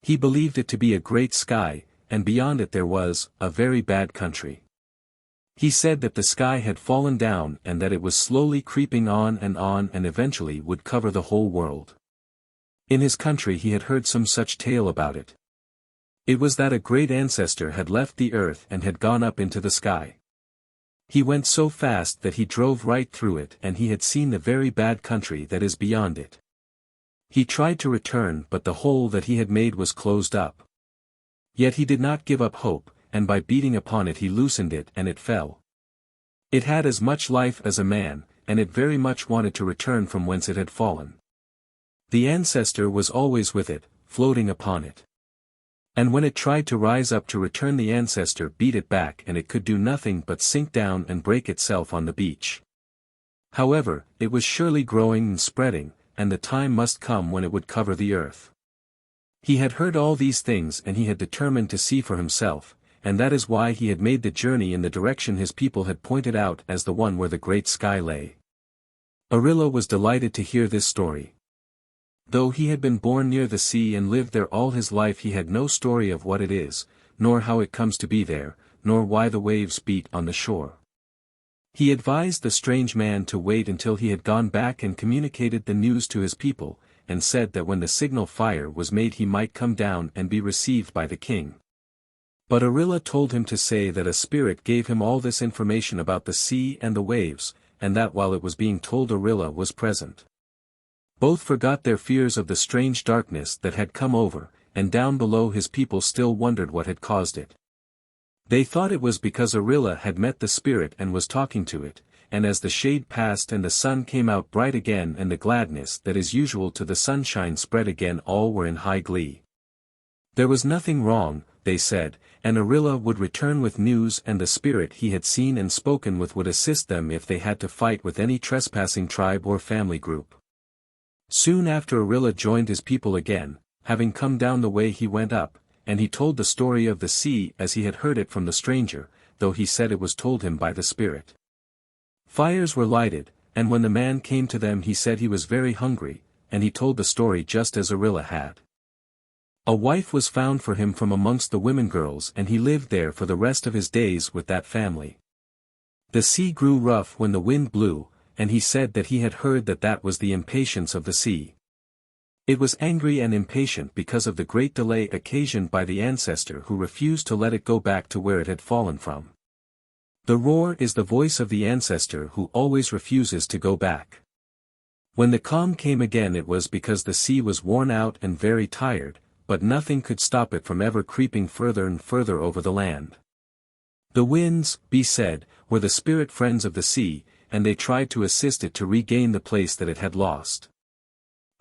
He believed it to be a great sky, and beyond it there was a very bad country. He said that the sky had fallen down and that it was slowly creeping on and eventually would cover the whole world. In his country he had heard some such tale about it. It was that a great ancestor had left the earth and had gone up into the sky. He went so fast that he drove right through it, and he had seen the very bad country that is beyond it. He tried to return, but the hole that he had made was closed up. Yet he did not give up hope, and by beating upon it he loosened it and it fell. It had as much life as a man, and it very much wanted to return from whence it had fallen. The ancestor was always with it, floating upon it. And when it tried to rise up to return, the ancestor beat it back, and it could do nothing but sink down and break itself on the beach. However, it was surely growing and spreading, and the time must come when it would cover the earth. He had heard all these things, and he had determined to see for himself, and that is why he had made the journey in the direction his people had pointed out as the one where the great sky lay. Arilla was delighted to hear this story. Though he had been born near the sea and lived there all his life, he had no story of what it is, nor how it comes to be there, nor why the waves beat on the shore. He advised the strange man to wait until he had gone back and communicated the news to his people, and said that when the signal fire was made he might come down and be received by the king. But Arilla told him to say that a spirit gave him all this information about the sea and the waves, and that while it was being told Arilla was present. Both forgot their fears of the strange darkness that had come over, and down below his people still wondered what had caused it. They thought it was because Arilla had met the spirit and was talking to it, and as the shade passed and the sun came out bright again and the gladness that is usual to the sunshine spread again, all were in high glee. There was nothing wrong, they said, and Arilla would return with news, and the spirit he had seen and spoken with would assist them if they had to fight with any trespassing tribe or family group. Soon after Arilla joined his people again, having come down the way he went up, and he told the story of the sea as he had heard it from the stranger, though he said it was told him by the spirit. Fires were lighted, and when the man came to them he said he was very hungry, and he told the story just as Arilla had. A wife was found for him from amongst the women girls and he lived there for the rest of his days with that family. The sea grew rough when the wind blew, and he said that he had heard that that was the impatience of the sea. It was angry and impatient because of the great delay occasioned by the ancestor who refused to let it go back to where it had fallen from. The roar is the voice of the ancestor who always refuses to go back. When the calm came again it was because the sea was worn out and very tired, but nothing could stop it from ever creeping further and further over the land. The winds, be said, were the spirit friends of the sea, and they tried to assist it to regain the place that it had lost.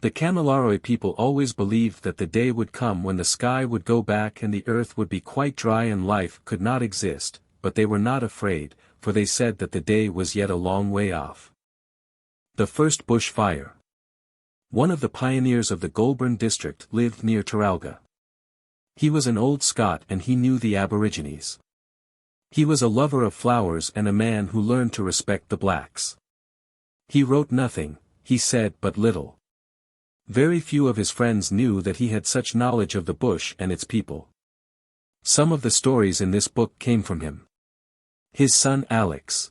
The Kamilaroi people always believed that the day would come when the sky would go back and the earth would be quite dry and life could not exist, but they were not afraid, for they said that the day was yet a long way off. The first bush fire. One of the pioneers of the Goulburn district lived near Taralga. He was an old Scot and he knew the Aborigines. He was a lover of flowers and a man who learned to respect the blacks. He wrote nothing, he said but little. Very few of his friends knew that he had such knowledge of the bush and its people. Some of the stories in this book came from him. His son Alex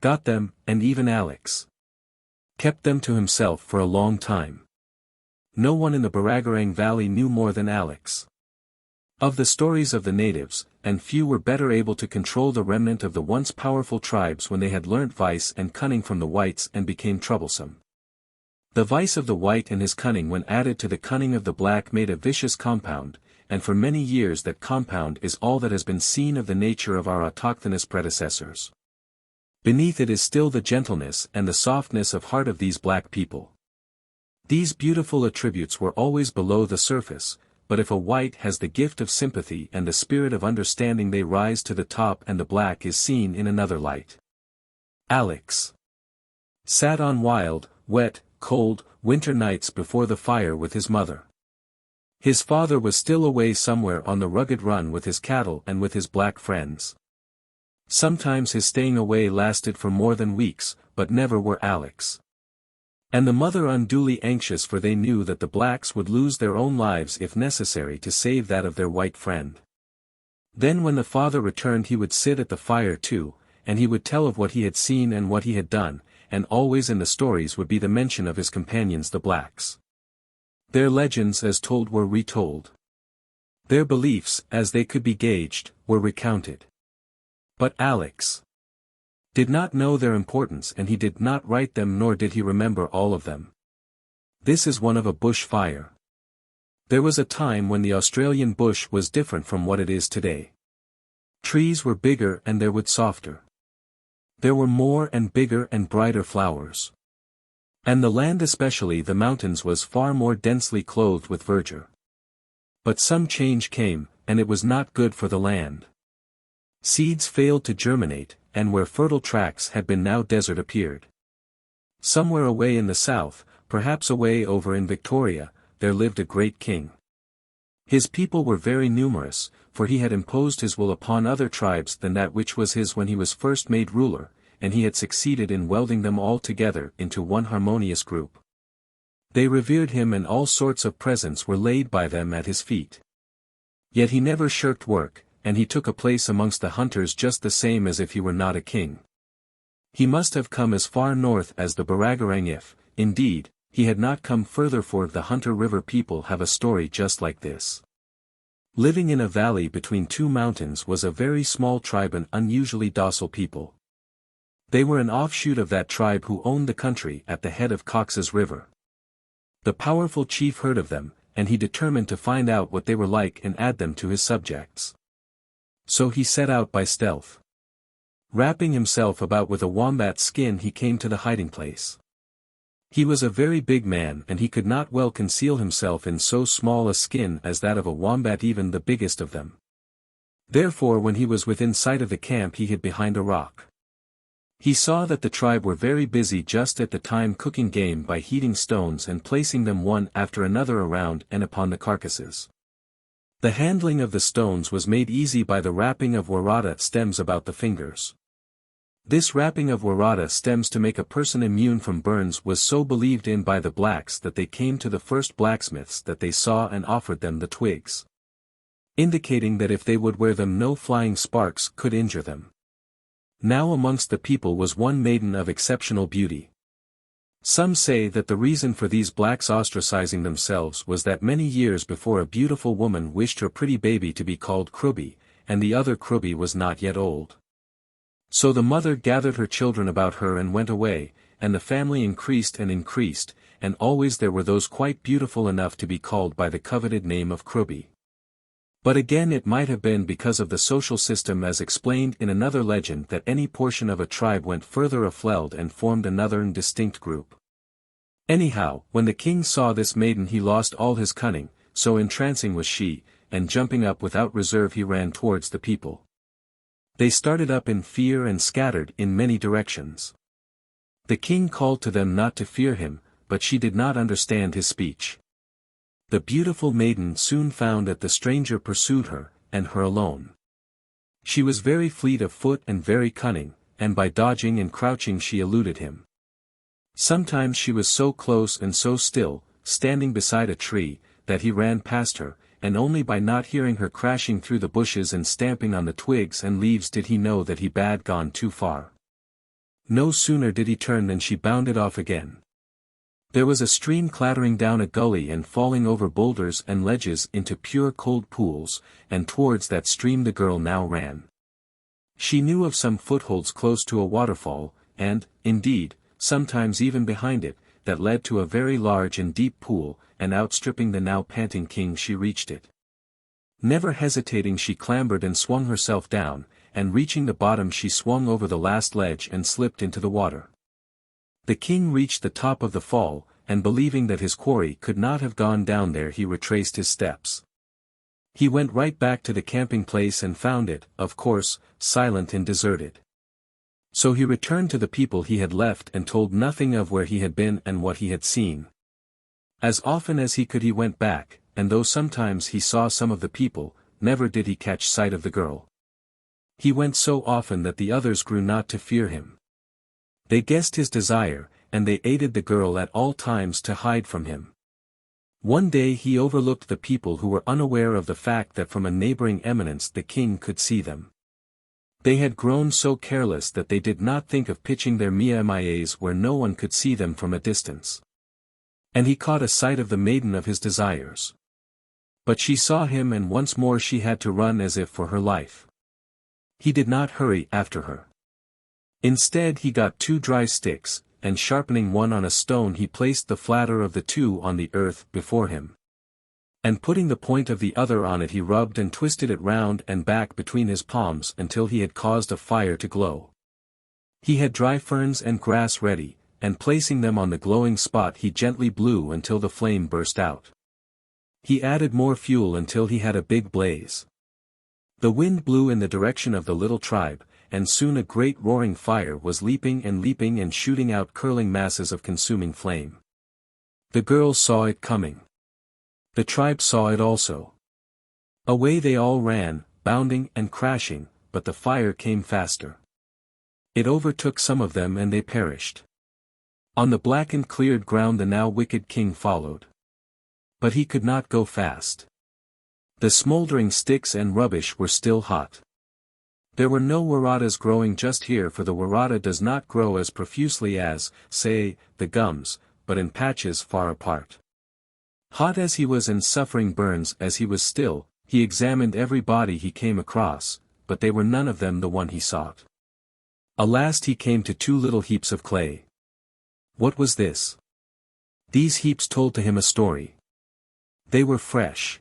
got them, and even Alex kept them to himself for a long time. No one in the Baragarang Valley knew more than Alex of the stories of the natives, and few were better able to control the remnant of the once powerful tribes when they had learnt vice and cunning from the whites and became troublesome. The vice of the white and his cunning when added to the cunning of the black made a vicious compound, and for many years that compound is all that has been seen of the nature of our autochthonous predecessors. Beneath it is still the gentleness and the softness of heart of these black people. These beautiful attributes were always below the surface, but if a white has the gift of sympathy and the spirit of understanding they rise to the top and the black is seen in another light. Alex sat on wild, wet, cold, winter nights before the fire with his mother. His father was still away somewhere on the rugged run with his cattle and with his black friends. Sometimes his staying away lasted for more than weeks, but never were Alex and the mother unduly anxious, for they knew that the blacks would lose their own lives if necessary to save that of their white friend. Then when the father returned he would sit at the fire too, and he would tell of what he had seen and what he had done, and always in the stories would be the mention of his companions the blacks. Their legends as told were retold. Their beliefs, as they could be gauged, were recounted. But Alex did not know their importance and he did not write them nor did he remember all of them. This is one of a bush fire. There was a time when the Australian bush was different from what it is today. Trees were bigger and their wood softer. There were more and bigger and brighter flowers. And the land, especially the mountains, was far more densely clothed with verdure. But some change came, and it was not good for the land. Seeds failed to germinate, and where fertile tracts had been now desert appeared. Somewhere away in the south, perhaps away over in Victoria, there lived a great king. His people were very numerous, for he had imposed his will upon other tribes than that which was his when he was first made ruler, and he had succeeded in welding them all together into one harmonious group. They revered him and all sorts of presents were laid by them at his feet. Yet he never shirked work, and he took a place amongst the hunters just the same as if he were not a king. He must have come as far north as the Baragarang if, indeed, he had not come further, for the Hunter River people have a story just like this. Living in a valley between two mountains was a very small tribe, an unusually docile people. They were an offshoot of that tribe who owned the country at the head of Cox's River. The powerful chief heard of them, and he determined to find out what they were like and add them to his subjects. So he set out by stealth. Wrapping himself about with a wombat skin, he came to the hiding place. He was a very big man and he could not well conceal himself in so small a skin as that of a wombat, even the biggest of them. Therefore when he was within sight of the camp he hid behind a rock. He saw that the tribe were very busy just at the time cooking game by heating stones and placing them one after another around and upon the carcasses. The handling of the stones was made easy by the wrapping of Waratah stems about the fingers. This wrapping of Waratah stems to make a person immune from burns was so believed in by the blacks that they came to the first blacksmiths that they saw and offered them the twigs, indicating that if they would wear them no flying sparks could injure them. Now amongst the people was one maiden of exceptional beauty. Some say that the reason for these blacks ostracizing themselves was that many years before a beautiful woman wished her pretty baby to be called Krubby, and the other Krubby was not yet old. So the mother gathered her children about her and went away, and the family increased, and always there were those quite beautiful enough to be called by the coveted name of Krubby. But again it might have been because of the social system as explained in another legend that any portion of a tribe went further afield and formed another and distinct group. Anyhow, when the king saw this maiden he lost all his cunning, so entrancing was she, and jumping up without reserve he ran towards the people. They started up in fear and scattered in many directions. The king called to them not to fear him, but she did not understand his speech. The beautiful maiden soon found that the stranger pursued her, and her alone. She was very fleet of foot and very cunning, and by dodging and crouching she eluded him. Sometimes she was so close and so still, standing beside a tree, that he ran past her, and only by not hearing her crashing through the bushes and stamping on the twigs and leaves did he know that he had gone too far. No sooner did he turn than she bounded off again. There was a stream clattering down a gully and falling over boulders and ledges into pure cold pools, and towards that stream the girl now ran. She knew of some footholds close to a waterfall, and, indeed, sometimes even behind it, that led to a very large and deep pool, and outstripping the now panting king she reached it. Never hesitating she clambered and swung herself down, and reaching the bottom she swung over the last ledge and slipped into the water. The king reached the top of the fall, and believing that his quarry could not have gone down there he retraced his steps. He went right back to the camping place and found it, of course, silent and deserted. So he returned to the people he had left and told nothing of where he had been and what he had seen. As often as he could he went back, and though sometimes he saw some of the people, never did he catch sight of the girl. He went so often that the others grew not to fear him. They guessed his desire, and they aided the girl at all times to hide from him. One day he overlooked the people who were unaware of the fact that from a neighboring eminence the king could see them. They had grown so careless that they did not think of pitching their mias where no one could see them from a distance. And he caught a sight of the maiden of his desires. But she saw him and once more she had to run as if for her life. He did not hurry after her. Instead he got 2 dry sticks, and sharpening one on a stone he placed the flatter of the 2 on the earth before him. And putting the point of the other on it he rubbed and twisted it round and back between his palms until he had caused a fire to glow. He had dry ferns and grass ready, and placing them on the glowing spot he gently blew until the flame burst out. He added more fuel until he had a big blaze. The wind blew in the direction of the little tribe, and soon a great roaring fire was leaping and shooting out curling masses of consuming flame. The girls saw it coming. The tribe saw it also. Away they all ran, bounding and crashing, but the fire came faster. It overtook some of them and they perished. On the blackened cleared ground the now wicked king followed. But he could not go fast. The smoldering sticks and rubbish were still hot. There were no Waratahs growing just here, for the Waratah does not grow as profusely as, say, the gums, but in patches far apart. Hot as he was and suffering burns as he was still, he examined every body he came across, but they were none of them the one he sought. At last he came to 2 little heaps of clay. What was this? These heaps told to him a story. They were fresh.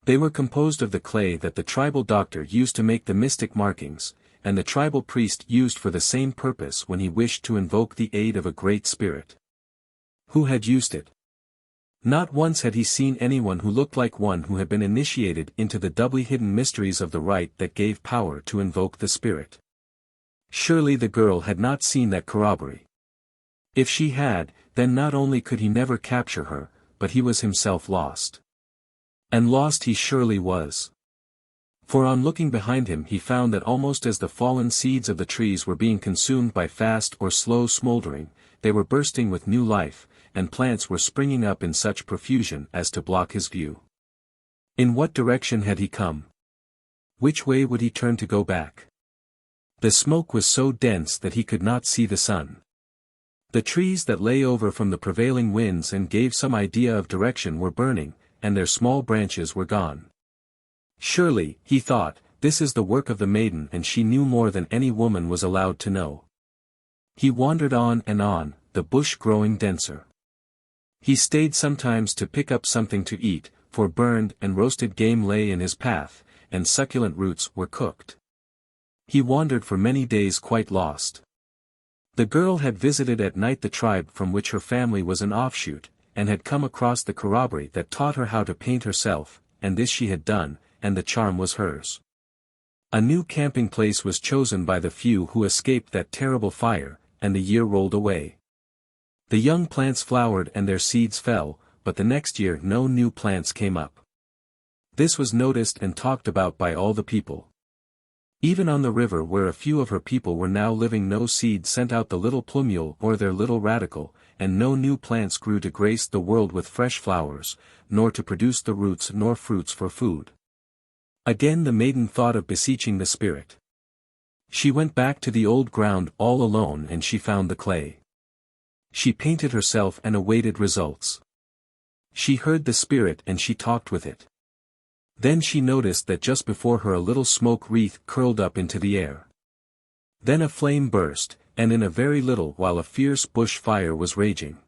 They were composed of the clay that the tribal doctor used to make the mystic markings, and the tribal priest used for the same purpose when he wished to invoke the aid of a great spirit. Who had used it? Not once had he seen anyone who looked like one who had been initiated into the doubly hidden mysteries of the rite that gave power to invoke the spirit. Surely the girl had not seen that corroboree. If she had, then not only could he never capture her, but he was himself lost. And lost he surely was. For on looking behind him he found that almost as the fallen seeds of the trees were being consumed by fast or slow smoldering, they were bursting with new life, and plants were springing up in such profusion as to block his view. In what direction had he come? Which way would he turn to go back? The smoke was so dense that he could not see the sun. The trees that lay over from the prevailing winds and gave some idea of direction were burning, and their small branches were gone. Surely, he thought, this is the work of the maiden, and she knew more than any woman was allowed to know. He wandered on and on, the bush growing denser. He stayed sometimes to pick up something to eat, for burned and roasted game lay in his path, and succulent roots were cooked. He wandered for many days quite lost. The girl had visited at night the tribe from which her family was an offshoot, and had come across the corroboree that taught her how to paint herself, and this she had done, and the charm was hers. A new camping place was chosen by the few who escaped that terrible fire, and the year rolled away. The young plants flowered and their seeds fell, but the next year no new plants came up. This was noticed and talked about by all the people. Even on the river where a few of her people were now living no seed sent out the little plumule or their little radical, and no new plants grew to grace the world with fresh flowers, nor to produce the roots nor fruits for food. Again the maiden thought of beseeching the spirit. She went back to the old ground all alone, and she found the clay. She painted herself and awaited results. She heard the spirit and she talked with it. Then she noticed that just before her a little smoke wreath curled up into the air. Then a flame burst, and in a very little while a fierce bush fire was raging.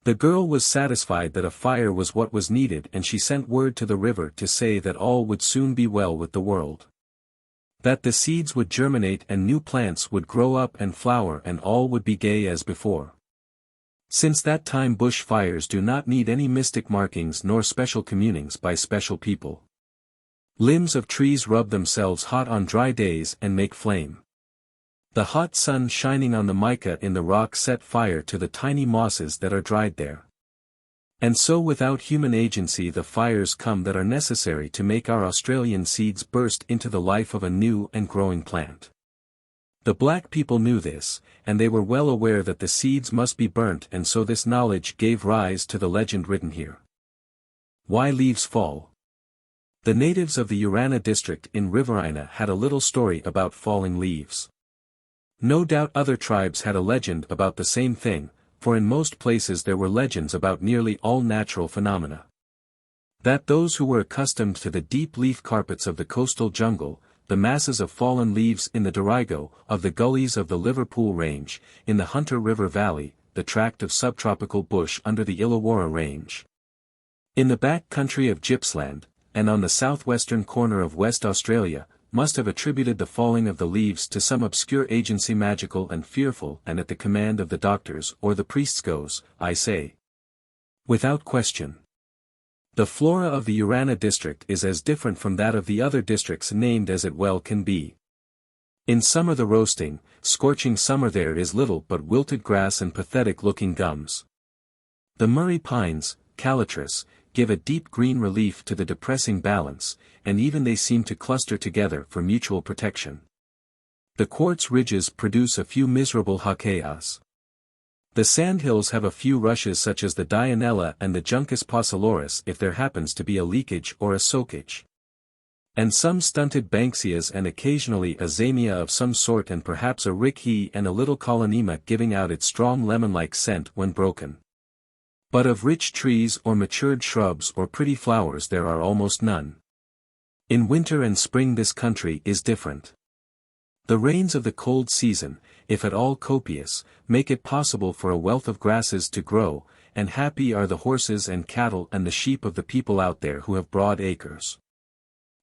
The girl was satisfied that a fire was what was needed, and she sent word to the river to say that all would soon be well with the world. That the seeds would germinate and new plants would grow up and flower and all would be gay as before. Since that time bush fires do not need any mystic markings nor special communings by special people. Limbs of trees rub themselves hot on dry days and make flame. The hot sun shining on the mica in the rock set fire to the tiny mosses that are dried there. And so without human agency the fires come that are necessary to make our Australian seeds burst into the life of a new and growing plant. The black people knew this, and they were well aware that the seeds must be burnt, and so this knowledge gave rise to the legend written here. Why leaves fall? The natives of the Waratah district in Riverina had a little story about falling leaves. No doubt other tribes had a legend about the same thing, for in most places there were legends about nearly all natural phenomena. That those who were accustomed to the deep leaf carpets of the coastal jungle, the masses of fallen leaves in the Dorigo, of the gullies of the Liverpool Range, in the Hunter River Valley, the tract of subtropical bush under the Illawarra Range, in the back country of Gippsland, and on the southwestern corner of West Australia, must have attributed the falling of the leaves to some obscure agency, magical and fearful, and at the command of the doctors or the priests goes, I say. Without question. The flora of the Waratah district is as different from that of the other districts named as it well can be. In summer the roasting, scorching summer there is little but wilted grass and pathetic-looking gums. The Murray pines, calitris, give a deep green relief to the depressing balance, and even they seem to cluster together for mutual protection. The quartz ridges produce a few miserable hakeas. The sandhills have a few rushes such as the Dianella and the Juncus pocilloris if there happens to be a leakage or a soakage. And some stunted banksias and occasionally a Gymea of some sort, and perhaps a rickhe and a little colonema giving out its strong lemon-like scent when broken. But of rich trees or matured shrubs or pretty flowers there are almost none. In winter and spring this country is different. The rains of the cold season, if at all copious, make it possible for a wealth of grasses to grow, and happy are the horses and cattle and the sheep of the people out there who have broad acres.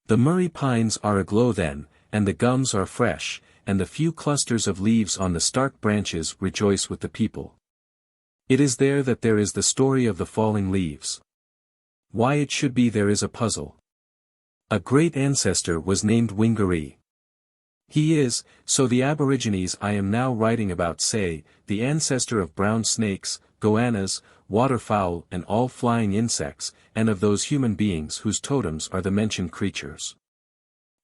The Murray pines are aglow then, and the gums are fresh, and the few clusters of leaves on the stark branches rejoice with the people. It is there that there is the story of the falling leaves. Why it should be there is a puzzle. A great ancestor was named Wingaree. He is, so the Aborigines I am now writing about say, the ancestor of brown snakes, goannas, waterfowl and all flying insects, and of those human beings whose totems are the mentioned creatures.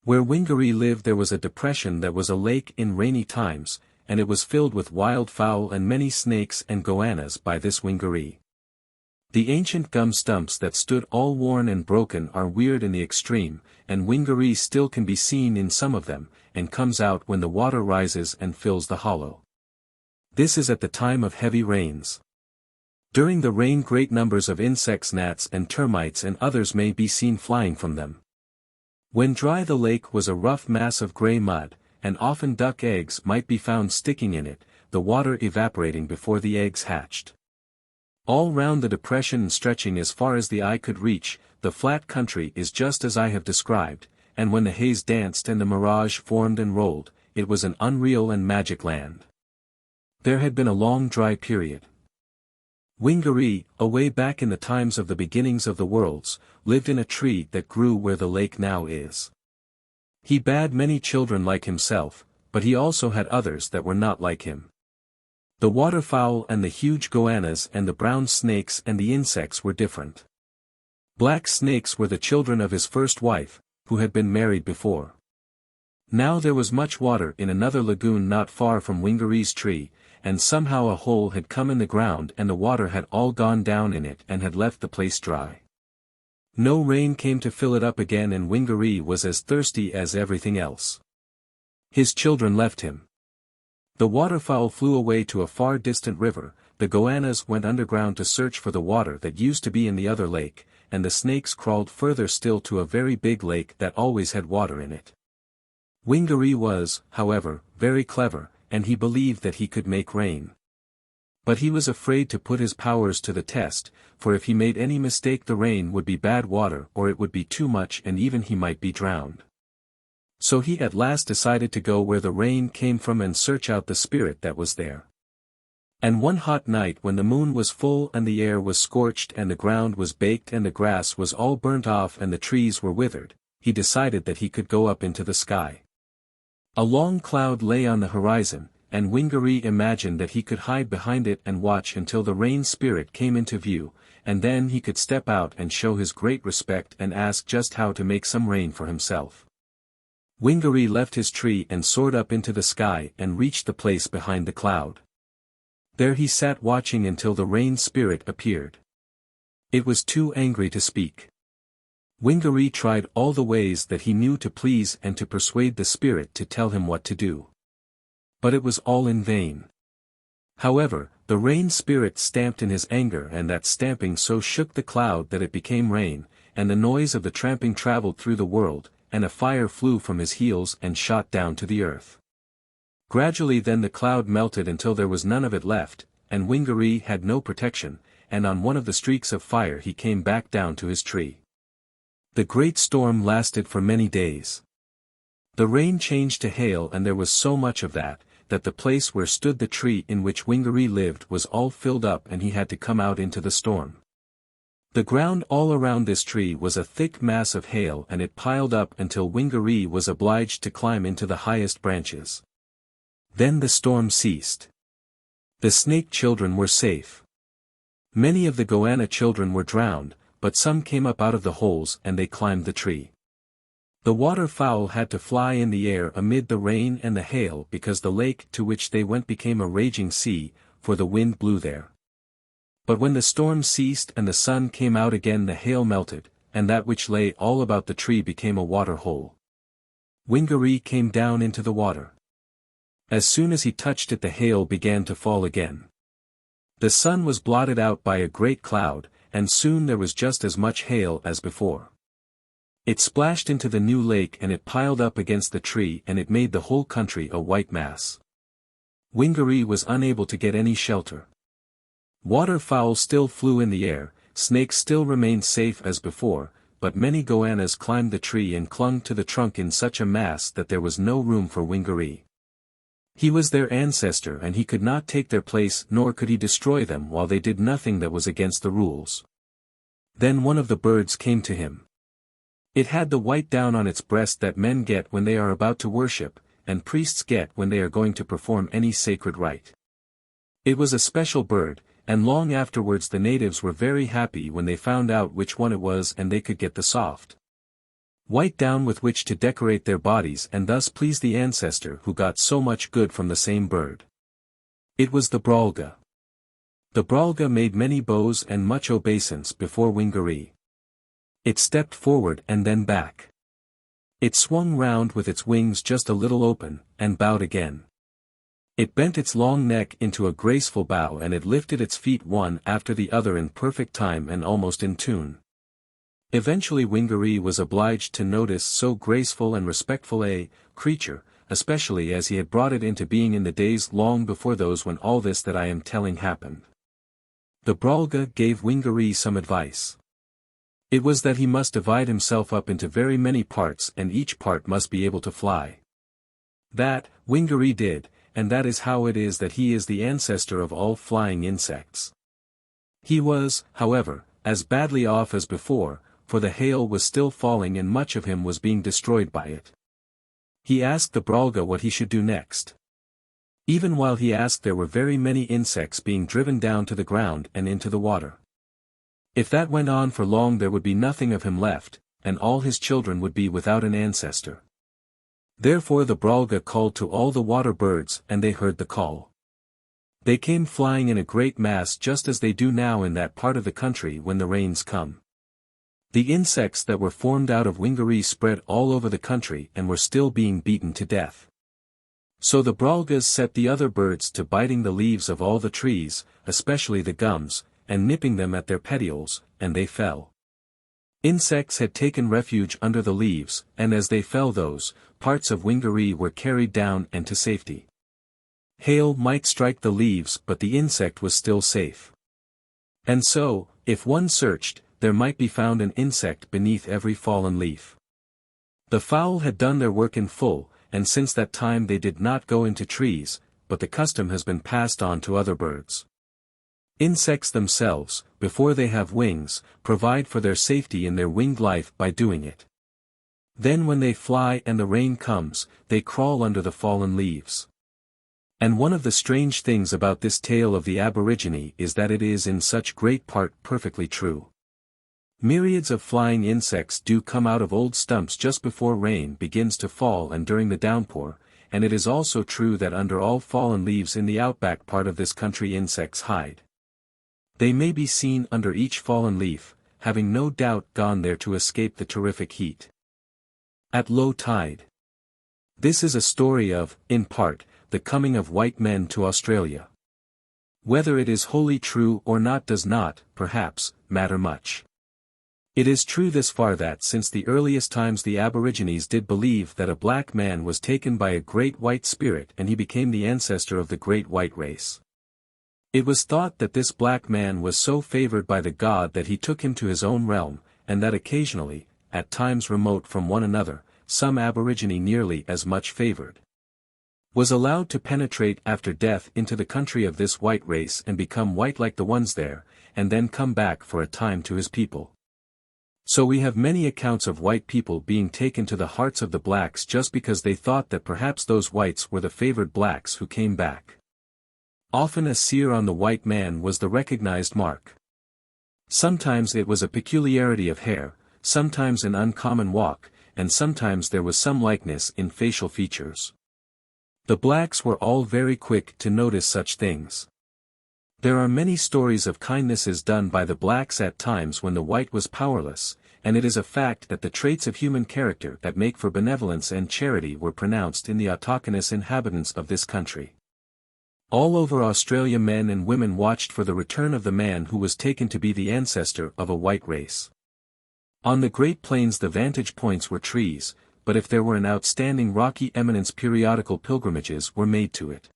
Where Wingaree lived there was a depression that was a lake in rainy times, and it was filled with wild fowl and many snakes and goannas by this Wingaree. The ancient gum stumps that stood all worn and broken are weird in the extreme, and Wingaree still can be seen in some of them, and comes out when the water rises and fills the hollow. This is at the time of heavy rains. During the rain great numbers of insects, gnats and termites and others may be seen flying from them. When dry the lake was a rough mass of grey mud, and often duck eggs might be found sticking in it, the water evaporating before the eggs hatched. All round the depression and stretching as far as the eye could reach, the flat country is just as I have described, and when the haze danced and the mirage formed and rolled, it was an unreal and magic land. There had been a long dry period. Wingaree, away back in the times of the beginnings of the worlds, lived in a tree that grew where the lake now is. He bad many children like himself, but he also had others that were not like him. The waterfowl and the huge goannas and the brown snakes and the insects were different. Black snakes were the children of his first wife, who had been married before. Now there was much water in another lagoon not far from Wingaree's tree, and somehow a hole had come in the ground and the water had all gone down in it and had left the place dry. No rain came to fill it up again, and Wingaree was as thirsty as everything else. His children left him. The waterfowl flew away to a far distant river, the goannas went underground to search for the water that used to be in the other lake, and the snakes crawled further still to a very big lake that always had water in it. Wingaree was, however, very clever, and he believed that he could make rain. But he was afraid to put his powers to the test, for if he made any mistake the rain would be bad water or it would be too much and even he might be drowned. So he at last decided to go where the rain came from and search out the spirit that was there. And one hot night when the moon was full and the air was scorched and the ground was baked and the grass was all burnt off and the trees were withered, he decided that he could go up into the sky. A long cloud lay on the horizon, and Wingaree imagined that he could hide behind it and watch until the rain spirit came into view, and then he could step out and show his great respect and ask just how to make some rain for himself. Wingaree left his tree and soared up into the sky and reached the place behind the cloud. There he sat watching until the rain spirit appeared. It was too angry to speak. Wingaree tried all the ways that he knew to please and to persuade the spirit to tell him what to do. But it was all in vain. However, the rain spirit stamped in his anger, and that stamping so shook the cloud that it became rain, and the noise of the tramping traveled through the world, and a fire flew from his heels and shot down to the earth. Gradually then the cloud melted until there was none of it left, and Wingaree had no protection, and on one of the streaks of fire he came back down to his tree. The great storm lasted for many days. The rain changed to hail, and there was so much of that the place where stood the tree in which Wingaree lived was all filled up and he had to come out into the storm. The ground all around this tree was a thick mass of hail, and it piled up until Wingaree was obliged to climb into the highest branches. Then the storm ceased. The snake children were safe. Many of the goanna children were drowned, but some came up out of the holes and they climbed the tree. The waterfowl had to fly in the air amid the rain and the hail because the lake to which they went became a raging sea, for the wind blew there. But when the storm ceased and the sun came out again, the hail melted, and that which lay all about the tree became a water hole. Wingaree came down into the water. As soon as he touched it the hail began to fall again. The sun was blotted out by a great cloud, and soon there was just as much hail as before. It splashed into the new lake and it piled up against the tree and it made the whole country a white mass. Wingaree was unable to get any shelter. Waterfowl still flew in the air, snakes still remained safe as before, but many goannas climbed the tree and clung to the trunk in such a mass that there was no room for Wingaree. He was their ancestor and he could not take their place, nor could he destroy them while they did nothing that was against the rules. Then one of the birds came to him. It had the white down on its breast that men get when they are about to worship, and priests get when they are going to perform any sacred rite. It was a special bird, and long afterwards the natives were very happy when they found out which one it was and they could get the soft white down with which to decorate their bodies and thus please the ancestor who got so much good from the same bird. It was the brolga. The brolga made many bows and much obeisance before Wingaree. It stepped forward and then back. It swung round with its wings just a little open, and bowed again. It bent its long neck into a graceful bow and it lifted its feet one after the other in perfect time and almost in tune. Eventually Wingaree was obliged to notice so graceful and respectful a creature, especially as he had brought it into being in the days long before those when all this that I am telling happened. The brolga gave Wingaree some advice. It was that he must divide himself up into very many parts and each part must be able to fly. That, Wingaree did, and that is how it is that he is the ancestor of all flying insects. He was, however, as badly off as before, for the hail was still falling and much of him was being destroyed by it. He asked the brolga what he should do next. Even while he asked there were very many insects being driven down to the ground and into the water. If that went on for long there would be nothing of him left, and all his children would be without an ancestor. Therefore the brolga called to all the water birds and they heard the call. They came flying in a great mass just as they do now in that part of the country when the rains come. The insects that were formed out of Wingaree spread all over the country and were still being beaten to death. So the brolgas set the other birds to biting the leaves of all the trees, especially the gums, and nipping them at their petioles, and they fell. Insects had taken refuge under the leaves, and as they fell those parts of Wingaree were carried down and to safety. Hail might strike the leaves but the insect was still safe. And so, if one searched, there might be found an insect beneath every fallen leaf. The fowl had done their work in full, and since that time they did not go into trees, but the custom has been passed on to other birds. Insects themselves, before they have wings, provide for their safety in their winged life by doing it. Then when they fly and the rain comes, they crawl under the fallen leaves. And one of the strange things about this tale of the Aborigine is that it is in such great part perfectly true. Myriads of flying insects do come out of old stumps just before rain begins to fall and during the downpour, and it is also true that under all fallen leaves in the outback part of this country insects hide. They may be seen under each fallen leaf, having no doubt gone there to escape the terrific heat. At low tide. This is a story of, in part, the coming of white men to Australia. Whether it is wholly true or not does not, perhaps, matter much. It is true this far that since the earliest times the Aborigines did believe that a black man was taken by a great white spirit and he became the ancestor of the great white race. It was thought that this black man was so favored by the god that he took him to his own realm, and that occasionally, at times remote from one another, some Aborigine nearly as much favored was allowed to penetrate after death into the country of this white race and become white like the ones there, and then come back for a time to his people. So we have many accounts of white people being taken to the hearts of the blacks just because they thought that perhaps those whites were the favored blacks who came back. Often a sear on the white man was the recognized mark. Sometimes it was a peculiarity of hair, sometimes an uncommon walk, and sometimes there was some likeness in facial features. The blacks were all very quick to notice such things. There are many stories of kindnesses done by the blacks at times when the white was powerless, and it is a fact that the traits of human character that make for benevolence and charity were pronounced in the autochthonous inhabitants of this country. All over Australia men and women watched for the return of the man who was taken to be the ancestor of a white race. On the Great Plains the vantage points were trees, but if there were an outstanding rocky eminence periodical pilgrimages were made to it.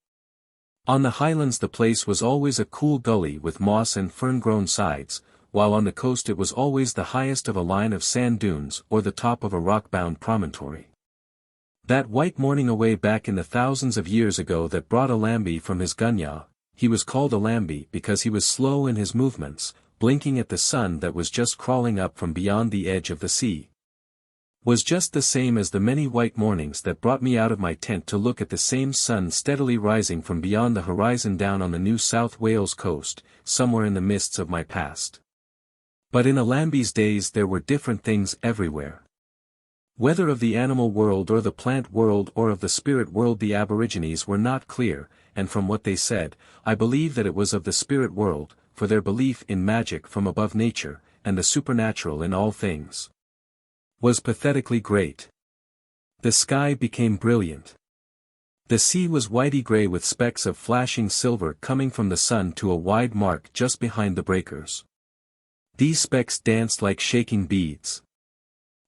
On the highlands the place was always a cool gully with moss and fern-grown sides, while on the coast it was always the highest of a line of sand dunes or the top of a rock-bound promontory. That white morning away back in the thousands of years ago that brought a lamby from his gunya, he was called a lamby because he was slow in his movements, blinking at the sun that was just crawling up from beyond the edge of the sea. Was just the same as the many white mornings that brought me out of my tent to look at the same sun steadily rising from beyond the horizon down on the New South Wales coast, somewhere in the mists of my past. But in a lamby's days there were different things everywhere. Whether of the animal world or the plant world or of the spirit world the Aborigines were not clear, and from what they said, I believe that it was of the spirit world, for their belief in magic from above nature, and the supernatural in all things, was pathetically great. The sky became brilliant. The sea was whitey gray with specks of flashing silver coming from the sun to a wide mark just behind the breakers. These specks danced like shaking beads.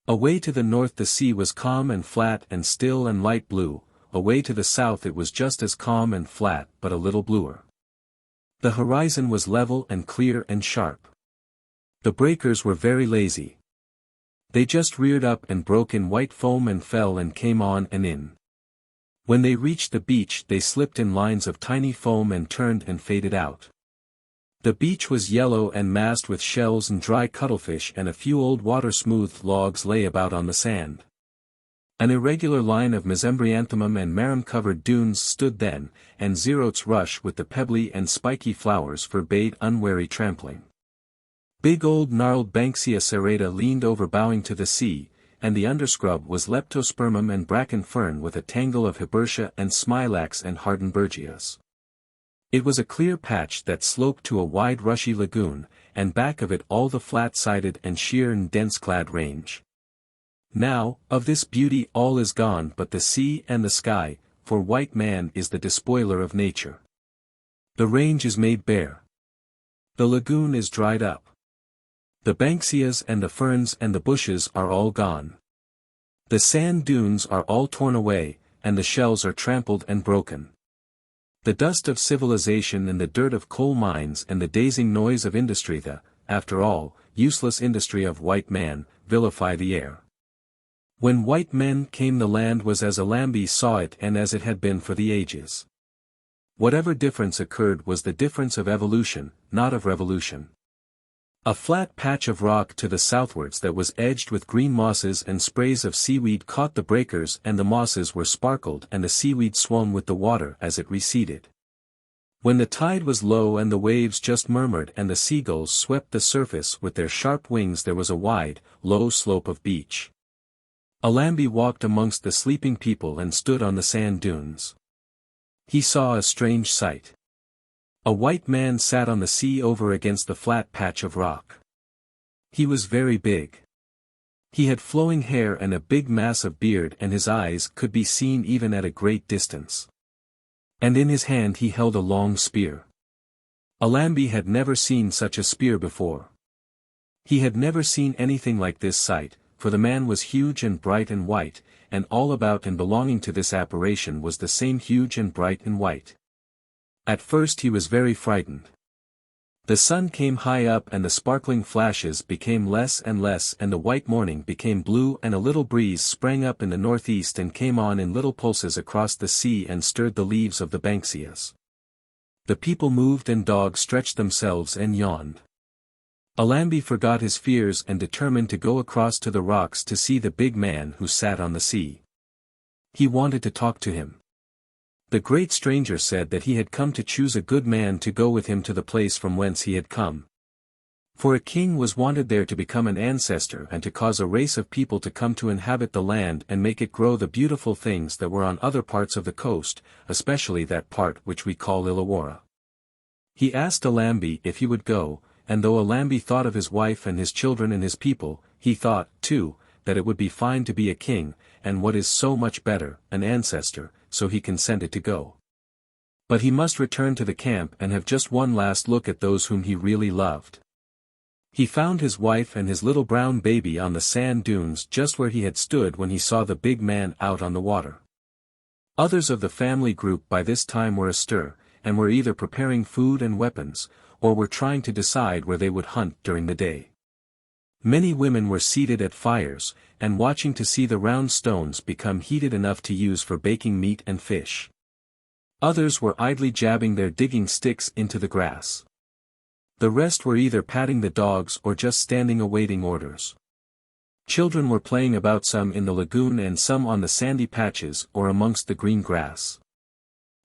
Away to the north the sea was calm and flat and still and light blue, away to the south it was just as calm and flat but a little bluer. The horizon was level and clear and sharp. The breakers were very lazy. They just reared up and broke in white foam and fell and came on and in. When they reached the beach they slipped in lines of tiny foam and turned and faded out. The beach was yellow and massed with shells and dry cuttlefish, and a few old water-smoothed logs lay about on the sand. An irregular line of mesembryanthemum and marram-covered dunes stood then, and zerotes rush with the pebbly and spiky flowers forbade unwary trampling. Big old gnarled Banksia serrata leaned over bowing to the sea, and the underscrub was leptospermum and bracken fern with a tangle of hibbertia and smilax and hardenbergias. It was a clear patch that sloped to a wide rushy lagoon, and back of it all the flat-sided and sheer and dense-clad range. Now, of this beauty all is gone but the sea and the sky, for white man is the despoiler of nature. The range is made bare. The lagoon is dried up. The banksias and the ferns and the bushes are all gone. The sand dunes are all torn away, and the shells are trampled and broken. The dust of civilization and the dirt of coal mines and the dazing noise of industry, the, after all, useless industry of white man, vilify the air. When white men came the land was as Alambi saw it and as it had been for the ages. Whatever difference occurred was the difference of evolution, not of revolution. A flat patch of rock to the southwards that was edged with green mosses and sprays of seaweed caught the breakers, and the mosses were sparkled and the seaweed swam with the water as it receded. When the tide was low and the waves just murmured and the seagulls swept the surface with their sharp wings there was a wide, low slope of beach. Alambi walked amongst the sleeping people and stood on the sand dunes. He saw a strange sight. A white man sat on the sea over against the flat patch of rock. He was very big. He had flowing hair and a big mass of beard, and his eyes could be seen even at a great distance. And in his hand he held a long spear. Alambi had never seen such a spear before. He had never seen anything like this sight, for the man was huge and bright and white, and all about and belonging to this apparition was the same huge and bright and white. At first he was very frightened. The sun came high up and the sparkling flashes became less and less and the white morning became blue and a little breeze sprang up in the northeast and came on in little pulses across the sea and stirred the leaves of the banksias. The people moved and dogs stretched themselves and yawned. Alambi forgot his fears and determined to go across to the rocks to see the big man who sat on the sea. He wanted to talk to him. The great stranger said that he had come to choose a good man to go with him to the place from whence he had come. For a king was wanted there to become an ancestor and to cause a race of people to come to inhabit the land and make it grow the beautiful things that were on other parts of the coast, especially that part which we call Illawarra. He asked Alambi if he would go, and though Alambi thought of his wife and his children and his people, he thought, too, that it would be fine to be a king, and what is so much better, an ancestor, so he consented to go. But he must return to the camp and have just one last look at those whom he really loved. He found his wife and his little brown baby on the sand dunes just where he had stood when he saw the big man out on the water. Others of the family group by this time were astir, and were either preparing food and weapons, or were trying to decide where they would hunt during the day. Many women were seated at fires, and watching to see the round stones become heated enough to use for baking meat and fish. Others were idly jabbing their digging sticks into the grass. The rest were either patting the dogs or just standing awaiting orders. Children were playing about, some in the lagoon and some on the sandy patches or amongst the green grass.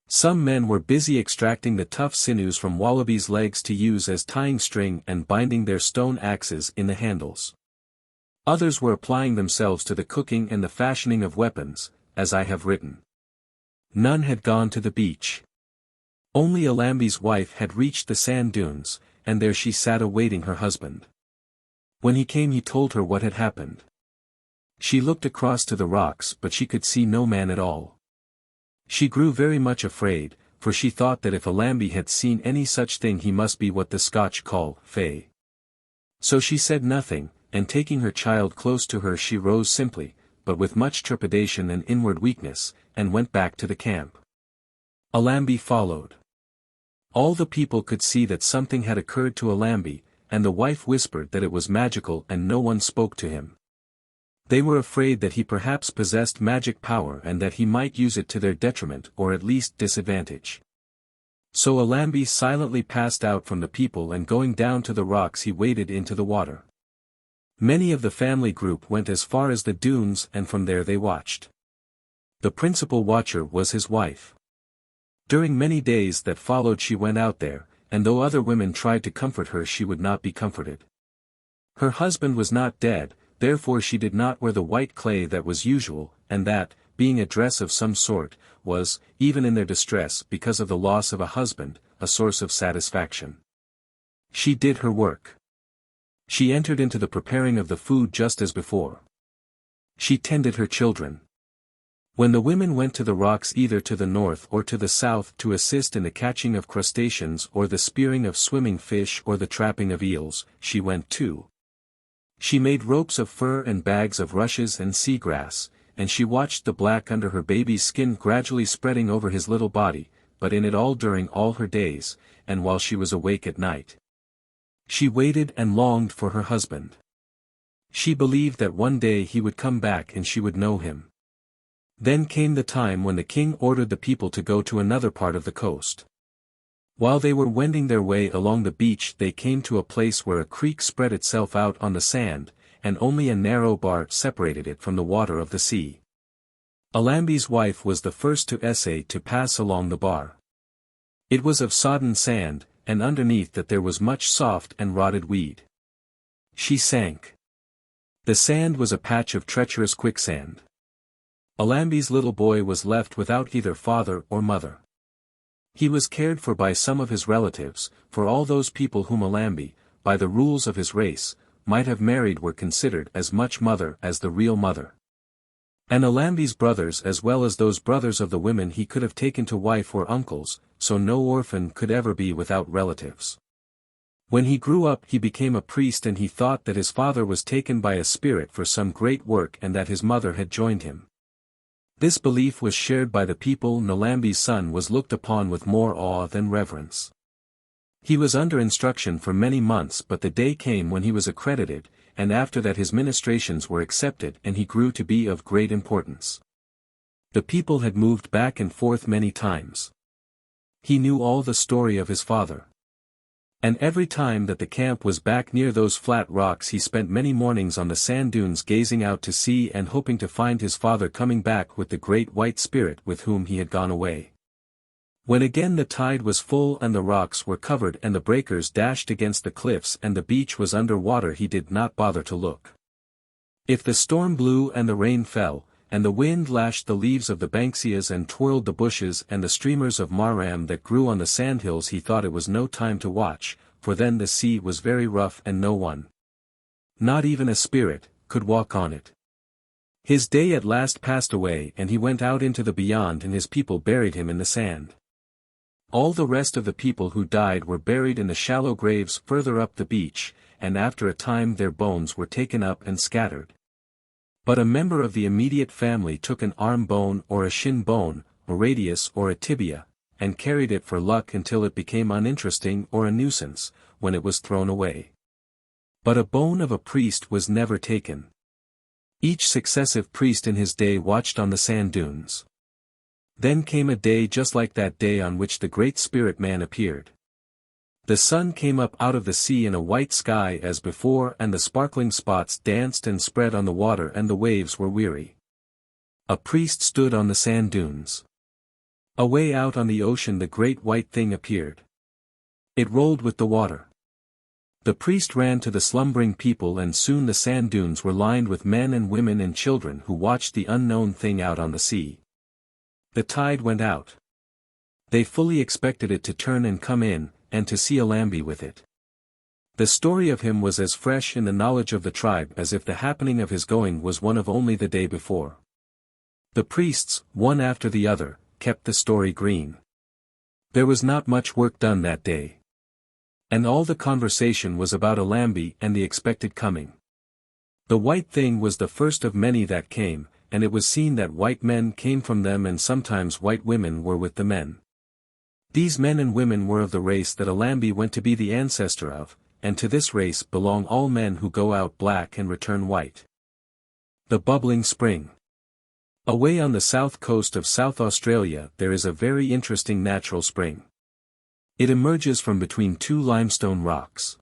Some men were busy extracting the tough sinews from wallabies' legs to use as tying string and binding their stone axes in the handles. Others were applying themselves to the cooking and the fashioning of weapons, as I have written. None had gone to the beach. Only Alambi's wife had reached the sand dunes, and there she sat awaiting her husband. When he came he told her what had happened. She looked across to the rocks but she could see no man at all. She grew very much afraid, for she thought that if Alambi had seen any such thing he must be what the Scotch call fey. So she said nothing, and taking her child close to her she rose simply, but with much trepidation and inward weakness, and went back to the camp. Alambi followed. All the people could see that something had occurred to Alambi, and the wife whispered that it was magical and no one spoke to him. They were afraid that he perhaps possessed magic power and that he might use it to their detriment or at least disadvantage. So Alambi silently passed out from the people and going down to the rocks he waded into the water. Many of the family group went as far as the dunes and from there they watched. The principal watcher was his wife. During many days that followed she went out there, and though other women tried to comfort her she would not be comforted. Her husband was not dead, therefore she did not wear the white clay that was usual, and that, being a dress of some sort, was, even in their distress because of the loss of a husband, a source of satisfaction. She did her work. She entered into the preparing of the food just as before. She tended her children. When the women went to the rocks either to the north or to the south to assist in the catching of crustaceans or the spearing of swimming fish or the trapping of eels, she went too. She made ropes of fur and bags of rushes and seagrass, and she watched the black under her baby's skin gradually spreading over his little body, but in it all during all her days, and while she was awake at night. She waited and longed for her husband. She believed that one day he would come back and she would know him. Then came the time when the king ordered the people to go to another part of the coast. While they were wending their way along the beach they came to a place where a creek spread itself out on the sand, and only a narrow bar separated it from the water of the sea. Alambi's wife was the first to essay to pass along the bar. It was of sodden sand, and underneath that there was much soft and rotted weed. She sank. The sand was a patch of treacherous quicksand. Alambi's little boy was left without either father or mother. He was cared for by some of his relatives, for all those people whom Alambi, by the rules of his race, might have married were considered as much mother as the real mother. And Alambi's brothers as well as those brothers of the women he could have taken to wife were uncles, so no orphan could ever be without relatives. When he grew up he became a priest and he thought that his father was taken by a spirit for some great work and that his mother had joined him. This belief was shared by the people and Alambi's son was looked upon with more awe than reverence. He was under instruction for many months but the day came when he was accredited, and after that his ministrations were accepted and he grew to be of great importance. The people had moved back and forth many times. He knew all the story of his father. And every time that the camp was back near those flat rocks he spent many mornings on the sand dunes gazing out to sea and hoping to find his father coming back with the great white spirit with whom he had gone away. When again the tide was full and the rocks were covered and the breakers dashed against the cliffs and the beach was under water he did not bother to look. If the storm blew and the rain fell, and the wind lashed the leaves of the banksias and twirled the bushes and the streamers of marram that grew on the sandhills he thought it was no time to watch, for then the sea was very rough and no one, not even a spirit, could walk on it. His day at last passed away and he went out into the beyond and his people buried him in the sand. All the rest of the people who died were buried in the shallow graves further up the beach, and after a time their bones were taken up and scattered. But a member of the immediate family took an arm bone or a shin bone, a radius or a tibia, and carried it for luck until it became uninteresting or a nuisance, when it was thrown away. But a bone of a priest was never taken. Each successive priest in his day watched on the sand dunes. Then came a day just like that day on which the great spirit man appeared. The sun came up out of the sea in a white sky as before and the sparkling spots danced and spread on the water and the waves were weary. A priest stood on the sand dunes. Away out on the ocean the great white thing appeared. It rolled with the water. The priest ran to the slumbering people, and soon the sand dunes were lined with men and women and children who watched the unknown thing out on the sea. The tide went out. They fully expected it to turn and come in, and to see a lamby with it. The story of him was as fresh in the knowledge of the tribe as if the happening of his going was one of only the day before. The priests, one after the other, kept the story green. There was not much work done that day. And all the conversation was about a lamby and the expected coming. The white thing was the first of many that came, and it was seen that white men came from them, and sometimes white women were with the men. These men and women were of the race that a lamby went to be the ancestor of, and to this race belong all men who go out black and return white. The Bubbling Spring. Away on the south coast of South Australia there is a very interesting natural spring. It emerges from between two limestone rocks.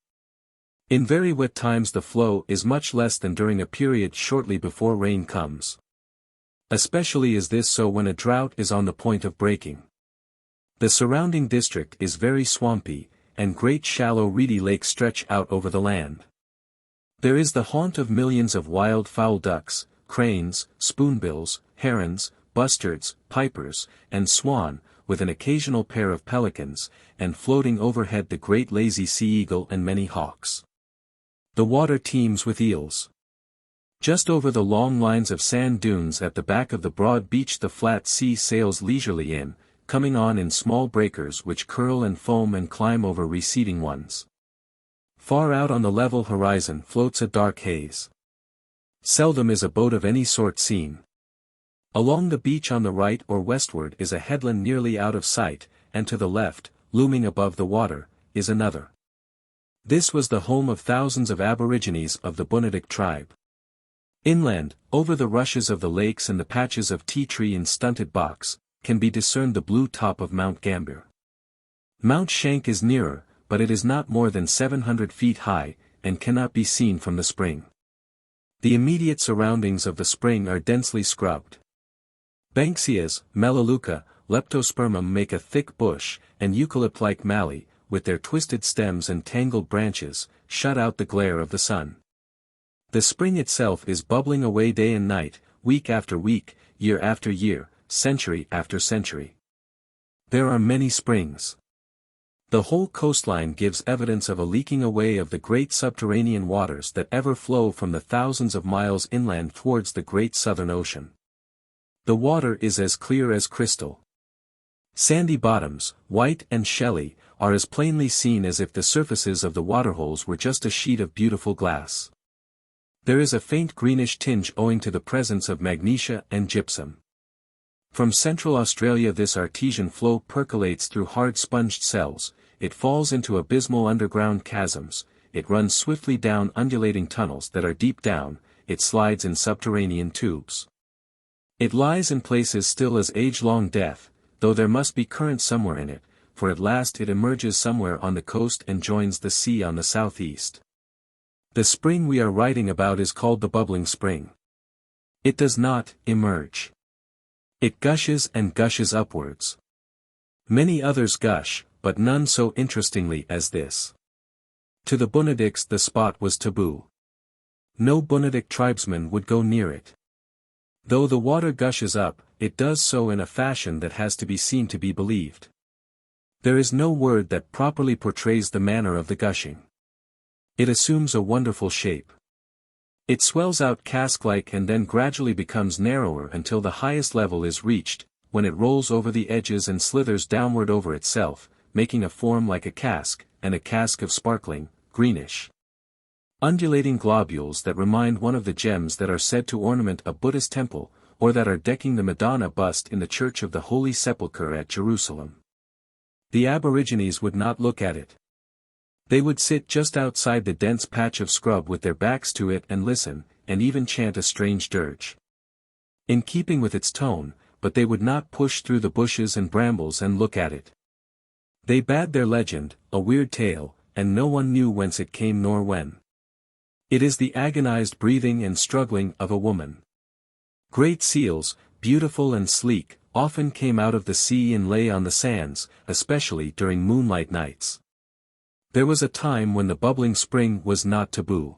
In very wet times the flow is much less than during a period shortly before rain comes. Especially is this so when a drought is on the point of breaking. The surrounding district is very swampy, and great shallow reedy lakes stretch out over the land. There is the haunt of millions of wild fowl ducks, cranes, spoonbills, herons, bustards, pipers, and swan, with an occasional pair of pelicans, and floating overhead the great lazy sea eagle and many hawks. The water teems with eels. Just over the long lines of sand dunes at the back of the broad beach the flat sea sails leisurely in, coming on in small breakers which curl and foam and climb over receding ones. Far out on the level horizon floats a dark haze. Seldom is a boat of any sort seen. Along the beach on the right or westward is a headland nearly out of sight, and to the left, looming above the water, is another. This was the home of thousands of Aborigines of the Bunadic tribe. Inland, over the rushes of the lakes and the patches of tea tree and stunted box, can be discerned the blue top of Mount Gambier. Mount Shank is nearer, but it is not more than 700 feet high, and cannot be seen from the spring. The immediate surroundings of the spring are densely scrubbed. Banksias, Melaleuca, Leptospermum make a thick bush, and eucalypt-like mallee, with their twisted stems and tangled branches, shut out the glare of the sun. The spring itself is bubbling away day and night, week after week, year after year, century after century. There are many springs. The whole coastline gives evidence of a leaking away of the great subterranean waters that ever flow from the thousands of miles inland towards the great southern ocean. The water is as clear as crystal. Sandy bottoms, white and shelly, are as plainly seen as if the surfaces of the waterholes were just a sheet of beautiful glass. There is a faint greenish tinge owing to the presence of magnesia and gypsum. From Central Australia this artesian flow percolates through hard sponged cells, it falls into abysmal underground chasms, it runs swiftly down undulating tunnels that are deep down, it slides in subterranean tubes. It lies in places still as age-long death, though there must be current somewhere in it, for at last it emerges somewhere on the coast and joins the sea on the southeast. The spring we are writing about is called the Bubbling Spring. It does not emerge. It gushes and gushes upwards. Many others gush, but none so interestingly as this. To the Bunadics the spot was taboo. No Bunadic tribesman would go near it. Though the water gushes up, it does so in a fashion that has to be seen to be believed. There is no word that properly portrays the manner of the gushing. It assumes a wonderful shape. It swells out cask-like and then gradually becomes narrower until the highest level is reached, when it rolls over the edges and slithers downward over itself, making a form like a cask, and a cask of sparkling, greenish, undulating globules that remind one of the gems that are said to ornament a Buddhist temple, or that are decking the Madonna bust in the Church of the Holy Sepulchre at Jerusalem. The Aborigines would not look at it. They would sit just outside the dense patch of scrub with their backs to it and listen, and even chant a strange dirge, in keeping with its tone, but they would not push through the bushes and brambles and look at it. They bade their legend, a weird tale, and no one knew whence it came nor when. It is the agonized breathing and struggling of a woman. Great seals, beautiful and sleek, often came out of the sea and lay on the sands, especially during moonlight nights. There was a time when the bubbling spring was not taboo.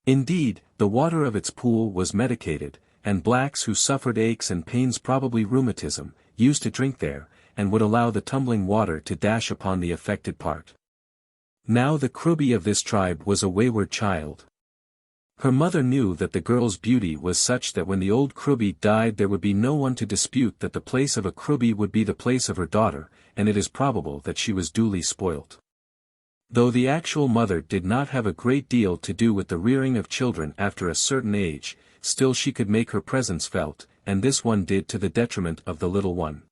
Indeed, the water of its pool was medicated, and blacks who suffered aches and pains, probably rheumatism, used to drink there, and would allow the tumbling water to dash upon the affected part. Now the Krubi of this tribe was a wayward child. Her mother knew that the girl's beauty was such that when the old Krubi died there would be no one to dispute that the place of a Krubi would be the place of her daughter, and it is probable that she was duly spoilt. Though the actual mother did not have a great deal to do with the rearing of children after a certain age, still she could make her presence felt, and this one did to the detriment of the little one.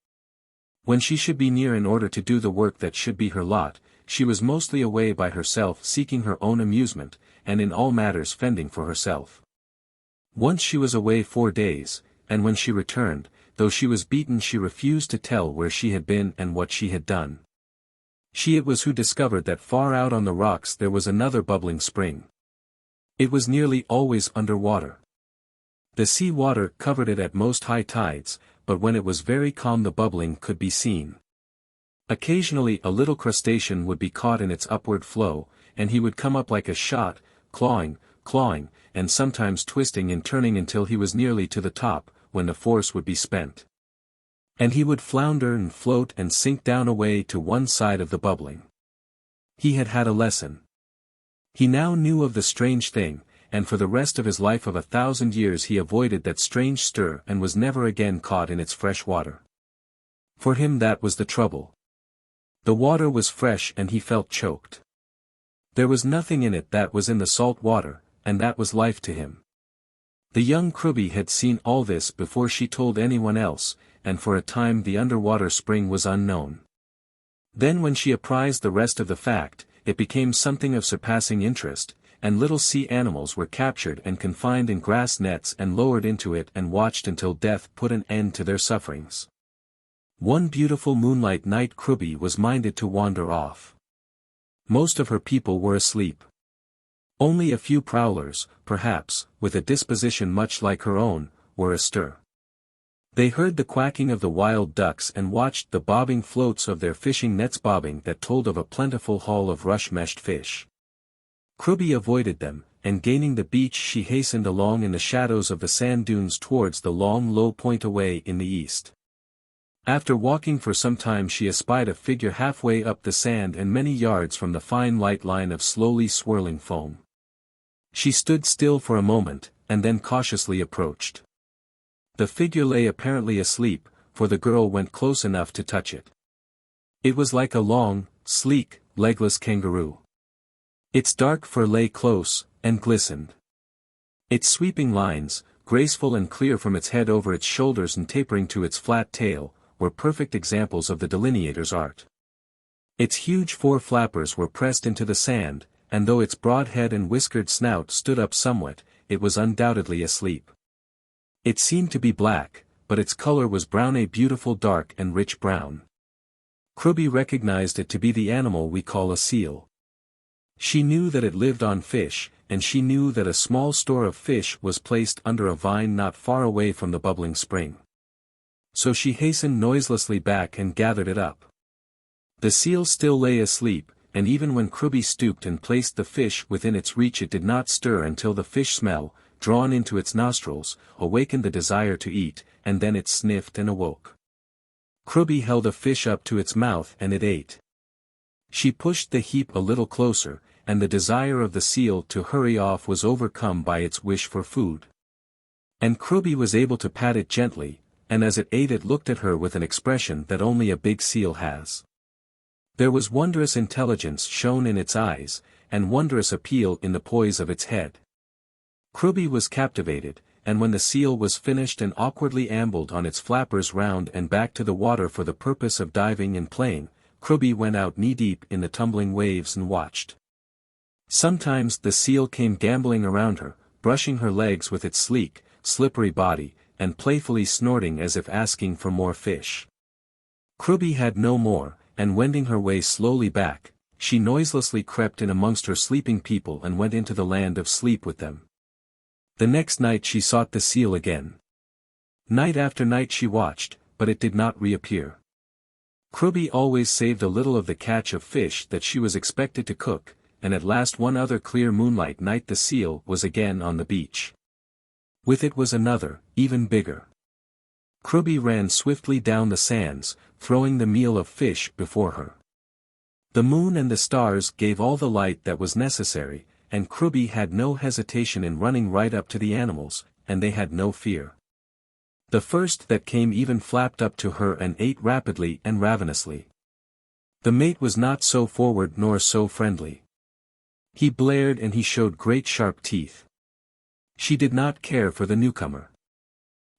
When she should be near in order to do the work that should be her lot, she was mostly away by herself seeking her own amusement, and in all matters fending for herself. Once she was away 4 days, and when she returned, though she was beaten, she refused to tell where she had been and what she had done. She it was who discovered that far out on the rocks there was another bubbling spring. It was nearly always under water. The sea water covered it at most high tides, but when it was very calm the bubbling could be seen. Occasionally a little crustacean would be caught in its upward flow, and he would come up like a shot, clawing, and sometimes twisting and turning until he was nearly to the top, when the force would be spent. And he would flounder and float and sink down away to one side of the bubbling. He had had a lesson. He now knew of the strange thing, and for the rest of his life of 1,000 years he avoided that strange stir and was never again caught in its fresh water. For him that was the trouble. The water was fresh and he felt choked. There was nothing in it that was in the salt water, and that was life to him. The young Krubi had seen all this before she told anyone else, and for a time the underwater spring was unknown. Then when she apprised the rest of the fact, it became something of surpassing interest, and little sea animals were captured and confined in grass nets and lowered into it and watched until death put an end to their sufferings. One beautiful moonlight night Krubi was minded to wander off. Most of her people were asleep. Only a few prowlers, perhaps, with a disposition much like her own, were astir. They heard the quacking of the wild ducks and watched the bobbing floats of their fishing nets bobbing that told of a plentiful haul of rush-meshed fish. Krubi avoided them, and gaining the beach she hastened along in the shadows of the sand dunes towards the long low point away in the east. After walking for some time she espied a figure halfway up the sand and many yards from the fine light line of slowly swirling foam. She stood still for a moment, and then cautiously approached. The figure lay apparently asleep, for the girl went close enough to touch it. It was like a long, sleek, legless kangaroo. Its dark fur lay close, and glistened. Its sweeping lines, graceful and clear from its head over its shoulders and tapering to its flat tail, were perfect examples of the delineator's art. Its huge fore flappers were pressed into the sand, and though its broad head and whiskered snout stood up somewhat, it was undoubtedly asleep. It seemed to be black, but its color was brown, a beautiful dark and rich brown. Krubi recognized it to be the animal we call a seal. She knew that it lived on fish, and she knew that a small store of fish was placed under a vine not far away from the bubbling spring. So she hastened noiselessly back and gathered it up. The seal still lay asleep, and even when Krubi stooped and placed the fish within its reach it did not stir until the fish smell, drawn into its nostrils, awakened the desire to eat, and then it sniffed and awoke. Krubi held a fish up to its mouth and it ate. She pushed the heap a little closer, and the desire of the seal to hurry off was overcome by its wish for food. And Krubi was able to pat it gently, and as it ate it looked at her with an expression that only a big seal has. There was wondrous intelligence shown in its eyes, and wondrous appeal in the poise of its head. Krubi was captivated, and when the seal was finished and awkwardly ambled on its flappers round and back to the water for the purpose of diving and playing, Krubi went out knee-deep in the tumbling waves and watched. Sometimes the seal came gambolling around her, brushing her legs with its sleek, slippery body, and playfully snorting as if asking for more fish. Krubi had no more, and wending her way slowly back, she noiselessly crept in amongst her sleeping people and went into the land of sleep with them. The next night she sought the seal again. Night after night she watched, but it did not reappear. Krubby always saved a little of the catch of fish that she was expected to cook, and at last one other clear moonlight night the seal was again on the beach. With it was another, even bigger. Krubby ran swiftly down the sands, throwing the meal of fish before her. The moon and the stars gave all the light that was necessary, and Krubby had no hesitation in running right up to the animals, and they had no fear. The first that came even flapped up to her and ate rapidly and ravenously. The mate was not so forward nor so friendly. He blared and he showed great sharp teeth. She did not care for the newcomer.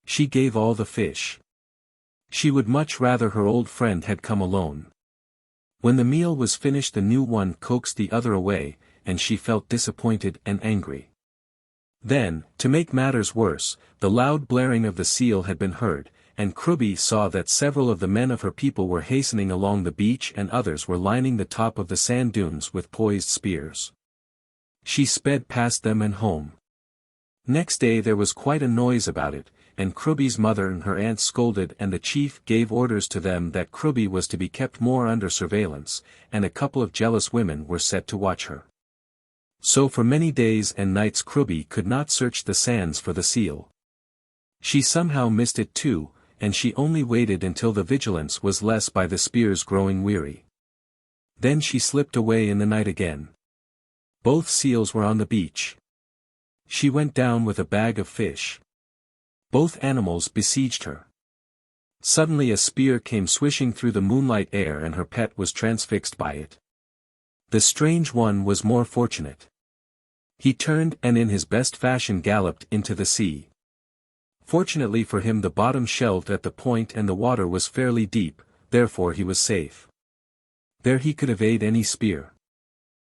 She gave all the fish. She would much rather her old friend had come alone. When the meal was finished the new one coaxed the other away, and she felt disappointed and angry. Then, to make matters worse, the loud blaring of the seal had been heard, and Krubby saw that several of the men of her people were hastening along the beach and others were lining the top of the sand dunes with poised spears. She sped past them and home. Next day there was quite a noise about it, and Krubby's mother and her aunt scolded and the chief gave orders to them that Krubby was to be kept more under surveillance, and a couple of jealous women were set to watch her. So for many days and nights Krubby could not search the sands for the seal. She somehow missed it too, and she only waited until the vigilance was less by the spears growing weary. Then she slipped away in the night again. Both seals were on the beach. She went down with a bag of fish. Both animals besieged her. Suddenly a spear came swishing through the moonlight air and her pet was transfixed by it. The strange one was more fortunate. He turned and in his best fashion galloped into the sea. Fortunately for him the bottom shelved at the point and the water was fairly deep, therefore he was safe. There he could evade any spear.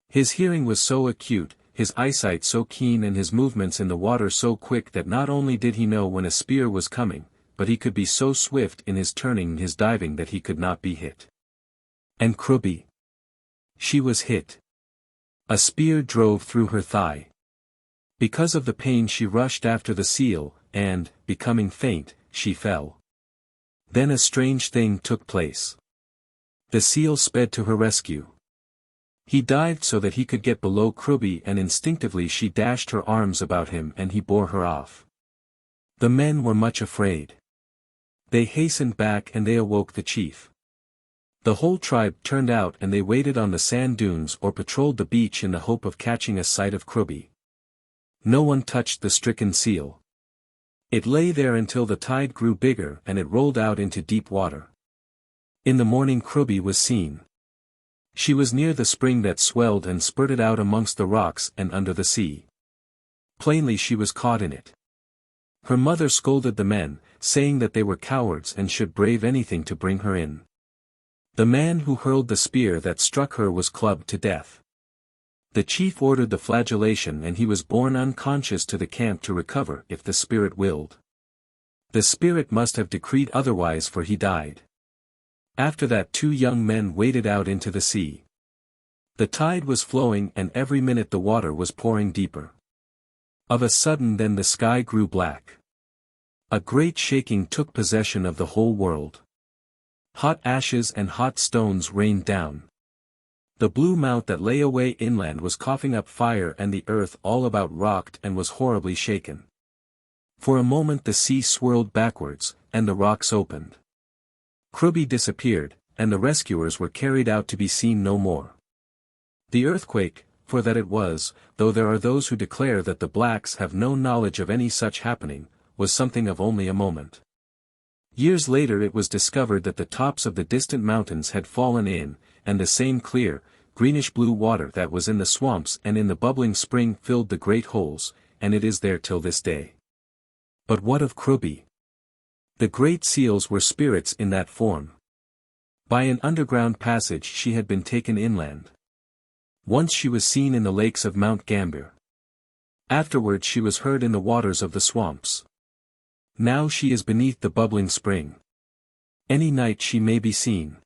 His hearing was so acute, his eyesight so keen and his movements in the water so quick that not only did he know when a spear was coming, but he could be so swift in his turning and his diving that he could not be hit. And Krubby? She was hit. A spear drove through her thigh. Because of the pain she rushed after the seal, and, becoming faint, she fell. Then a strange thing took place. The seal sped to her rescue. He dived so that he could get below Krubby and instinctively she dashed her arms about him and he bore her off. The men were much afraid. They hastened back and they awoke the chief. The whole tribe turned out and they waited on the sand dunes or patrolled the beach in the hope of catching a sight of Krubby. No one touched the stricken seal. It lay there until the tide grew bigger and it rolled out into deep water. In the morning Krubby was seen. She was near the spring that swelled and spurted out amongst the rocks and under the sea. Plainly she was caught in it. Her mother scolded the men, saying that they were cowards and should brave anything to bring her in. The man who hurled the spear that struck her was clubbed to death. The chief ordered the flagellation and he was borne unconscious to the camp to recover if the spirit willed. The spirit must have decreed otherwise for he died. After that 2 young men waded out into the sea. The tide was flowing and every minute the water was pouring deeper. Of a sudden then the sky grew black. A great shaking took possession of the whole world. Hot ashes and hot stones rained down. The blue mount that lay away inland was coughing up fire and the earth all about rocked and was horribly shaken. For a moment the sea swirled backwards, and the rocks opened. Krubby disappeared, and the rescuers were carried out to be seen no more. The earthquake, for that it was, though there are those who declare that the blacks have no knowledge of any such happening, was something of only a moment. Years later it was discovered that the tops of the distant mountains had fallen in, and the same clear, greenish-blue water that was in the swamps and in the bubbling spring filled the great holes, and it is there till this day. But what of Krubby? The great seals were spirits in that form. By an underground passage she had been taken inland. Once she was seen in the lakes of Mount Gambier. Afterward she was heard in the waters of the swamps. Now she is beneath the bubbling spring. Any night she may be seen.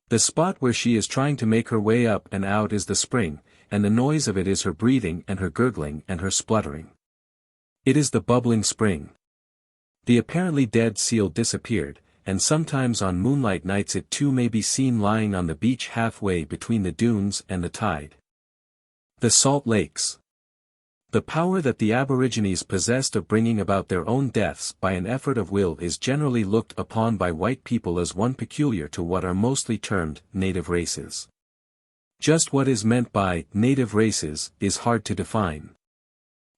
The spot where she is trying to make her way up and out is the spring, and the noise of it is her breathing and her gurgling and her spluttering. It is the bubbling spring. The apparently dead seal disappeared, and sometimes on moonlight nights it too may be seen lying on the beach halfway between the dunes and the tide. The Salt Lakes. The power that the Aborigines possessed of bringing about their own deaths by an effort of will is generally looked upon by white people as one peculiar to what are mostly termed native races. Just what is meant by native races is hard to define.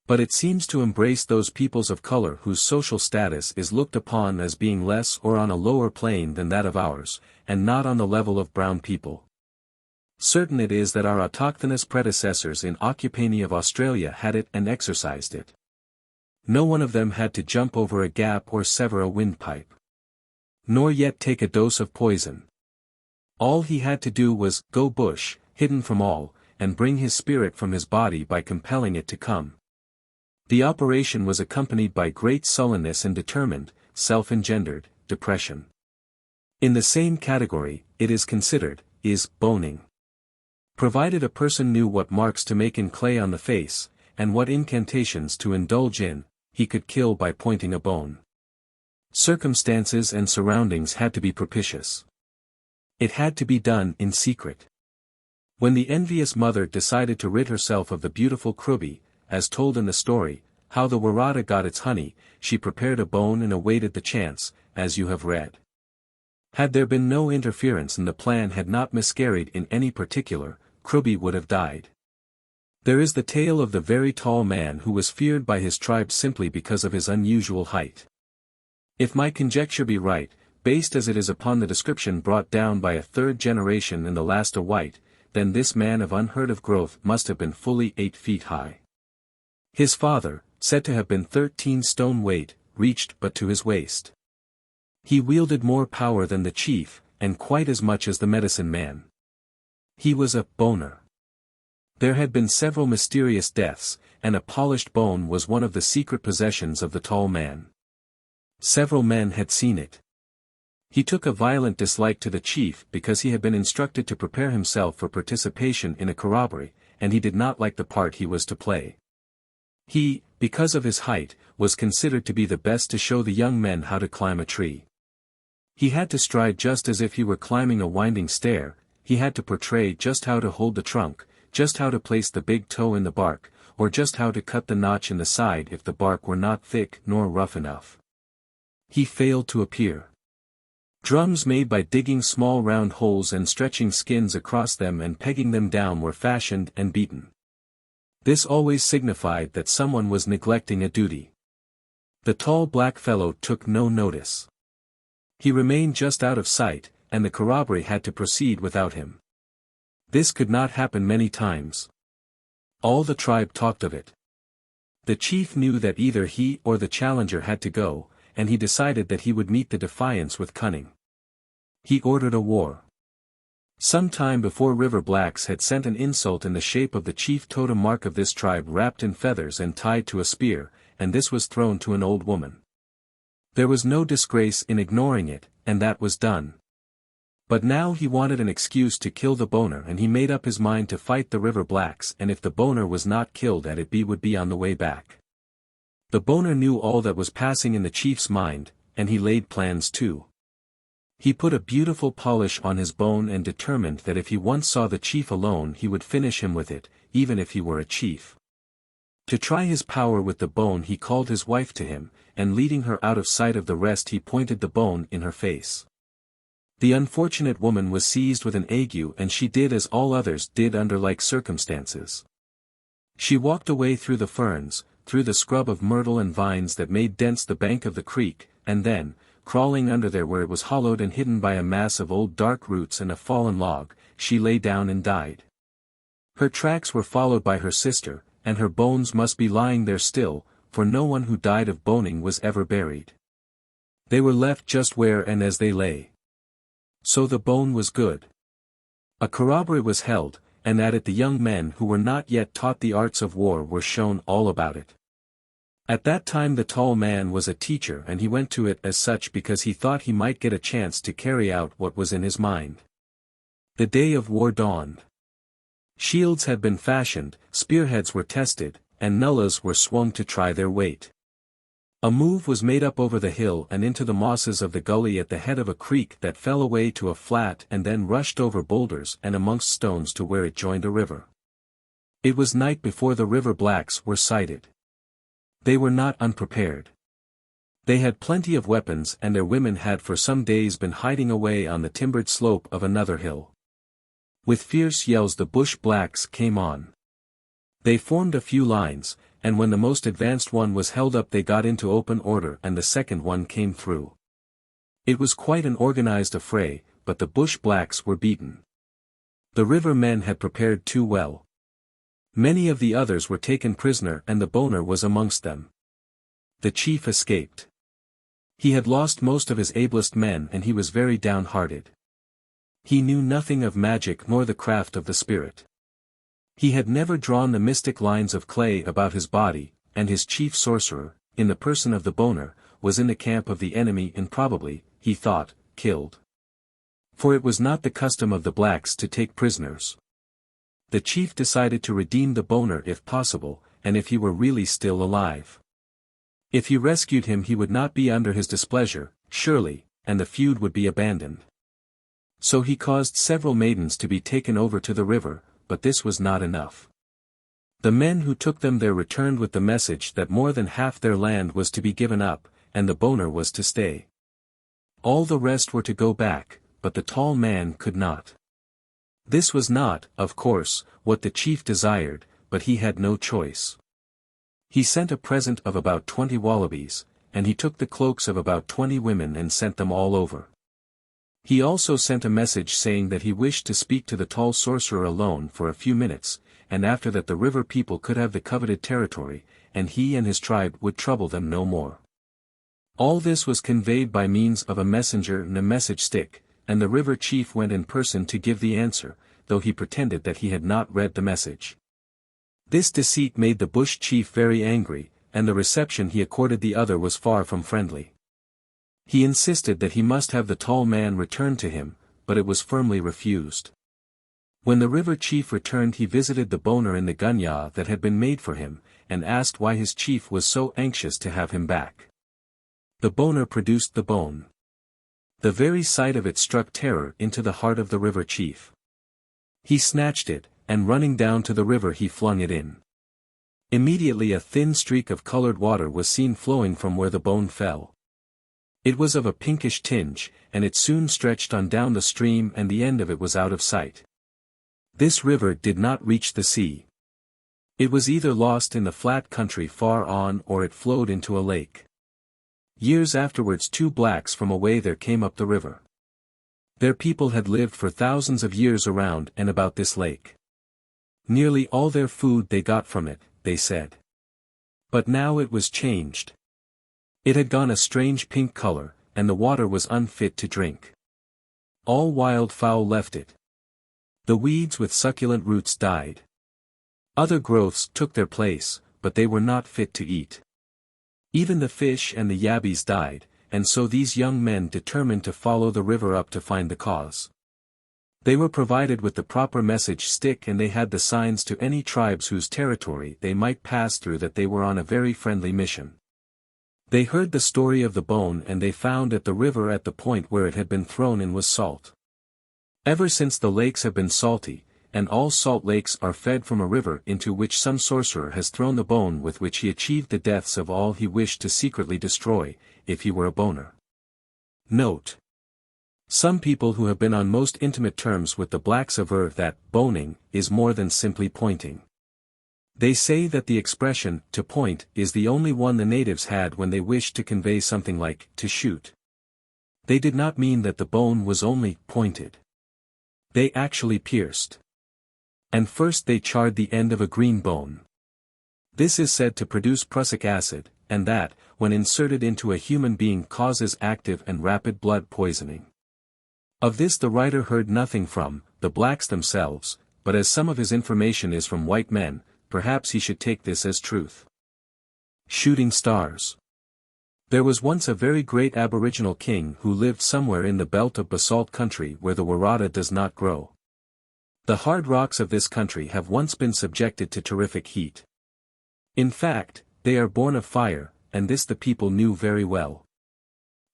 But it seems to embrace those peoples of color whose social status is looked upon as being less or on a lower plane than that of ours, and not on the level of brown people. Certain it is that our autochthonous predecessors in Occupania of Australia had it and exercised it. No one of them had to jump over a gap or sever a windpipe. Nor yet take a dose of poison. All he had to do was go bush, hidden from all, and bring his spirit from his body by compelling it to come. The operation was accompanied by great sullenness and determined, self-engendered, depression. In the same category, it is considered, is boning. Provided a person knew what marks to make in clay on the face, and what incantations to indulge in, he could kill by pointing a bone. Circumstances and surroundings had to be propitious. It had to be done in secret. When the envious mother decided to rid herself of the beautiful Krubby, as told in the story, How the Waratah Got Its Honey, she prepared a bone and awaited the chance, as you have read. Had there been no interference and the plan had not miscarried in any particular, Krubby would have died. There is the tale of the very tall man who was feared by his tribe simply because of his unusual height. If my conjecture be right, based as it is upon the description brought down by a third generation in the last a white, then this man of unheard of growth must have been fully 8 feet high. His father, said to have been 13 stone weight, reached but to his waist. He wielded more power than the chief, and quite as much as the medicine man. He was a boner. There had been several mysterious deaths, and a polished bone was one of the secret possessions of the tall man. Several men had seen it. He took a violent dislike to the chief because he had been instructed to prepare himself for participation in a corroboree, and he did not like the part he was to play. He, because of his height, was considered to be the best to show the young men how to climb a tree. He had to stride just as if he were climbing a winding stair. He had to portray just how to hold the trunk, just how to place the big toe in the bark, or just how to cut the notch in the side if the bark were not thick nor rough enough. He failed to appear. Drums made by digging small round holes and stretching skins across them and pegging them down were fashioned and beaten. This always signified that someone was neglecting a duty. The tall black fellow took no notice. He remained just out of sight, and the corroboree had to proceed without him. This could not happen many times. All the tribe talked of it. The chief knew that either he or the challenger had to go, and he decided that he would meet the defiance with cunning. He ordered a war. Some time before River Blacks had sent an insult in the shape of the chief totem mark of this tribe wrapped in feathers and tied to a spear, and this was thrown to an old woman. There was no disgrace in ignoring it, and that was done. But now he wanted an excuse to kill the boner, and he made up his mind to fight the River Blacks, and if the boner was not killed at it would be on the way back. The boner knew all that was passing in the chief's mind, and he laid plans too. He put a beautiful polish on his bone and determined that if he once saw the chief alone he would finish him with it, even if he were a chief. To try his power with the bone he called his wife to him, and leading her out of sight of the rest he pointed the bone in her face. The unfortunate woman was seized with an ague and she did as all others did under like circumstances. She walked away through the ferns, through the scrub of myrtle and vines that made dense the bank of the creek, and then, crawling under there where it was hollowed and hidden by a mass of old dark roots and a fallen log, she lay down and died. Her tracks were followed by her sister, and her bones must be lying there still, for no one who died of boning was ever buried. They were left just where and as they lay. So the bone was good. A corroboree was held, and at it the young men who were not yet taught the arts of war were shown all about it. At that time the tall man was a teacher and he went to it as such because he thought he might get a chance to carry out what was in his mind. The day of war dawned. Shields had been fashioned, spearheads were tested, and nullahs were swung to try their weight. A move was made up over the hill and into the mosses of the gully at the head of a creek that fell away to a flat and then rushed over boulders and amongst stones to where it joined a river. It was night before the river blacks were sighted. They were not unprepared. They had plenty of weapons and their women had for some days been hiding away on the timbered slope of another hill. With fierce yells the bush blacks came on. They formed a few lines, and when the most advanced one was held up they got into open order and the second one came through. It was quite an organized affray, but the bush blacks were beaten. The river men had prepared too well. Many of the others were taken prisoner and the boner was amongst them. The chief escaped. He had lost most of his ablest men and he was very downhearted. He knew nothing of magic nor the craft of the spirit. He had never drawn the mystic lines of clay about his body, and his chief sorcerer, in the person of the boner, was in the camp of the enemy and probably, he thought, killed. For it was not the custom of the blacks to take prisoners. The chief decided to redeem the boner if possible, and if he were really still alive. If he rescued him he would not be under his displeasure, surely, and the feud would be abandoned. So he caused several maidens to be taken over to the river, but this was not enough. The men who took them there returned with the message that more than half their land was to be given up, and the boner was to stay. All the rest were to go back, but the tall man could not. This was not, of course, what the chief desired, but he had no choice. He sent a present of about 20 wallabies, and he took the cloaks of about 20 women and sent them all over. He also sent a message saying that he wished to speak to the tall sorcerer alone for a few minutes, and after that the river people could have the coveted territory, and he and his tribe would trouble them no more. All this was conveyed by means of a messenger and a message stick, and the river chief went in person to give the answer, though he pretended that he had not read the message. This deceit made the bush chief very angry, and the reception he accorded the other was far from friendly. He insisted that he must have the tall man returned to him, but it was firmly refused. When the river chief returned he visited the boner in the gunya that had been made for him, and asked why his chief was so anxious to have him back. The boner produced the bone. The very sight of it struck terror into the heart of the river chief. He snatched it, and running down to the river he flung it in. Immediately a thin streak of colored water was seen flowing from where the bone fell. It was of a pinkish tinge, and it soon stretched on down the stream and the end of it was out of sight. This river did not reach the sea. It was either lost in the flat country far on or it flowed into a lake. Years afterwards 2 blacks from away there came up the river. Their people had lived for thousands of years around and about this lake. Nearly all their food they got from it, they said. But now it was changed. It had gone a strange pink color, and the water was unfit to drink. All wild fowl left it. The weeds with succulent roots died. Other growths took their place, but they were not fit to eat. Even the fish and the yabbies died, and so these young men determined to follow the river up to find the cause. They were provided with the proper message stick and they had the signs to any tribes whose territory they might pass through that they were on a very friendly mission. They heard the story of the bone and they found that the river at the point where it had been thrown in was salt. Ever since the lakes have been salty, and all salt lakes are fed from a river into which some sorcerer has thrown the bone with which he achieved the deaths of all he wished to secretly destroy, if he were a boner. Note: some people who have been on most intimate terms with the blacks aver that boning is more than simply pointing. They say that the expression, to point, is the only one the natives had when they wished to convey something like, to shoot. They did not mean that the bone was only pointed. They actually pierced. And first they charred the end of a green bone. This is said to produce prussic acid, and that, when inserted into a human being causes active and rapid blood poisoning. Of this the writer heard nothing from the blacks themselves, but as some of his information is from white men, perhaps he should take this as truth. Shooting stars. There was once a very great Aboriginal king who lived somewhere in the belt of basalt country where the Waratah does not grow. The hard rocks of this country have once been subjected to terrific heat. In fact, they are born of fire, and this the people knew very well.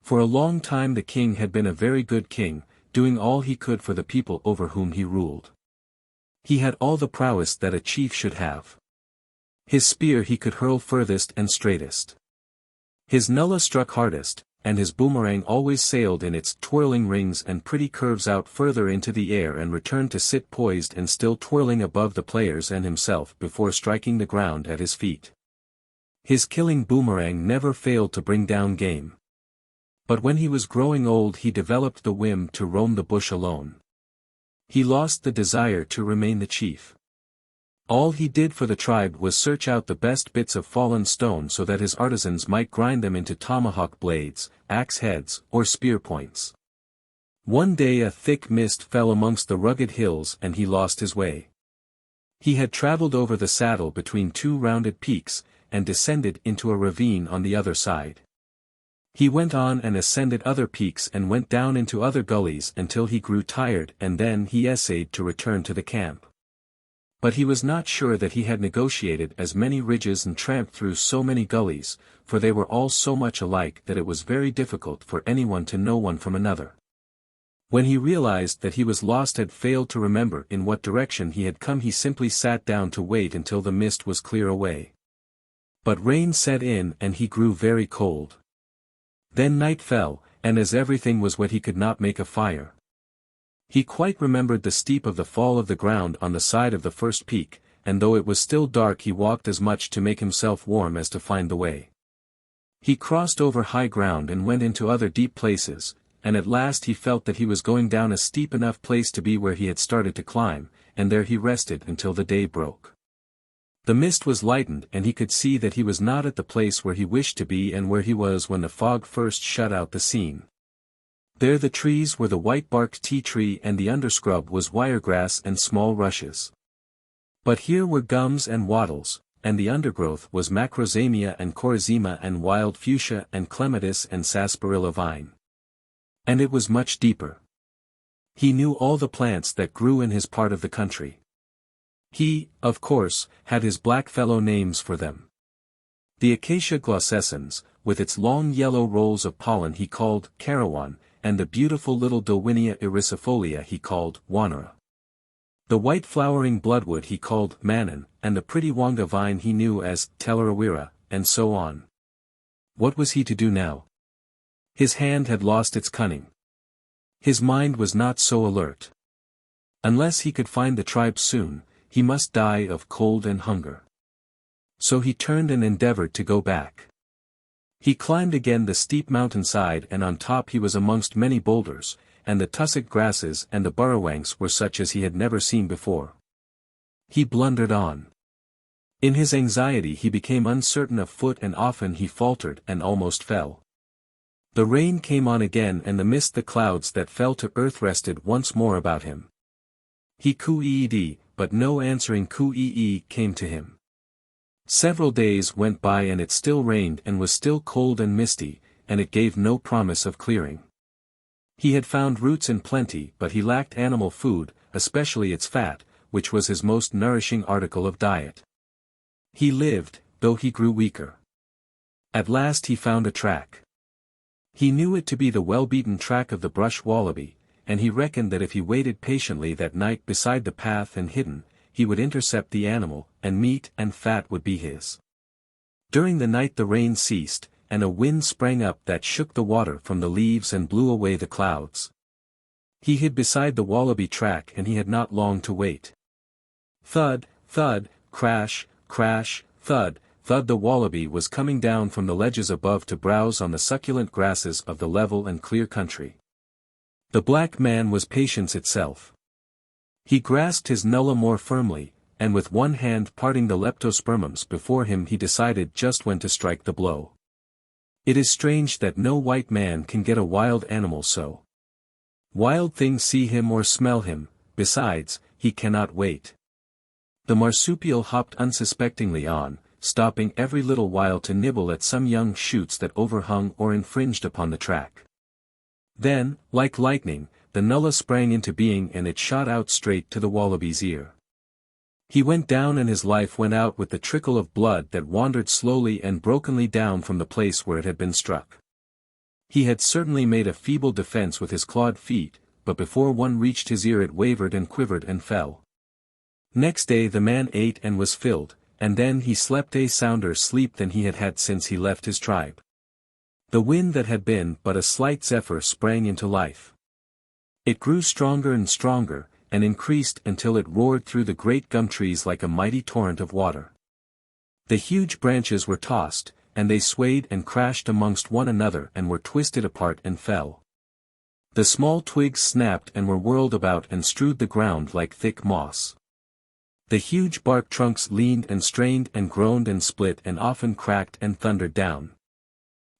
For a long time the king had been a very good king, doing all he could for the people over whom he ruled. He had all the prowess that a chief should have. His spear he could hurl furthest and straightest. His nullah struck hardest, and his boomerang always sailed in its twirling rings and pretty curves out further into the air and returned to sit poised and still twirling above the players and himself before striking the ground at his feet. His killing boomerang never failed to bring down game. But when he was growing old he developed the whim to roam the bush alone. He lost the desire to remain the chief. All he did for the tribe was search out the best bits of fallen stone so that his artisans might grind them into tomahawk blades, axe heads, or spear points. One day a thick mist fell amongst the rugged hills and he lost his way. He had traveled over the saddle between two rounded peaks, and descended into a ravine on the other side. He went on and ascended other peaks and went down into other gullies until he grew tired, and then he essayed to return to the camp. But he was not sure that he had negotiated as many ridges and tramped through so many gullies, for they were all so much alike that it was very difficult for anyone to know one from another. When he realized that he was lost, had failed to remember in what direction he had come, he simply sat down to wait until the mist was clear away. But rain set in and he grew very cold. Then night fell, and as everything was wet he could not make a fire. He quite remembered the steep of the fall of the ground on the side of the first peak, and though it was still dark he walked as much to make himself warm as to find the way. He crossed over high ground and went into other deep places, and at last he felt that he was going down a steep enough place to be where he had started to climb, and there he rested until the day broke. The mist was lightened and he could see that he was not at the place where he wished to be and where he was when the fog first shut out the scene. There the trees were the white-barked tea tree and the underscrub was wiregrass and small rushes. But here were gums and wattles, and the undergrowth was macrozamia and corazima and wild fuchsia and clematis and sarsaparilla vine. And it was much deeper. He knew all the plants that grew in his part of the country. He, of course, had his blackfellow names for them. The acacia glossescens, with its long yellow rolls of pollen he called carawan, and the beautiful little Dilwinia iricifolia he called wanera. The white flowering bloodwood he called manon, and the pretty wanga vine he knew as telarawira, and so on. What was he to do now? His hand had lost its cunning. His mind was not so alert. Unless he could find the tribe soon, he must die of cold and hunger. So he turned and endeavored to go back. He climbed again the steep mountainside, and on top he was amongst many boulders, and the tussock grasses and the burrowangs were such as he had never seen before. He blundered on. In his anxiety he became uncertain of foot and often he faltered and almost fell. The rain came on again and the clouds that fell to earth rested once more about him. He coo-ee-dee, but no answering coo-ee-ee came to him. Several days went by and it still rained and was still cold and misty, and it gave no promise of clearing. He had found roots in plenty, but he lacked animal food, especially its fat, which was his most nourishing article of diet. He lived, though he grew weaker. At last he found a track. He knew it to be the well-beaten track of the brush wallaby, and he reckoned that if he waited patiently that night beside the path and hidden, he would intercept the animal, and meat and fat would be his. During the night the rain ceased, and a wind sprang up that shook the water from the leaves and blew away the clouds. He hid beside the wallaby track and he had not long to wait. Thud, thud, crash, crash, thud, thud. The wallaby was coming down from the ledges above to browse on the succulent grasses of the level and clear country. The black man was patience itself. He grasped his nullah more firmly, and with one hand parting the leptospermums before him he decided just when to strike the blow. It is strange that no white man can get a wild animal so. Wild things see him or smell him, besides, he cannot wait. The marsupial hopped unsuspectingly on, stopping every little while to nibble at some young shoots that overhung or infringed upon the track. Then, like lightning, the nullah sprang into being and it shot out straight to the wallaby's ear. He went down and his life went out with the trickle of blood that wandered slowly and brokenly down from the place where it had been struck. He had certainly made a feeble defense with his clawed feet, but before one reached his ear it wavered and quivered and fell. Next day the man ate and was filled, and then he slept a sounder sleep than he had had since he left his tribe. The wind that had been but a slight zephyr sprang into life. It grew stronger and stronger, and increased until it roared through the great gum trees like a mighty torrent of water. The huge branches were tossed, and they swayed and crashed amongst one another and were twisted apart and fell. The small twigs snapped and were whirled about and strewed the ground like thick moss. The huge bark trunks leaned and strained and groaned and split and often cracked and thundered down.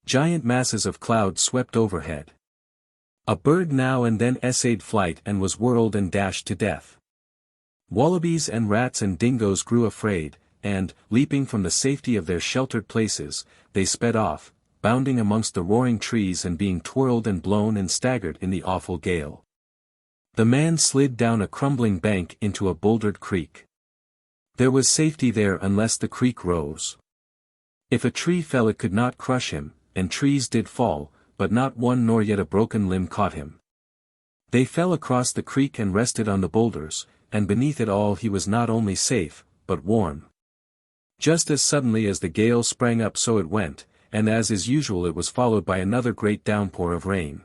Giant masses of cloud swept overhead. A bird now and then essayed flight and was whirled and dashed to death. Wallabies and rats and dingoes grew afraid, and, leaping from the safety of their sheltered places, they sped off, bounding amongst the roaring trees and being twirled and blown and staggered in the awful gale. The man slid down a crumbling bank into a bouldered creek. There was safety there unless the creek rose. If a tree fell it could not crush him, and trees did fall, but not one nor yet a broken limb caught him. They fell across the creek and rested on the boulders, and beneath it all he was not only safe, but warm. Just as suddenly as the gale sprang up so it went, and as is usual it was followed by another great downpour of rain.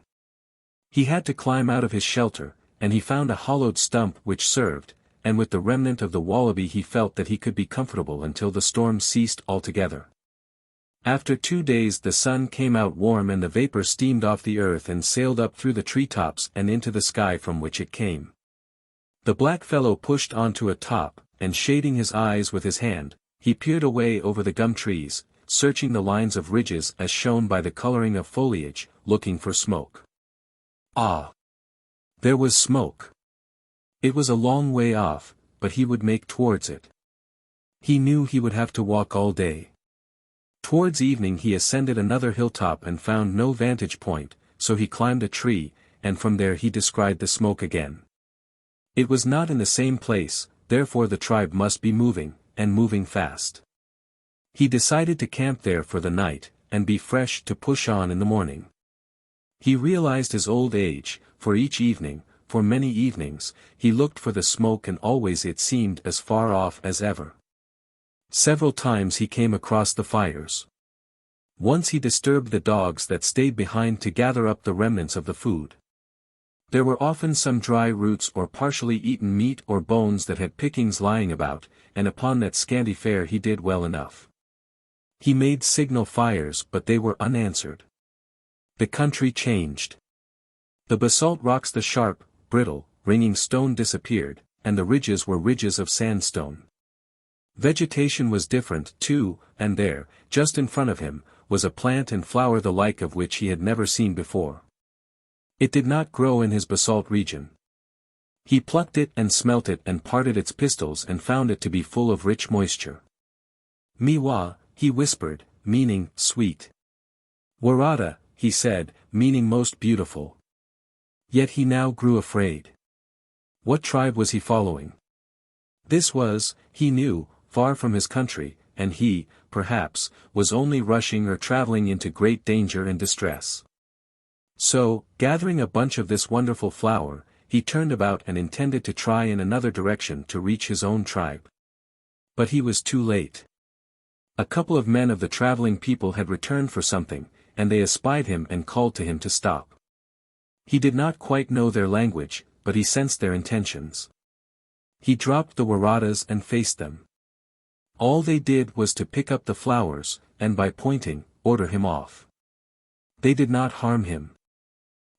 He had to climb out of his shelter, and he found a hollowed stump which served, and with the remnant of the wallaby he felt that he could be comfortable until the storm ceased altogether. After 2 days the sun came out warm and the vapor steamed off the earth and sailed up through the treetops and into the sky from which it came. The blackfellow pushed onto a top, and shading his eyes with his hand, he peered away over the gum trees, searching the lines of ridges as shown by the coloring of foliage, looking for smoke. Ah! There was smoke. It was a long way off, but he would make towards it. He knew he would have to walk all day. Towards evening he ascended another hilltop and found no vantage point, so he climbed a tree, and from there he descried the smoke again. It was not in the same place, therefore the tribe must be moving, and moving fast. He decided to camp there for the night, and be fresh to push on in the morning. He realized his old age, for each evening, for many evenings, he looked for the smoke and always it seemed as far off as ever. Several times he came across the fires. Once he disturbed the dogs that stayed behind to gather up the remnants of the food. There were often some dry roots or partially eaten meat or bones that had pickings lying about, and upon that scanty fare he did well enough. He made signal fires but they were unanswered. The country changed. The basalt rocks, the sharp, brittle, ringing stone disappeared, and the ridges were ridges of sandstone. Vegetation was different, too, and there, just in front of him, was a plant and flower the like of which he had never seen before. It did not grow in his basalt region. He plucked it and smelt it and parted its pistils and found it to be full of rich moisture. Miwa, he whispered, meaning, sweet. Waratah, he said, meaning most beautiful. Yet he now grew afraid. What tribe was he following? This was, he knew, far from his country, and he, perhaps, was only rushing or traveling into great danger and distress. So, gathering a bunch of this wonderful flower, he turned about and intended to try in another direction to reach his own tribe. But he was too late. A couple of men of the traveling people had returned for something, and they espied him and called to him to stop. He did not quite know their language, but he sensed their intentions. He dropped the Waratahs and faced them. All they did was to pick up the flowers, and by pointing, order him off. They did not harm him.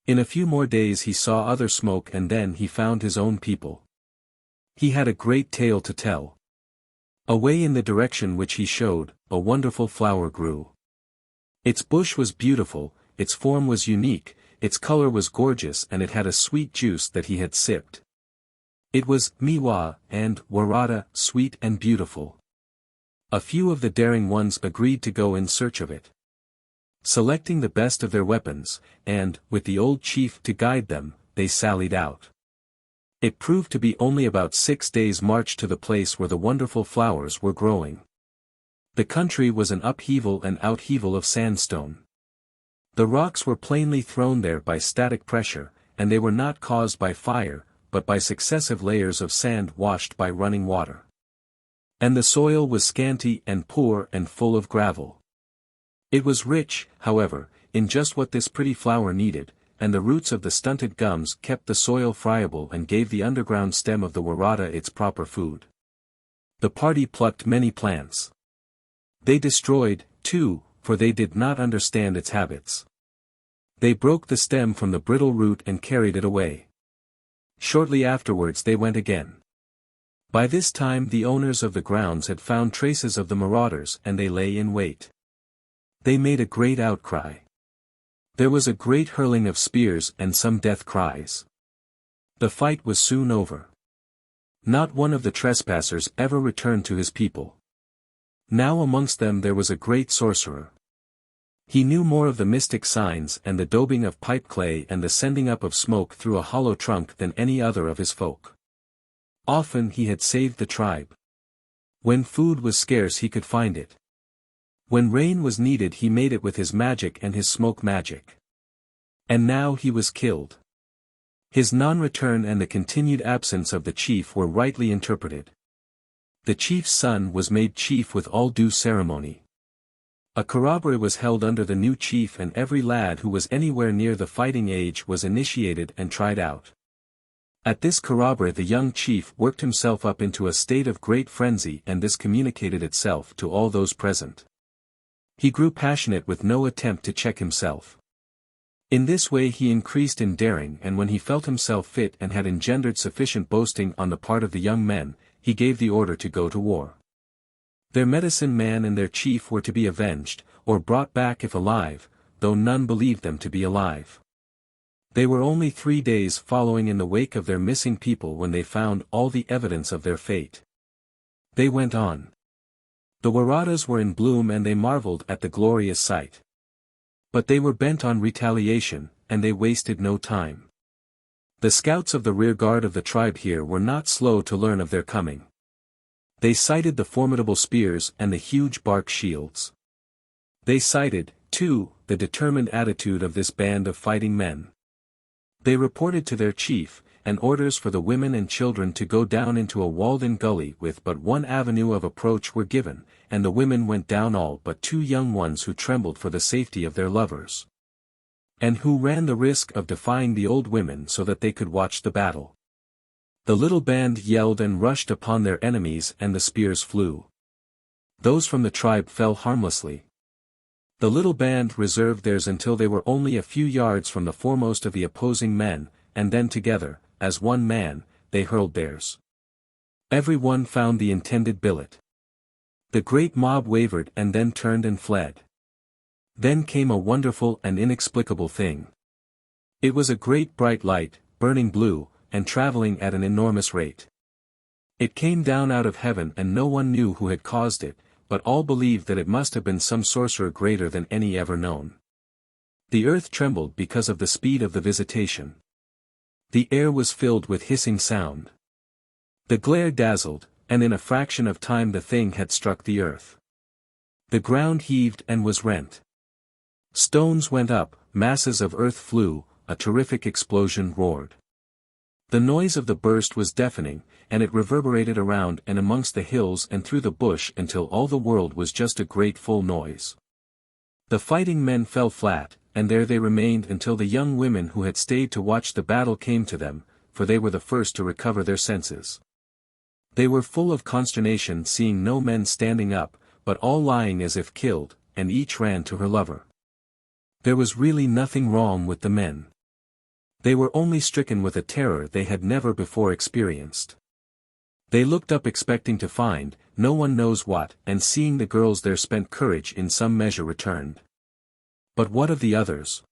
In a few more days he saw other smoke and then he found his own people. He had a great tale to tell. Away in the direction which he showed, a wonderful flower grew. Its bush was beautiful, its form was unique, its color was gorgeous and it had a sweet juice that he had sipped. It was Miwa and Waratah, sweet and beautiful. A few of the daring ones agreed to go in search of it. Selecting the best of their weapons, and, with the old chief to guide them, they sallied out. It proved to be only about 6 days' march to the place where the wonderful flowers were growing. The country was an upheaval and outheaval of sandstone. The rocks were plainly thrown there by static pressure, and they were not caused by fire, but by successive layers of sand washed by running water. And the soil was scanty and poor and full of gravel. It was rich, however, in just what this pretty flower needed, and the roots of the stunted gums kept the soil friable and gave the underground stem of the Waratah its proper food. The party plucked many plants. They destroyed, too, for they did not understand its habits. They broke the stem from the brittle root and carried it away. Shortly afterwards they went again. By this time the owners of the grounds had found traces of the marauders and they lay in wait. They made a great outcry. There was a great hurling of spears and some death cries. The fight was soon over. Not one of the trespassers ever returned to his people. Now amongst them there was a great sorcerer. He knew more of the mystic signs and the daubing of pipe clay and the sending up of smoke through a hollow trunk than any other of his folk. Often he had saved the tribe. When food was scarce he could find it. When rain was needed he made it with his magic and his smoke magic. And now he was killed. His non-return and the continued absence of the chief were rightly interpreted. The chief's son was made chief with all due ceremony. A corroboree was held under the new chief and every lad who was anywhere near the fighting age was initiated and tried out. At this corroboree the young chief worked himself up into a state of great frenzy and this communicated itself to all those present. He grew passionate with no attempt to check himself. In this way he increased in daring and when he felt himself fit and had engendered sufficient boasting on the part of the young men, he gave the order to go to war. Their medicine man and their chief were to be avenged, or brought back if alive, though none believed them to be alive. They were only 3 days following in the wake of their missing people when they found all the evidence of their fate. They went on. The Waratahs were in bloom and they marveled at the glorious sight. But they were bent on retaliation, and they wasted no time. The scouts of the rear guard of the tribe here were not slow to learn of their coming. They sighted the formidable spears and the huge bark shields. They sighted, too, the determined attitude of this band of fighting men. They reported to their chief, and orders for the women and children to go down into a walled-in gully with but one avenue of approach were given, and the women went down all but 2 young ones who trembled for the safety of their lovers. And who ran the risk of defying the old women so that they could watch the battle. The little band yelled and rushed upon their enemies and the spears flew. Those from the tribe fell harmlessly. The little band reserved theirs until they were only a few yards from the foremost of the opposing men, and then together, as one man, they hurled theirs. Every one found the intended billet. The great mob wavered and then turned and fled. Then came a wonderful and inexplicable thing. It was a great bright light, burning blue, and traveling at an enormous rate. It came down out of heaven and no one knew who had caused it, but all believed that it must have been some sorcerer greater than any ever known. The earth trembled because of the speed of the visitation. The air was filled with hissing sound. The glare dazzled, and in a fraction of time the thing had struck the earth. The ground heaved and was rent. Stones went up, masses of earth flew, a terrific explosion roared. The noise of the burst was deafening, and it reverberated around and amongst the hills and through the bush until all the world was just a great full noise. The fighting men fell flat, and there they remained until the young women who had stayed to watch the battle came to them, for they were the first to recover their senses. They were full of consternation seeing no men standing up, but all lying as if killed, and each ran to her lover. There was really nothing wrong with the men. They were only stricken with a terror they had never before experienced. They looked up expecting to find, no one knows what, and seeing the girls their spent courage in some measure returned. But what of the others?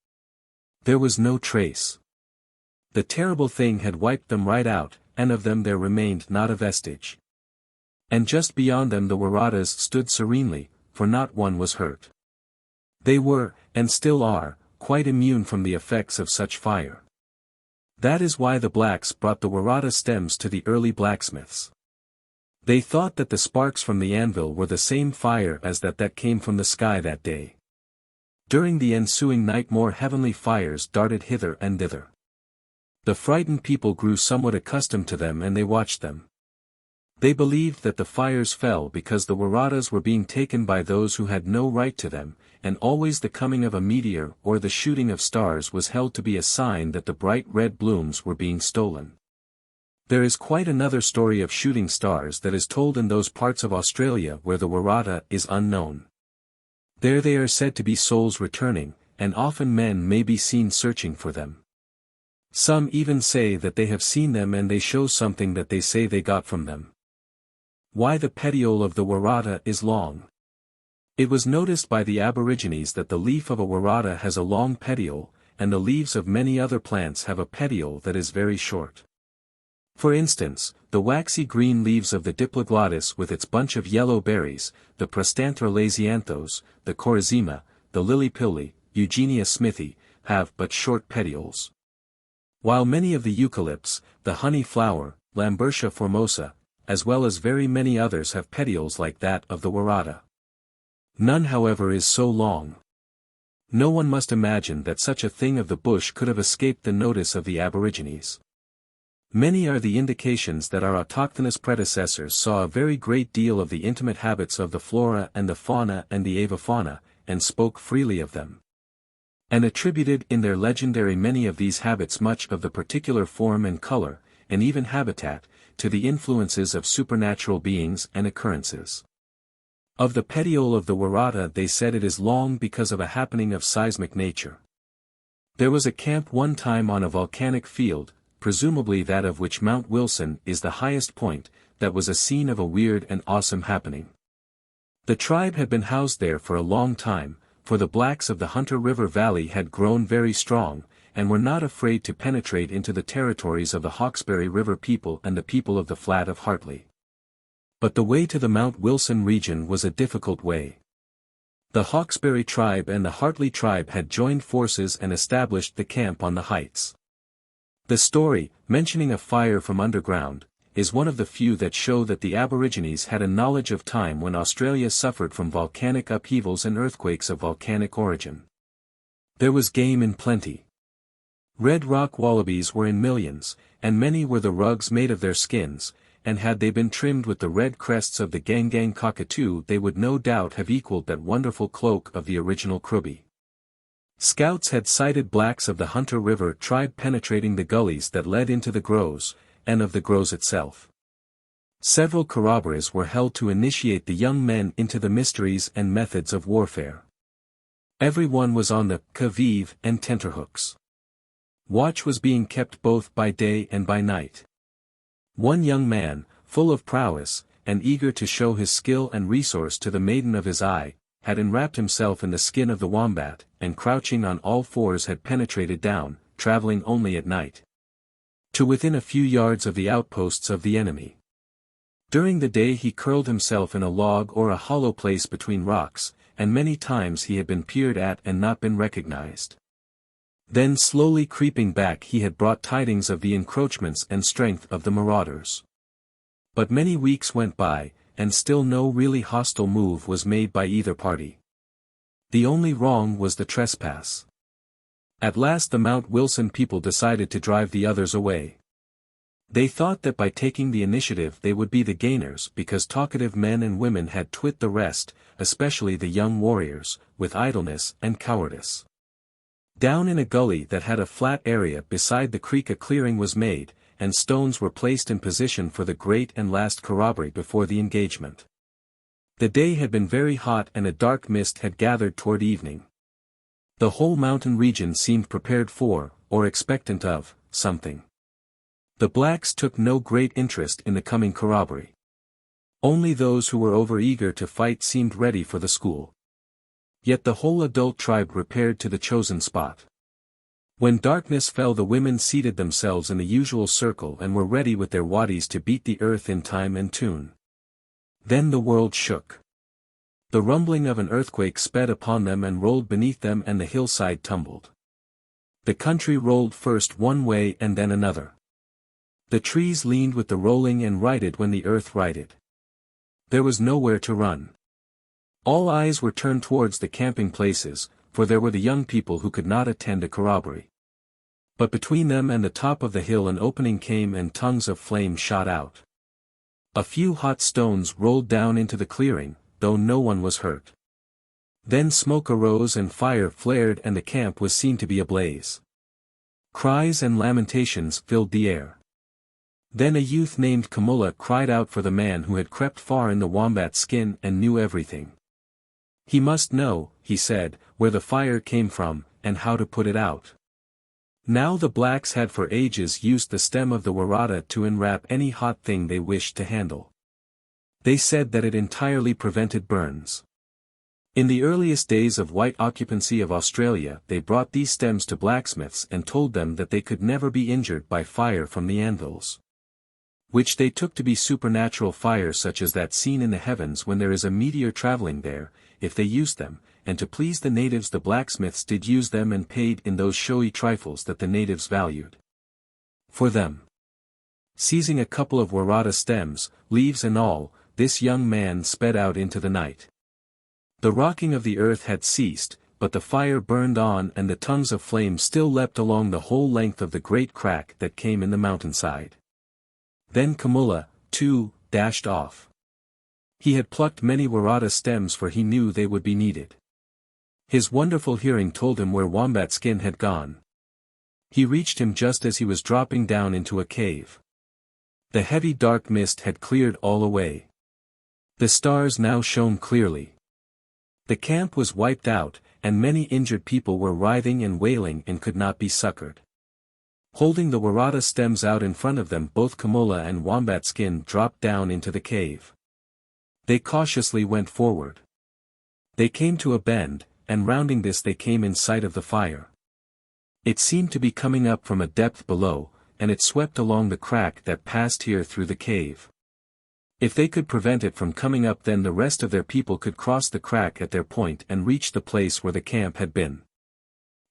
There was no trace. The terrible thing had wiped them right out, and of them there remained not a vestige. And just beyond them the Waratahs stood serenely, for not one was hurt. They were, and still are, quite immune from the effects of such fire. That is why the blacks brought the Waratah stems to the early blacksmiths. They thought that the sparks from the anvil were the same fire as that came from the sky that day. During the ensuing night more heavenly fires darted hither and thither. The frightened people grew somewhat accustomed to them and they watched them. They believed that the fires fell because the Waratahs were being taken by those who had no right to them, and always the coming of a meteor or the shooting of stars was held to be a sign that the bright red blooms were being stolen. There is quite another story of shooting stars that is told in those parts of Australia where the Waratah is unknown. There they are said to be souls returning, and often men may be seen searching for them. Some even say that they have seen them and they show something that they say they got from them. Why the petiole of the Waratah is long. It was noticed by the Aborigines that the leaf of a Waratah has a long petiole, and the leaves of many other plants have a petiole that is very short. For instance, the waxy green leaves of the Diplodocus with its bunch of yellow berries, the Prostanthera lasianthos, the Corazima, the lily pilly, Eugenia smithi, have but short petioles. While many of the eucalypts, the honey flower, Lambertia formosa, as well as very many others have petioles like that of the Waratah. None however is so long. No one must imagine that such a thing of the bush could have escaped the notice of the Aborigines. Many are the indications that our autochthonous predecessors saw a very great deal of the intimate habits of the flora and the fauna and the avifauna, and spoke freely of them. And attributed in their legendary many of these habits much of the particular form and color, and even habitat, to the influences of supernatural beings and occurrences. Of the petiole of the Waratah they said it is long because of a happening of seismic nature. There was a camp one time on a volcanic field, presumably that of which Mount Wilson is the highest point, that was a scene of a weird and awesome happening. The tribe had been housed there for a long time, for the blacks of the Hunter River Valley had grown very strong, and were not afraid to penetrate into the territories of the Hawkesbury River people and the people of the Flat of Hartley. But the way to the Mount Wilson region was a difficult way. The Hawkesbury tribe and the Hartley tribe had joined forces and established the camp on the heights. The story, mentioning a fire from underground, is one of the few that show that the Aborigines had a knowledge of time when Australia suffered from volcanic upheavals and earthquakes of volcanic origin. There was game in plenty. Red rock wallabies were in millions, and many were the rugs made of their skins, and had they been trimmed with the red crests of the gangang cockatoo they would no doubt have equaled that wonderful cloak of the original Kruby. Scouts had sighted blacks of the Hunter River tribe penetrating the gullies that led into the groves, and of the groves itself. Several corroborees were held to initiate the young men into the mysteries and methods of warfare. Every one was on the qui-vive and tenterhooks. Watch was being kept both by day and by night. One young man, full of prowess, and eager to show his skill and resource to the maiden of his eye, had enwrapped himself in the skin of the wombat, and crouching on all fours had penetrated down, traveling only at night, to within a few yards of the outposts of the enemy. During the day he curled himself in a log or a hollow place between rocks, and many times he had been peered at and not been recognized. Then slowly creeping back he had brought tidings of the encroachments and strength of the marauders. But many weeks went by, and still no really hostile move was made by either party. The only wrong was the trespass. At last the Mount Wilson people decided to drive the others away. They thought that by taking the initiative they would be the gainers because talkative men and women had twit the rest, especially the young warriors, with idleness and cowardice. Down in a gully that had a flat area beside the creek a clearing was made, and stones were placed in position for the great and last corroboree before the engagement. The day had been very hot and a dark mist had gathered toward evening. The whole mountain region seemed prepared for, or expectant of, something. The blacks took no great interest in the coming corroboree. Only those who were overeager to fight seemed ready for the school. Yet the whole adult tribe repaired to the chosen spot. When darkness fell the women seated themselves in the usual circle and were ready with their waddies to beat the earth in time and tune. Then the world shook. The rumbling of an earthquake sped upon them and rolled beneath them and the hillside tumbled. The country rolled first one way and then another. The trees leaned with the rolling and righted when the earth righted. There was nowhere to run. All eyes were turned towards the camping places, for there were the young people who could not attend a corroboree. But between them and the top of the hill an opening came and tongues of flame shot out. A few hot stones rolled down into the clearing, though no one was hurt. Then smoke arose and fire flared and the camp was seen to be ablaze. Cries and lamentations filled the air. Then a youth named Kamula cried out for the man who had crept far in the wombat skin and knew everything. He must know, he said, where the fire came from, and how to put it out. Now the blacks had for ages used the stem of the Waratah to enwrap any hot thing they wished to handle. They said that it entirely prevented burns. In the earliest days of white occupancy of Australia they brought these stems to blacksmiths and told them that they could never be injured by fire from the anvils, which they took to be supernatural fire such as that seen in the heavens when there is a meteor traveling there, if they used them, and to please the natives the blacksmiths did use them and paid in those showy trifles that the natives valued for them. Seizing a couple of Waratah stems, leaves and all, this young man sped out into the night. The rocking of the earth had ceased, but the fire burned on and the tongues of flame still leapt along the whole length of the great crack that came in the mountainside. Then Kamula, too, dashed off. He had plucked many Waratah stems for he knew they would be needed. His wonderful hearing told him where Wombat Skin had gone. He reached him just as he was dropping down into a cave. The heavy dark mist had cleared all away. The stars now shone clearly. The camp was wiped out, and many injured people were writhing and wailing and could not be succored. Holding the Waratah stems out in front of them both Kamula and Wombat Skin dropped down into the cave. They cautiously went forward. They came to a bend, and rounding this they came in sight of the fire. It seemed to be coming up from a depth below, and it swept along the crack that passed here through the cave. If they could prevent it from coming up then the rest of their people could cross the crack at their point and reach the place where the camp had been.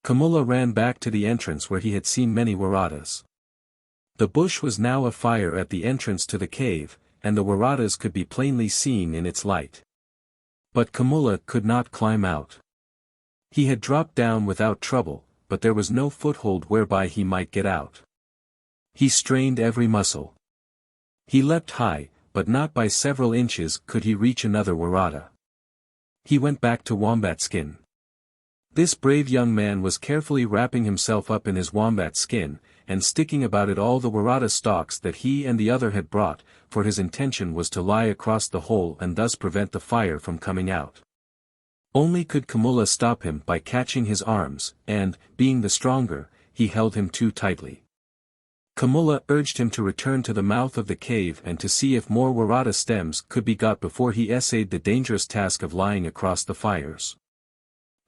Kamula ran back to the entrance where he had seen many Waratahs. The bush was now afire at the entrance to the cave, and the Waratahs could be plainly seen in its light. But Kamula could not climb out. He had dropped down without trouble, but there was no foothold whereby he might get out. He strained every muscle. He leapt high, but not by several inches could he reach another Waratah. He went back to Wombat Skin. This brave young man was carefully wrapping himself up in his wombat skin, and sticking about it all the Waratah stalks that he and the other had brought, for his intention was to lie across the hole and thus prevent the fire from coming out. Only could Kamula stop him by catching his arms, and, being the stronger, he held him too tightly. Kamula urged him to return to the mouth of the cave and to see if more Waratah stems could be got before he essayed the dangerous task of lying across the fires.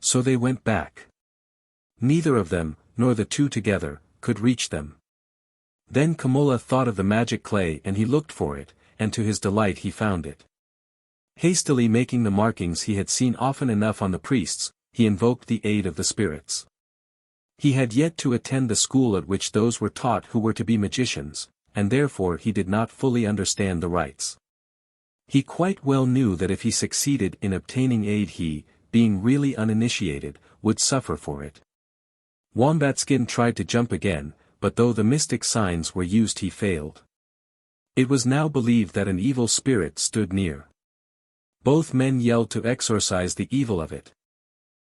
So they went back. Neither of them, nor the two together, could reach them. Then Kamula thought of the magic clay and he looked for it, and to his delight he found it. Hastily making the markings he had seen often enough on the priests, he invoked the aid of the spirits. He had yet to attend the school at which those were taught who were to be magicians, and therefore he did not fully understand the rites. He quite well knew that if he succeeded in obtaining aid he, being really uninitiated, would suffer for it. Wombat Skin tried to jump again, but though the mystic signs were used he failed. It was now believed that an evil spirit stood near. Both men yelled to exorcise the evil of it.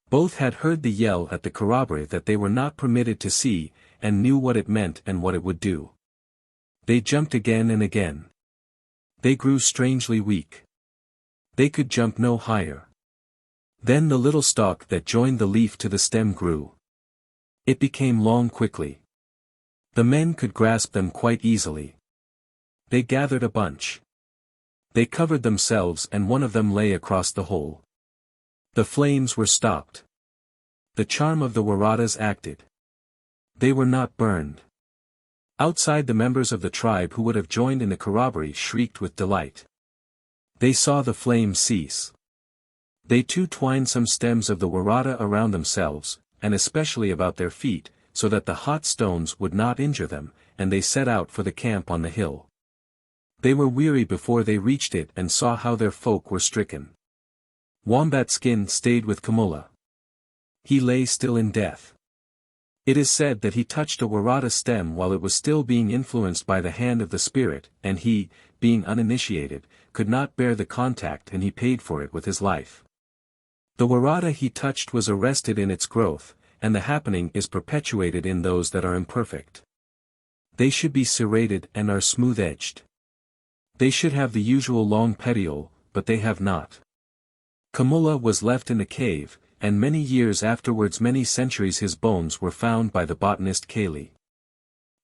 Both had heard the yell at the corroboree that they were not permitted to see, and knew what it meant and what it would do. They jumped again and again. They grew strangely weak. They could jump no higher. Then the little stalk that joined the leaf to the stem grew. It became long quickly. The men could grasp them quite easily. They gathered a bunch. They covered themselves and one of them lay across the hole. The flames were stopped. The charm of the Waratahs acted. They were not burned. Outside the members of the tribe who would have joined in the corroboree shrieked with delight. They saw the flames cease. They too twined some stems of the Waratah around themselves, and especially about their feet, so that the hot stones would not injure them, and they set out for the camp on the hill. They were weary before they reached it and saw how their folk were stricken. Wombat Skin stayed with Kamula. He lay still in death. It is said that he touched a Waratah stem while it was still being influenced by the hand of the spirit, and he, being uninitiated, could not bear the contact and he paid for it with his life. The Waratah he touched was arrested in its growth, and the happening is perpetuated in those that are imperfect. They should be serrated and are smooth-edged. They should have the usual long petiole, but they have not. Kamula was left in the cave, and many years afterwards, many centuries, his bones were found by the botanist Cayley.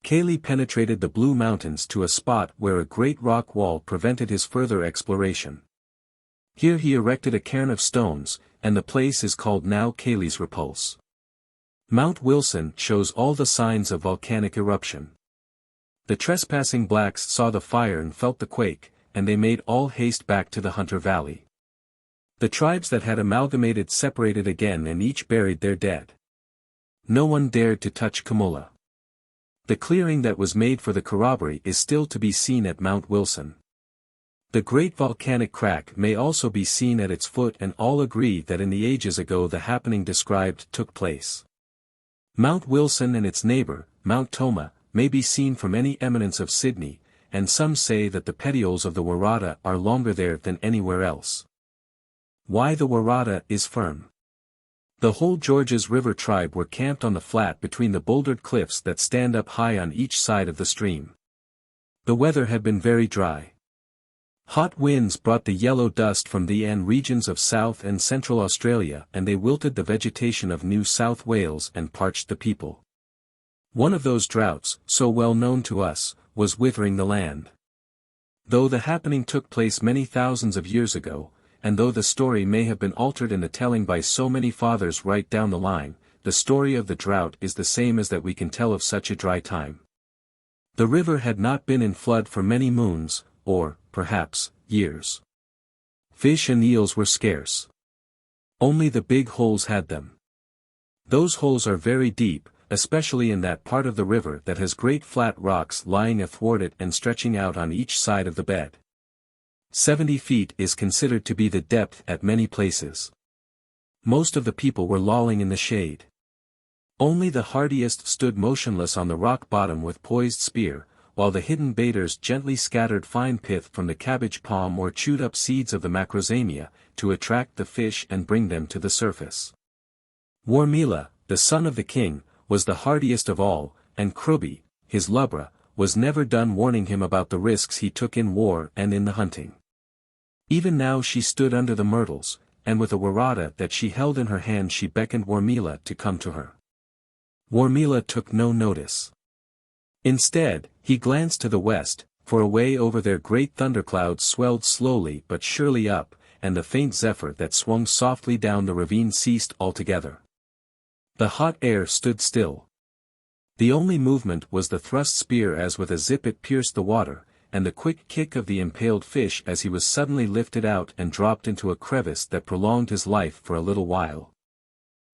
Cayley penetrated the Blue Mountains to a spot where a great rock wall prevented his further exploration. Here he erected a cairn of stones, and the place is called now Cayley's Repulse. Mount Wilson shows all the signs of volcanic eruption. The trespassing blacks saw the fire and felt the quake, and they made all haste back to the Hunter Valley. The tribes that had amalgamated separated again and each buried their dead. No one dared to touch Kamula. The clearing that was made for the corroboree is still to be seen at Mount Wilson. The great volcanic crack may also be seen at its foot, and all agree that in the ages ago the happening described took place. Mount Wilson and its neighbor, Mount Tomah, may be seen from any eminence of Sydney, and some say that the petioles of the Waratah are longer there than anywhere else. Why the Waratah is firm. The whole Georges River tribe were camped on the flat between the bouldered cliffs that stand up high on each side of the stream. The weather had been very dry. Hot winds brought the yellow dust from the regions of South and Central Australia, and they wilted the vegetation of New South Wales and parched the people. One of those droughts, so well known to us, was withering the land. Though the happening took place many thousands of years ago, and though the story may have been altered in the telling by so many fathers right down the line, the story of the drought is the same as that we can tell of such a dry time. The river had not been in flood for many moons, or, perhaps, years. Fish and eels were scarce. Only the big holes had them. Those holes are very deep, especially in that part of the river that has great flat rocks lying athwart it and stretching out on each side of the bed. 70 feet is considered to be the depth at many places. Most of the people were lolling in the shade. Only the hardiest stood motionless on the rock bottom with poised spear, while the hidden baiters gently scattered fine pith from the cabbage palm or chewed up seeds of the macrozamia, to attract the fish and bring them to the surface. Warmila, the son of the king, was the hardiest of all, and Krubi, his lubra, was never done warning him about the risks he took in war and in the hunting. Even now she stood under the myrtles, and with a Waratah that she held in her hand she beckoned Warmila to come to her. Warmila took no notice. Instead, he glanced to the west, for away over there great thunderclouds swelled slowly but surely up, and the faint zephyr that swung softly down the ravine ceased altogether. The hot air stood still. The only movement was the thrust spear as with a zip it pierced the water, and the quick kick of the impaled fish as he was suddenly lifted out and dropped into a crevice that prolonged his life for a little while.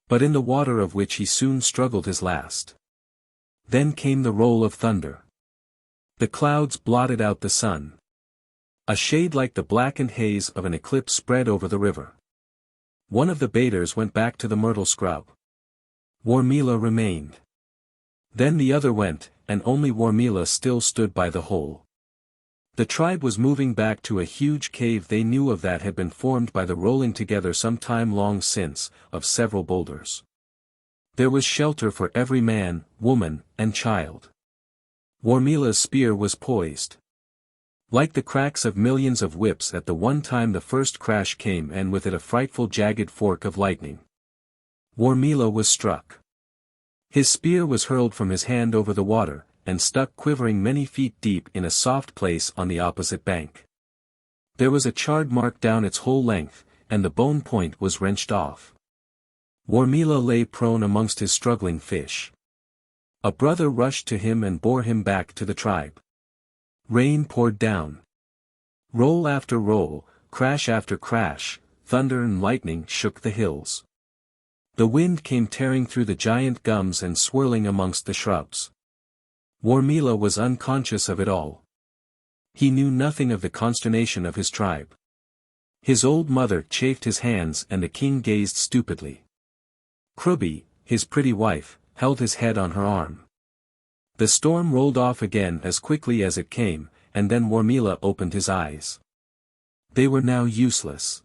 But in the water of which he soon struggled his last. Then came the roll of thunder. The clouds blotted out the sun. A shade like the blackened haze of an eclipse spread over the river. One of the baiters went back to the myrtle scrub. Warmila remained. Then the other went, and only Warmila still stood by the hole. The tribe was moving back to a huge cave they knew of that had been formed by the rolling together some time long since, of several boulders. There was shelter for every man, woman, and child. Warmila's spear was poised. Like the cracks of millions of whips at the one time the first crash came, and with it a frightful jagged fork of lightning. Warmila was struck. His spear was hurled from his hand over the water, and stuck quivering many feet deep in a soft place on the opposite bank. There was a charred mark down its whole length, and the bone point was wrenched off. Warmila lay prone amongst his struggling fish. A brother rushed to him and bore him back to the tribe. Rain poured down. Roll after roll, crash after crash, thunder and lightning shook the hills. The wind came tearing through the giant gums and swirling amongst the shrubs. Warmila was unconscious of it all. He knew nothing of the consternation of his tribe. His old mother chafed his hands and the king gazed stupidly. Krubi, his pretty wife, held his head on her arm. The storm rolled off again as quickly as it came, and then Warmila opened his eyes. They were now useless.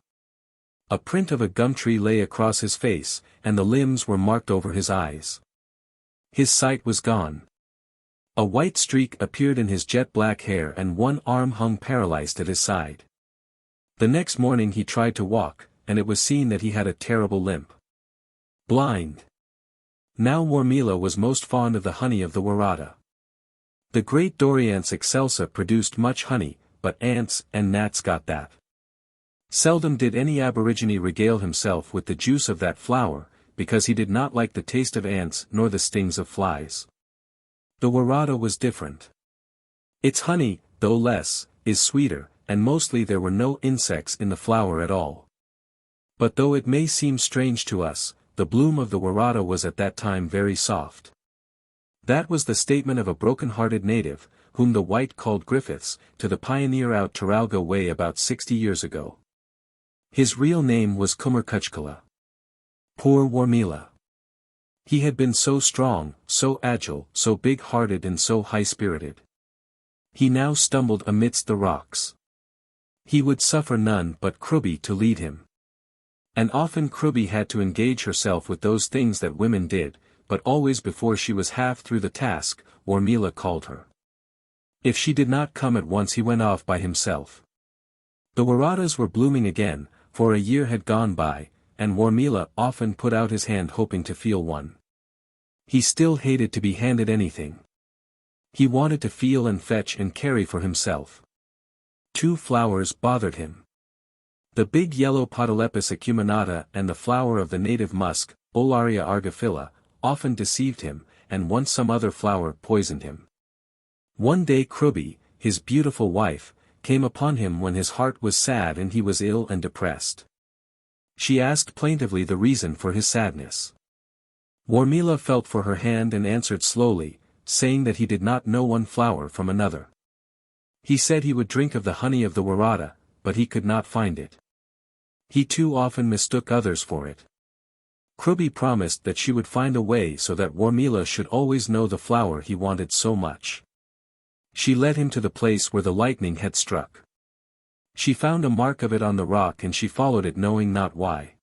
A print of a gum tree lay across his face, and the limbs were marked over his eyes. His sight was gone. A white streak appeared in his jet-black hair and one arm hung paralyzed at his side. The next morning he tried to walk, and it was seen that he had a terrible limp. Blind. Now Warmila was most fond of the honey of the Waratah. The great Dorianths excelsa produced much honey, but ants and gnats got that. Seldom did any Aborigine regale himself with the juice of that flower, because he did not like the taste of ants nor the stings of flies. The Waratah was different. Its honey, though less, is sweeter, and mostly there were no insects in the flower at all. But though it may seem strange to us, the bloom of the Waratah was at that time very soft. That was the statement of a broken-hearted native, whom the white called Griffiths, to the pioneer out Taralga way about 60 years ago. His real name was Kumarkuchkala. Poor Warmila. He had been so strong, so agile, so big-hearted and so high-spirited. He now stumbled amidst the rocks. He would suffer none but Krubi to lead him. And often Krubi had to engage herself with those things that women did, but always before she was half through the task, Warmila called her. If she did not come at once he went off by himself. The Waratahs were blooming again, for a year had gone by, and Warmila often put out his hand hoping to feel one. He still hated to be handed anything. He wanted to feel and fetch and carry for himself. Two flowers bothered him. The big yellow Podolepis acuminata and the flower of the native musk, Olaria argifila, often deceived him, and once some other flower poisoned him. One day Krubi, his beautiful wife, came upon him when his heart was sad and he was ill and depressed. She asked plaintively the reason for his sadness. Warmila felt for her hand and answered slowly, saying that he did not know one flower from another. He said he would drink of the honey of the Waratah, but he could not find it. He too often mistook others for it. Krubi promised that she would find a way so that Warmila should always know the flower he wanted so much. She led him to the place where the lightning had struck. She found a mark of it on the rock and she followed it knowing not why.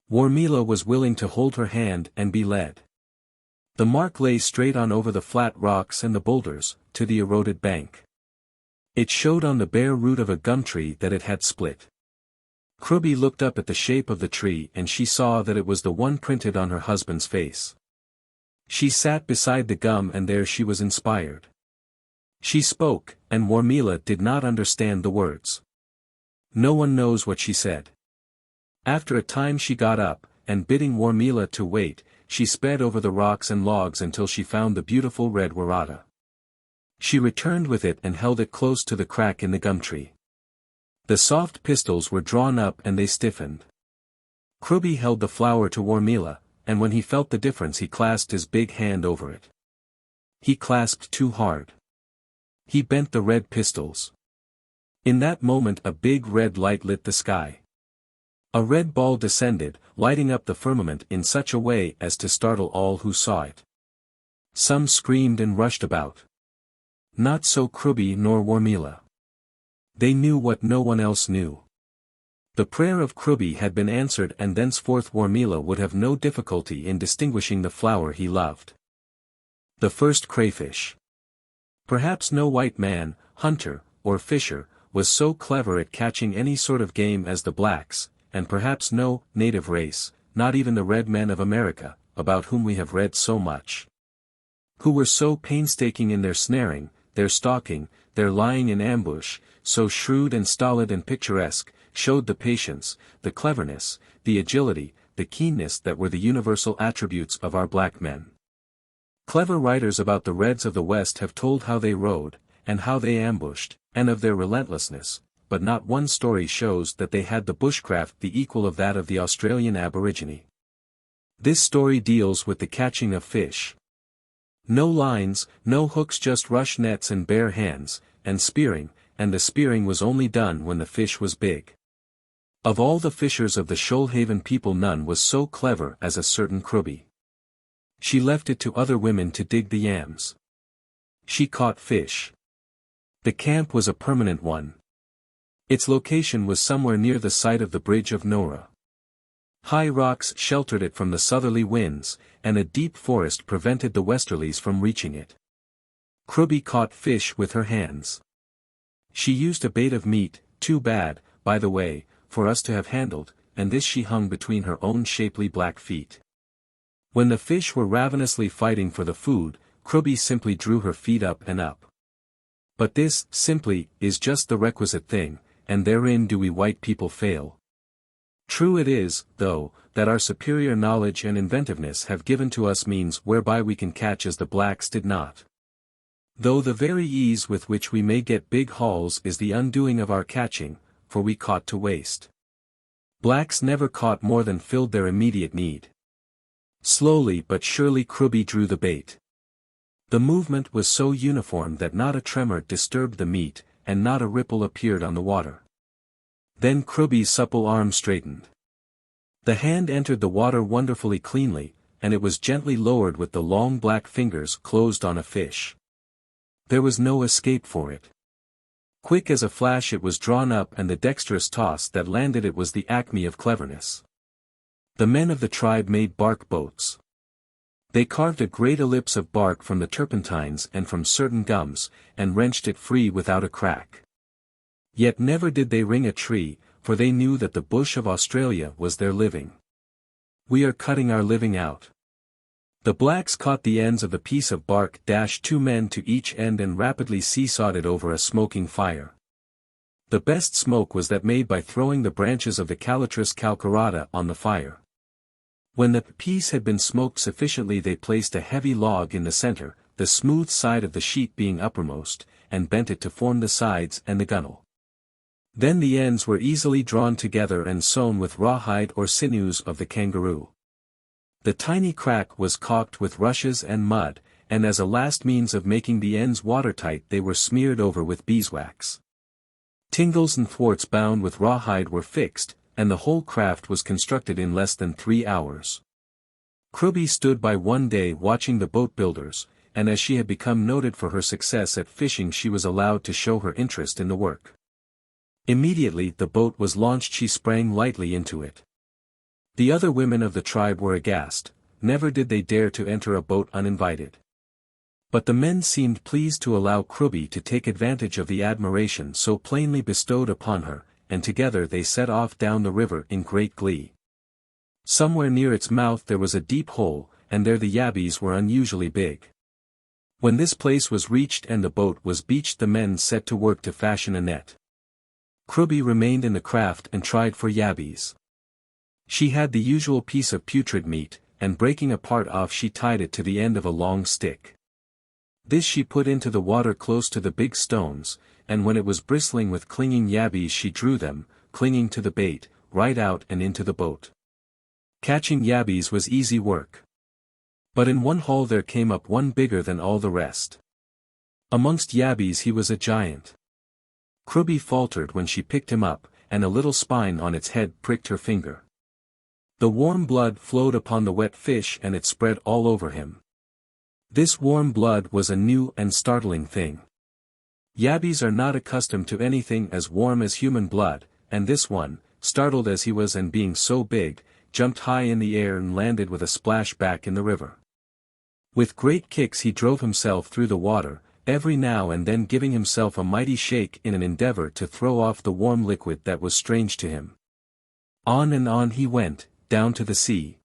Warmila was willing to hold her hand and be led. The mark lay straight on over the flat rocks and the boulders, to the eroded bank. It showed on the bare root of a gum tree that it had split. Krubi looked up at the shape of the tree and she saw that it was the one printed on her husband's face. She sat beside the gum and there she was inspired. She spoke, and Warmila did not understand the words. No one knows what she said. After a time she got up, and bidding Warmila to wait, she sped over the rocks and logs until she found the beautiful red Waratah. She returned with it and held it close to the crack in the gum tree. The soft pistils were drawn up and they stiffened. Krubi held the flower to Warmila, and when he felt the difference he clasped his big hand over it. He clasped too hard. He bent the red pistils. In that moment a big red light lit the sky. A red ball descended, lighting up the firmament in such a way as to startle all who saw it. Some screamed and rushed about. Not so Krubi nor Warmila. They knew what no one else knew. The prayer of Krubi had been answered and thenceforth Warmila would have no difficulty in distinguishing the flower he loved. The first crayfish. Perhaps no white man, hunter, or fisher, was so clever at catching any sort of game as the blacks, and perhaps no native race, not even the red men of America, about whom we have read so much, who were so painstaking in their snaring, their stalking, their lying in ambush, so shrewd and stolid and picturesque, showed the patience, the cleverness, the agility, the keenness that were the universal attributes of our black men. Clever writers about the Reds of the West have told how they rode, and how they ambushed, and of their relentlessness, but not one story shows that they had the bushcraft the equal of that of the Australian Aborigine. This story deals with the catching of fish. No lines, no hooks, just rush nets and bare hands, and the spearing was only done when the fish was big. Of all the fishers of the Shoalhaven people none was so clever as a certain Krubby. She left it to other women to dig the yams. She caught fish. The camp was a permanent one. Its location was somewhere near the site of the Bridge of Nora. High rocks sheltered it from the southerly winds, and a deep forest prevented the westerlies from reaching it. Krubby caught fish with her hands. She used a bait of meat, too bad, by the way, for us to have handled, and this she hung between her own shapely black feet. When the fish were ravenously fighting for the food, Krubby simply drew her feet up and up. But this, simply, is just the requisite thing, and therein do we white people fail. True it is, though, that our superior knowledge and inventiveness have given to us means whereby we can catch as the blacks did not. Though the very ease with which we may get big hauls is the undoing of our catching, for we caught to waste. Blacks never caught more than filled their immediate need. Slowly but surely Krubby drew the bait. The movement was so uniform that not a tremor disturbed the meat, and not a ripple appeared on the water. Then Krubby's supple arm straightened. The hand entered the water wonderfully cleanly, and it was gently lowered with the long black fingers closed on a fish. There was no escape for it. Quick as a flash it was drawn up, and the dexterous toss that landed it was the acme of cleverness. The men of the tribe made bark boats. They carved a great ellipse of bark from the turpentines and from certain gums, and wrenched it free without a crack. Yet never did they ring a tree, for they knew that the bush of Australia was their living. We are cutting our living out. The blacks caught the ends of the piece of bark, dashed 2 men to each end and rapidly seesawed it over a smoking fire. The best smoke was that made by throwing the branches of the Calitris calcarata on the fire. When the piece had been smoked sufficiently they placed a heavy log in the center, the smooth side of the sheet being uppermost, and bent it to form the sides and the gunwale. Then the ends were easily drawn together and sewn with rawhide or sinews of the kangaroo. The tiny crack was caulked with rushes and mud, and as a last means of making the ends watertight they were smeared over with beeswax. Tingles and thwarts bound with rawhide were fixed, and the whole craft was constructed in less than 3 hours. Krubby stood by one day watching the boat builders, and as she had become noted for her success at fishing she was allowed to show her interest in the work. Immediately the boat was launched she sprang lightly into it. The other women of the tribe were aghast, never did they dare to enter a boat uninvited. But the men seemed pleased to allow Krubby to take advantage of the admiration so plainly bestowed upon her, and together they set off down the river in great glee. Somewhere near its mouth there was a deep hole, and there the yabbies were unusually big. When this place was reached and the boat was beached the men set to work to fashion a net. Krubby remained in the craft and tried for yabbies. She had the usual piece of putrid meat, and breaking a part off she tied it to the end of a long stick. This she put into the water close to the big stones, and when it was bristling with clinging yabbies she drew them, clinging to the bait, right out and into the boat. Catching yabbies was easy work. But in one haul there came up one bigger than all the rest. Amongst yabbies he was a giant. Krubby faltered when she picked him up, and a little spine on its head pricked her finger. The warm blood flowed upon the wet fish and it spread all over him. This warm blood was a new and startling thing. Yabbies are not accustomed to anything as warm as human blood, and this one, startled as he was and being so big, jumped high in the air and landed with a splash back in the river. With great kicks he drove himself through the water, every now and then giving himself a mighty shake in an endeavor to throw off the warm liquid that was strange to him. On and on he went, down to the sea.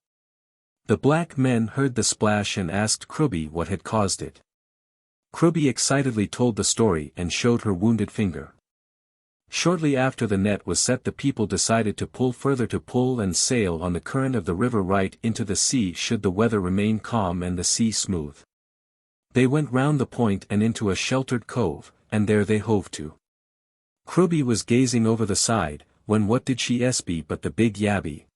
The black men heard the splash and asked Krubby what had caused it. Krubby excitedly told the story and showed her wounded finger. Shortly after the net was set the people decided to pull and sail on the current of the river right into the sea should the weather remain calm and the sea smooth. They went round the point and into a sheltered cove, and there they hove to. Krubby was gazing over the side, when what did she espy but the big yabby.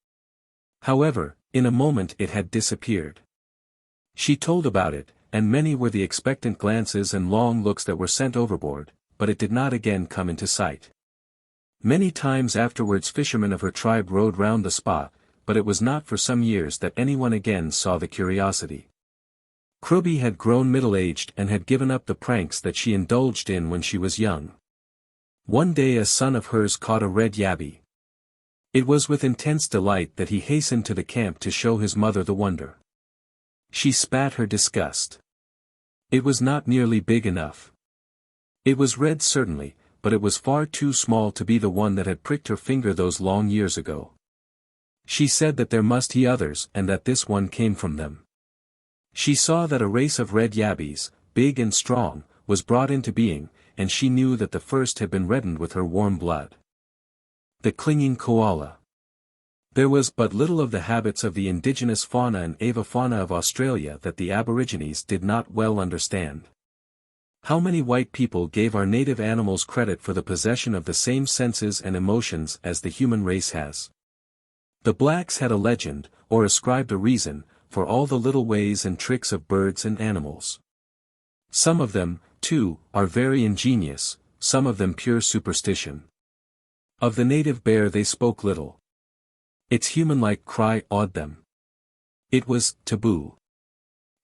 However, In a moment it had disappeared. She told about it, and many were the expectant glances and long looks that were sent overboard, but it did not again come into sight. Many times afterwards fishermen of her tribe rowed round the spot, but it was not for some years that anyone again saw the curiosity. Krobi had grown middle-aged and had given up the pranks that she indulged in when she was young. One day a son of hers caught a red yabby. It was with intense delight that he hastened to the camp to show his mother the wonder. She spat her disgust. It was not nearly big enough. It was red certainly, but it was far too small to be the one that had pricked her finger those long years ago. She said that there must be others and that this one came from them. She saw that a race of red yabbies, big and strong, was brought into being, and she knew that the first had been reddened with her warm blood. The Clinging Koala. There was but little of the habits of the indigenous fauna and avifauna of Australia that the Aborigines did not well understand. How many white people gave our native animals credit for the possession of the same senses and emotions as the human race has? The blacks had a legend, or ascribed a reason, for all the little ways and tricks of birds and animals. Some of them, too, are very ingenious, some of them pure superstition. Of the native bear they spoke little. Its human-like cry awed them. It was taboo.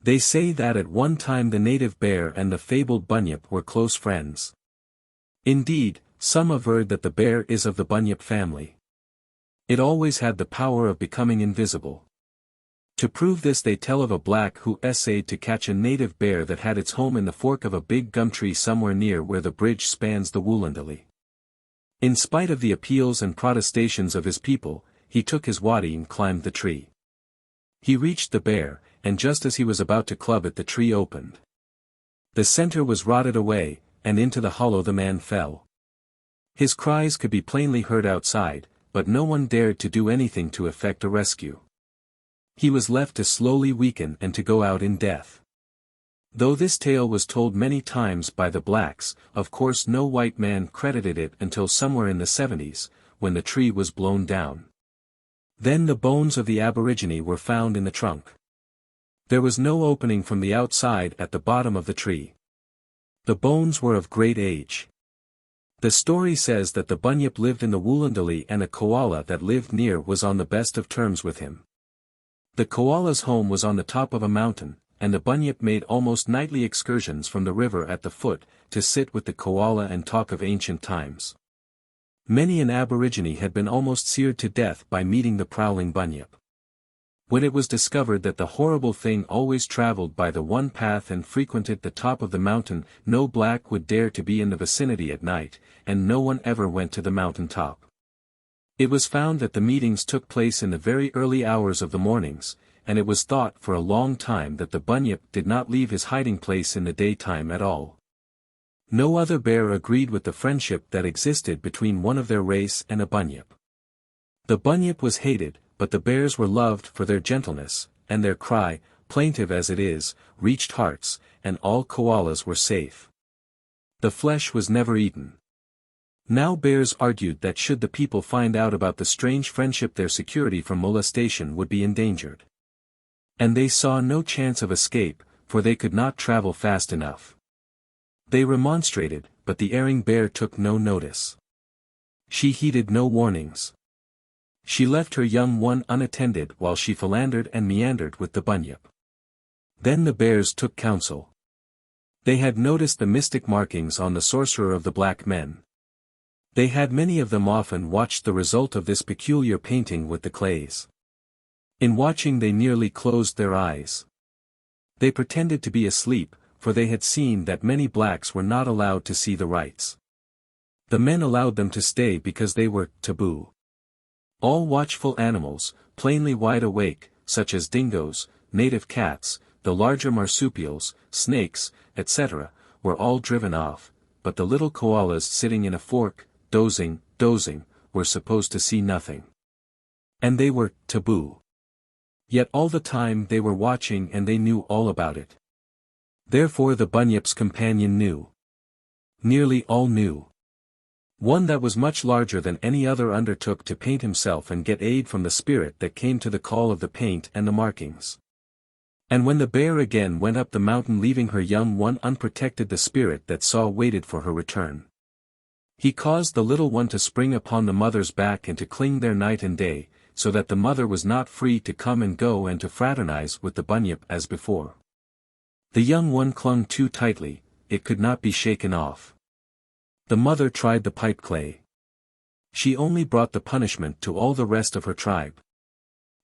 They say that at one time the native bear and the fabled bunyip were close friends. Indeed, some averred that the bear is of the bunyip family. It always had the power of becoming invisible. To prove this they tell of a black who essayed to catch a native bear that had its home in the fork of a big gum tree somewhere near where the bridge spans the Woolondali. In spite of the appeals and protestations of his people, he took his waddy and climbed the tree. He reached the bear, and just as he was about to club it the tree opened. The center was rotted away, and into the hollow the man fell. His cries could be plainly heard outside, but no one dared to do anything to effect a rescue. He was left to slowly weaken and to go out in death. Though this tale was told many times by the blacks, of course no white man credited it until somewhere in the 70s, when the tree was blown down. Then the bones of the Aborigine were found in the trunk. There was no opening from the outside at the bottom of the tree. The bones were of great age. The story says that the bunyip lived in the Woolondali and a koala that lived near was on the best of terms with him. The koala's home was on the top of a mountain, and the bunyip made almost nightly excursions from the river at the foot, to sit with the koala and talk of ancient times. Many an Aborigine had been almost seared to death by meeting the prowling bunyip. When it was discovered that the horrible thing always traveled by the one path and frequented the top of the mountain, no black would dare to be in the vicinity at night, and no one ever went to the mountain top. It was found that the meetings took place in the very early hours of the mornings, and it was thought for a long time that the bunyip did not leave his hiding place in the daytime at all. No other bear agreed with the friendship that existed between one of their race and a bunyip. The bunyip was hated, but the bears were loved for their gentleness, and their cry, plaintive as it is, reached hearts, and all koalas were safe. The flesh was never eaten. Now bears argued that should the people find out about the strange friendship their security from molestation would be endangered. And they saw no chance of escape, for they could not travel fast enough. They remonstrated, but the erring bear took no notice. She heeded no warnings. She left her young one unattended while she philandered and meandered with the bunyip. Then the bears took counsel. They had noticed the mystic markings on the sorcerer of the black men. They had many of them often watched the result of this peculiar painting with the clays. In watching they nearly closed their eyes. They pretended to be asleep, for they had seen that many blacks were not allowed to see the rites. The men allowed them to stay because they were taboo. All watchful animals, plainly wide awake, such as dingoes, native cats, the larger marsupials, snakes, etc., were all driven off, but the little koalas sitting in a fork, dozing, were supposed to see nothing. And they were taboo. Yet all the time they were watching and they knew all about it. Therefore the bunyip's companion knew. Nearly all knew. One that was much larger than any other undertook to paint himself and get aid from the spirit that came to the call of the paint and the markings. And when the bear again went up the mountain leaving her young one unprotected, the spirit that saw waited for her return. He caused the little one to spring upon the mother's back and to cling there night and day, so that the mother was not free to come and go and to fraternize with the bunyip as before. The young one clung too tightly, it could not be shaken off. The mother tried the pipe clay. She only brought the punishment to all the rest of her tribe.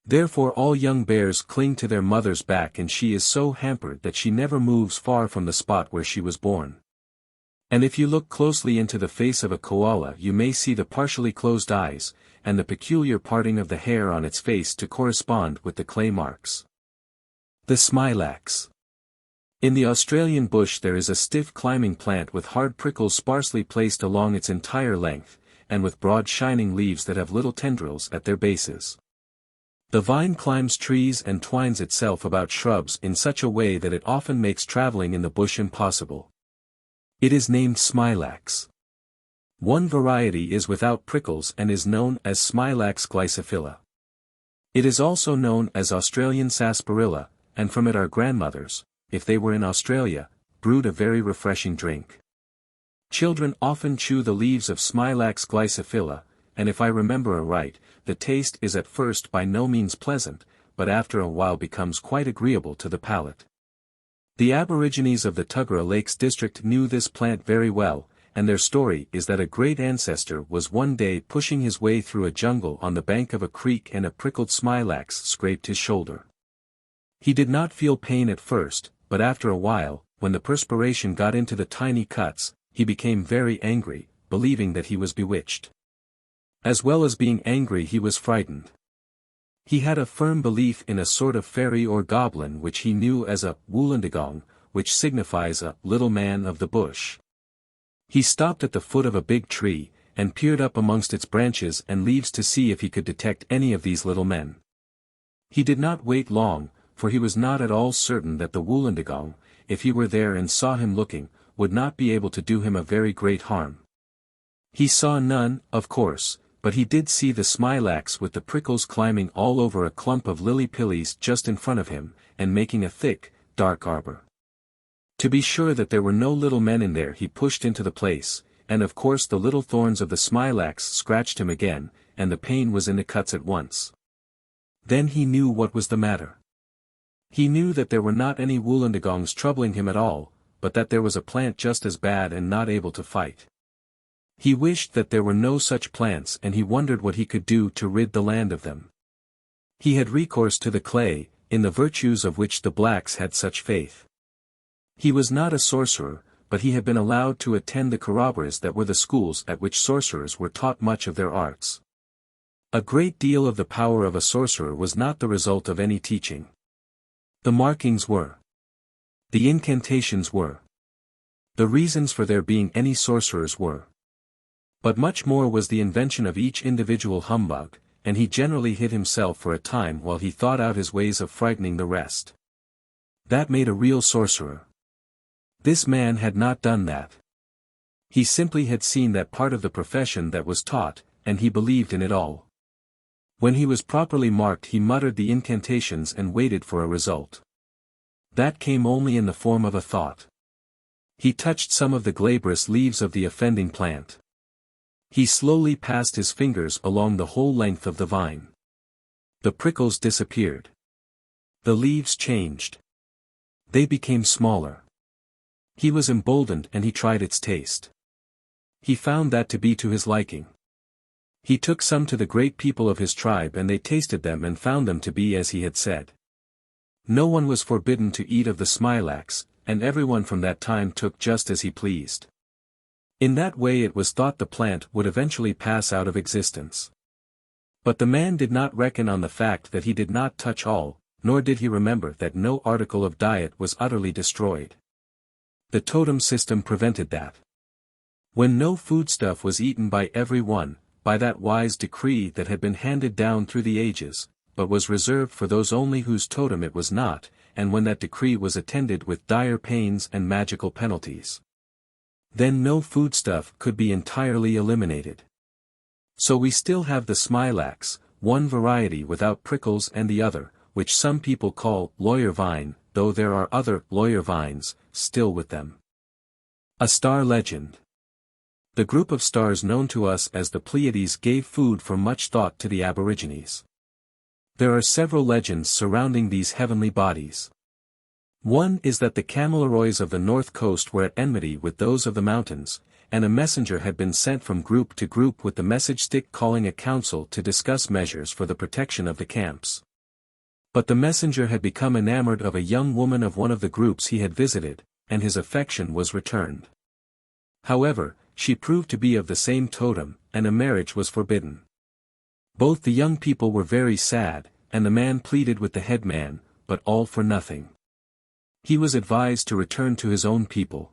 Therefore all young bears cling to their mother's back, and she is so hampered that she never moves far from the spot where she was born. And if you look closely into the face of a koala, you may see the partially closed eyes, and the peculiar parting of the hair on its face to correspond with the clay marks. The Smilax. In the Australian bush there is a stiff climbing plant with hard prickles sparsely placed along its entire length, and with broad shining leaves that have little tendrils at their bases. The vine climbs trees and twines itself about shrubs in such a way that it often makes traveling in the bush impossible. It is named Smilax. One variety is without prickles and is known as Smilax glycophylla. It is also known as Australian sarsaparilla, and from it our grandmothers, if they were in Australia, brewed a very refreshing drink. Children often chew the leaves of Smilax glycophylla, and if I remember aright, the taste is at first by no means pleasant, but after a while becomes quite agreeable to the palate. The Aborigines of the Tuggerah Lakes district knew this plant very well, and their story is that a great ancestor was one day pushing his way through a jungle on the bank of a creek and a prickled Smilax scraped his shoulder. He did not feel pain at first, but after a while, when the perspiration got into the tiny cuts, he became very angry, believing that he was bewitched. As well as being angry, he was frightened. He had a firm belief in a sort of fairy or goblin which he knew as a Wollondigong, which signifies a little man of the bush. He stopped at the foot of a big tree, and peered up amongst its branches and leaves to see if he could detect any of these little men. He did not wait long, for he was not at all certain that the Wollondigong, if he were there and saw him looking, would not be able to do him a very great harm. He saw none, of course, but he did see the Smilax with the prickles climbing all over a clump of lily-pillies just in front of him, and making a thick, dark arbor. To be sure that there were no little men in there, he pushed into the place, and of course the little thorns of the Smilax scratched him again, and the pain was in the cuts at once. Then he knew what was the matter. He knew that there were not any Wollondigongs troubling him at all, but that there was a plant just as bad and not able to fight. He wished that there were no such plants, and he wondered what he could do to rid the land of them. He had recourse to the clay, in the virtues of which the blacks had such faith. He was not a sorcerer, but he had been allowed to attend the corroborees that were the schools at which sorcerers were taught much of their arts. A great deal of the power of a sorcerer was not the result of any teaching. The markings were. The incantations were. The reasons for there being any sorcerers were. But much more was the invention of each individual humbug, and he generally hid himself for a time while he thought out his ways of frightening the rest. That made a real sorcerer. This man had not done that. He simply had seen that part of the profession that was taught, and he believed in it all. When he was properly marked, he muttered the incantations and waited for a result. That came only in the form of a thought. He touched some of the glabrous leaves of the offending plant. He slowly passed his fingers along the whole length of the vine. The prickles disappeared. The leaves changed. They became smaller. He was emboldened and he tried its taste. He found that to be to his liking. He took some to the great people of his tribe and they tasted them and found them to be as he had said. No one was forbidden to eat of the Smilax, and everyone from that time took just as he pleased. In that way it was thought the plant would eventually pass out of existence. But the man did not reckon on the fact that he did not touch all, nor did he remember that no article of diet was utterly destroyed. The totem system prevented that. When no foodstuff was eaten by every one, by that wise decree that had been handed down through the ages, but was reserved for those only whose totem it was not, and when that decree was attended with dire pains and magical penalties. then no foodstuff could be entirely eliminated. So we still have the Smilax, one variety without prickles and the other, which some people call lawyer vine, though there are other lawyer vines still with them. A star legend. The group of stars known to us as the Pleiades gave food for much thought to the Aborigines. There are several legends surrounding these heavenly bodies. One is that the Kamilaroi of the north coast were at enmity with those of the mountains, and a messenger had been sent from group to group with the message stick calling a council to discuss measures for the protection of the camps. But the messenger had become enamored of a young woman of one of the groups he had visited, and his affection was returned. However, she proved to be of the same totem, and a marriage was forbidden. Both the young people were very sad, and the man pleaded with the headman, but all for nothing. He was advised to return to his own people.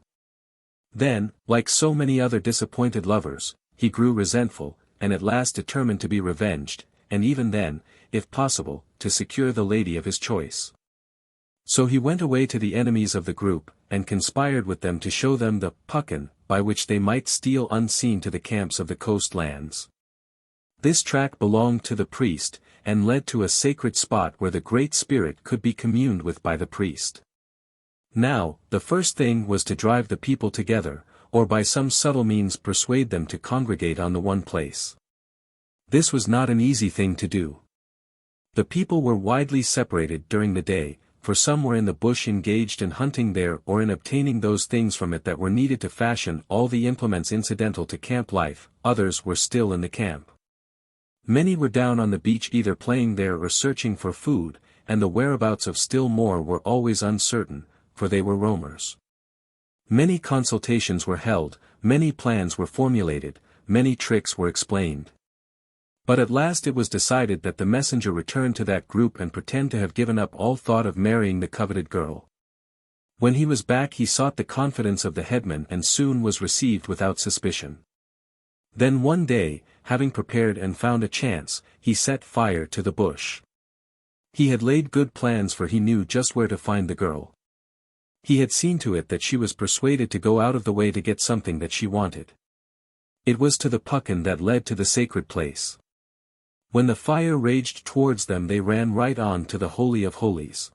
Then, like so many other disappointed lovers, he grew resentful, and at last determined to be revenged, and even then, if possible, to secure the lady of his choice. So he went away to the enemies of the group, and conspired with them to show them the puckin, by which they might steal unseen to the camps of the coastlands. This track belonged to the priest, and led to a sacred spot where the Great Spirit could be communed with by the priest. Now, the first thing was to drive the people together, or by some subtle means persuade them to congregate on the one place. This was not an easy thing to do. The people were widely separated during the day, for some were in the bush engaged in hunting there or in obtaining those things from it that were needed to fashion all the implements incidental to camp life, others were still in the camp. Many were down on the beach either playing there or searching for food, and the whereabouts of still more were always uncertain, for they were roamers. Many consultations were held, many plans were formulated, many tricks were explained. But at last it was decided that the messenger return to that group and pretend to have given up all thought of marrying the coveted girl. When he was back he sought the confidence of the headman and soon was received without suspicion. Then one day, having prepared and found a chance, he set fire to the bush. He had laid good plans, for he knew just where to find the girl. He had seen to it that she was persuaded to go out of the way to get something that she wanted. It was to the puckin that led to the sacred place. When the fire raged towards them they ran right on to the Holy of Holies.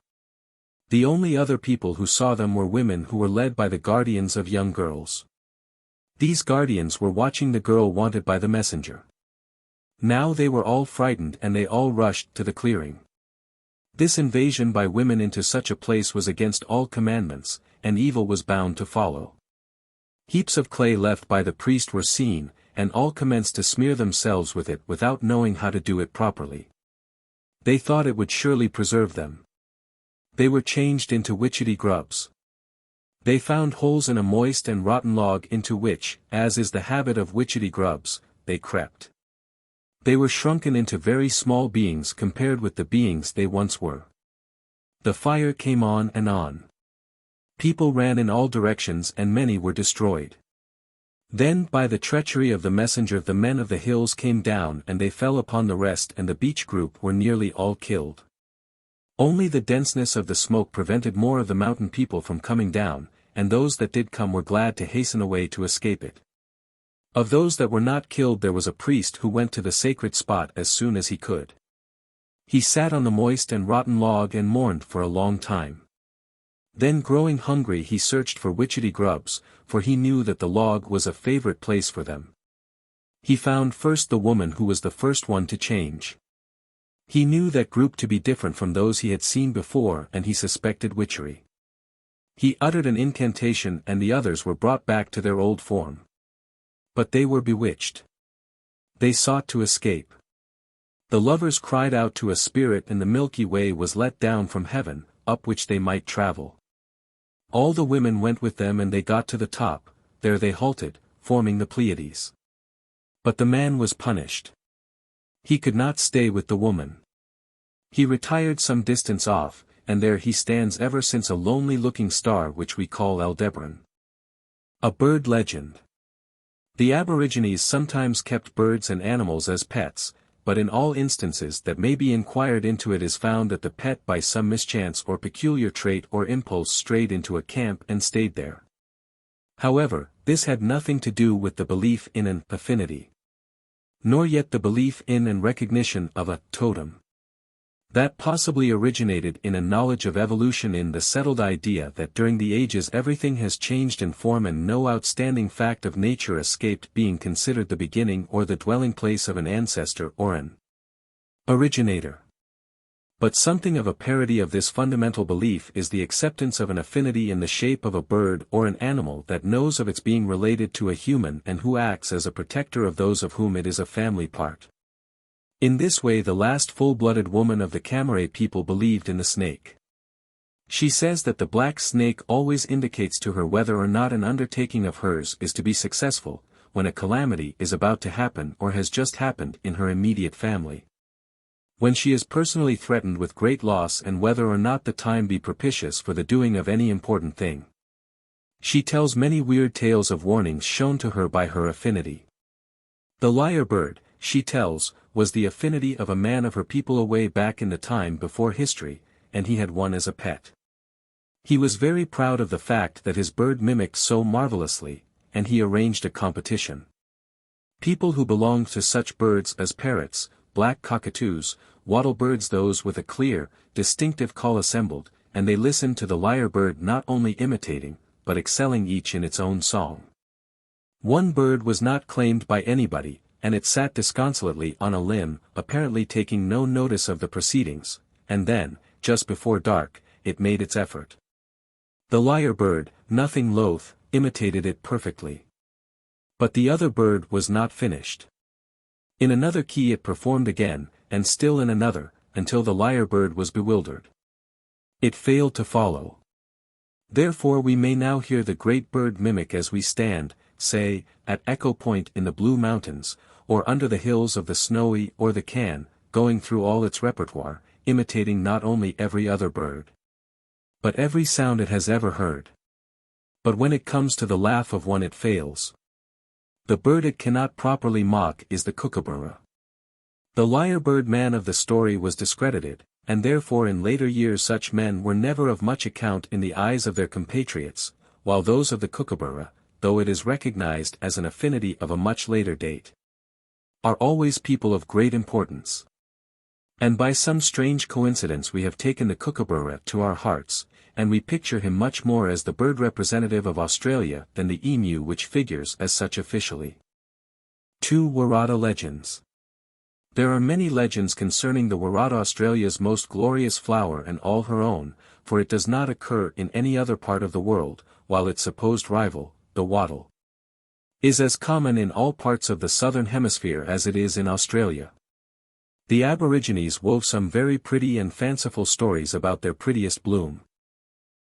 The only other people who saw them were women who were led by the guardians of young girls. These guardians were watching the girl wanted by the messenger. Now they were all frightened and they all rushed to the clearing. This invasion by women into such a place was against all commandments, and evil was bound to follow. Heaps of clay left by the priest were seen, and all commenced to smear themselves with it without knowing how to do it properly. They thought it would surely preserve them. They were changed into witchetty grubs. They found holes in a moist and rotten log into which, as is the habit of witchetty grubs, they crept. They were shrunken into very small beings compared with the beings they once were. The fire came on and on. People ran in all directions and many were destroyed. Then by the treachery of the messenger the men of the hills came down and they fell upon the rest, and the beach group were nearly all killed. Only the denseness of the smoke prevented more of the mountain people from coming down, and those that did come were glad to hasten away to escape it. Of those that were not killed there was a priest who went to the sacred spot as soon as he could. He sat on the moist and rotten log and mourned for a long time. Then growing hungry he searched for witchetty grubs, for he knew that the log was a favorite place for them. He found first the woman who was the first one to change. He knew that group to be different from those he had seen before and he suspected witchery. He uttered an incantation and the others were brought back to their old form. But they were bewitched. They sought to escape. The lovers cried out to a spirit and the Milky Way was let down from heaven, up which they might travel. All the women went with them and they got to the top, there they halted, forming the Pleiades. But the man was punished. He could not stay with the woman. He retired some distance off, and there he stands ever since, a lonely-looking star which we call Aldebaran. A bird legend. The Aborigines sometimes kept birds and animals as pets, but in all instances that may be inquired into it is found that the pet by some mischance or peculiar trait or impulse strayed into a camp and stayed there. However, this had nothing to do with the belief in an affinity. Nor yet the belief in and recognition of a totem. That possibly originated in a knowledge of evolution, in the settled idea that during the ages everything has changed in form and no outstanding fact of nature escaped being considered the beginning or the dwelling place of an ancestor or an originator. But something of a parody of this fundamental belief is the acceptance of an affinity in the shape of a bird or an animal that knows of its being related to a human and who acts as a protector of those of whom it is a family part. In this way the last full-blooded woman of the Gymea people believed in the snake. She says that the black snake always indicates to her whether or not an undertaking of hers is to be successful, when a calamity is about to happen or has just happened in her immediate family. When she is personally threatened with great loss and whether or not the time be propitious for the doing of any important thing. She tells many weird tales of warnings shown to her by her affinity. The lyre bird, she tells, was the affinity of a man of her people away back in the time before history, and he had one as a pet. He was very proud of the fact that his bird mimicked so marvelously, and he arranged a competition. People who belonged to such birds as parrots, black cockatoos, wattlebirds, those with a clear, distinctive call assembled, and they listened to the lyre bird not only imitating, but excelling each in its own song. One bird was not claimed by anybody, and it sat disconsolately on a limb, apparently taking no notice of the proceedings, and then, just before dark, it made its effort. The lyre bird, nothing loath, imitated it perfectly. But the other bird was not finished. In another key it performed again, and still in another, until the lyre bird was bewildered. It failed to follow. Therefore we may now hear the great bird mimic as we stand, say, at Echo Point in the Blue Mountains, or under the hills of the Snowy or the Can, going through all its repertoire, imitating not only every other bird, but every sound it has ever heard. But when it comes to the laugh of one it fails. The bird it cannot properly mock is the kookaburra. The lyrebird man of the story was discredited, and therefore in later years such men were never of much account in the eyes of their compatriots, while those of the kookaburra, though it is recognized as an affinity of a much later date, are always people of great importance. And by some strange coincidence we have taken the kookaburra to our hearts, and we picture him much more as the bird representative of Australia than the emu which figures as such officially. 2 Waratah Legends. There are many legends concerning the Waratah, Australia's most glorious flower and all her own, for it does not occur in any other part of the world, while its supposed rival, the wattle, is as common in all parts of the southern hemisphere as it is in Australia. The Aborigines wove some very pretty and fanciful stories about their prettiest bloom.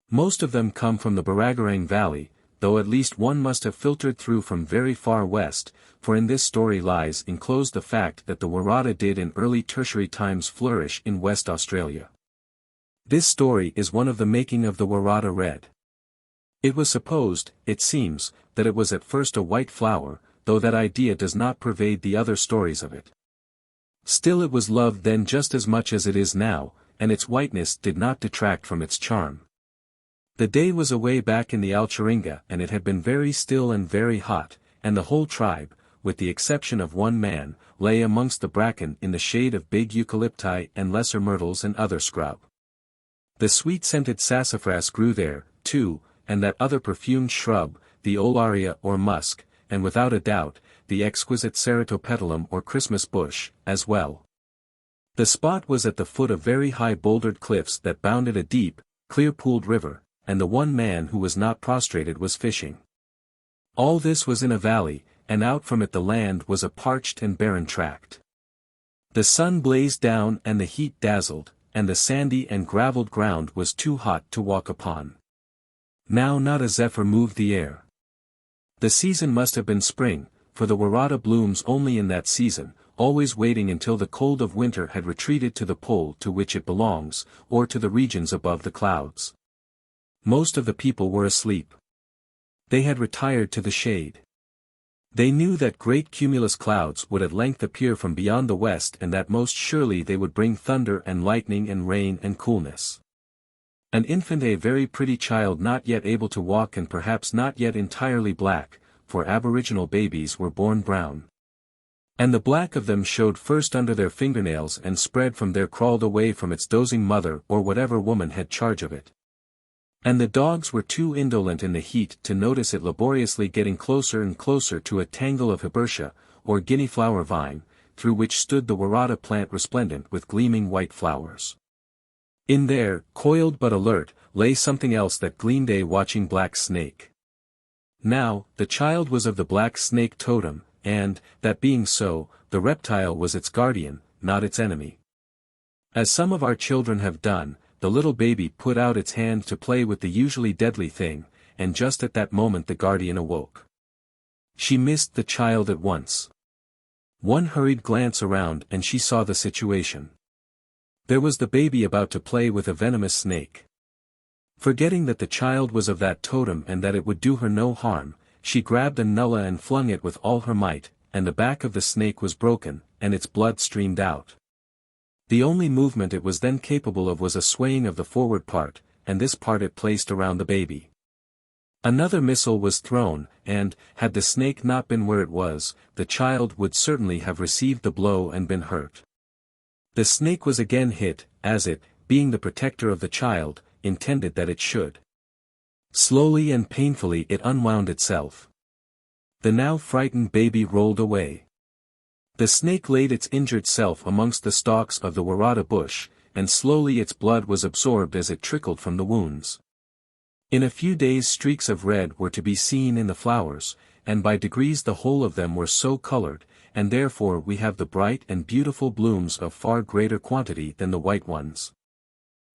Most of them come from the Barragarang Valley, though at least one must have filtered through from very far west, for in this story lies enclosed the fact that the Waratah did in early tertiary times flourish in West Australia. This story is one of the making of the Waratah Red. It was supposed, it seems, that it was at first a white flower, though that idea does not pervade the other stories of it. Still it was loved then just as much as it is now, and its whiteness did not detract from its charm. The day was away back in the Alcharinga and it had been very still and very hot, and the whole tribe, with the exception of one man, lay amongst the bracken in the shade of big eucalypti and lesser myrtles and other scrub. The sweet-scented sassafras grew there, too, and that other perfumed shrub, the olaria or musk, and without a doubt, the exquisite ceratopetalum or Christmas bush, as well. The spot was at the foot of very high bouldered cliffs that bounded a deep, clear-pooled river, and the one man who was not prostrated was fishing. All this was in a valley, and out from it the land was a parched and barren tract. The sun blazed down and the heat dazzled, and the sandy and gravelled ground was too hot to walk upon. Now not a zephyr moved the air. The season must have been spring, for the Waratah blooms only in that season, always waiting until the cold of winter had retreated to the pole to which it belongs, or to the regions above the clouds. Most of the people were asleep. They had retired to the shade. They knew that great cumulus clouds would at length appear from beyond the west and that most surely they would bring thunder and lightning and rain and coolness. An infant, a very pretty child not yet able to walk and perhaps not yet entirely black, for Aboriginal babies were born brown. And the black of them showed first under their fingernails and spread from there, crawled away from its dozing mother or whatever woman had charge of it. And the dogs were too indolent in the heat to notice it laboriously getting closer and closer to a tangle of hibbertia, or guinea flower vine, through which stood the Waratah plant resplendent with gleaming white flowers. In there, coiled but alert, lay something else that gleamed, a watching black snake. Now, the child was of the black snake totem, and, that being so, the reptile was its guardian, not its enemy. As some of our children have done, the little baby put out its hand to play with the usually deadly thing, and just at that moment the guardian awoke. She missed the child at once. One hurried glance around and she saw the situation. There was the baby about to play with a venomous snake. Forgetting that the child was of that totem and that it would do her no harm, she grabbed a nullah and flung it with all her might, and the back of the snake was broken, and its blood streamed out. The only movement it was then capable of was a swaying of the forward part, and this part it placed around the baby. Another missile was thrown, and, had the snake not been where it was, the child would certainly have received the blow and been hurt. The snake was again hit, as it, being the protector of the child, intended that it should. Slowly and painfully it unwound itself. The now frightened baby rolled away. The snake laid its injured self amongst the stalks of the Waratah bush, and slowly its blood was absorbed as it trickled from the wounds. In a few days streaks of red were to be seen in the flowers, and by degrees the whole of them were so colored, and therefore we have the bright and beautiful blooms of far greater quantity than the white ones.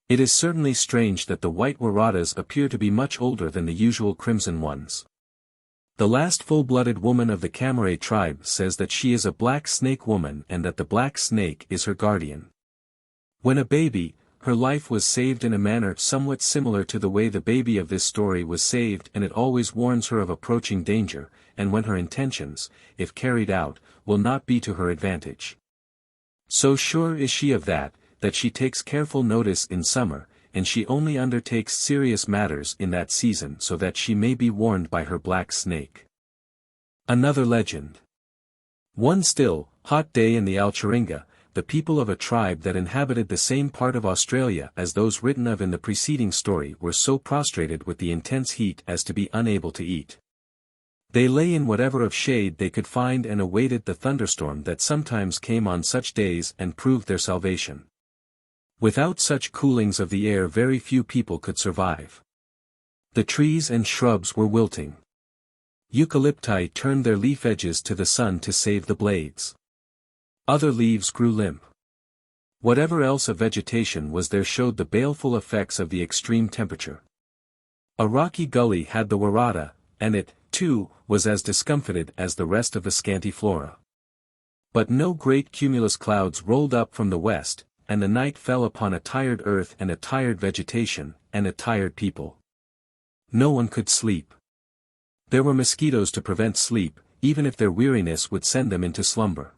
It is certainly strange that the white Waratahs appear to be much older than the usual crimson ones. The last full-blooded woman of the Gymea tribe says that she is a black snake woman and that the black snake is her guardian. When a baby, her life was saved in a manner somewhat similar to the way the baby of this story was saved, and it always warns her of approaching danger, and when her intentions, if carried out, will not be to her advantage. So sure is she of that she takes careful notice in summer, and she only undertakes serious matters in that season so that she may be warned by her black snake. Another legend. One still, hot day in the Alcharinga, the people of a tribe that inhabited the same part of Australia as those written of in the preceding story were so prostrated with the intense heat as to be unable to eat. They lay in whatever of shade they could find and awaited the thunderstorm that sometimes came on such days and proved their salvation. Without such coolings of the air very few people could survive. The trees and shrubs were wilting. Eucalypti turned their leaf edges to the sun to save the blades. Other leaves grew limp. Whatever else of vegetation was there showed the baleful effects of the extreme temperature. A rocky gully had the Waratah, and it, too, was as discomfited as the rest of the scanty flora. But no great cumulus clouds rolled up from the west, and the night fell upon a tired earth and a tired vegetation, and a tired people. No one could sleep. There were mosquitoes to prevent sleep, even if their weariness would send them into slumber.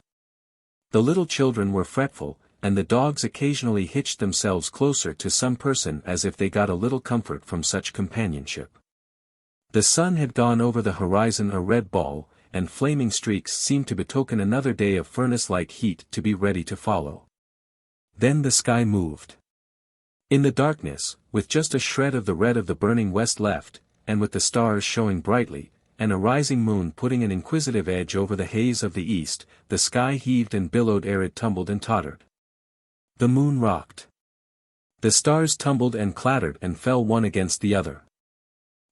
The little children were fretful, and the dogs occasionally hitched themselves closer to some person as if they got a little comfort from such companionship. The sun had gone over the horizon a red ball, and flaming streaks seemed to betoken another day of furnace-like heat to be ready to follow. Then the sky moved. In the darkness, with just a shred of the red of the burning west left, and with the stars showing brightly, and a rising moon putting an inquisitive edge over the haze of the east, the sky heaved and billowed ere it tumbled and tottered. The moon rocked. The stars tumbled and clattered and fell one against the other.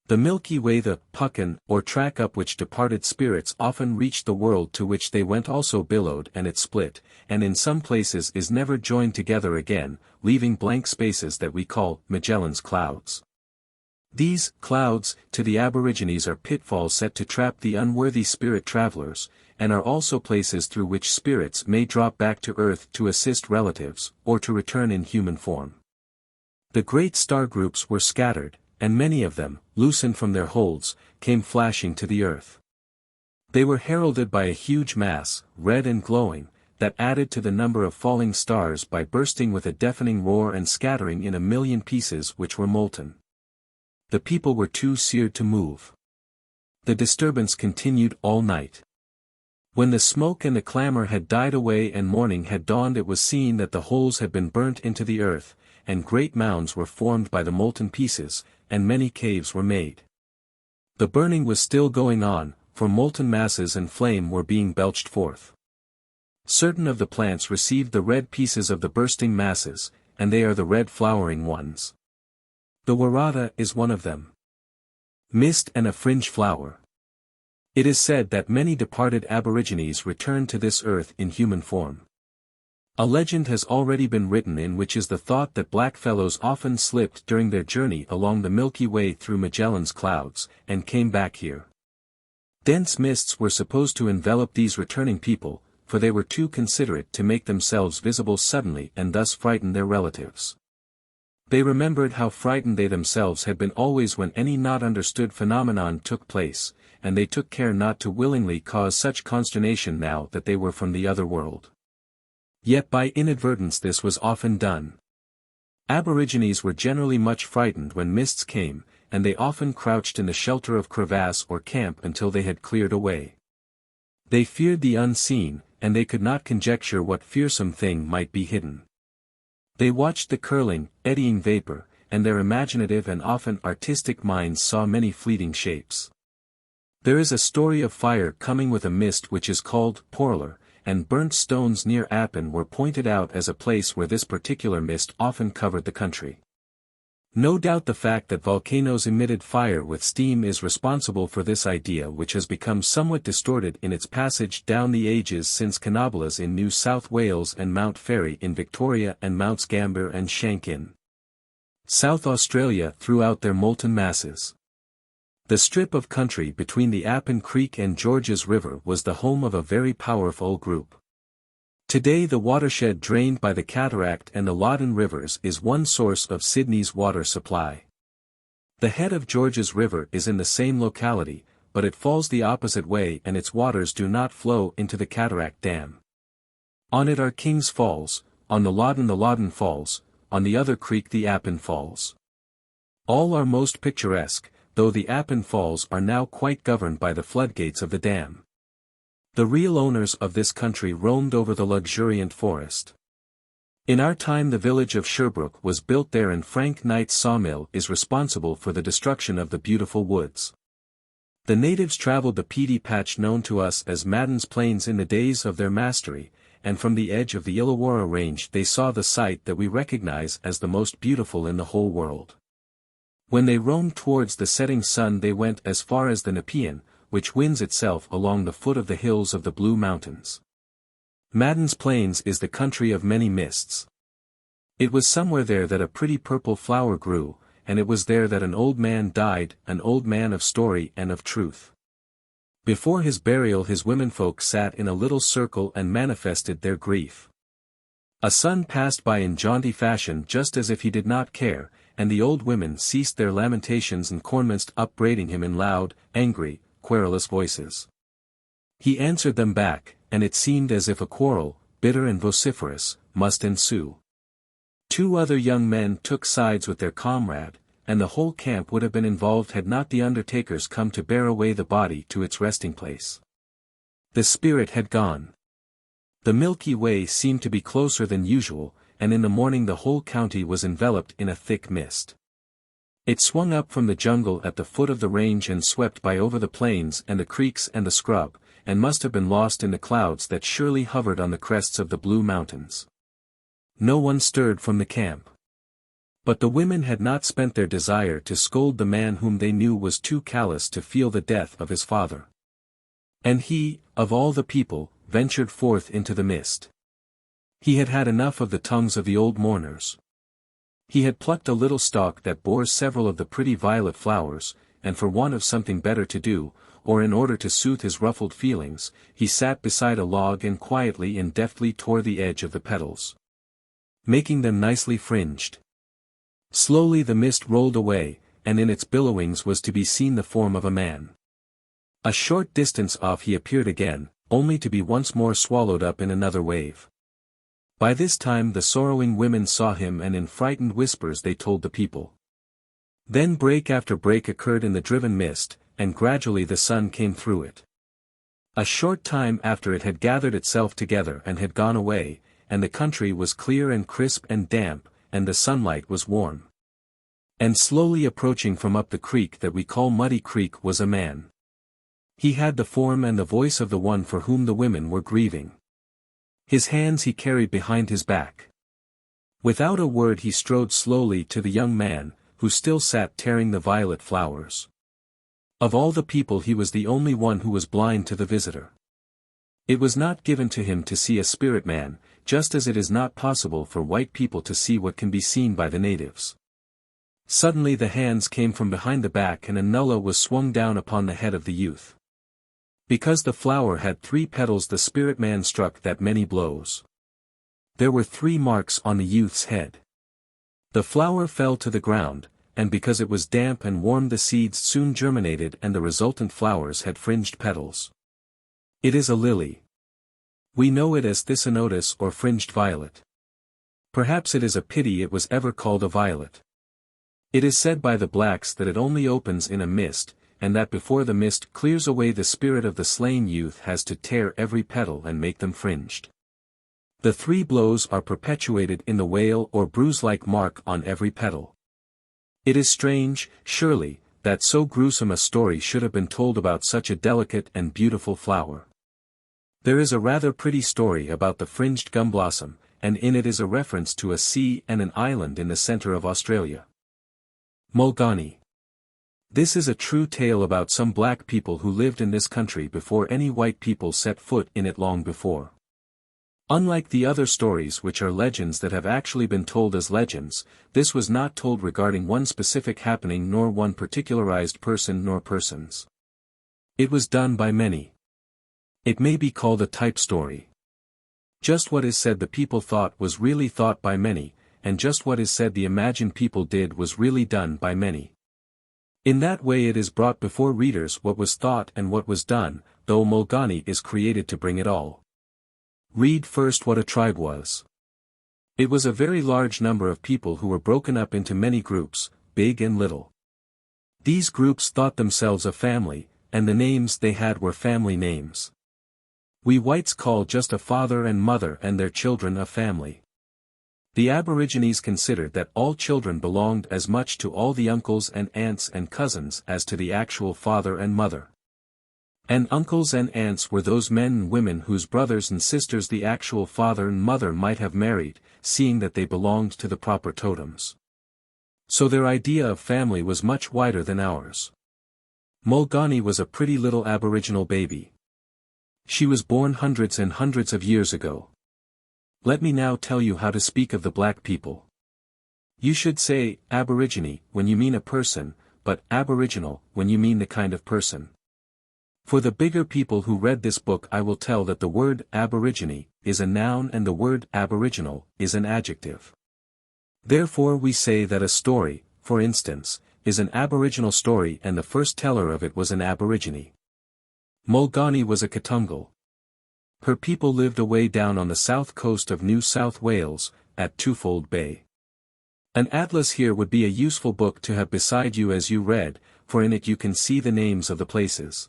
The Milky Way, the puckan, or track up which departed spirits often reached the world to which they went, also billowed, and it split, and in some places is never joined together again, leaving blank spaces that we call Magellan's clouds. These clouds, to the Aborigines, are pitfalls set to trap the unworthy spirit travelers, and are also places through which spirits may drop back to earth to assist relatives, or to return in human form. The great star groups were scattered, and many of them, loosened from their holds, came flashing to the earth. They were heralded by a huge mass, red and glowing, that added to the number of falling stars by bursting with a deafening roar and scattering in a million pieces which were molten. The people were too seared to move. The disturbance continued all night. When the smoke and the clamor had died away and morning had dawned, it was seen that the holes had been burnt into the earth, and great mounds were formed by the molten pieces, and many caves were made. The burning was still going on, for molten masses and flame were being belched forth. Certain of the plants received the red pieces of the bursting masses, and they are the red flowering ones. The Waratah is one of them. Mist and a fringe flower. It is said that many departed Aborigines returned to this earth in human form. A legend has already been written in which is the thought that blackfellows often slipped during their journey along the Milky Way through Magellan's clouds, and came back here. Dense mists were supposed to envelop these returning people, for they were too considerate to make themselves visible suddenly and thus frighten their relatives. They remembered how frightened they themselves had been always when any not understood phenomenon took place, and they took care not to willingly cause such consternation now that they were from the other world. Yet by inadvertence this was often done. Aborigines were generally much frightened when mists came, and they often crouched in the shelter of crevasse or camp until they had cleared away. They feared the unseen, and they could not conjecture what fearsome thing might be hidden. They watched the curling, eddying vapor, and their imaginative and often artistic minds saw many fleeting shapes. There is a story of fire coming with a mist which is called Porler, and burnt stones near Appin were pointed out as a place where this particular mist often covered the country. No doubt the fact that volcanoes emitted fire with steam is responsible for this idea, which has become somewhat distorted in its passage down the ages since Canobolas in New South Wales and Mount Ferry in Victoria and Mounts Gambier and Shank in South Australia threw out their molten masses. The strip of country between the Appin Creek and Georges River was the home of a very powerful group. Today the watershed drained by the Cataract and the Loddon rivers is one source of Sydney's water supply. The head of Georges River is in the same locality, but it falls the opposite way and its waters do not flow into the Cataract Dam. On it are King's Falls, on the Loddon Falls, on the other creek the Appin Falls. All are most picturesque, though the Appin Falls are now quite governed by the floodgates of the dam. The real owners of this country roamed over the luxuriant forest. In our time the village of Sherbrooke was built there, and Frank Knight's sawmill is responsible for the destruction of the beautiful woods. The natives travelled the peaty patch known to us as Madden's Plains in the days of their mastery, and from the edge of the Illawarra Range they saw the sight that we recognize as the most beautiful in the whole world. When they roamed towards the setting sun they went as far as the Nepean, which winds itself along the foot of the hills of the Blue Mountains. Madden's Plains is the country of many mists. It was somewhere there that a pretty purple flower grew, and it was there that an old man died, an old man of story and of truth. Before his burial his womenfolk sat in a little circle and manifested their grief. A son passed by in jaunty fashion just as if he did not care, and the old women ceased their lamentations and commenced upbraiding him in loud, angry, querulous voices. He answered them back, and it seemed as if a quarrel, bitter and vociferous, must ensue. 2 other young men took sides with their comrade, and the whole camp would have been involved had not the undertakers come to bear away the body to its resting place. The spirit had gone. The Milky Way seemed to be closer than usual, and in the morning the whole county was enveloped in a thick mist. It swung up from the jungle at the foot of the range and swept by over the plains and the creeks and the scrub, and must have been lost in the clouds that surely hovered on the crests of the Blue Mountains. No one stirred from the camp. But the women had not spent their desire to scold the man whom they knew was too callous to feel the death of his father. And he, of all the people, ventured forth into the mist. He had had enough of the tongues of the old mourners. He had plucked a little stalk that bore several of the pretty violet flowers, and for want of something better to do, or in order to soothe his ruffled feelings, he sat beside a log and quietly and deftly tore the edge of the petals, making them nicely fringed. Slowly the mist rolled away, and in its billowings was to be seen the form of a man. A short distance off he appeared again, only to be once more swallowed up in another wave. By this time the sorrowing women saw him, and in frightened whispers they told the people. Then break after break occurred in the driven mist, and gradually the sun came through it. A short time after it had gathered itself together and had gone away, and the country was clear and crisp and damp, and the sunlight was warm. And slowly approaching from up the creek that we call Muddy Creek was a man. He had the form and the voice of the one for whom the women were grieving. His hands he carried behind his back. Without a word he strode slowly to the young man, who still sat tearing the violet flowers. Of all the people he was the only one who was blind to the visitor. It was not given to him to see a spirit man, just as it is not possible for white people to see what can be seen by the natives. Suddenly the hands came from behind the back and a nulla was swung down upon the head of the youth. Because the flower had 3 petals, the spirit man struck that many blows. There were 3 marks on the youth's head. The flower fell to the ground, and because it was damp and warm the seeds soon germinated and the resultant flowers had fringed petals. It is a lily. We know it as Thysanotis or fringed violet. Perhaps it is a pity it was ever called a violet. It is said by the blacks that it only opens in a mist, and that before the mist clears away the spirit of the slain youth has to tear every petal and make them fringed. The 3 blows are perpetuated in the wale or bruise-like mark on every petal. It is strange, surely, that so gruesome a story should have been told about such a delicate and beautiful flower. There is a rather pretty story about the fringed gum blossom, and in it is a reference to a sea and an island in the center of Australia. Mulgani. This is a true tale about some black people who lived in this country before any white people set foot in it long before. Unlike the other stories which are legends that have actually been told as legends, this was not told regarding one specific happening nor one particularized person nor persons. It was done by many. It may be called a type story. Just what is said the people thought was really thought by many, and just what is said the imagined people did was really done by many. In that way it is brought before readers what was thought and what was done, though Mulgani is created to bring it all. Read first what a tribe was. It was a very large number of people who were broken up into many groups, big and little. These groups thought themselves a family, and the names they had were family names. We whites call just a father and mother and their children a family. The Aborigines considered that all children belonged as much to all the uncles and aunts and cousins as to the actual father and mother. And uncles and aunts were those men and women whose brothers and sisters the actual father and mother might have married, seeing that they belonged to the proper totems. So their idea of family was much wider than ours. Mulgani was a pretty little Aboriginal baby. She was born hundreds and hundreds of years ago. Let me now tell you how to speak of the black people. You should say, Aborigine, when you mean a person, but Aboriginal, when you mean the kind of person. For the bigger people who read this book I will tell that the word Aborigine is a noun and the word Aboriginal is an adjective. Therefore we say that a story, for instance, is an Aboriginal story and the first teller of it was an Aborigine. Mulgani was a Katungal. Her people lived away down on the south coast of New South Wales, at Twofold Bay. An atlas here would be a useful book to have beside you as you read, for in it you can see the names of the places.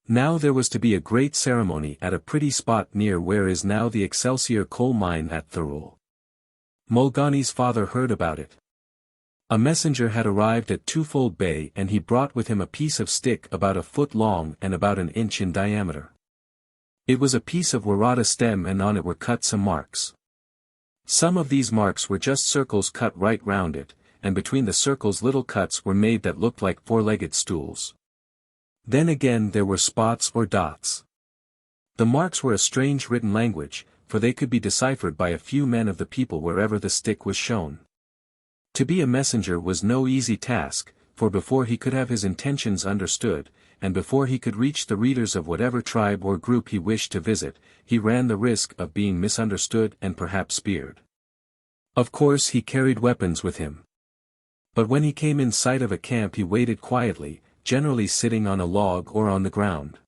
Now there was to be a great ceremony at a pretty spot near where is now the Excelsior coal mine at Thirroul. Mulgani's father heard about it. A messenger had arrived at Twofold Bay and he brought with him a piece of stick about a foot long and about an inch in diameter. It was a piece of Waratah stem and on it were cut some marks. Some of these marks were just circles cut right round it, and between the circles little cuts were made that looked like four-legged stools. Then again there were spots or dots. The marks were a strange written language, for they could be deciphered by a few men of the people wherever the stick was shown. To be a messenger was no easy task, for before he could have his intentions understood, and before he could reach the readers of whatever tribe or group he wished to visit, he ran the risk of being misunderstood and perhaps speared. Of course he carried weapons with him. But when he came in sight of a camp he waited quietly, generally sitting on a log or on the ground.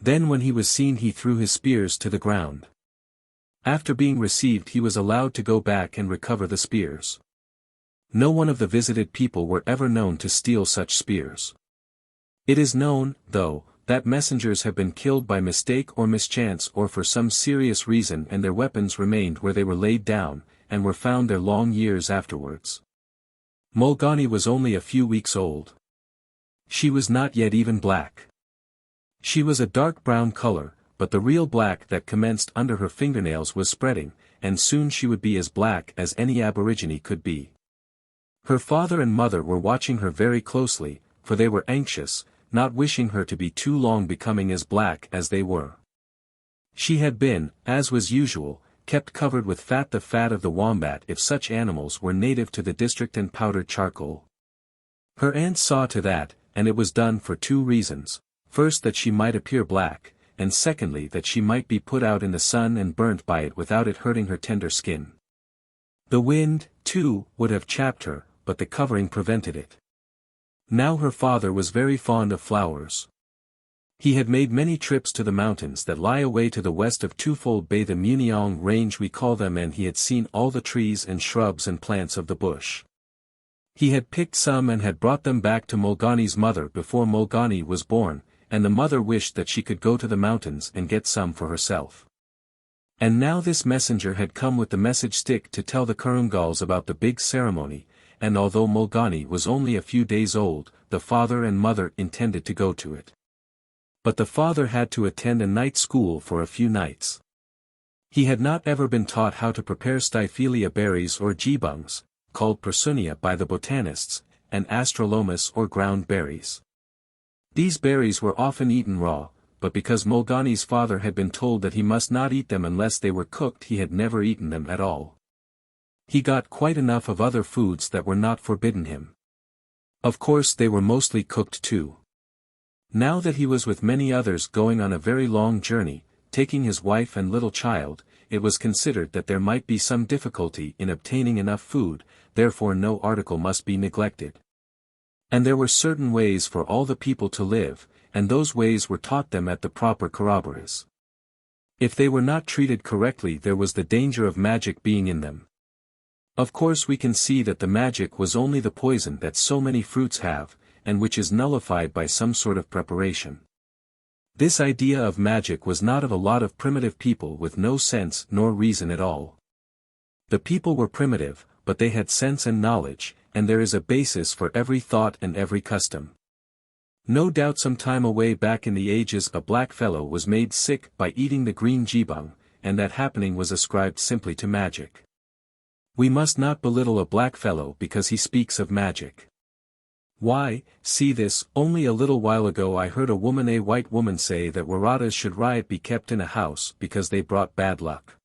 Then when he was seen he threw his spears to the ground. After being received he was allowed to go back and recover the spears. No one of the visited people were ever known to steal such spears. It is known, though, that messengers have been killed by mistake or mischance or for some serious reason and their weapons remained where they were laid down, and were found there long years afterwards. Mulgani was only a few weeks old. She was not yet even black. She was a dark brown color, but the real black that commenced under her fingernails was spreading, and soon she would be as black as any Aborigine could be. Her father and mother were watching her very closely, for they were anxious, not wishing her to be too long becoming as black as they were. She had been, as was usual, kept covered with fat, the fat of the wombat if such animals were native to the district, and powdered charcoal. Her aunt saw to that, and it was done for two reasons: first that she might appear black, and secondly that she might be put out in the sun and burnt by it without it hurting her tender skin. The wind, too, would have chapped her, but the covering prevented it. Now her father was very fond of flowers. He had made many trips to the mountains that lie away to the west of Twofold Bay, the Muniong Range we call them, and he had seen all the trees and shrubs and plants of the bush. He had picked some and had brought them back to Mulgani's mother before Mulgani was born, and the mother wished that she could go to the mountains and get some for herself. And now this messenger had come with the message stick to tell the Kurungals about the big ceremony, and although Mulgani was only a few days old, the father and mother intended to go to it. But the father had to attend a night school for a few nights. He had not ever been taught how to prepare Styphelia berries or jibungs, called Persunia by the botanists, and astrolomus or ground berries. These berries were often eaten raw, but because Mulgani's father had been told that he must not eat them unless they were cooked, he had never eaten them at all. He got quite enough of other foods that were not forbidden him. Of course they were mostly cooked too. Now that he was with many others going on a very long journey, taking his wife and little child, it was considered that there might be some difficulty in obtaining enough food, therefore no article must be neglected. And there were certain ways for all the people to live, and those ways were taught them at the proper corroborees. If they were not treated correctly, there was the danger of magic being in them. Of course we can see that the magic was only the poison that so many fruits have, and which is nullified by some sort of preparation. This idea of magic was not of a lot of primitive people with no sense nor reason at all. The people were primitive, but they had sense and knowledge, and there is a basis for every thought and every custom. No doubt some time away back in the ages a black fellow was made sick by eating the green jibung, and that happening was ascribed simply to magic. We must not belittle a black fellow because he speaks of magic. Why, see this, only a little while ago I heard a white woman say that Waratahs should riot be kept in a house because they brought bad luck.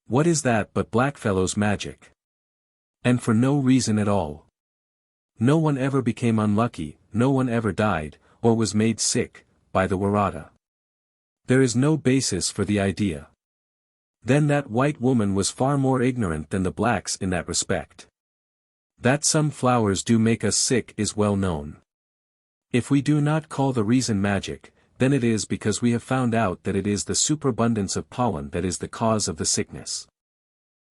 What is that but blackfellows' magic? And for no reason at all. No one ever became unlucky, no one ever died, or was made sick, by the Waratah. There is no basis for the idea. Then that white woman was far more ignorant than the blacks in that respect. That some flowers do make us sick is well known. If we do not call the reason magic, then it is because we have found out that it is the superabundance of pollen that is the cause of the sickness.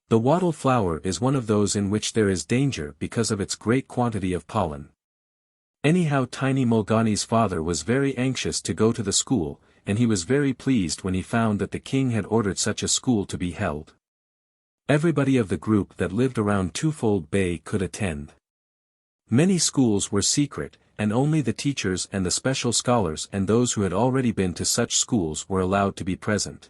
The wattle flower is one of those in which there is danger because of its great quantity of pollen. Anyhow, tiny Mulgani's father was very anxious to go to the school, and he was very pleased when he found that the king had ordered such a school to be held. Everybody of the group that lived around Twofold Bay could attend. Many schools were secret, and only the teachers and the special scholars and those who had already been to such schools were allowed to be present.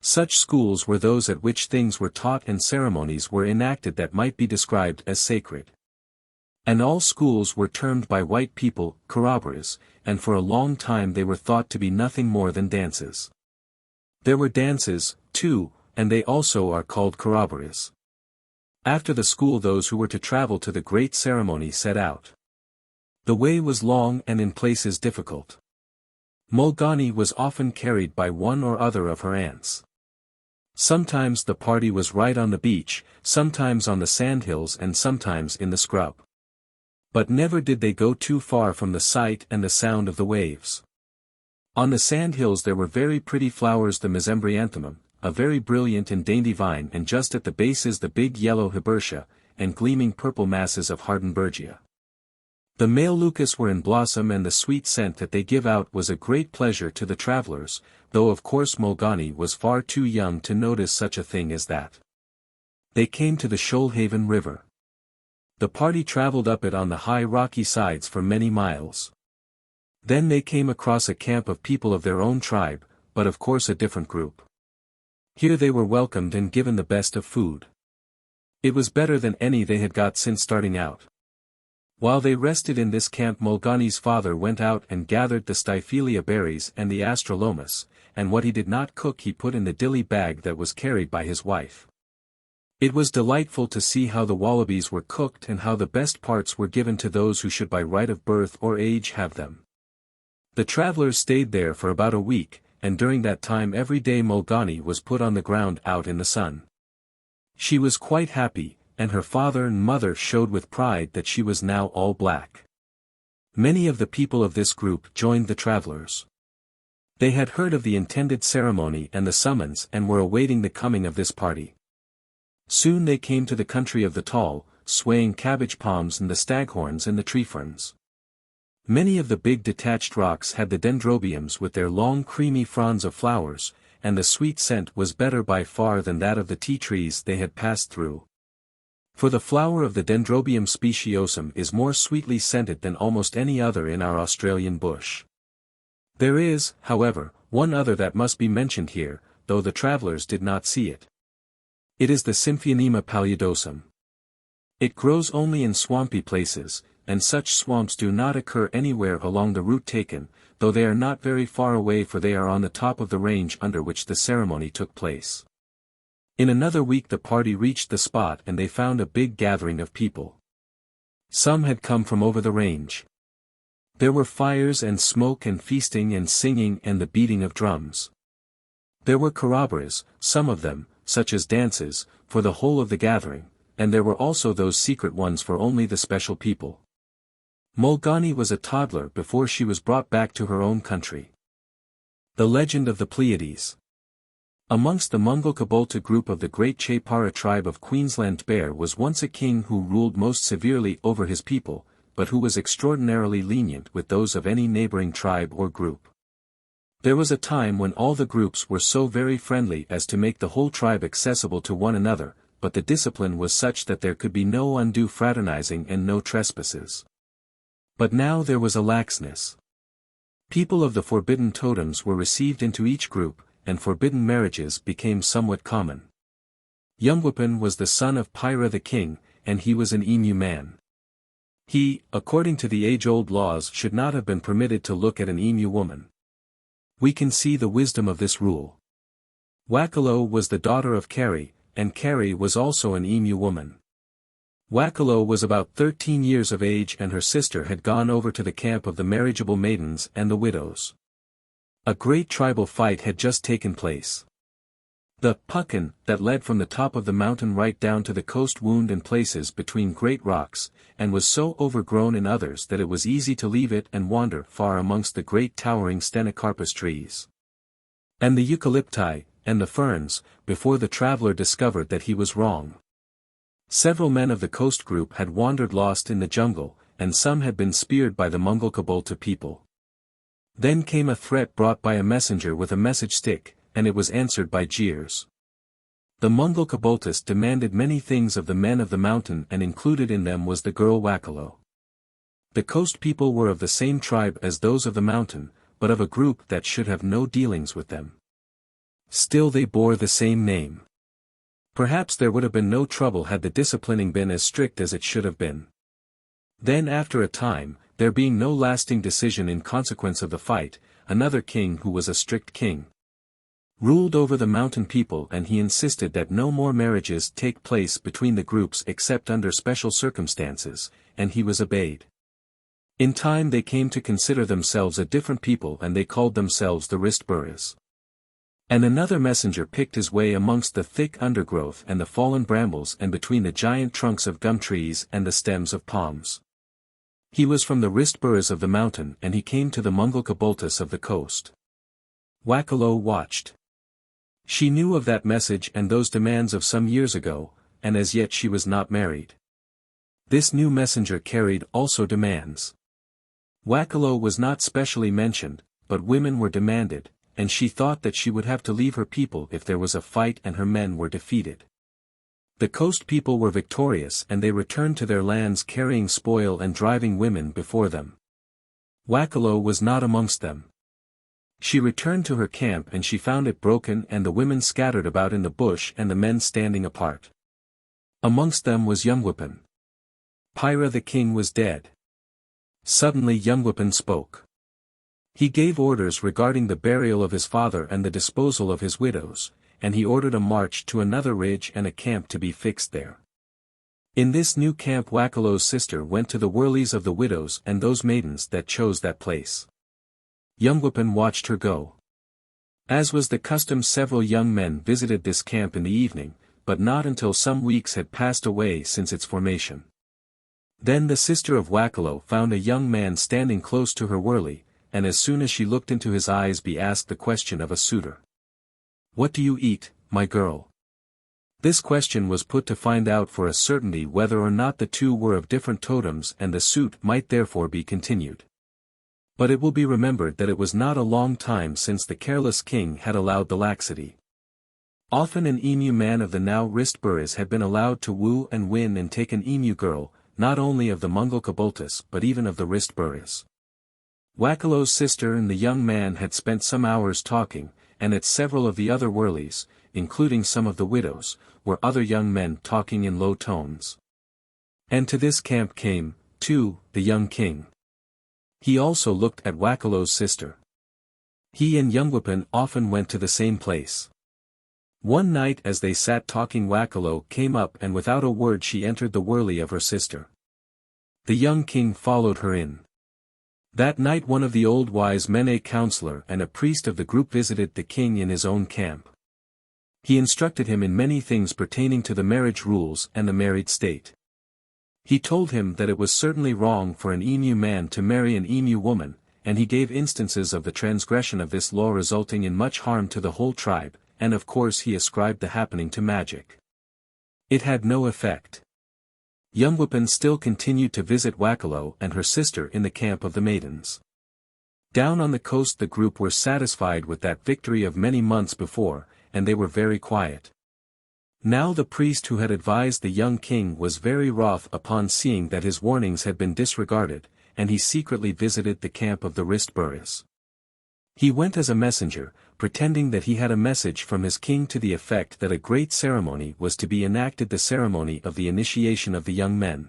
Such schools were those at which things were taught and ceremonies were enacted that might be described as sacred. And all schools were termed by white people corroborees, and for a long time they were thought to be nothing more than dances. There were dances, too, and they also are called corroborees. After the school those who were to travel to the great ceremony set out. The way was long and in places difficult. Mulgani was often carried by one or other of her aunts. Sometimes the party was right on the beach, sometimes on the sandhills and sometimes in the scrub. But never did they go too far from the sight and the sound of the waves. On the sand hills there were very pretty flowers, the mesembryanthemum, a very brilliant and dainty vine, and just at the base is the big yellow hibbertia, and gleaming purple masses of hardenbergia. The male lucas were in blossom, and the sweet scent that they give out was a great pleasure to the travelers, though of course Mulgani was far too young to notice such a thing as that. They came to the Shoalhaven River. The party traveled up it on the high rocky sides for many miles. Then they came across a camp of people of their own tribe, but of course a different group. Here they were welcomed and given the best of food. It was better than any they had got since starting out. While they rested in this camp, Mulgani's father went out and gathered the Styphelia berries and the astrolomus, and what he did not cook he put in the dilly bag that was carried by his wife. It was delightful to see how the wallabies were cooked and how the best parts were given to those who should by right of birth or age have them. The travelers stayed there for about a week, and during that time every day Mulgani was put on the ground out in the sun. She was quite happy, and her father and mother showed with pride that she was now all black. Many of the people of this group joined the travelers. They had heard of the intended ceremony and the summons and were awaiting the coming of this party. Soon they came to the country of the tall, swaying cabbage palms and the staghorns and the tree ferns. Many of the big detached rocks had the dendrobiums with their long creamy fronds of flowers, and the sweet scent was better by far than that of the tea trees they had passed through. For the flower of the Dendrobium speciosum is more sweetly scented than almost any other in our Australian bush. There is, however, one other that must be mentioned here, though the travellers did not see it. It is the Symphionema paliidosum. It grows only in swampy places, and such swamps do not occur anywhere along the route taken, though they are not very far away, for they are on the top of the range under which the ceremony took place. In another week the party reached the spot and they found a big gathering of people. Some had come from over the range. There were fires and smoke and feasting and singing and the beating of drums. There were corroboras, some of them, such as dances, for the whole of the gathering, and there were also those secret ones for only the special people. Mulgani was a toddler before she was brought back to her own country. The Legend of the Pleiades. Amongst the Mungal-Kabolta group of the great Chaypara tribe of Queensland Bear was once a king who ruled most severely over his people, but who was extraordinarily lenient with those of any neighboring tribe or group. There was a time when all the groups were so very friendly as to make the whole tribe accessible to one another, but the discipline was such that there could be no undue fraternizing and no trespasses. But now there was a laxness. People of the forbidden totems were received into each group, and forbidden marriages became somewhat common. Youngwipin was the son of Pyra the king, and he was an emu man. He, according to the age-old laws, should not have been permitted to look at an emu woman. We can see the wisdom of this rule. Wakalo was the daughter of Carrie, and Carrie was also an emu woman. Wakalo was about 13 years of age, and her sister had gone over to the camp of the marriageable maidens and the widows. A great tribal fight had just taken place. The puckin that led from the top of the mountain right down to the coast wound in places between great rocks, and was so overgrown in others that it was easy to leave it and wander far amongst the great towering stenocarpus trees. And the eucalypti, and the ferns, before the traveller discovered that he was wrong. Several men of the coast group had wandered lost in the jungle, and some had been speared by the Mungal-Kabolta people. Then came a threat brought by a messenger with a message stick, and it was answered by jeers. The Mungal-Kaboltas demanded many things of the men of the mountain, and included in them was the girl Wakalo. The coast people were of the same tribe as those of the mountain, but of a group that should have no dealings with them. Still they bore the same name. Perhaps there would have been no trouble had the disciplining been as strict as it should have been. Then after a time, there being no lasting decision in consequence of the fight, another king who was a strict king ruled over the mountain people, and he insisted that no more marriages take place between the groups except under special circumstances, and he was obeyed. In time they came to consider themselves a different people, and they called themselves the Ristburas. And another messenger picked his way amongst the thick undergrowth and the fallen brambles and between the giant trunks of gum trees and the stems of palms. He was from the Ristburas of the mountain, and he came to the Mungal-Kaboltas of the coast. Wakalo watched. She knew of that message and those demands of some years ago, and as yet she was not married. This new messenger carried also demands. Wakalo was not specially mentioned, but women were demanded, and she thought that she would have to leave her people if there was a fight and her men were defeated. The coast people were victorious and they returned to their lands carrying spoil and driving women before them. Wakalo was not amongst them. She returned to her camp and she found it broken and the women scattered about in the bush and the men standing apart. Amongst them was Youngweapon. Pyra the king was dead. Suddenly Youngweapon spoke. He gave orders regarding the burial of his father and the disposal of his widows, and he ordered a march to another ridge and a camp to be fixed there. In this new camp Wakalo's sister went to the wurleys of the widows and those maidens that chose that place. Youngweapon watched her go. As was the custom, several young men visited this camp in the evening, but not until some weeks had passed away since its formation. Then the sister of Wakalo found a young man standing close to her wurley, and as soon as she looked into his eyes be asked the question of a suitor. "What do you eat, my girl?" This question was put to find out for a certainty whether or not the two were of different totems, and the suit might therefore be continued. But it will be remembered that it was not a long time since the careless king had allowed the laxity. Often an emu man of the now Ristburis had been allowed to woo and win and take an emu girl, not only of the Mungulkabultus but even of the Ristburis. Wakalo's sister and the young man had spent some hours talking, and at several of the other wurleys, including some of the widows, were other young men talking in low tones. And to this camp came, too, the young king. He also looked at Wakalo's sister. He and Youngweapon often went to the same place. One night as they sat talking Wakalo came up and without a word she entered the wurley of her sister. The young king followed her in. That night one of the old wise men, a counselor and a priest of the group, visited the king in his own camp. He instructed him in many things pertaining to the marriage rules and the married state. He told him that it was certainly wrong for an emu man to marry an emu woman, and he gave instances of the transgression of this law resulting in much harm to the whole tribe, and of course he ascribed the happening to magic. It had no effect. Youngweapon still continued to visit Wakalo and her sister in the camp of the maidens. Down on the coast the group were satisfied with that victory of many months before, and they were very quiet. Now the priest who had advised the young king was very wroth upon seeing that his warnings had been disregarded, and he secretly visited the camp of the Ristburis. He went as a messenger, pretending that he had a message from his king to the effect that a great ceremony was to be enacted, the ceremony of the initiation of the young men.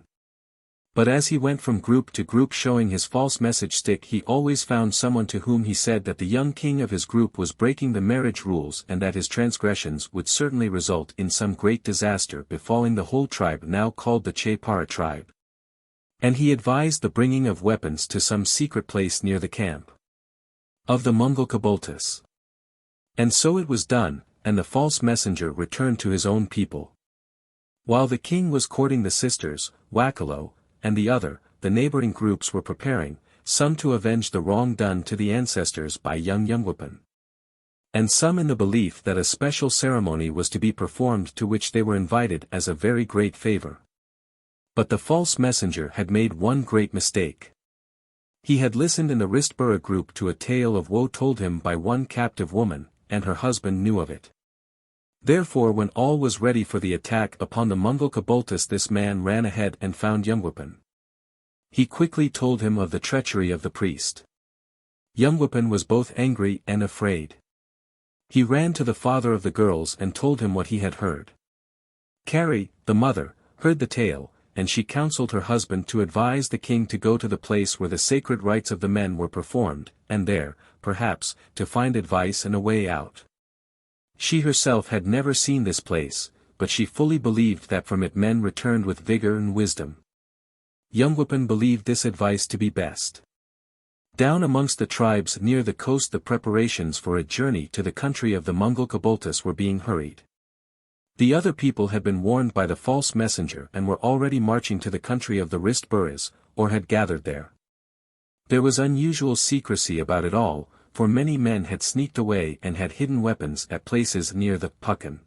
But as he went from group to group showing his false message stick, he always found someone to whom he said that the young king of his group was breaking the marriage rules and that his transgressions would certainly result in some great disaster befalling the whole tribe now called the Chepara tribe. And he advised the bringing of weapons to some secret place near the camp of the Mungulkabultus. And so it was done, and the false messenger returned to his own people. While the king was courting the sisters, Wakalo, and the neighboring groups were preparing, some to avenge the wrong done to the ancestors by Youngweapon. And some in the belief that a special ceremony was to be performed to which they were invited as a very great favor. But the false messenger had made one great mistake. He had listened in the Ristbura group to a tale of woe told him by one captive woman, and her husband knew of it. Therefore when all was ready for the attack upon the Mungulkabultus, this man ran ahead and found Youngweapon. He quickly told him of the treachery of the priest. Youngweapon was both angry and afraid. He ran to the father of the girls and told him what he had heard. Carrie, the mother, heard the tale, and she counseled her husband to advise the king to go to the place where the sacred rites of the men were performed, and there, perhaps, to find advice and a way out. She herself had never seen this place, but she fully believed that from it men returned with vigor and wisdom. Youngweapon believed this advice to be best. Down amongst the tribes near the coast the preparations for a journey to the country of the Mungulkabultus were being hurried. The other people had been warned by the false messenger and were already marching to the country of the Ristburis, or had gathered there. There was unusual secrecy about it all, for many men had sneaked away and had hidden weapons at places near the Puckan.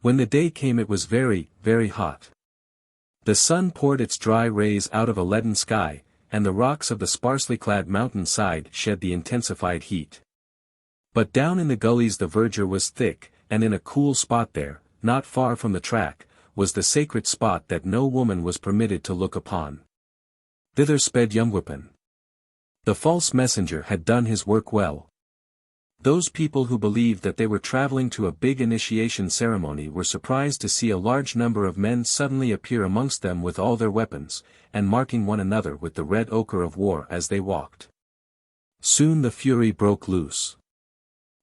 When the day came it was very, very hot. The sun poured its dry rays out of a leaden sky, and the rocks of the sparsely clad mountain side shed the intensified heat. But down in the gullies the verdure was thick, and in a cool spot there, not far from the track, was the sacred spot that no woman was permitted to look upon. Thither sped Yumwippan. The false messenger had done his work well. Those people who believed that they were traveling to a big initiation ceremony were surprised to see a large number of men suddenly appear amongst them with all their weapons, and marking one another with the red ochre of war as they walked. Soon the fury broke loose.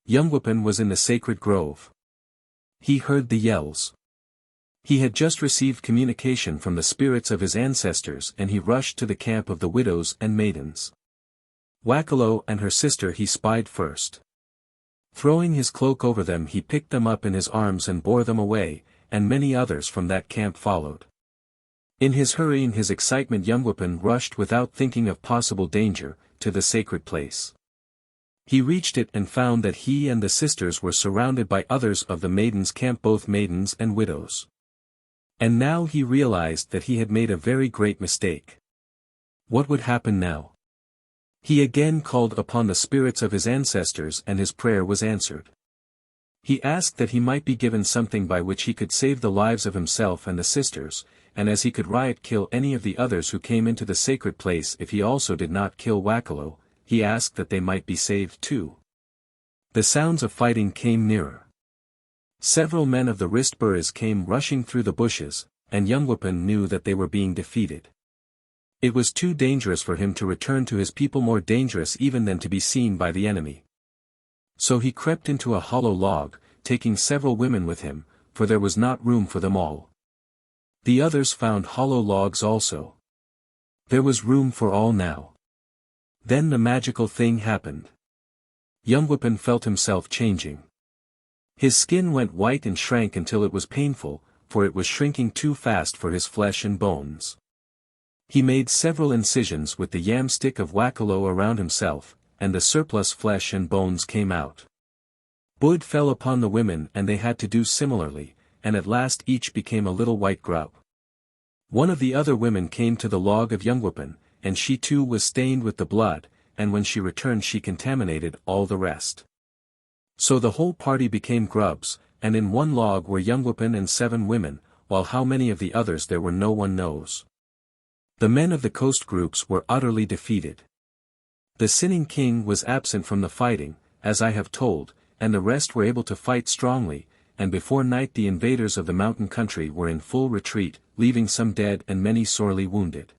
Yumwippan was in the sacred grove. He heard the yells. He had just received communication from the spirits of his ancestors and he rushed to the camp of the widows and maidens. Waccalo and her sister he spied first. Throwing his cloak over them he picked them up in his arms and bore them away, and many others from that camp followed. In his hurry and his excitement Yumwippan rushed without thinking of possible danger, to the sacred place. He reached it and found that he and the sisters were surrounded by others of the maidens' camp, both maidens and widows. And now he realized that he had made a very great mistake. What would happen now? He again called upon the spirits of his ancestors and his prayer was answered. He asked that he might be given something by which he could save the lives of himself and the sisters, and as he could kill any of the others who came into the sacred place if he also did not kill Waccalo, he asked that they might be saved too. The sounds of fighting came nearer. Several men of the Wristburras came rushing through the bushes, and Yumwippan knew that they were being defeated. It was too dangerous for him to return to his people, more dangerous even than to be seen by the enemy. So he crept into a hollow log, taking several women with him, for there was not room for them all. The others found hollow logs also. There was room for all now. Then the magical thing happened. Yumwippan felt himself changing. His skin went white and shrank until it was painful, for it was shrinking too fast for his flesh and bones. He made several incisions with the yam stick of Waccalo around himself, and the surplus flesh and bones came out. Blood fell upon the women and they had to do similarly, and at last each became a little white grub. One of the other women came to the log of Yumwippan, and she too was stained with the blood, and when she returned she contaminated all the rest. So the whole party became grubs, and in one log were Yumwippan and 7 women, while how many of the others there were no one knows. The men of the coast groups were utterly defeated. The sinning king was absent from the fighting, as I have told, and the rest were able to fight strongly, and before night the invaders of the mountain country were in full retreat, leaving some dead and many sorely wounded.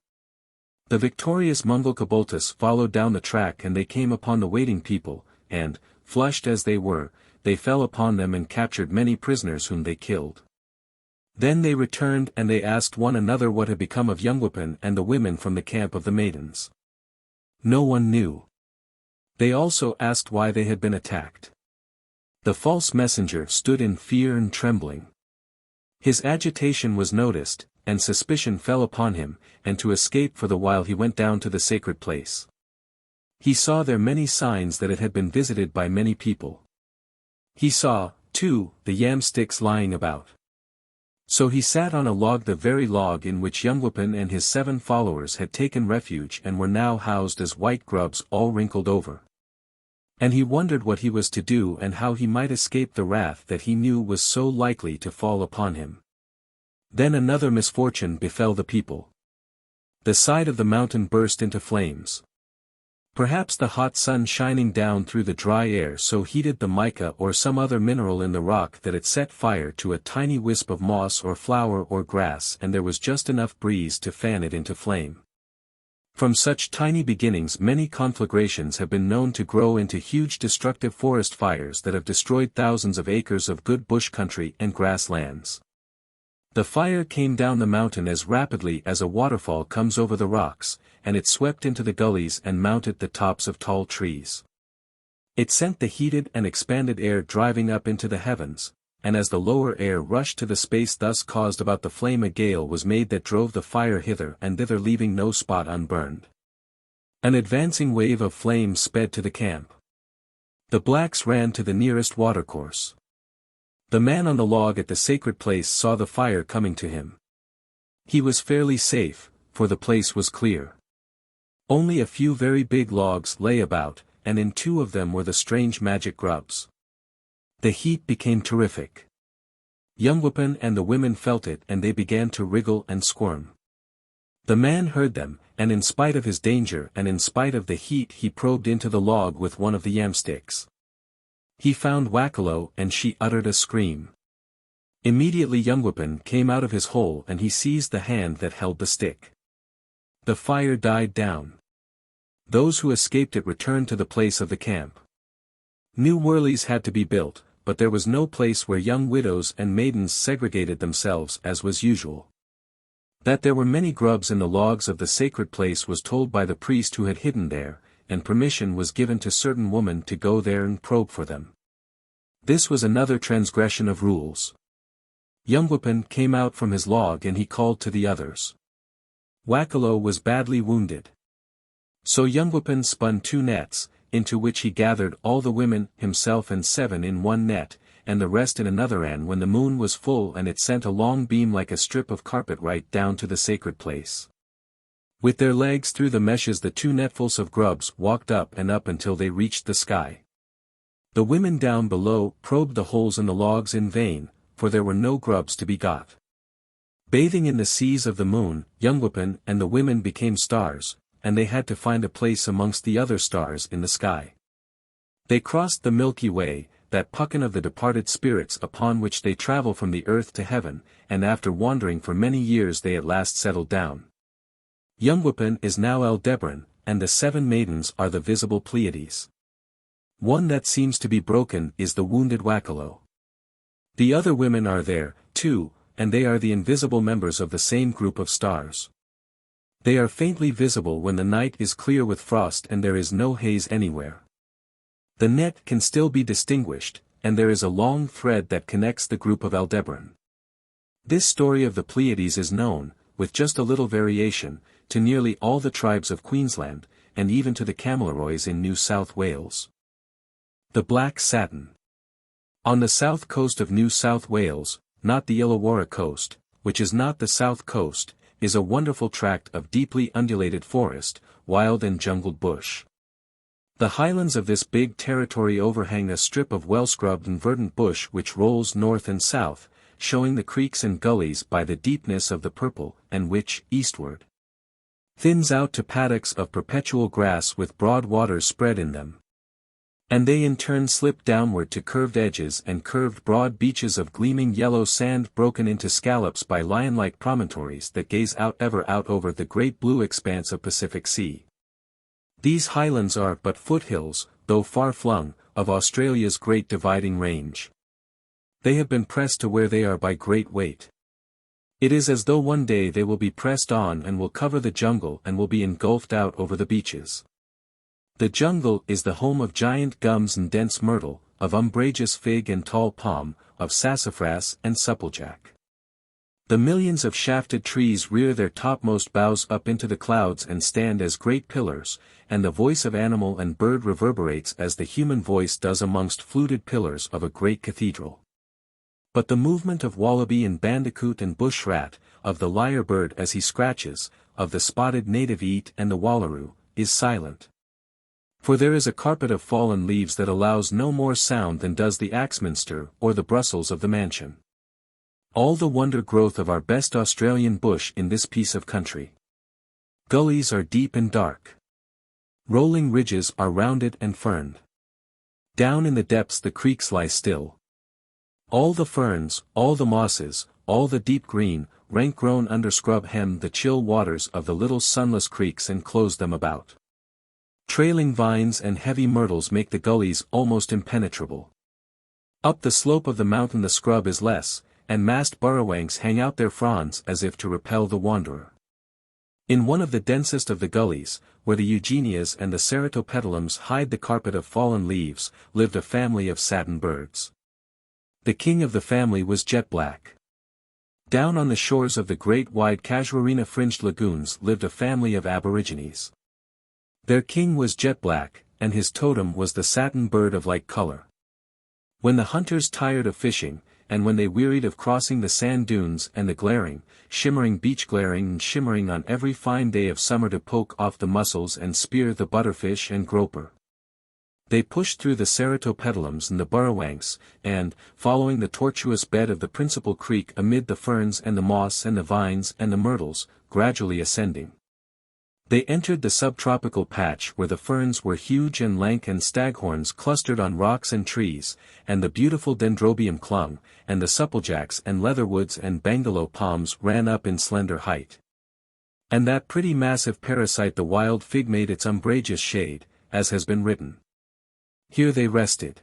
The victorious Mungulkaboltas followed down the track and they came upon the waiting people, and, flushed as they were, they fell upon them and captured many prisoners whom they killed. Then they returned and they asked one another what had become of Yumwippan and the women from the camp of the maidens. No one knew. They also asked why they had been attacked. The false messenger stood in fear and trembling. His agitation was noticed, and suspicion fell upon him, and to escape for the while he went down to the sacred place. He saw there many signs that it had been visited by many people. He saw, too, the yam sticks lying about. So he sat on a log, the very log in which Yumwippan and his 7 followers had taken refuge and were now housed as white grubs all wrinkled over. And he wondered what he was to do and how he might escape the wrath that he knew was so likely to fall upon him. Then another misfortune befell the people. The side of the mountain burst into flames. Perhaps the hot sun shining down through the dry air so heated the mica or some other mineral in the rock that it set fire to a tiny wisp of moss or flower or grass, and there was just enough breeze to fan it into flame. From such tiny beginnings many conflagrations have been known to grow into huge destructive forest fires that have destroyed thousands of acres of good bush country and grasslands. The fire came down the mountain as rapidly as a waterfall comes over the rocks, and it swept into the gullies and mounted the tops of tall trees. It sent the heated and expanded air driving up into the heavens, and as the lower air rushed to the space thus caused about the flame a gale was made that drove the fire hither and thither, leaving no spot unburned. An advancing wave of flame sped to the camp. The blacks ran to the nearest watercourse. The man on the log at the sacred place saw the fire coming to him. He was fairly safe, for the place was clear. Only a few very big logs lay about, and in 2 of them were the strange magic grubs. The heat became terrific. Youngwupen and the women felt it and they began to wriggle and squirm. The man heard them, and in spite of his danger and in spite of the heat he probed into the log with one of the yam sticks. He found Wackalo and she uttered a scream. Immediately Youngwupen came out of his hole and he seized the hand that held the stick. The fire died down. Those who escaped it returned to the place of the camp. New wurleys had to be built, but there was no place where young widows and maidens segregated themselves as was usual. That there were many grubs in the logs of the sacred place was told by the priest who had hidden there, and permission was given to certain women to go there and probe for them. This was another transgression of rules. Youngwupen came out from his log and he called to the others. Wackalo was badly wounded. So Youngwupen spun 2 nets, into which he gathered all the women, himself and 7 in one net, and the rest in another, and when the moon was full and it sent a long beam like a strip of carpet right down to the sacred place. With their legs through the meshes the 2 netfuls of grubs walked up and up until they reached the sky. The women down below probed the holes in the logs in vain, for there were no grubs to be got. Bathing in the seas of the moon, Youngwupen and the women became stars, and they had to find a place amongst the other stars in the sky. They crossed the Milky Way, that puckin of the departed spirits upon which they travel from the earth to heaven, and after wandering for many years they at last settled down. Youngwupen is now Aldebaran, and the 7 maidens are the visible Pleiades. One that seems to be broken is the wounded Wackalo. The other women are there, too, and they are the invisible members of the same group of stars. They are faintly visible when the night is clear with frost and there is no haze anywhere. The net can still be distinguished, and there is a long thread that connects the group of Aldebaran. This story of the Pleiades is known, with just a little variation, to nearly all the tribes of Queensland, and even to the Kamilaroi in New South Wales. The Black Satin. On the south coast of New South Wales, not the Illawarra coast, which is not the south coast, is a wonderful tract of deeply undulated forest, wild and jungled bush. The highlands of this big territory overhang a strip of well-scrubbed and verdant bush which rolls north and south, showing the creeks and gullies by the deepness of the purple, and which, eastward, thins out to paddocks of perpetual grass with broad waters spread in them. And they in turn slip downward to curved edges and curved broad beaches of gleaming yellow sand broken into scallops by lion-like promontories that gaze out ever out over the great blue expanse of Pacific Sea. These highlands are but foothills, though far-flung, of Australia's great dividing range. They have been pressed to where they are by great weight. It is as though one day they will be pressed on and will cover the jungle and will be engulfed out over the beaches. The jungle is the home of giant gums and dense myrtle, of umbrageous fig and tall palm, of sassafras and supplejack. The millions of shafted trees rear their topmost boughs up into the clouds and stand as great pillars, and the voice of animal and bird reverberates as the human voice does amongst fluted pillars of a great cathedral. But the movement of wallaby and bandicoot and bush rat, of the lyrebird as he scratches, of the spotted native eat and the wallaroo, is silent. For there is a carpet of fallen leaves that allows no more sound than does the Axminster or the Brussels of the mansion. All the wonder growth of our best Australian bush in this piece of country. Gullies are deep and dark. Rolling ridges are rounded and ferned. Down in the depths the creeks lie still. All the ferns, all the mosses, all the deep green, rank-grown underscrub hem the chill waters of the little sunless creeks and close them about. Trailing vines and heavy myrtles make the gullies almost impenetrable. Up the slope of the mountain the scrub is less, and massed burrowangs hang out their fronds as if to repel the wanderer. In one of the densest of the gullies, where the eugenias and the ceratopetulums hide the carpet of fallen leaves, lived a family of satin birds. The king of the family was jet black. Down on the shores of the great wide casuarina-fringed lagoons lived a family of Aborigines. Their king was jet black, and his totem was the satin bird of light color. When the hunters tired of fishing, and when they wearied of crossing the sand dunes and the glaring, shimmering beach glaring and shimmering on every fine day of summer to poke off the mussels and spear the butterfish and groper, they pushed through the ceratopetallums and the burrowanks, and, following the tortuous bed of the principal creek amid the ferns and the moss and the vines and the myrtles, gradually ascending, they entered the subtropical patch where the ferns were huge and lank and staghorns clustered on rocks and trees, and the beautiful dendrobium clung, and the supplejacks and leatherwoods and bangalow palms ran up in slender height. And that pretty massive parasite the wild fig made its umbrageous shade, as has been written. Here they rested.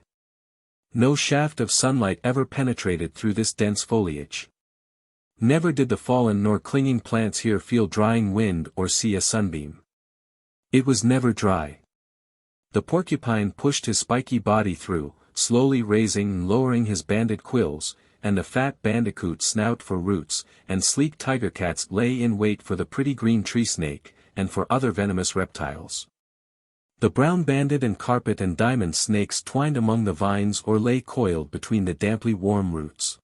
No shaft of sunlight ever penetrated through this dense foliage. Never did the fallen nor clinging plants here feel drying wind or see a sunbeam. It was never dry. The porcupine pushed his spiky body through, slowly raising and lowering his banded quills, and the fat bandicoot snout for roots, and sleek tiger cats lay in wait for the pretty green tree snake, and for other venomous reptiles. The brown banded and carpet and diamond snakes twined among the vines or lay coiled between the damply warm roots.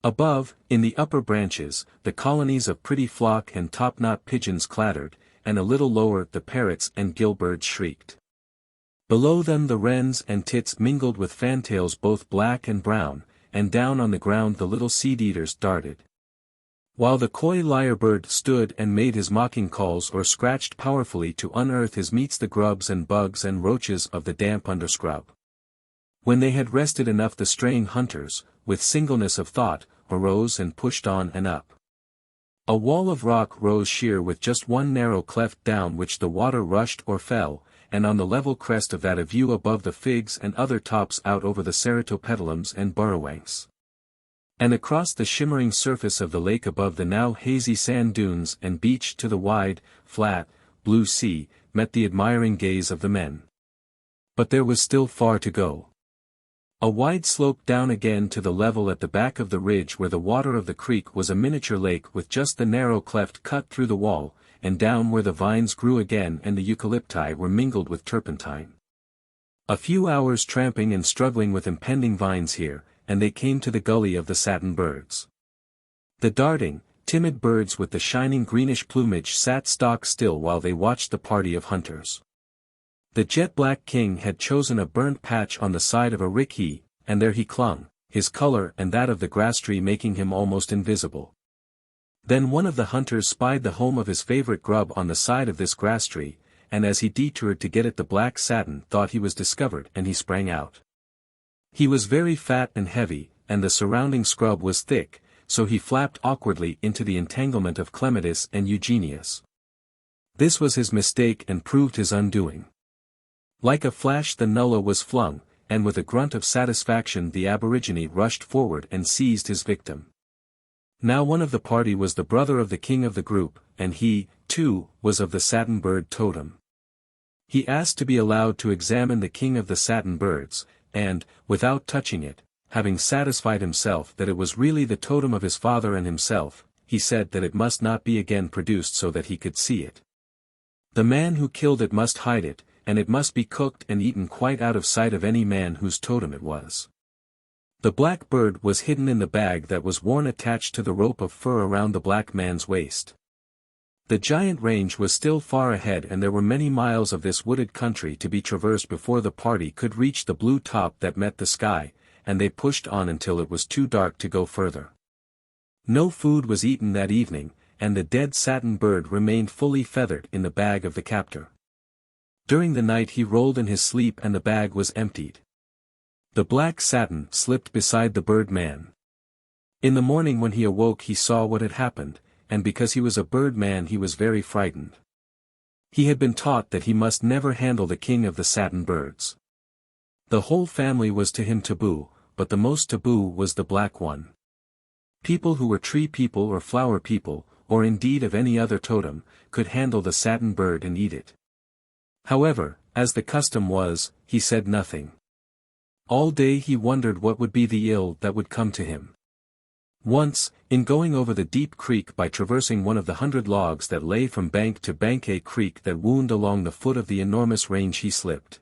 Above, in the upper branches, the colonies of pretty flock and top-knot pigeons clattered, and a little lower the parrots and gillbirds shrieked. Below them the wrens and tits mingled with fantails both black and brown, and down on the ground the little seed-eaters darted. While the coy lyrebird stood and made his mocking calls or scratched powerfully to unearth his meats the grubs and bugs and roaches of the damp underscrub. When they had rested enough the straying hunters, with singleness of thought, arose and pushed on and up. A wall of rock rose sheer with just one narrow cleft down which the water rushed or fell, and on the level crest of that a view above the figs and other tops out over the ceratopetallums and burrowanks. And across the shimmering surface of the lake above the now hazy sand dunes and beach to the wide, flat, blue sea, met the admiring gaze of the men. But there was still far to go. A wide slope down again to the level at the back of the ridge where the water of the creek was a miniature lake with just the narrow cleft cut through the wall, and down where the vines grew again and the eucalypti were mingled with turpentine. A few hours tramping and struggling with impending vines here, and they came to the gully of the satin birds. The darting, timid birds with the shining greenish plumage sat stock still while they watched the party of hunters. The jet-black king had chosen a burnt patch on the side of a rickey, and there he clung, his color and that of the grass tree making him almost invisible. Then one of the hunters spied the home of his favorite grub on the side of this grass tree, and as he detoured to get at the black satin thought he was discovered and he sprang out. He was very fat and heavy, and the surrounding scrub was thick, so he flapped awkwardly into the entanglement of Clematis and Eugenius. This was his mistake and proved his undoing. Like a flash the nullah was flung, and with a grunt of satisfaction the aborigine rushed forward and seized his victim. Now one of the party was the brother of the king of the group, and he, too, was of the satin bird totem. He asked to be allowed to examine the king of the satin birds, and, without touching it, having satisfied himself that it was really the totem of his father and himself, he said that it must not be again produced so that he could see it. The man who killed it must hide it, and it must be cooked and eaten quite out of sight of any man whose totem it was. The black bird was hidden in the bag that was worn attached to the rope of fur around the black man's waist. The giant range was still far ahead and there were many miles of this wooded country to be traversed before the party could reach the blue top that met the sky, and they pushed on until it was too dark to go further. No food was eaten that evening, and the dead satin bird remained fully feathered in the bag of the captor. During the night he rolled in his sleep and the bag was emptied. The black satin slipped beside the bird man. In the morning when he awoke he saw what had happened, and because he was a bird man he was very frightened. He had been taught that he must never handle the king of the satin birds. The whole family was to him taboo, but the most taboo was the black one. People who were tree people or flower people, or indeed of any other totem, could handle the satin bird and eat it. However, as the custom was, he said nothing. All day he wondered what would be the ill that would come to him. Once, in going over the deep creek by traversing one of the 100 logs that lay from bank to bank a creek that wound along the foot of the enormous range he slipped.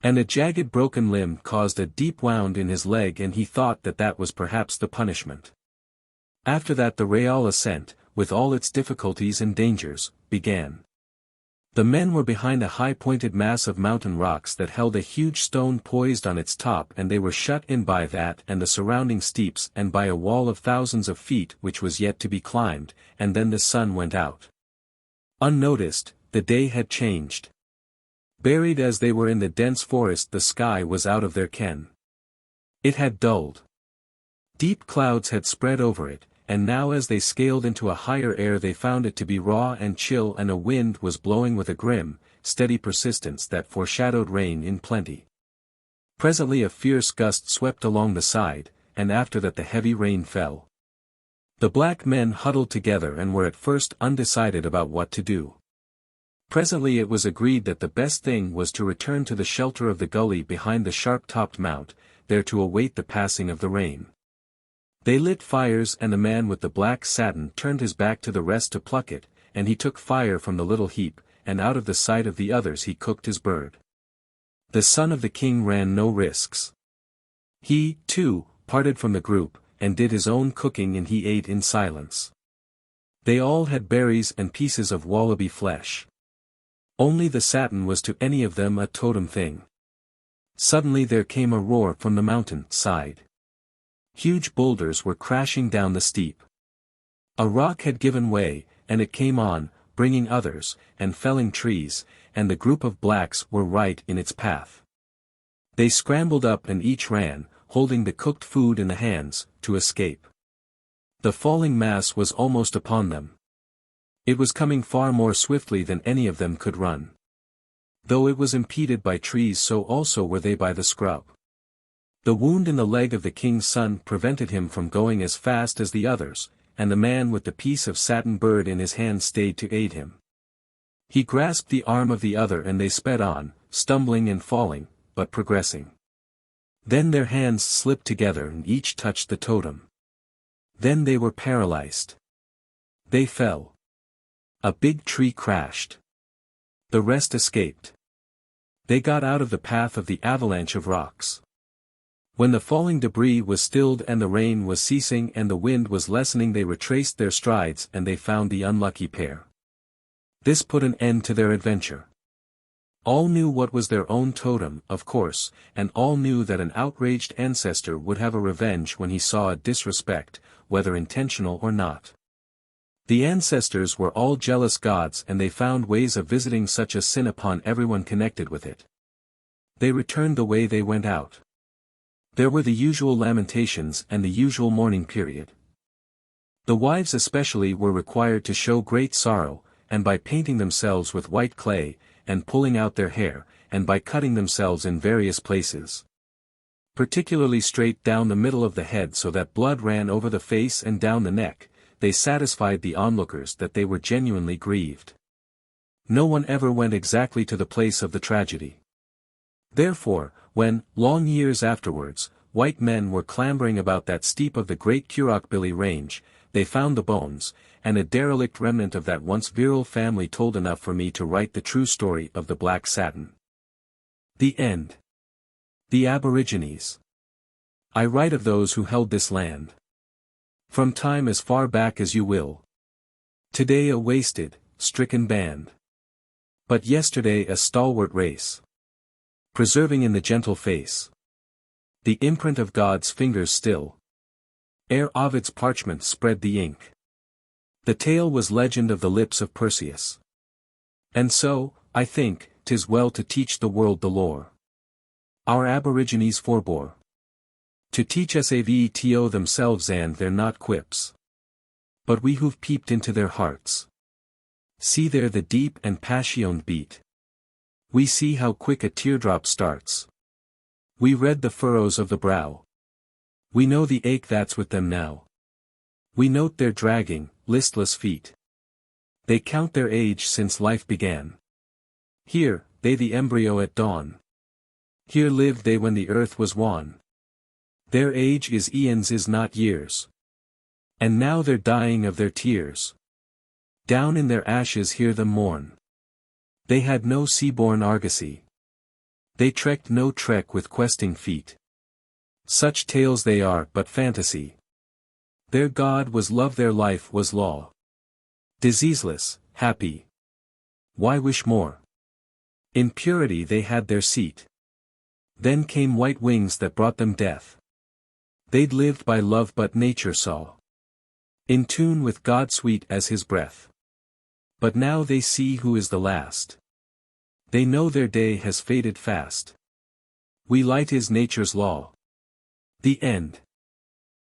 And a jagged broken limb caused a deep wound in his leg, and he thought that that was perhaps the punishment. After that the real ascent, with all its difficulties and dangers, began. The men were behind a high-pointed mass of mountain rocks that held a huge stone poised on its top, and they were shut in by that and the surrounding steeps and by a wall of thousands of feet which was yet to be climbed, and then the sun went out. Unnoticed, the day had changed. Buried as they were in the dense forest, the sky was out of their ken. It had dulled. Deep clouds had spread over it, and now as they scaled into a higher air they found it to be raw and chill, and a wind was blowing with a grim, steady persistence that foreshadowed rain in plenty. Presently a fierce gust swept along the side, and after that the heavy rain fell. The black men huddled together and were at first undecided about what to do. Presently it was agreed that the best thing was to return to the shelter of the gully behind the sharp-topped mount, there to await the passing of the rain. They lit fires, and the man with the black satin turned his back to the rest to pluck it, and he took fire from the little heap, and out of the sight of the others he cooked his bird. The son of the king ran no risks. He, too, parted from the group, and did his own cooking, and he ate in silence. They all had berries and pieces of wallaby flesh. Only the satin was to any of them a totem thing. Suddenly there came a roar from the mountain side. Huge boulders were crashing down the steep. A rock had given way, and it came on, bringing others, and felling trees, and the group of blacks were right in its path. They scrambled up and each ran, holding the cooked food in the hands, to escape. The falling mass was almost upon them. It was coming far more swiftly than any of them could run. Though it was impeded by trees, so also were they by the scrub. The wound in the leg of the king's son prevented him from going as fast as the others, and the man with the piece of satin bird in his hand stayed to aid him. He grasped the arm of the other and they sped on, stumbling and falling, but progressing. Then their hands slipped together and each touched the totem. Then they were paralyzed. They fell. A big tree crashed. The rest escaped. They got out of the path of the avalanche of rocks. When the falling debris was stilled and the rain was ceasing and the wind was lessening, they retraced their strides and they found the unlucky pair. This put an end to their adventure. All knew what was their own totem, of course, and all knew that an outraged ancestor would have a revenge when he saw a disrespect, whether intentional or not. The ancestors were all jealous gods, and they found ways of visiting such a sin upon everyone connected with it. They returned the way they went out. There were the usual lamentations and the usual mourning period. The wives especially were required to show great sorrow, and by painting themselves with white clay, and pulling out their hair, and by cutting themselves in various places. Particularly straight down the middle of the head so that blood ran over the face and down the neck, they satisfied the onlookers that they were genuinely grieved. No one ever went exactly to the place of the tragedy. Therefore, when, long years afterwards, white men were clambering about that steep of the great Kurokbilly Range, they found the bones, and a derelict remnant of that once virile family told enough for me to write the true story of the Black Satin. The end. The Aborigines. I write of those who held this land. From time as far back as you will. Today a wasted, stricken band. But yesterday a stalwart race. Preserving in the gentle face the imprint of God's fingers still. Ere Ovid's parchment spread the ink. The tale was legend of the lips of Perseus. And so, I think, 'tis well to teach the world the lore. Our Aborigines forbore to teach Saveto themselves, and they're not quips. But we who've peeped into their hearts see there the deep and passionate beat. We see how quick a teardrop starts. We read the furrows of the brow. We know the ache that's with them now. We note their dragging, listless feet. They count their age since life began. Here, they the embryo at dawn. Here lived they when the earth was wan. Their age is eons, is not years. And now they're dying of their tears. Down in their ashes hear them mourn. They had no sea-born argosy. They trekked no trek with questing feet. Such tales they are but fantasy. Their God was love, their life was law. Diseaseless, happy. Why wish more? In purity they had their seat. Then came white wings that brought them death. They'd lived by love but nature saw. In tune with God sweet as his breath. But now they see who is the last. They know their day has faded fast. We light is nature's law. The end.